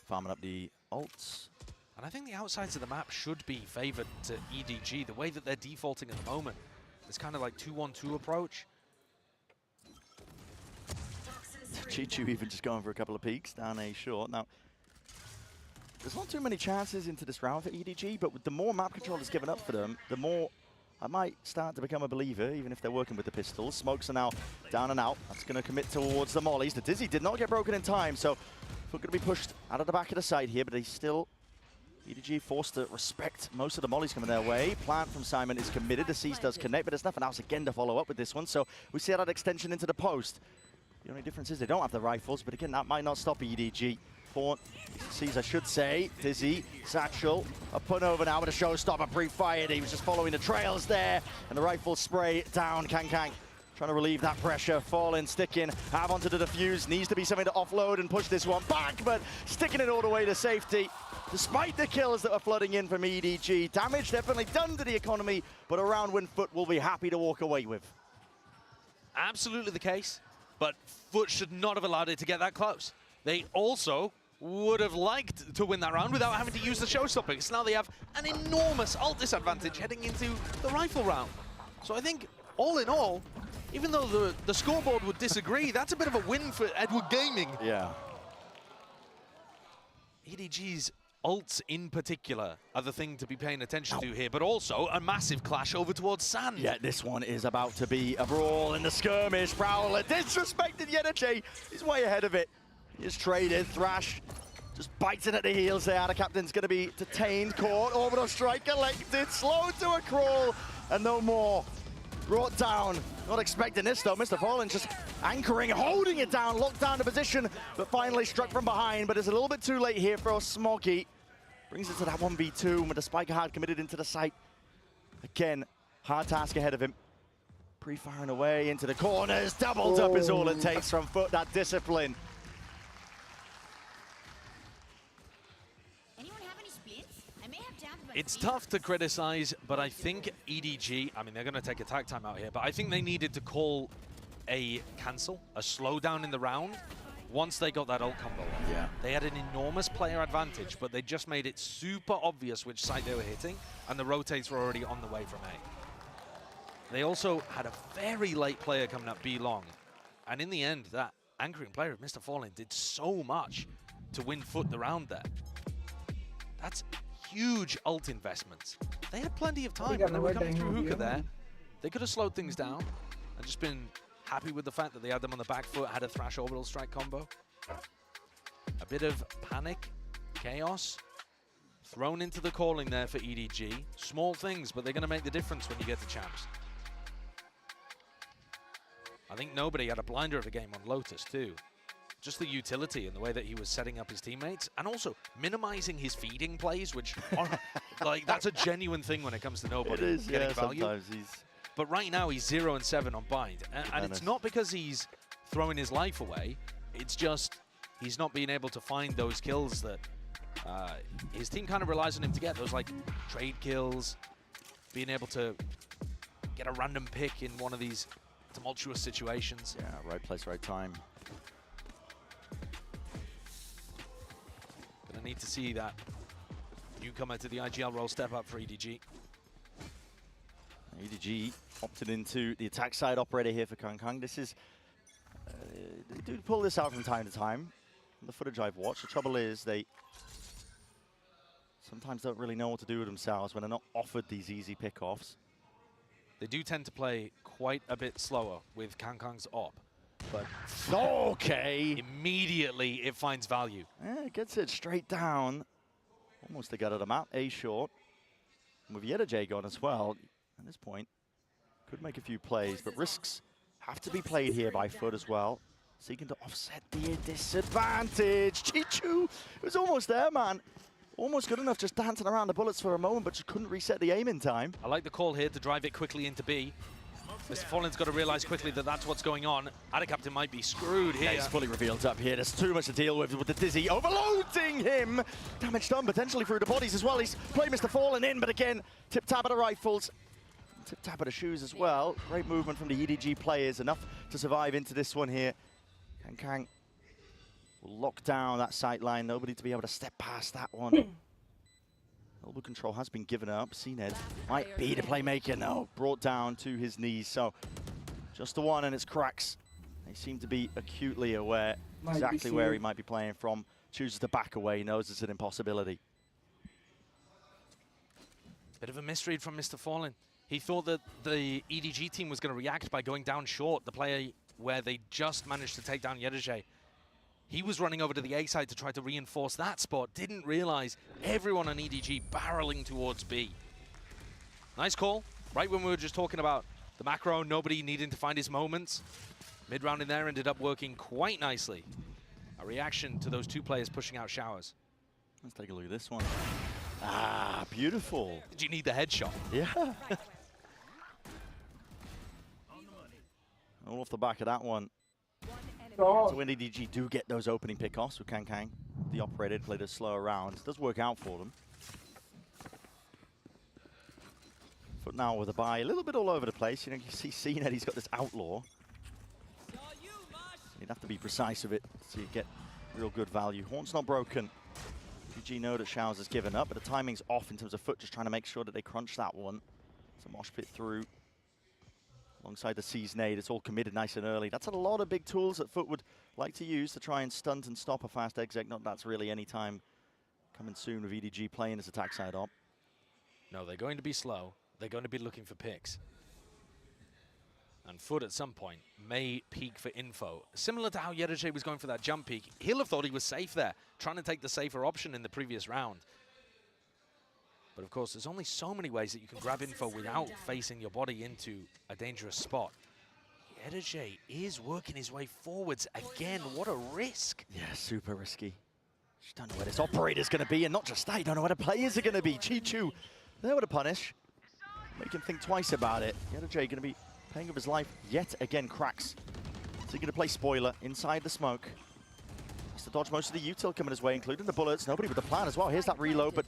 farming up the ults. And I think the outsides of the map should be favored to EDG, the way that they're defaulting at the moment. It's kind of like 2-1-2 approach. Chichu even just going for a couple of peeks down A short. Now, there's not too many chances into this round for EDG, but with the more map control is given up for them, the more I might start to become a believer, even if they're working with the pistols. Smokes are now down and out. That's going to commit towards the mollies. The Dizzy did not get broken in time, so we're going to be pushed out of the back of the site here, but he's still, EDG forced to respect most of the mollies coming their way. Plant from Simon is committed. The Cease does connect, but there's nothing else again to follow up with this one, so we see that extension into the post. The only difference is they don't have the rifles, but again, that might not stop EDG. Sees, I should say, Dizzy, Satchel, a put over now with a showstopper pre-fired. He was just following the trails there, and the rifle spray down. Kang trying to relieve that pressure. Falling, sticking, have onto the defuse. Needs to be something to offload and push this one back, but sticking it all the way to safety. Despite the kills that are flooding in from EDG, damage definitely done to the economy, but a round win FUT will be happy to walk away with. Absolutely the case, but FUT should not have allowed it to get that close. They also would have liked to win that round without having to use the showstopper, because now they have an enormous ult disadvantage heading into the rifle round. So I think, all in all, even though the scoreboard would disagree, that's a bit of a win for Edward Gaming. Yeah. EDG's ults in particular are the thing to be paying attention to here, but also a massive clash over towards sand. Yeah, this one is about to be a brawl in the skirmish. Prowler disrespected VALORANT. He's way ahead of it. He is traded. Thrash just biting at the heels there. The captain's going to be detained, caught. Orbital strike collected, slowed to a crawl, and no more. Brought down. Not expecting this though. Mr. Fallen just anchoring, holding it down, locked down the position, but finally struck from behind. But it's a little bit too late here for Smoggy. Brings it to that 1v2 with the spike hard committed into the site. Again, hard task ahead of him. Pre-firing away into the corners. Doubled up is all it takes from FUT, that discipline. It's tough to criticize, but I think EDG, I mean, they're going to take a tag time out here, but I think they needed to call a cancel, a slowdown in the round once they got that ult combo. Yeah. They had an enormous player advantage, but they just made it super obvious which side they were hitting, and the rotates were already on the way from A. They also had a very late player coming up B long, and in the end, that anchoring player of Mr. Fallen did so much to win FUT the round there. That's huge ult investments. They had plenty of time when they were coming through hookah there. They could have slowed things down and just been happy with the fact that they had them on the back foot, had a Thrash orbital strike combo. A bit of panic Chaos thrown into the calling there for EDG. Small things, but they're going to make the difference when you get the champs. I think nobody had a blinder of a game on Lotus too. Just the utility and the way that he was setting up his teammates, and also minimizing his feeding plays, which are, like, that's a genuine thing when it comes to nobody It is, getting yeah, value. sometimes he's... But right now he's 0-7 on bind, and it's not because he's throwing his life away. It's just he's not being able to find those kills that his team kind of relies on him to get. Those like trade kills, being able to get a random pick in one of these tumultuous situations. Yeah, right place, right time. Gonna need to see that newcomer to the IGL role step up for EDG. EDG opted into the attack side operator here for Kang. This is, they do pull this out from time to time. The footage I've watched, the trouble is they sometimes don't really know what to do with themselves when they're not offered these easy pickoffs. They do tend to play quite a bit slower with Kang's op, but okay, immediately it finds value. Yeah, it gets it straight down. Almost to get at him out, A short. And with FUTvsEDG gone as well, at this point, could make a few plays, but risks have to be played here by Foot as well. Seeking to offset the disadvantage. Chichu was almost there, man. Almost good enough, just dancing around the bullets for a moment, but just couldn't reset the aim in time. I like the call here to drive it quickly into B. Mr. Fallen's got to realize quickly that that's what's going on. Adacaptain might be screwed here. Yeah, he's fully revealed up here. There's too much to deal with the Dizzy overloading him. Damage done potentially through the bodies as well. He's played Mr. Fallen in, but again, tip-tap at the rifles. Tip-tap at the shoes as well. Great movement from the EDG players, enough to survive into this one here. Kang will lock down that sight line. Nobody to be able to step past that one. Elbow control has been given up. CNED might be the playmaker. No, brought down to his knees. So just the one and it's cracks. They seem to be acutely aware exactly where he might be playing from. Chooses to back away, knows it's an impossibility. Bit of a misread from Mr. Fallen. He thought that the EDG team was going to react by going down short, the player where they just managed to take down FUTvsEDG. He was running over to the A side to try to reinforce that spot. Didn't realize everyone on EDG barreling towards B. Nice call. Right when we were just talking about the macro, nobody needing to find his moments. Mid-round in there ended up working quite nicely. A reaction to those two players pushing out showers. Let's take a look at this one. Ah, beautiful. Did you need the headshot? Yeah. All off the back of that one. So when EDG do get those opening pickoffs with Kang, the operator played a slower round. It does work out for them. But now with a buy, a little bit all over the place. You know, you see CNED, he's got this outlaw. You'd have to be precise with it so you get real good value. Horn's not broken. EDG know that Showers has given up, but the timing's off in terms of Foot just trying to make sure that they crunch that one. So mosh pit through. Alongside the C's nade, it's all committed nice and early. That's a lot of big tools that Foot would like to use to try and stunt and stop a fast exec. Not that's really any time coming soon with EDG playing his attack side op. No, they're going to be slow. They're going to be looking for picks. And Foot at some point may peek for info. Similar to how FUTvsEDG was going for that jump peek. He'll have thought he was safe there, trying to take the safer option in the previous round. But of course, there's only so many ways that you can grab info without facing your body into a dangerous spot. FUTvsEDG is working his way forwards again. What a risk. Yeah, super risky. Just don't know where this operator's going to be, and not just that, you don't know where the players are going to be. Chichu, there with a punish. Make him think twice about it. FUTvsEDG going to be paying with his life yet again. Cracks. So he's going to play spoiler inside the smoke. Has to dodge most of the util coming his way, including the bullets. Nobody with the plan as well. Here's that reload, but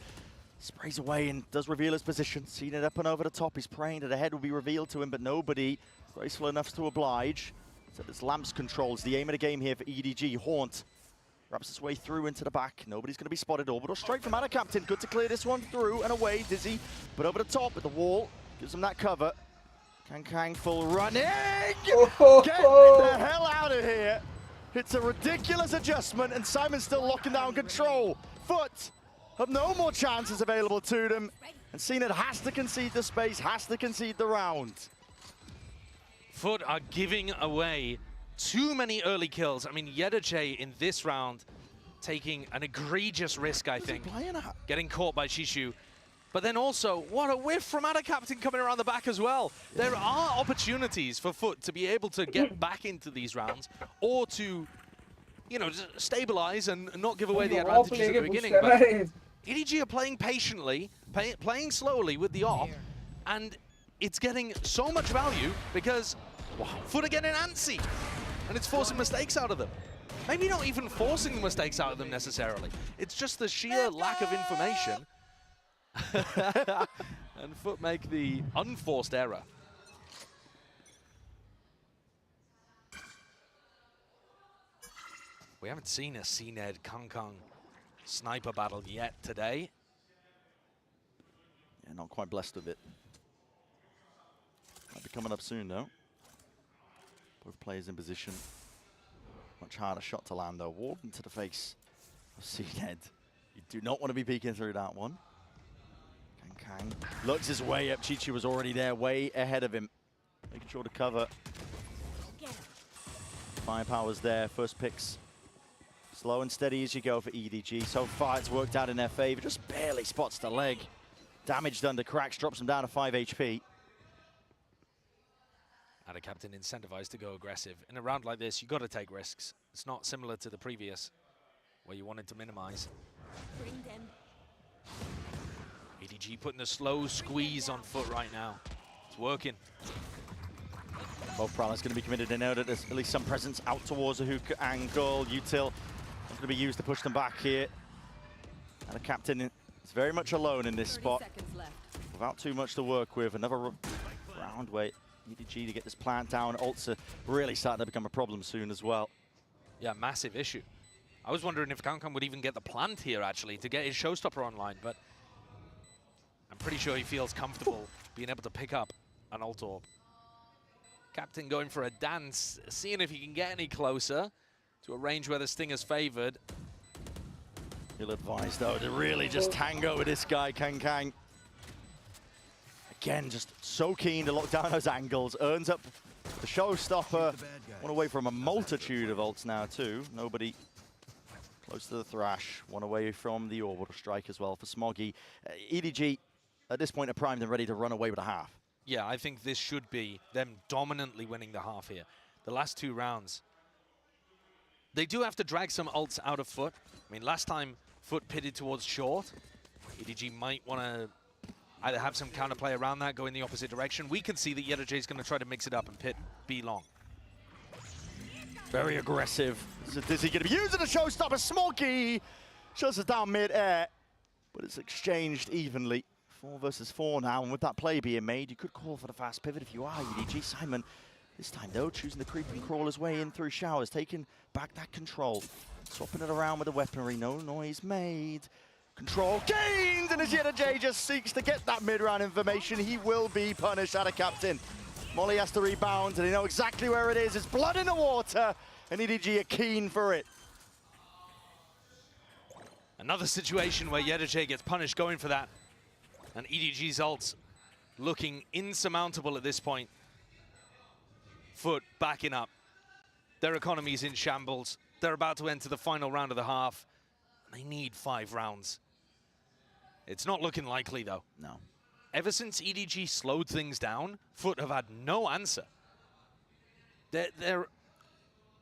sprays away and does reveal his position. Seen it up and over the top. He's praying that a head will be revealed to him, but nobody graceful enough to oblige. So this Lamps controls the aim of the game here for EDG. Haunt wraps its way through into the back. Nobody's going to be spotted. Orbital straight from Adacaptain. Good to clear this one through and away. Dizzy, but over the top at the wall. Gives him that cover. Kang full running. Get the hell out of here. It's a ridiculous adjustment, and Simon's still locking down control. Foot have no more chances available to them. And CNED has to concede the space, has to concede the round. Foot are giving away too many early kills. I mean, FUTvsEDG in this round taking an egregious risk, I think, getting caught by Shishu. But then also, what a whiff from Captain coming around the back as well. There are opportunities for Foot to be able to get back into these rounds, or to, you know, just stabilize and not give away the advantages at the beginning. But EDG are playing patiently, playing slowly with the op, and it's getting so much value because Foot are getting antsy, and it's forcing mistakes out of them. Maybe not even forcing the mistakes out of them necessarily. It's just the sheer lack of information. And Foot make the unforced error. We haven't seen a CNED Kang sniper battle yet today. Yeah, not quite blessed with it. Might be coming up soon though. Both players in position. Much harder shot to land though. Warden to the face of CNED. You do not want to be peeking through that one. Kang looks his way up. Chichi was already there, way ahead of him. Making sure to cover. Firepower's there. First picks. Slow and steady as you go for EDG. So far, it's worked out in their favor. Just barely spots the leg. Damage done to Cracks, drops him down to 5 HP. And a captain incentivized to go aggressive. In a round like this, you got to take risks. It's not similar to the previous, where you wanted to minimize. Bring them. EDG putting a slow squeeze on Foot right now. It's working. Both Prowler's going to be committed. They know that there's at least some presence out towards the hook angle. Util going to be used to push them back here. And the captain is very much alone in this spot. Without too much to work with. Another round wait. EDG to get this plant down. Ults are really starting to become a problem soon as well. Yeah, massive issue. I was wondering if Kang would even get the plant here, actually, to get his showstopper online, but I'm pretty sure he feels comfortable being able to pick up an ult orb. Captain going for a dance, seeing if he can get any closer to a range where the Stinger's favored. He'll advise, though, to really just tango with this guy, Kang. Again, just so keen to lock down those angles. Earns up the showstopper. One away from a multitude of ults now, too. Nobody close to the Thrash. One away from the orbital strike as well for Smoggy. EDG, at this point, are primed and ready to run away with a half. Yeah, I think this should be them dominantly winning the half here. The last 2 rounds, they do have to drag some ults out of Foot. I mean, last time Foot pitted towards short. EDG might want to either have some counterplay around that, go in the opposite direction. We can see that YetaJ is going to try to mix it up and pit B long. Very aggressive. So Dizzy going to be using the showstopper. Smoggy shuts it down mid-air, but it's exchanged evenly. 4 versus 4 now, and with that play being made, you could call for the fast pivot if you are EDG. Simon, this time though, choosing the creep and crawl his way in through showers, taking back that control. Swapping it around with the weaponry, no noise made. Control gained, and as YetaJ just seeks to get that mid-round information, he will be punished out of captain. Molly has to rebound, and they know exactly where it is. It's blood in the water, and EDG are keen for it. Another situation where YetaJ gets punished going for that. And EDG's ults looking insurmountable at this point. Foot backing up. Their economy's in shambles. They're about to enter the final round of the half. They need 5 rounds. It's not looking likely, though. No. Ever since EDG slowed things down, Foot have had no answer. Their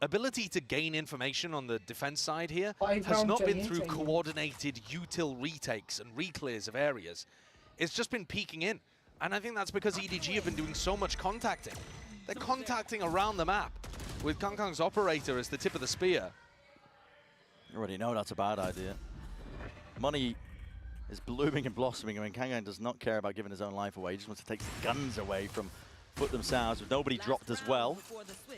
ability to gain information on the defense side here has not been through coordinated util retakes and reclears of areas. It's just been peeking in. And I think that's because EDG have been doing so much contacting. They're contacting around the map with Kang's operator as the tip of the spear. You already know that's a bad idea. Money is blooming and blossoming. I mean, Kang does not care about giving his own life away. He just wants to take the guns away from Foot themselves, with nobody dropped as well.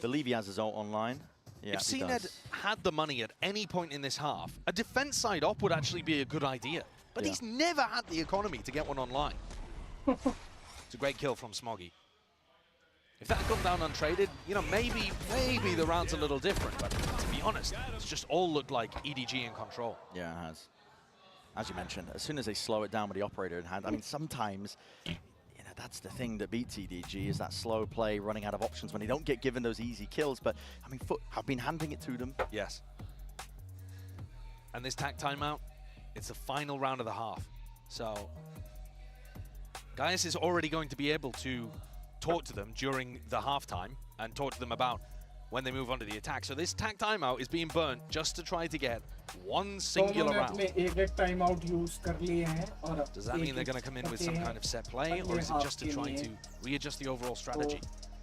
Believe he has his ult online. Yeah, if CNED had the money at any point in this half, a defense side op would actually be a good idea. But he's never had the economy to get one online. It's a great kill from Smoggy. If that had gone down untraded, you know, maybe the round's a little different. But to be honest, it's just all looked like EDG in control. Yeah, it has. As you mentioned, as soon as they slow it down with the operator in hand, I mean, sometimes, you know, that's the thing that beats EDG, is that slow play, running out of options when they don't get given those easy kills. But, I mean, Foot have been handing it to them. Yes. And this tack timeout, it's the final round of the half. So Gaius is already going to be able to talk to them during the halftime and talk to them about when they move on to the attack. So this tack timeout is being burnt just to try to get one singular round. Does that mean they're going to come in with some kind of set play, or is it just to try to readjust the overall strategy?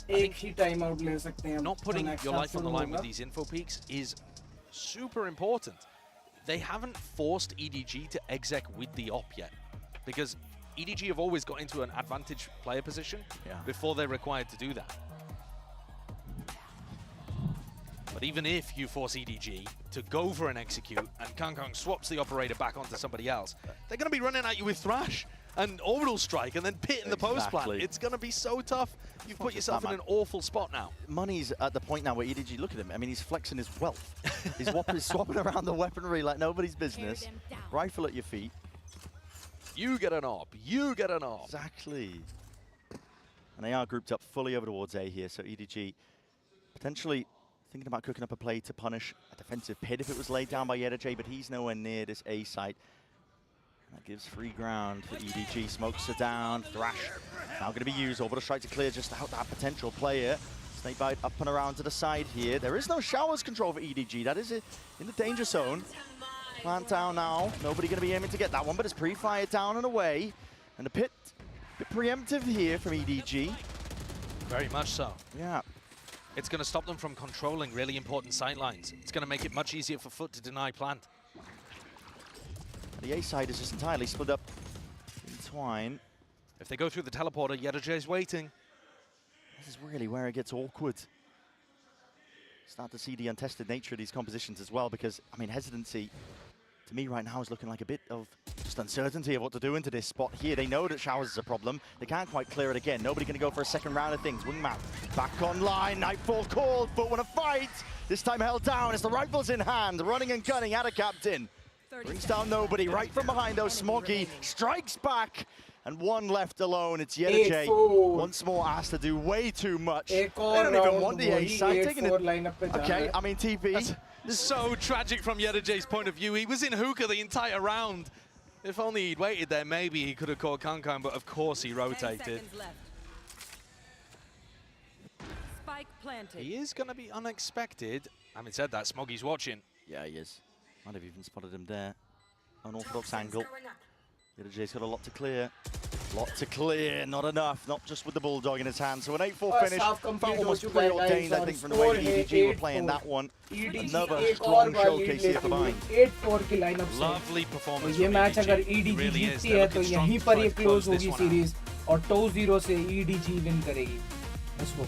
I think not putting your life on the line with these info peaks is super important. They haven't forced EDG to exec with the op yet, because EDG have always got into an advantage player position before they're required to do that. But even if you force EDG to go for an execute and Kangkong swaps the operator back onto somebody else, they're going to be running at you with Thrash and Orbital Strike and then Pit in the post plant. It's going to be so tough. You've put yourself in an awful spot now. Money's at the point now where EDG, look at him. I mean, he's flexing his wealth. He's swapping around the weaponry like nobody's business. Rifle at your feet. You get an op. You get an op. Exactly. And they are grouped up fully over towards A here, so EDG potentially thinking about cooking up a play to punish a defensive pit if it was laid down by FUTvsEDG, but he's nowhere near this A site. That gives free ground for EDG. Smokes are down. Thrash now going to be used. Orbital Strike to clear just out that potential player. Snakebite up and around to the side here. There is no showers control for EDG. That is it in the danger zone. Plant down now. Nobody going to be aiming to get that one, but it's pre-fired down and away. And the pit, a bit preemptive here from EDG. Very much so. Yeah. It's going to stop them from controlling really important sightlines. It's going to make it much easier for Fut to deny plant. The A side is just entirely split up in twine. If they go through the teleporter, FUTvsEDG is waiting. This is really where it gets awkward. Start to see the untested nature of these compositions as well, because, I mean, hesitancy to me right now is looking like a bit of just uncertainty of what to do into this spot here. They know that showers is a problem. They can't quite clear it again. Nobody going to go for a second round of things. Wingman back online. Nightfall called, but want to fight. This time held down as the rifle's in hand. Running and gunning at a captain. Brings down nobody. Right from behind though, Smoggy strikes back. And one left alone. It's FUTvsEDG. Once more asked to do way too much. They don't even want the ace side. Taking it. Okay, I mean TP. That's so tragic from FUTvsEDG's point of view. He was in hookah the entire round. If only he'd waited there, maybe he could have caught Kankan, but of course he rotated. Spike planted. He is going to be unexpected. Having said that, Smoggy's watching. Yeah, he is. Might have even spotted him there. Unorthodox angle. FUTvsEDG's got a lot to clear. Lot to clear, not enough. Not just with the Bulldog in his hand. So an 8-4 finish. Almost preordained, I think, from the way EDG were playing that one. Another strong showcase here for Bind. 8-4 की lineup से Lovely performance. ये match अगर EDG जीतती है तो यहीं पर ये क्लोज होगी सीरीज और 2-0 से EDG विन करेगी. Let's go.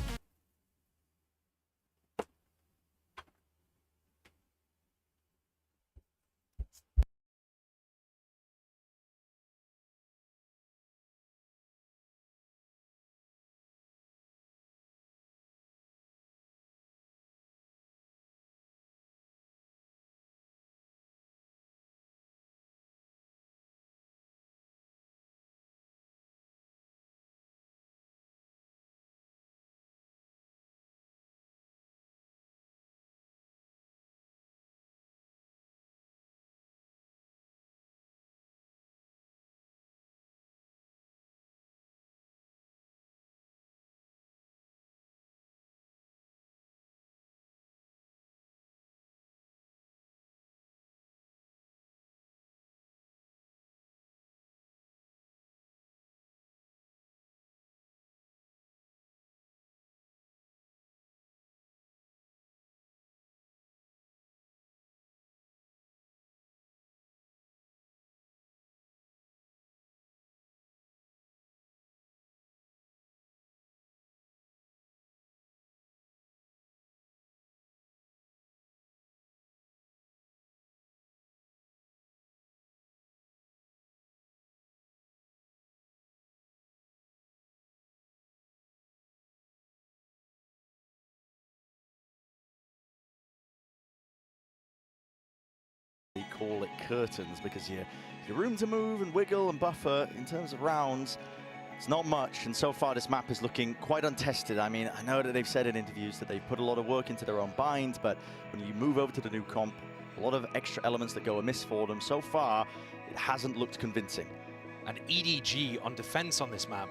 They call it curtains because your room to move and wiggle and buffer in terms of rounds, it's not much. And so far this map is looking quite untested. I mean, I know that they've said in interviews that they've put a lot of work into their own binds, but when you move over to the new comp, A lot of extra elements that go amiss for them. So far, it hasn't looked convincing. And EDG on defense on this map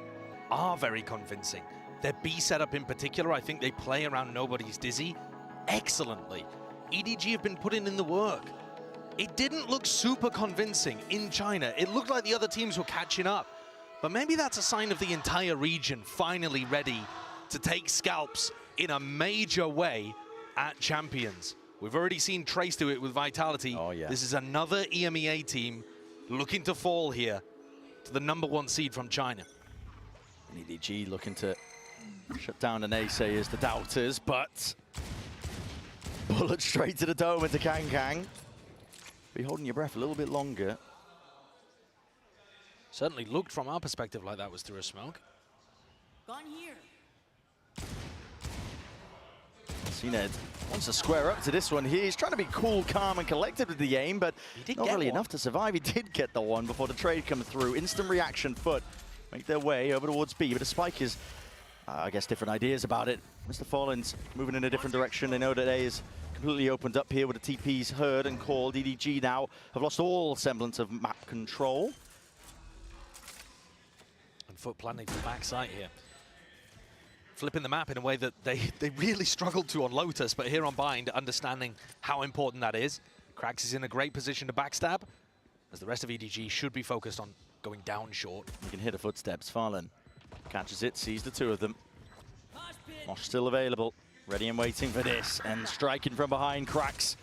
are very convincing. Their B setup in particular, I think they play around Nobody's Dizzy excellently. EDG have been putting in the work. It didn't look super convincing in China. It looked like the other teams were catching up. But maybe that's a sign of the entire region finally ready to take scalps in a major way at Champions. We've already seen Trace do it with Vitality. Oh, yeah. This is another EMEA team looking to fall here to the #1 seed from China. And EDG looking to shut down the naysayers, the doubters, but bullet straight to the dome into Kang. Be holding your breath a little bit longer. Certainly looked from our perspective like that was through a smoke. Gone here. CNED wants to square up to this one here. He's trying to be cool, calm, and collected with the aim, but not really enough to survive. He did get the one before the trade come through. Instant reaction, Foot make their way over towards B, but the Spike is, I guess, different ideas about it. Mr. Fallen's moving in a different direction. They know that A is completely opened up here with the TPs heard and called. EDG now have lost all semblance of map control. And Foot planning for backside here. Flipping the map in a way that they really struggled to on Lotus, but here on Bind, understanding how important that is. Krax is in a great position to backstab, as the rest of EDG should be focused on going down short. You can hear the footsteps. Fallen catches it, sees the two of them. Mosh still available, ready and waiting for this, and striking from behind, Krax.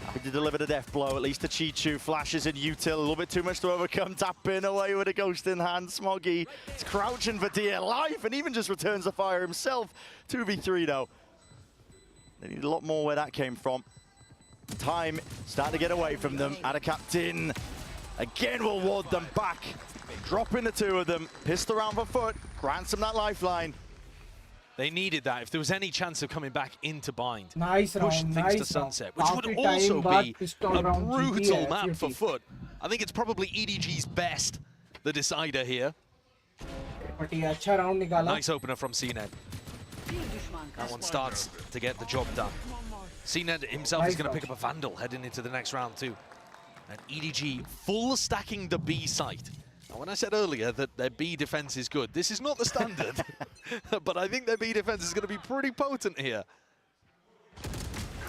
Happy to deliver the death blow, at least the Chichu flashes in util, a little bit too much to overcome, tapping away with a ghost in hand. Smoggy is crouching for dear life and even just returns the fire himself. 2v3 though. They need a lot more where that came from. Time starting to get away from them. Adacaptain again will ward them back. Dropping the two of them, pissed around for Foot, grants them that lifeline. They needed that. If there was any chance of coming back into Bind, Nice push round, things nice to sunset, round. which would After also time, be pistol a round brutal GT, map for FUT. Foot. I think it's probably EDG's best, the decider here. But ये अच्छा round निकाला. Nice opener from CNED. That one starts to get the job done. CNED himself is going to pick up a Vandal heading into the next round too. And EDG full stacking the B site. Now, when I said earlier that their B defense is good, this is not the standard, but I think their B defense is going to be pretty potent here.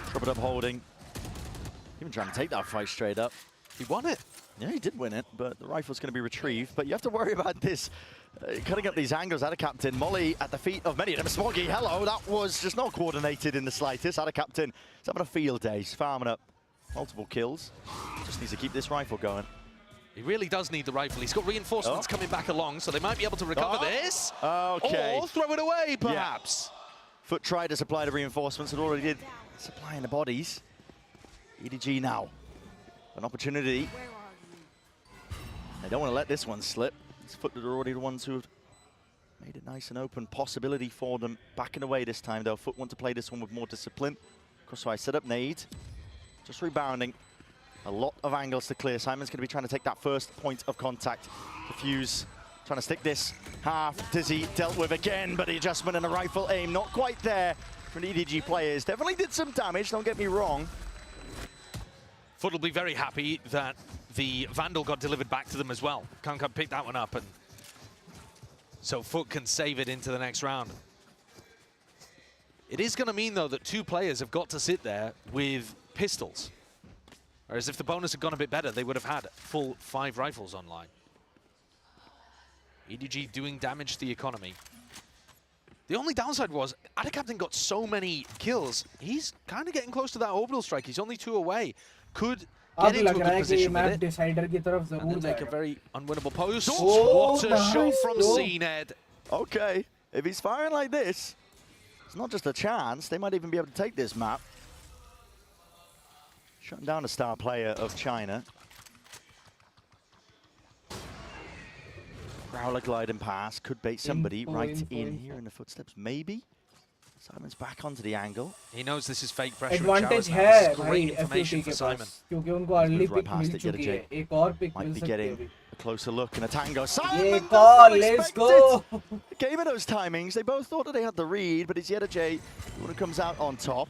Troubled up holding. Even trying to take that fight straight up. He won it. Yeah, he did win it, but the rifle's going to be retrieved. But you have to worry about this. Cutting up these angles, Adacaptain. Molly at the feet of many of them. Smoggy, hello. That was just not coordinated in the slightest. Adacaptain is having a field day. He's farming up multiple kills. Just needs to keep this rifle going. He really does need the rifle. He's got reinforcements coming back along, so they might be able to recover this. Okay. Or throw it away, perhaps. Yeah. Foot tried to supply the reinforcements and already did supplying the bodies. EDG now. An opportunity. They don't want to let this one slip. It's Foot that are already the ones who have made it nice and open. Possibility for them backing away this time, though. Foot want to play this one with more discipline. Crossfire set up nade. Just rebounding. A lot of angles to clear. Simon's going to be trying to take that first point of contact. Defuse, trying to stick this half. Dizzy dealt with again, but the adjustment and the rifle aim not quite there from the EDG players. Definitely did some damage, don't get me wrong. Foot will be very happy that the Vandal got delivered back to them as well. Kankan picked that one up, and so Foot can save it into the next round. It is going to mean, though, that two players have got to sit there with pistols. Whereas if the bonus had gone a bit better, they would have had full 5 rifles online. EDG doing damage to the economy. The only downside was, Adacaptain got so many kills, he's kind of getting close to that orbital strike. He's only 2 away. Could get into a good position with it. And then make a very unwinnable post. What a shot from CNED. Okay, if he's firing like this, it's not just a chance. They might even be able to take this map. Shutting down a star player of China. Prowler gliding past, could bait somebody right in here in the footsteps, maybe. Simon's back onto the angle. He knows this is fake pressure. Advantage है great information for Simon. क्योंकि उनको early right pick past mill it, get a चुकी J. है. एक और pick Might mill be सकती है getting अभी. a closer look and a tango. Simon, ये call, never let's expected. go. Game of those timings. They both thought that they had the read, but it's yet a J who comes out on top.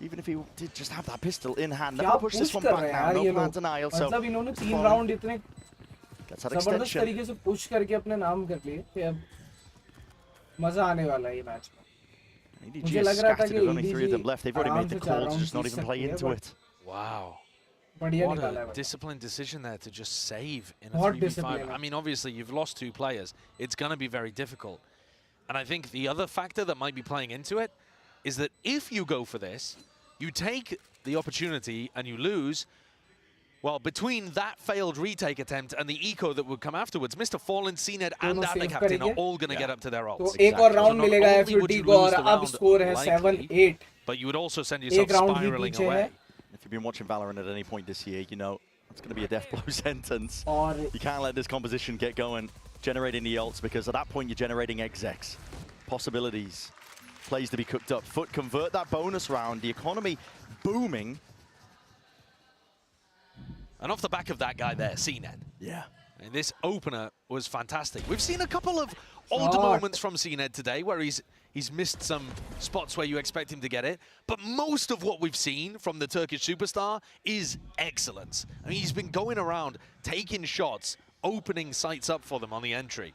Even if he did just have that pistol in hand, never push this one back now. No plan denial. So मतलब इन्होंने 3 round इतने gets that जबरदस्त extension. तरीके से push करके अपने नाम कर लिए कि अब मजा आने वाला है ये मैच में. EDG मुझे is लग रहा था scattered. कि There's only 3 of them EDG left. They've already made the आराम से call 4 to just not round even Jeet play सकती है, into but it. Wow. बढ़िया What निकाला है a भाई. disciplined decision there to just save in a बहुत 3v5. discipline I mean, obviously, you've lost 2 players. It's going to be very difficult. And I think the other factor that might be playing into it is that if you go for this, you take the opportunity and you lose. Well, between that failed retake attempt and the eco that would come afterwards, Mr. Fallen, CNED, and Adler Captain are all going to get up to their ults. तो एक और round मिलेगा FUT को और अब score है 7-8. But you would also send yourself spiraling away. If you've been watching Valorant at any point this year, you know it's going to be a death blow sentence. You can't let this composition get going, generating the ults, because at that point you're generating execs. Possibilities, plays to be cooked up. FUT convert that bonus round, the economy booming. And off the back of that guy there, CNED. Yeah. And this opener was fantastic. We've seen a couple of odd moments from CNED today where he's missed some spots where you expect him to get it. But most of what we've seen from the Turkish superstar is excellence. I mean, he's been going around, taking shots, opening sights up for them on the entry.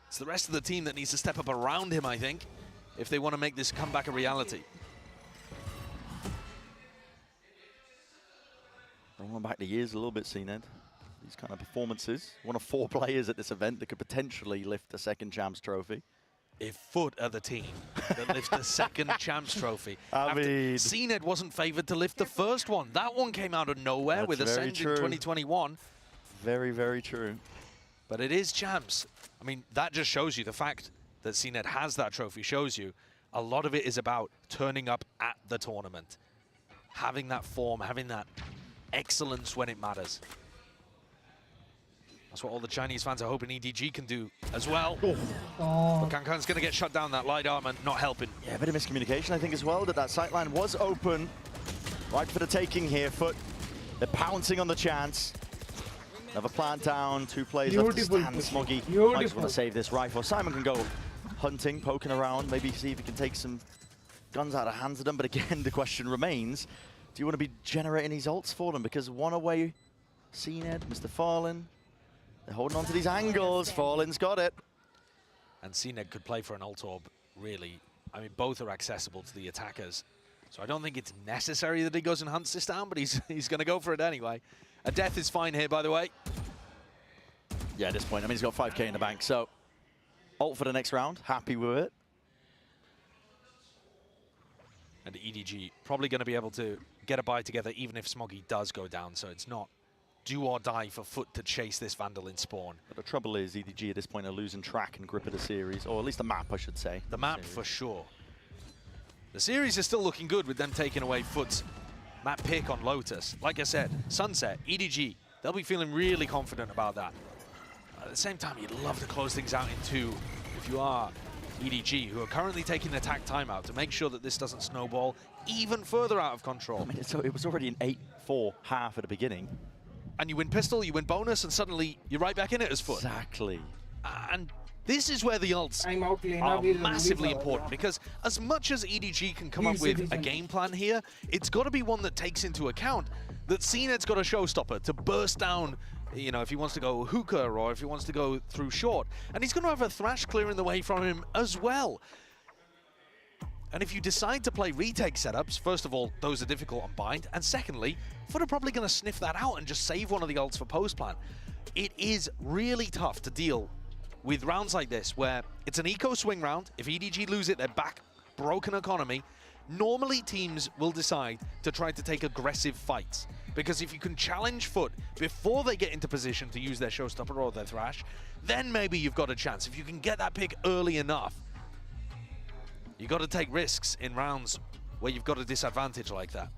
It's the rest of the team that needs to step up around him, I think, if they want to make this comeback a reality. Going back the years a little bit, CNED. These kind of performances. One of 4 players at this event that could potentially lift the second Champs Trophy. If FUT are the team that lifts the second Champs Trophy. I mean, CNED wasn't favoured to lift the first one. That one came out of nowhere with Ascend in 2021. Very, very true. But it is Champs. I mean, that just shows you the fact that CNED has that trophy shows you a lot of it is about turning up at the tournament. Having that form, having that excellence when it matters. That's what all the Chinese fans are hoping EDG can do as well. But Kankan's going to get shut down. That light armor not helping. Yeah, a bit of miscommunication, I think, as well, that sightline was open. Right for the taking here, FUT. They're pouncing on the chance. Another plant down, 2 players left to stand. Smoggy might just want to save this rifle. Simon can go hunting, poking around, maybe see if he can take some guns out of the hands of them. But again, the question remains, do you want to be generating these ults for them? Because one away, CNED, Mr. Fallen, they're holding on to these angles. Fallen's got it. And CNED could play for an ult orb, really. I mean, both are accessible to the attackers. So I don't think it's necessary that he goes and hunts this down, but he's going to go for it anyway. A death is fine here, by the way. Yeah, at this point, I mean, he's got 5k in the bank, so ult for the next round, happy with it. And EDG probably going to be able to get a buy together even if Smoggy does go down, so it's not do or die for FUT to chase this Vandal in spawn. But the trouble is, EDG at this point are losing track and grip of the series, or at least the map, I should say. The map, for sure. The series is still looking good with them taking away FUT's map pick on Lotus. Like I said, Sunset, EDG, they'll be feeling really confident about that. At the same time, you'd love to close things out in 2 if you are EDG, who are currently taking the attack timeout to make sure that this doesn't snowball even further out of control. I mean, so it was already an 8-4 half at the beginning. And you win pistol, you win bonus, and suddenly you're right back in it as FUT. Exactly. And this is where the ults are massively important, because as much as EDG can come up with a game plan here, it's got to be one that takes into account that CNED's got a showstopper to burst down, you know, if he wants to go hookah or if he wants to go through short. And he's going to have a Thrash clearing the way from him as well. And if you decide to play retake setups, first of all, those are difficult on bind, and secondly, FUT are probably going to sniff that out and just save one of the ults for post plan. It is really tough to deal with rounds like this, where it's an eco swing round. If EDG lose it, they're back, broken economy. Normally, teams will decide to try to take aggressive fights, because if you can challenge FUT before they get into position to use their showstopper or their Thrash, then maybe you've got a chance. If you can get that pick early enough, you've got to take risks in rounds where you've got a disadvantage like that.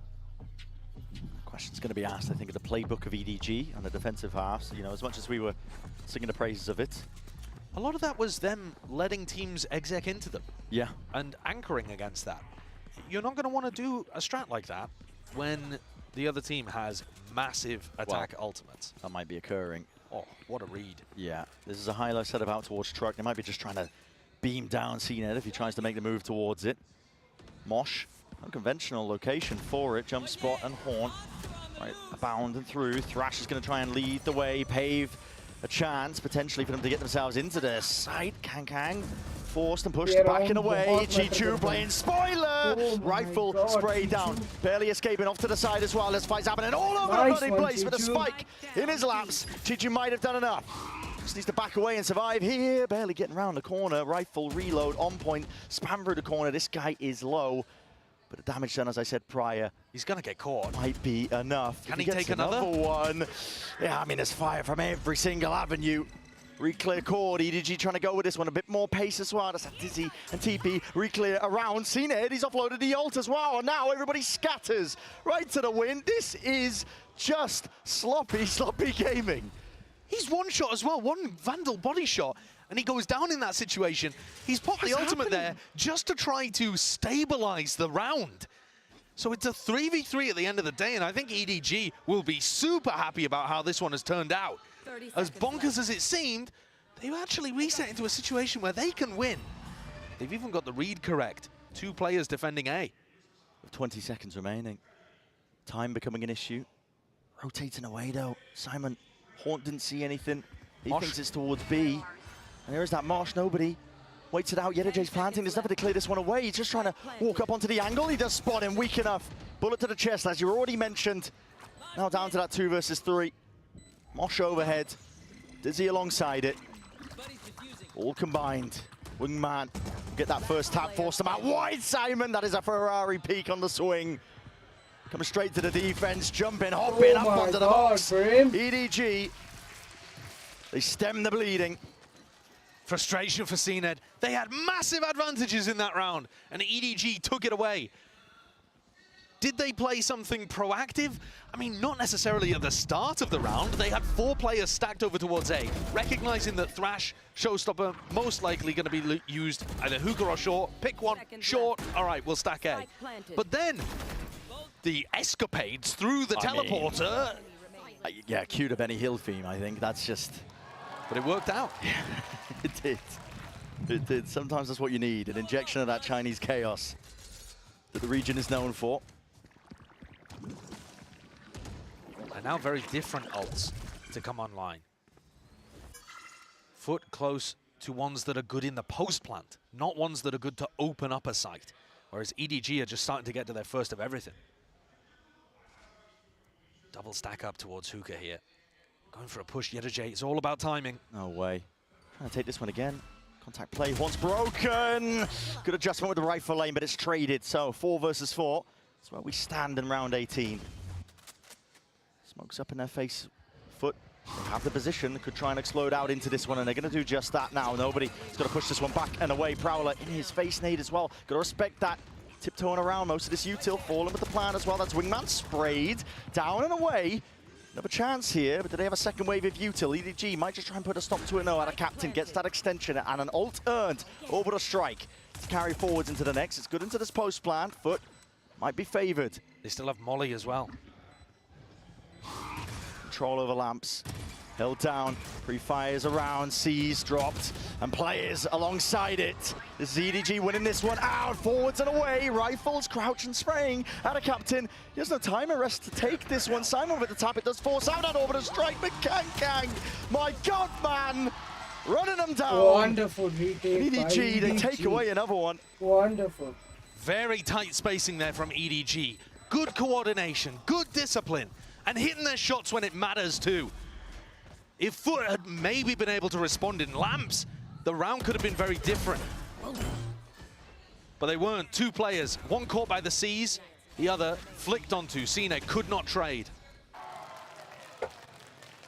Question's going to be asked, I think, of the playbook of EDG on the defensive halves. You know, as much as we were singing the praises of it, a lot of that was them letting teams exec into them. Yeah. And anchoring against that. You're not going to want to do a strat like that when the other team has massive attack ultimates. That might be occurring. Oh, what a read. Yeah. This is a high-low setup out towards truck. They might be just trying to beam down CNED if he tries to make the move towards it. Mosh Unconventional location for it. Jump spot and Haunt. Right, bound and through. Thrash is going to try and lead the way, pave a chance potentially for them to get themselves into their site. Kang forced and pushed back and away. G2 playing spoiler. Rifle spray down, barely escaping off to the side as well. This fight's happening all over the bloody place with a spike in his laps. G2 might have done enough. Just needs to back away and survive here. Barely getting around the corner. Rifle reload on point. Spam through the corner. This guy is low. But the damage done, as I said prior, he's going to get caught. Might be enough. Can he take another one? Yeah, I mean, there's fire from every single avenue. Reclear cord, EDG trying to go with this one. A bit more pace as well. That's Dizzy and TP. Reclear around. CNED, he's offloaded the ult as well. And now everybody scatters right to the wind. This is just sloppy gaming. He's one shot as well, one Vandal body shot, and he goes down in that situation. He's popped the ultimate there just to try to stabilize the round. So it's a 3v3 at the end of the day, and I think EDG will be super happy about how this one has turned out. As bonkers as it seemed, they've actually reset into a situation where they can win. They've even got the read correct. 2 players defending A. With 20 seconds remaining. Time becoming an issue. Rotating away though. Simon, Haunt didn't see anything. He thinks it's towards B. And there is that Marsh, nobody. Waits it out, Yedaj's planting, there's nothing to clear this one away. He's just trying to walk up onto the angle. He does spot him, weak enough. Bullet to the chest, as you already mentioned. Now down to that 2 versus 3. Mosh overhead, Dizzy alongside it. All combined. Wingman, get that first tap, force them out wide, Simon. That is a Ferrari peak on the swing. Coming straight to the defense, jumping, hopping up onto the box. EDG, they stem the bleeding. Frustration for CNED. They had massive advantages in that round, and EDG took it away. Did they play something proactive? I mean, not necessarily at the start of the round. They had 4 players stacked over towards A, recognizing that Thrash, Showstopper, most likely going to be used either hookah or short. Pick one, short. All right, we'll stack A. But then the escapades through the teleporter. Yeah, cue to Benny Hill theme, I think. That's just... But it worked out. It did. It did. Sometimes that's what you need, an injection of that Chinese chaos that the region is known for. And now very different ults to come online. Foot close to ones that are good in the post plant, not ones that are good to open up a site. Whereas EDG are just starting to get to their first of everything. Double stack up towards hookah here. Going for a push, Yedajay. It's all about timing. No way. Trying to take this one again. Contact play once broken. Good adjustment with the rifle lane, but it's traded. So 4 versus 4. That's where we stand in round 18. Smokes up in their face. Foot. They have the position. Could try and explode out into this one, and they're going to do just that now. Nobody's got to push this one back and away. Prowler in his face nade as well. Got to respect that. Tiptoeing around most of this util. Falling with the plan as well. That's Wingman sprayed. Down and away. Another chance here, but do they have a second wave of util? EDG might just try and put a stop to it. No, out of Captain gets that extension and an ult earned over the strike to carry forwards into the next. It's good into this post plan. Foot might be favored. They still have Molly as well. Control over lamps. Held down, pre-fires around, C's dropped, and players alongside it. This is EDG winning this one out, forwards and away, rifles, crouch and spraying out of Captain. He has no time or rest to take this one. Simon with the tap, it does force out and over the strike, but Kang, my God, man, running them down. Wonderful retake by EDG. They take away another one. Wonderful. Very tight spacing there from EDG. Good coordination, good discipline, and hitting their shots when it matters too. If Foot had maybe been able to respond in lamps, the round could have been very different. But they weren't. 2 players, one caught by the C's, the other flicked onto. Cine could not trade.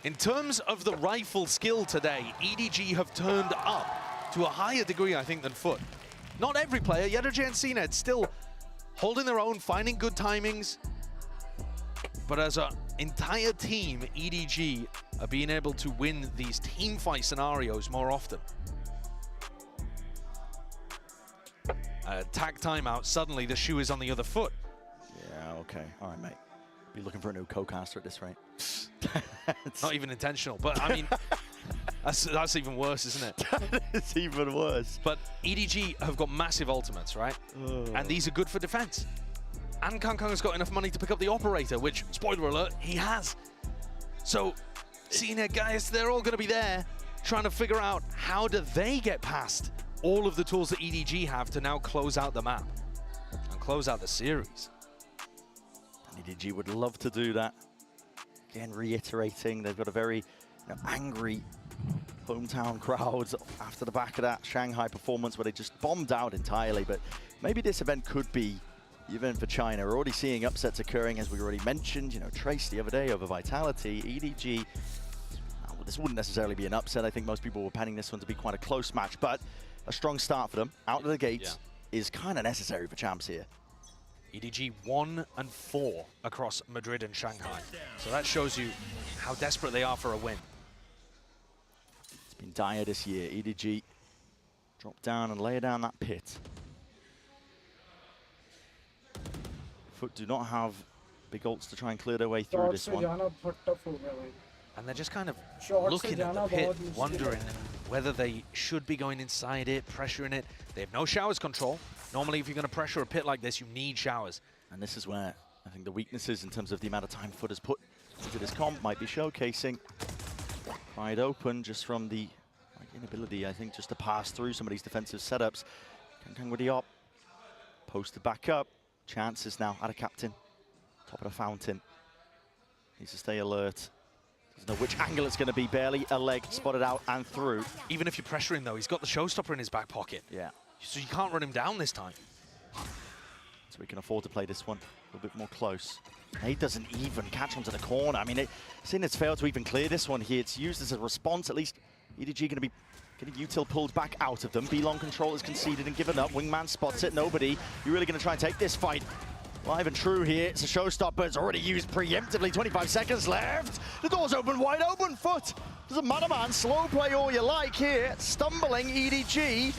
In terms of the rifle skill today, EDG have turned up to a higher degree, I think, than Foot. Not every player, Yedajay and CNED still holding their own, finding good timings. But as an entire team, EDG are being able to win these team fight scenarios more often. Tag timeout, suddenly the shoe is on the other foot. Yeah, okay. All right, mate. Be looking for a new co-caster at this rate. Not even intentional, but I mean, that's even worse, isn't it? It's even worse. But EDG have got massive ultimates, right? And these are good for defense. And Kangkang's got enough money to pick up the operator, which, spoiler alert, he has. So, Senior guys, they're all going to be there trying to figure out how do they get past all of the tools that EDG have to now close out the map and close out the series. And EDG would love to do that. Again, reiterating, they've got a very angry hometown crowd after the back of that Shanghai performance where they just bombed out entirely. But maybe this event could be the event for China. We're already seeing upsets occurring, as we already mentioned. You know, Trace the other day over Vitality, EDG. This wouldn't necessarily be an upset. I think most people were panning this one to be quite a close match, but a strong start for them out of the gates is kind of necessary for champs here. EDG 1-4 across Madrid and Shanghai. So that shows you how desperate they are for a win. It's been dire this year. EDG drop down and lay down that pit. FUT do not have big ults to try and clear their way through this one. And they're just kind of looking at the pit, wondering whether they should be going inside it, pressuring it. They have no showers control. Normally, if you're going to pressure a pit like this, you need showers. And this is where I think the weaknesses in terms of the amount of time FUT has put into this comp might be showcasing. Wide open just from the inability, I think, just to pass through some of these defensive setups. Kangkang with the op. Posted back up. Chances now at a captain. Top of the fountain. Needs to stay alert. Doesn't know which angle it's going to be. Barely a leg spotted out and through. Even if you're pressuring, though, he's got the showstopper in his back pocket. Yeah. So you can't run him down this time. So we can afford to play this one a little bit more close. He doesn't even catch onto the corner. I mean, seeing it's failed to even clear this one here, it's used as a response. At least EDG going to be getting util pulled back out of them. B-Long control is conceded and given up. Wingman spots it. Nobody. You're really going to try and take this fight. Live and true here. It's a showstopper. It's already used preemptively. 25 seconds left. The door's open, wide open. FUT. Doesn't matter, man. Slow play all you like here. Stumbling EDG.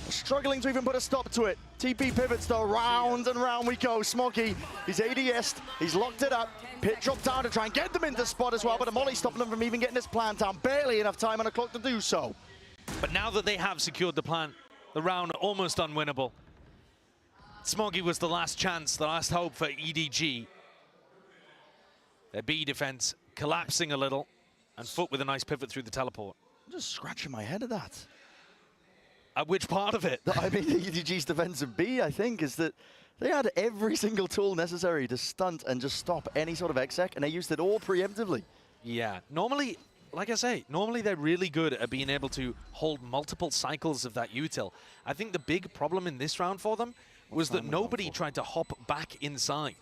Struggling to even put a stop to it. TP pivots though. Round and round we go. Smoggy, he's ADS'd. He's locked it up. Pit dropped down to try and get them into spot as well, but Molly stopping them from even getting this plant down. Barely enough time on the clock to do so. But now that they have secured the plant, the round almost unwinnable. Smoggy was the last chance, the last hope for EDG. Their B defense collapsing a little, and FUT with a nice pivot through the teleport. I'm just scratching my head at that. At which part of it? I mean, EDG's defensive B, I think, is that they had every single tool necessary to stunt and just stop any sort of exec, and they used it all preemptively. Yeah, normally, like I say, normally they're really good at being able to hold multiple cycles of that util. I think the big problem in this round for them was that nobody tried to hop back inside.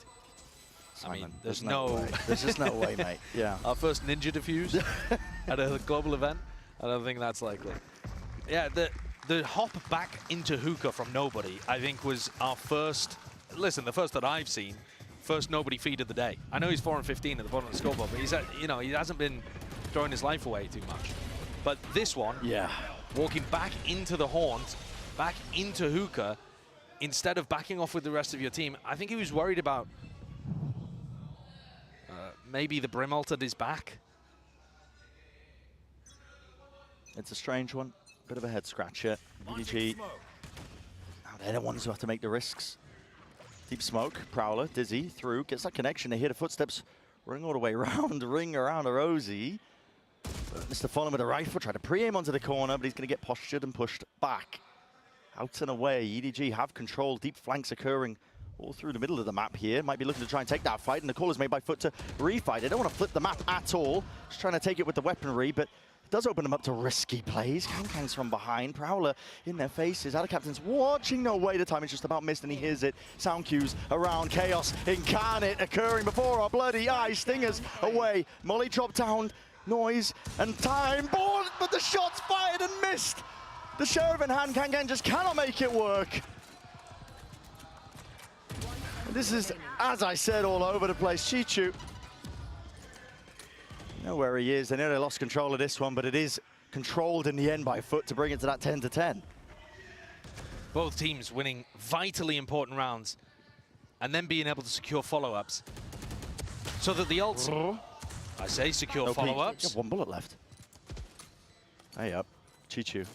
Simon, I mean, there's no way. There's just no way, mate. Yeah. Our first ninja defuse at a global event. I don't think that's likely. Yeah, the hop back into hookah from nobody, I think, was our first. Listen, the first that I've seen, first nobody feed of the day. I know he's 4-15 at the bottom of the scoreboard, but he's he hasn't been throwing his life away too much. But this one, walking back into the haunt, back into hookah, instead of backing off with the rest of your team, I think he was worried about maybe the Brim ult at his back. It's a strange one. Bit of a head scratcher. EDG. Now they're the ones who have to make the risks. Deep smoke. Prowler. Dizzy. Through. Gets that connection. They hear the footsteps ring all the way around. Ring around a Rosie. Mr. Follen with a rifle. Try to pre-aim onto the corner, but he's going to get postured and pushed back. Out and away. EDG have control. Deep flanks occurring all through the middle of the map here. Might be looking to try and take that fight, and the call is made by FUT to refight. They don't want to flip the map at all. Just trying to take it with the weaponry, but it does open them up to risky plays. Kangkang's from behind. Prowler in their faces. Other captain's watching. No way. The time is just about missed, and he hears it. Sound cues around. Chaos incarnate occurring before our bloody eyes. Stingers away. Molly dropped down. Noise and time. Ball, but the shot's fired and missed. The sheriff in hand. Kangkang just cannot make it work. This is, as I said, all over the place. Chichu. Know where he is. They know they lost control of this one, but it is controlled in the end by FUT to bring it to that 10-10. Both teams winning vitally important rounds and then being able to secure follow-ups. So that the ults, I say secure follow-ups. You have one bullet left. Hey up. Chichu.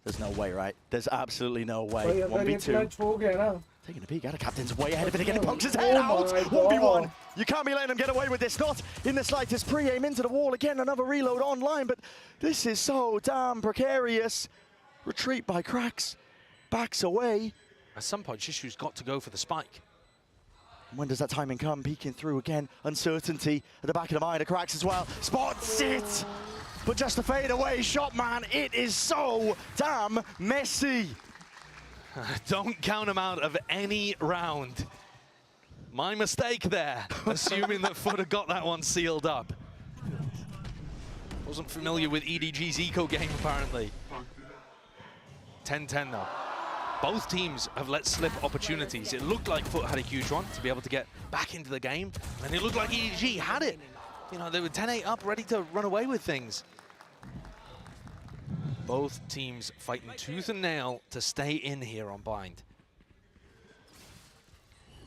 There's no way, right? There's absolutely no way. 1v2. Taking a peek at a captain's way ahead of it again. He pokes his head out. 1v1. You can't be letting him get away with this. Not in the slightest. Pre-aim into the wall again. Another reload online. But this is so damn precarious. Retreat by Cracks. Backs away. At some point, Shishu's got to go for the spike. When does that timing come? Peeking through again. Uncertainty at the back of the mind of Cracks as well. Spots it. But just a fade away shot, man. It is so damn messy. Don't count him out of any round. My mistake there, assuming that FUT had got that one sealed up. Wasn't familiar with EDG's eco game, apparently. 10-10 though. Both teams have let slip opportunities. It looked like FUT had a huge one to be able to get back into the game, and it looked like EDG had it. You know, they were 10-8 up, ready to run away with things. Both teams fighting tooth and nail to stay in here on Bind.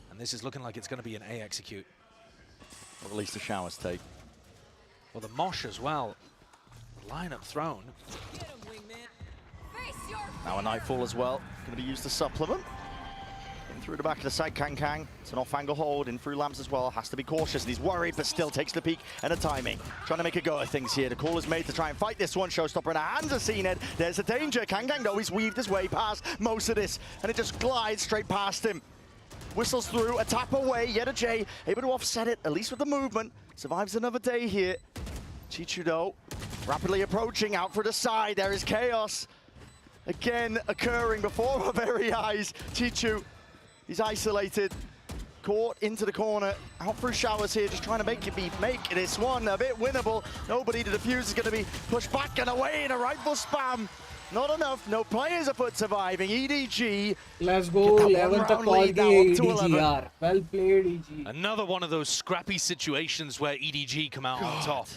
And this is looking like it's going to be an A execute. Or at least the showers take. Well, the Mosh as well. Lineup thrown. Now a Nightfall as well. Going to be used to supplement. In through the back of the side, Kang. It's an off-angle hold, in through Lamps as well. Has to be cautious, and he's worried, but still takes the peek and a timing. Trying to make a go of things here. The call is made to try and fight this one. Showstopper in the hands of CNED. There's a danger. Kang, though, he's weaved his way past most of this, and it just glides straight past him. Whistles through, a tap away, yet a J, able to offset it, at least with the movement. Survives another day here. Chichu, though, rapidly approaching, out for the side. There is chaos. Again, occurring before our very eyes. Chichu, he's isolated, caught into the corner, out through showers here, just trying to make this one a bit winnable. Nobody to defuse is going to be pushed back and away in a rifle spam. Not enough, no players are FUT surviving. EDG. Let's go, 11th call EDG. Well played, EDG. Another one of those scrappy situations where EDG come out on top.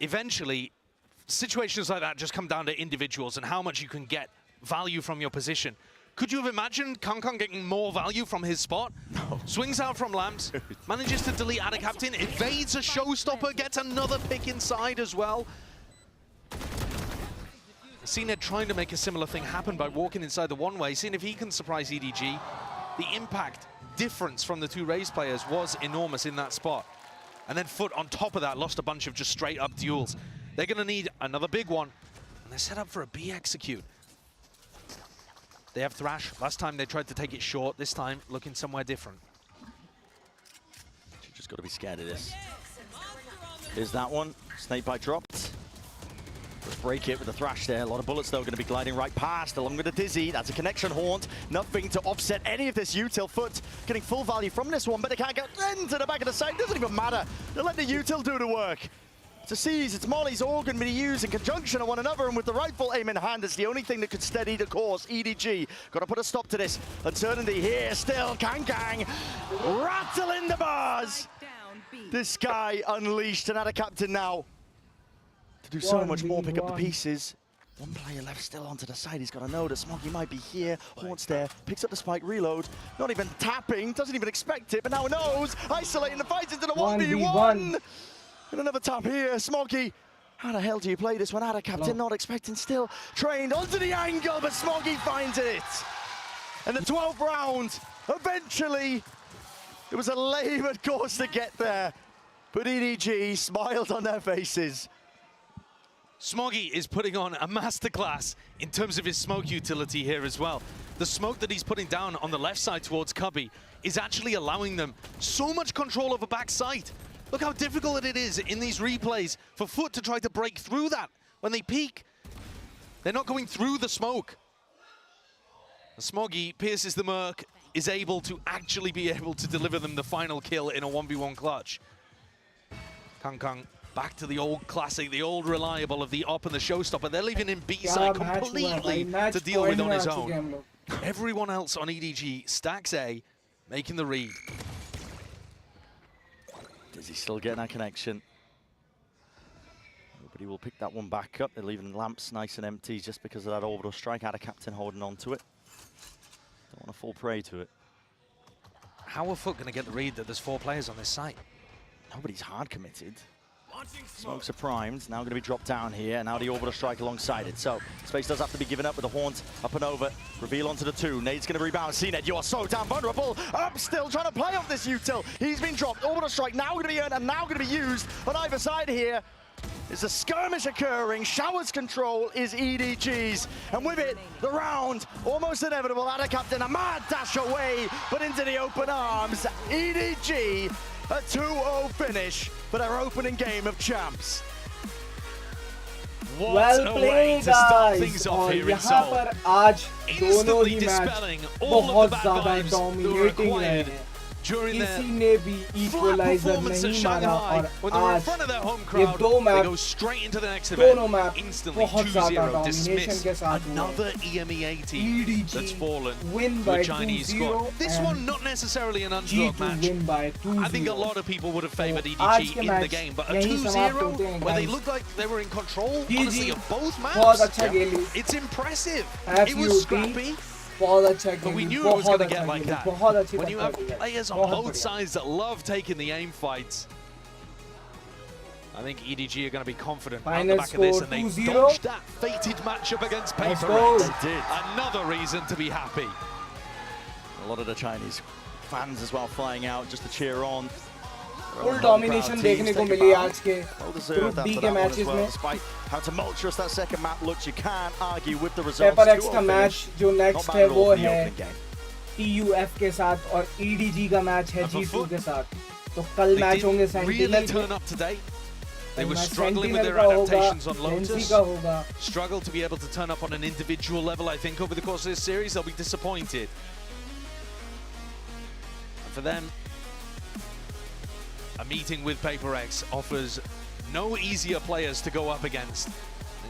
Eventually, situations like that just come down to individuals and how much you can get value from your position. Could you have imagined Kang getting more value from his spot? No. Swings out from Lamps, manages to delete Ada Captain, evades a Showstopper, gets another pick inside as well. CNED trying to make a similar thing happen by walking inside the one-way, seeing if he can surprise EDG. The impact difference from the two Raze players was enormous in that spot. And then FUT on top of that lost a bunch of just straight-up duels. They're going to need another big one, and they're set up for a B execute. They have Thrash. Last time they tried to take it short. This time, looking somewhere different. You just got to be scared of this. Here's that one. Snake bite dropped. Let's break it with the Thrash there. A lot of bullets, though, going to be gliding right past, along with the Dizzy. That's a connection haunt. Nothing to offset any of this util. FUT getting full value from this one, but they can't get into the back of the side. Doesn't even matter. They'll let the util do the work. To seize, it's Molly's organ being used in conjunction of one another, and with the rifle aim in hand, it's the only thing that could steady the course. EDG got to put a stop to this. Uncertainty here still. Kang rattling the bars. This guy unleashed, and had a captain now to do so much more, pick up the pieces. One player left still onto the side. He's got to know that Smoggy might be here. Haunts there, picks up the spike, reload. Not even tapping, doesn't even expect it, but now knows. Isolating the fight into the 1v1. And another tap here, Smoggy. How the hell do you play this one? Ada Captain not expecting still. Trained onto the angle, but Smoggy finds it. And the 12th round, eventually, it was a laboured course to get there. But EDG smiled on their faces. Smoggy is putting on a masterclass in terms of his smoke utility here as well. The smoke that he's putting down on the left side towards Cubby is actually allowing them so much control over backside. Look how difficult it is in these replays for FUT to try to break through that when they peek. They're not going through the smoke. Smoggy pierces the Merc, is able to actually be able to deliver them the final kill in a 1v1 clutch. Kang back to the old classic, the old reliable of the op and the Showstopper. They're leaving him B-side completely to deal with on his own. Everyone else on EDG stacks A, making the read. Is he still getting that connection? Nobody will pick that one back up. They're leaving Lamps nice and empty just because of that orbital strike. Had a captain holding on to it. Don't want to fall prey to it. How are FUT going to get the read that there's 4 players on this site? Nobody's hard committed. Smokes are primed, now going to be dropped down here, and now the orbital strike alongside it. So, space does have to be given up with the horns up and over. Reveal onto the 2, Nade's going to rebound. CNED, you are so damn vulnerable. Up still trying to play off this util. He's been dropped, orbital strike now going to be earned and now going to be used on either side here. There's a skirmish occurring, Showers control is EDG's, and with it, the round almost inevitable. Ada Captain, a mad dash away, but into the open arms. EDG, a 2-0 finish for their opening game of champs. Well played guys, और यहाँ पर आज दोनों ही match बहुत ज़्यादा dominating रहे हैं. किसी ने भी इक्वलाइजर नहीं मारा और आज ये दो मैच दोनों मैच बहुत ज़्यादा डोमिनेशन के साथ another EMEA team EDG that's fallen win to by a Chinese 2-0 squad. This one not necessarily an underdog G2 match. win by 2-0. I think a lot of people would have favored आज EDG के in the match game, but a यहीं समाप्त होते 2-0 हैं where they guys. looked like they were in control, GG honestly, of both बहुत maps. अच्छा खेली. It's impressive. It was scrappy. बहुत अच्छा But we खेली, knew it was बहुत going to अच्छा get like खेली, that. बहुत अच्छी When you टक्कर have दी है. players on बहुत both बढ़िया. sides that love taking the aim fights, I think EDG are going to be confident on the Final back of this, score and they 2-0. dodged that fated matchup against Let's Paper go. Rex. They did. Another reason to be happy. A lot of the Chinese fans as well flying out just to cheer on. Full domination देखने को मिली आज के Group D के matches में. Despite how tumultuous that second map looks, you can't argue with the results. Paper X 2-0 का match finish. जो Not next bad है at all वो for the है opening game. TUF के साथ और EDG का match है G2 के साथ. तो कल They मैच होंगे didn't really Sentinel turn के. up today. They were match struggling with Sentinel their का होगा, adaptations on Lenzy Lotus. का होगा. Struggled to be able to turn up on an individual level, I think, over the course of this series. They'll be disappointed. And for them, a meeting with Paper X offers no easier players to go up against.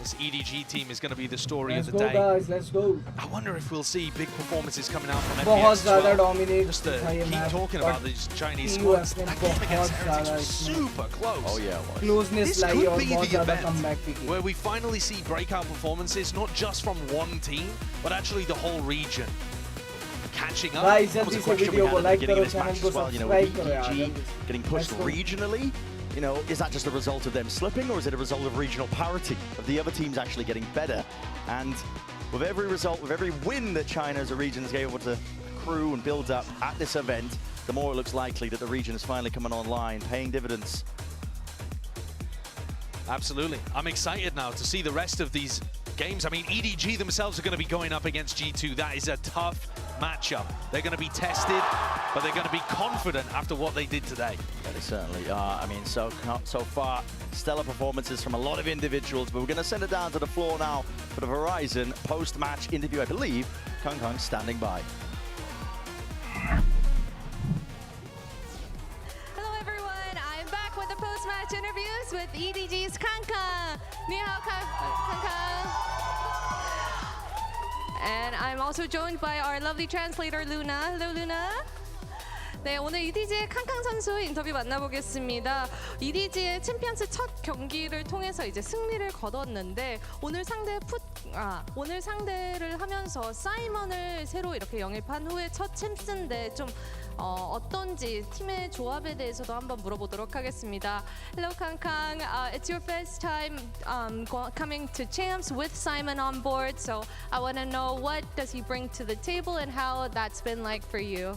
This EDG team is going to be the story Let's of the go day. guys, let's go. I wonder if we'll see big performances coming out from बहुत FPX as ज़्यादा well. dominate Just to था ये keep match. talking और about these Chinese TUF squads. ने That game बहुत against Heretics ज़्यादा was super close. Oh yeah, it was. closeness This lie could और be बहुत the ज़्यादा event comeback भी की. where we finally see breakout performances, not just from one team, but actually the whole region catching up. Guys, That was जल्दी a से question we video had को at the like beginning करो, of this channel match को as well. You know, subscribe with करो यार. EDG जल्दी. getting pushed Let's go. regionally. You know, is that just a result of them slipping, or is it a result of regional parity, of the other teams actually getting better? And with every result, with every win that China as a region is able to accrue and build up at this event, the more it looks likely that the region is finally coming online, paying dividends. Absolutely. I'm excited now to see the rest of these games. I mean, EDG themselves are going to be going up against G2. That is a tough matchup. They're going to be tested, but they're going to be confident after what they did today. Yeah, they certainly are. I mean, so far, stellar performances from a lot of individuals, but we're going to send it down to the floor now for the Verizon post-match interview. I believe Kung Kung standing by. Hello everyone, I'm back with the post-match interviews with EDG's Kangkang. Ni hao, Kangkang. And I'm also joined by our lovely translator Luna. Hello Luna. 네, 오늘 EDG의 칸칸 선수 인터뷰 만나보겠습니다. EDG의 챔피언스 첫 경기를 통해서 이제 승리를 거뒀는데 오늘 상대를 하면서 사이먼을 새로 이렇게 영입한 후에 첫 챔스인데 좀 어떤지 팀의 조합에 대해서도 한번 물어보도록 하겠습니다. Hello, Kangkang. It's your first time coming to champs with Simon on board, so I want to know what does he bring to the table and how that's been like for you.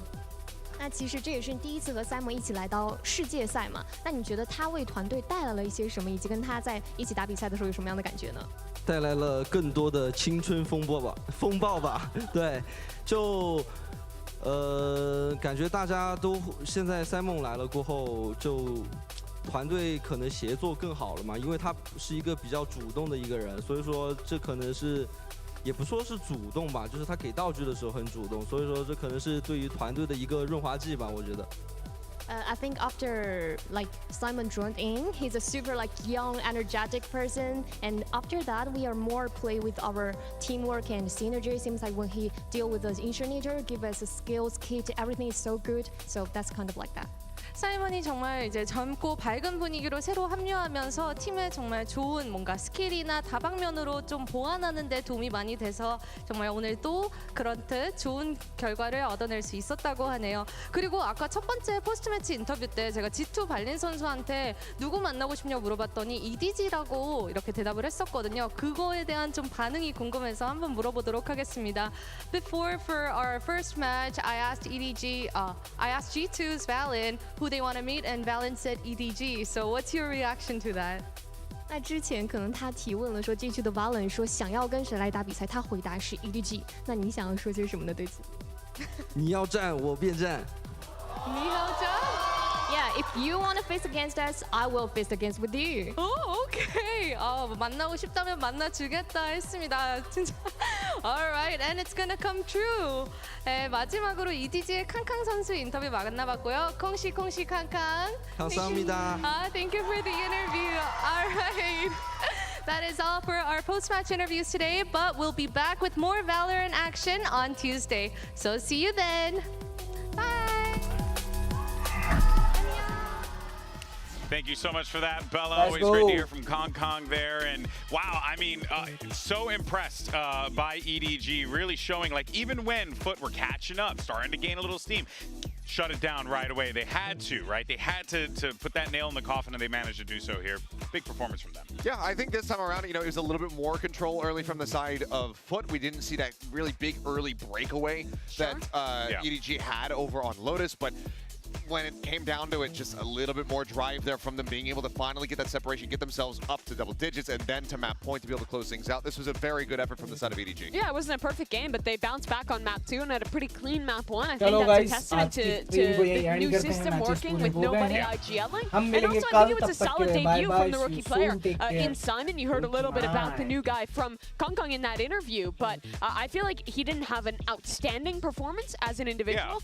那其实这也是第一次和 Simon 一起来到世界赛嘛，那你觉得他为团队带来了一些什么，以及跟他在一起打比赛的时候有什么样的感觉呢？带来了更多的青春风暴吧，对，就感觉大家都现在 Simon 来了过后，就团队可能协作更好了嘛，因为他是一个比较主动的一个人，所以说这可能是。也不说是主动吧，就是他给道具的时候很主动，所以说这可能是对于团队的一个润滑剂吧，我觉得。I think after like Simon joined in, he's a super like young, energetic person, and after that we are more play with our teamwork and synergy. Seems like when he deal with the initiator, give us a skills kit, everything is so good. So that's kind of like that. 사이먼이 정말 이제 젊고 밝은 분위기로 새로 합류하면서 팀에 정말 좋은 뭔가 스킬이나 다방면으로 좀 보완하는 데 도움이 많이 돼서 정말 오늘 또 그렇듯 좋은 결과를 얻어낼 수 있었다고 하네요. 그리고 아까 첫 번째 포스트 매치 인터뷰 때 제가 G2 발린 선수한테 누구 만나고 싶냐고 물어봤더니 EDG라고 이렇게 대답을 했었거든요. 그거에 대한 좀 반응이 궁금해서 한번 물어보도록 하겠습니다. Before for our first match, I asked I asked G2's Valen who they want to meet, and Valen said EDG. So what's your reaction to that? 那之前可能他提问了说进去的 Valen 说想要跟谁来打比赛，他回答是 EDG。那你想要说些什么呢？对此？你要战我便战。你好战。 Yeah, if you want to face against us, I will face against with you. Okay. 만나고 싶다면 만나주겠다 했습니다. 진짜. Alright, and it's gonna come true. 마지막으로 EDG의 캉캉 선수 인터뷰 만나봤고요. 콩시 캉캉. 감사합니다. Thank you for the interview. Alright. That is all for our post-match interviews today, but we'll be back with more Valorant action on Tuesday. So see you then. Bye. Thank you so much for that, Bella. Always great to hear from Kong there. And wow, I mean, so impressed by EDG, really showing like even when Foot were catching up, starting to gain a little steam, shut it down right away. They had to, right? They had to put that nail in the coffin, and they managed to do so here. Big performance from them. Yeah, I think this time around, it was a little bit more control early from the side of Foot. We didn't see that really big early breakaway that EDG had over on Lotus, but when it came down to it, just a little bit more drive there from them being able to finally get that separation, get themselves up to double digits, and then to map point to be able to close things out. This was a very good effort from the side of EDG. Yeah, it wasn't a perfect game, but they bounced back on map 2 and had a pretty clean map 1. I think that's a testament to the new system working with nobody IGLing. And also, I think it was a solid debut from the rookie player. In Simon, you heard a little bit about the new guy from Kong in that interview, but I feel like he didn't have an outstanding performance as an individual.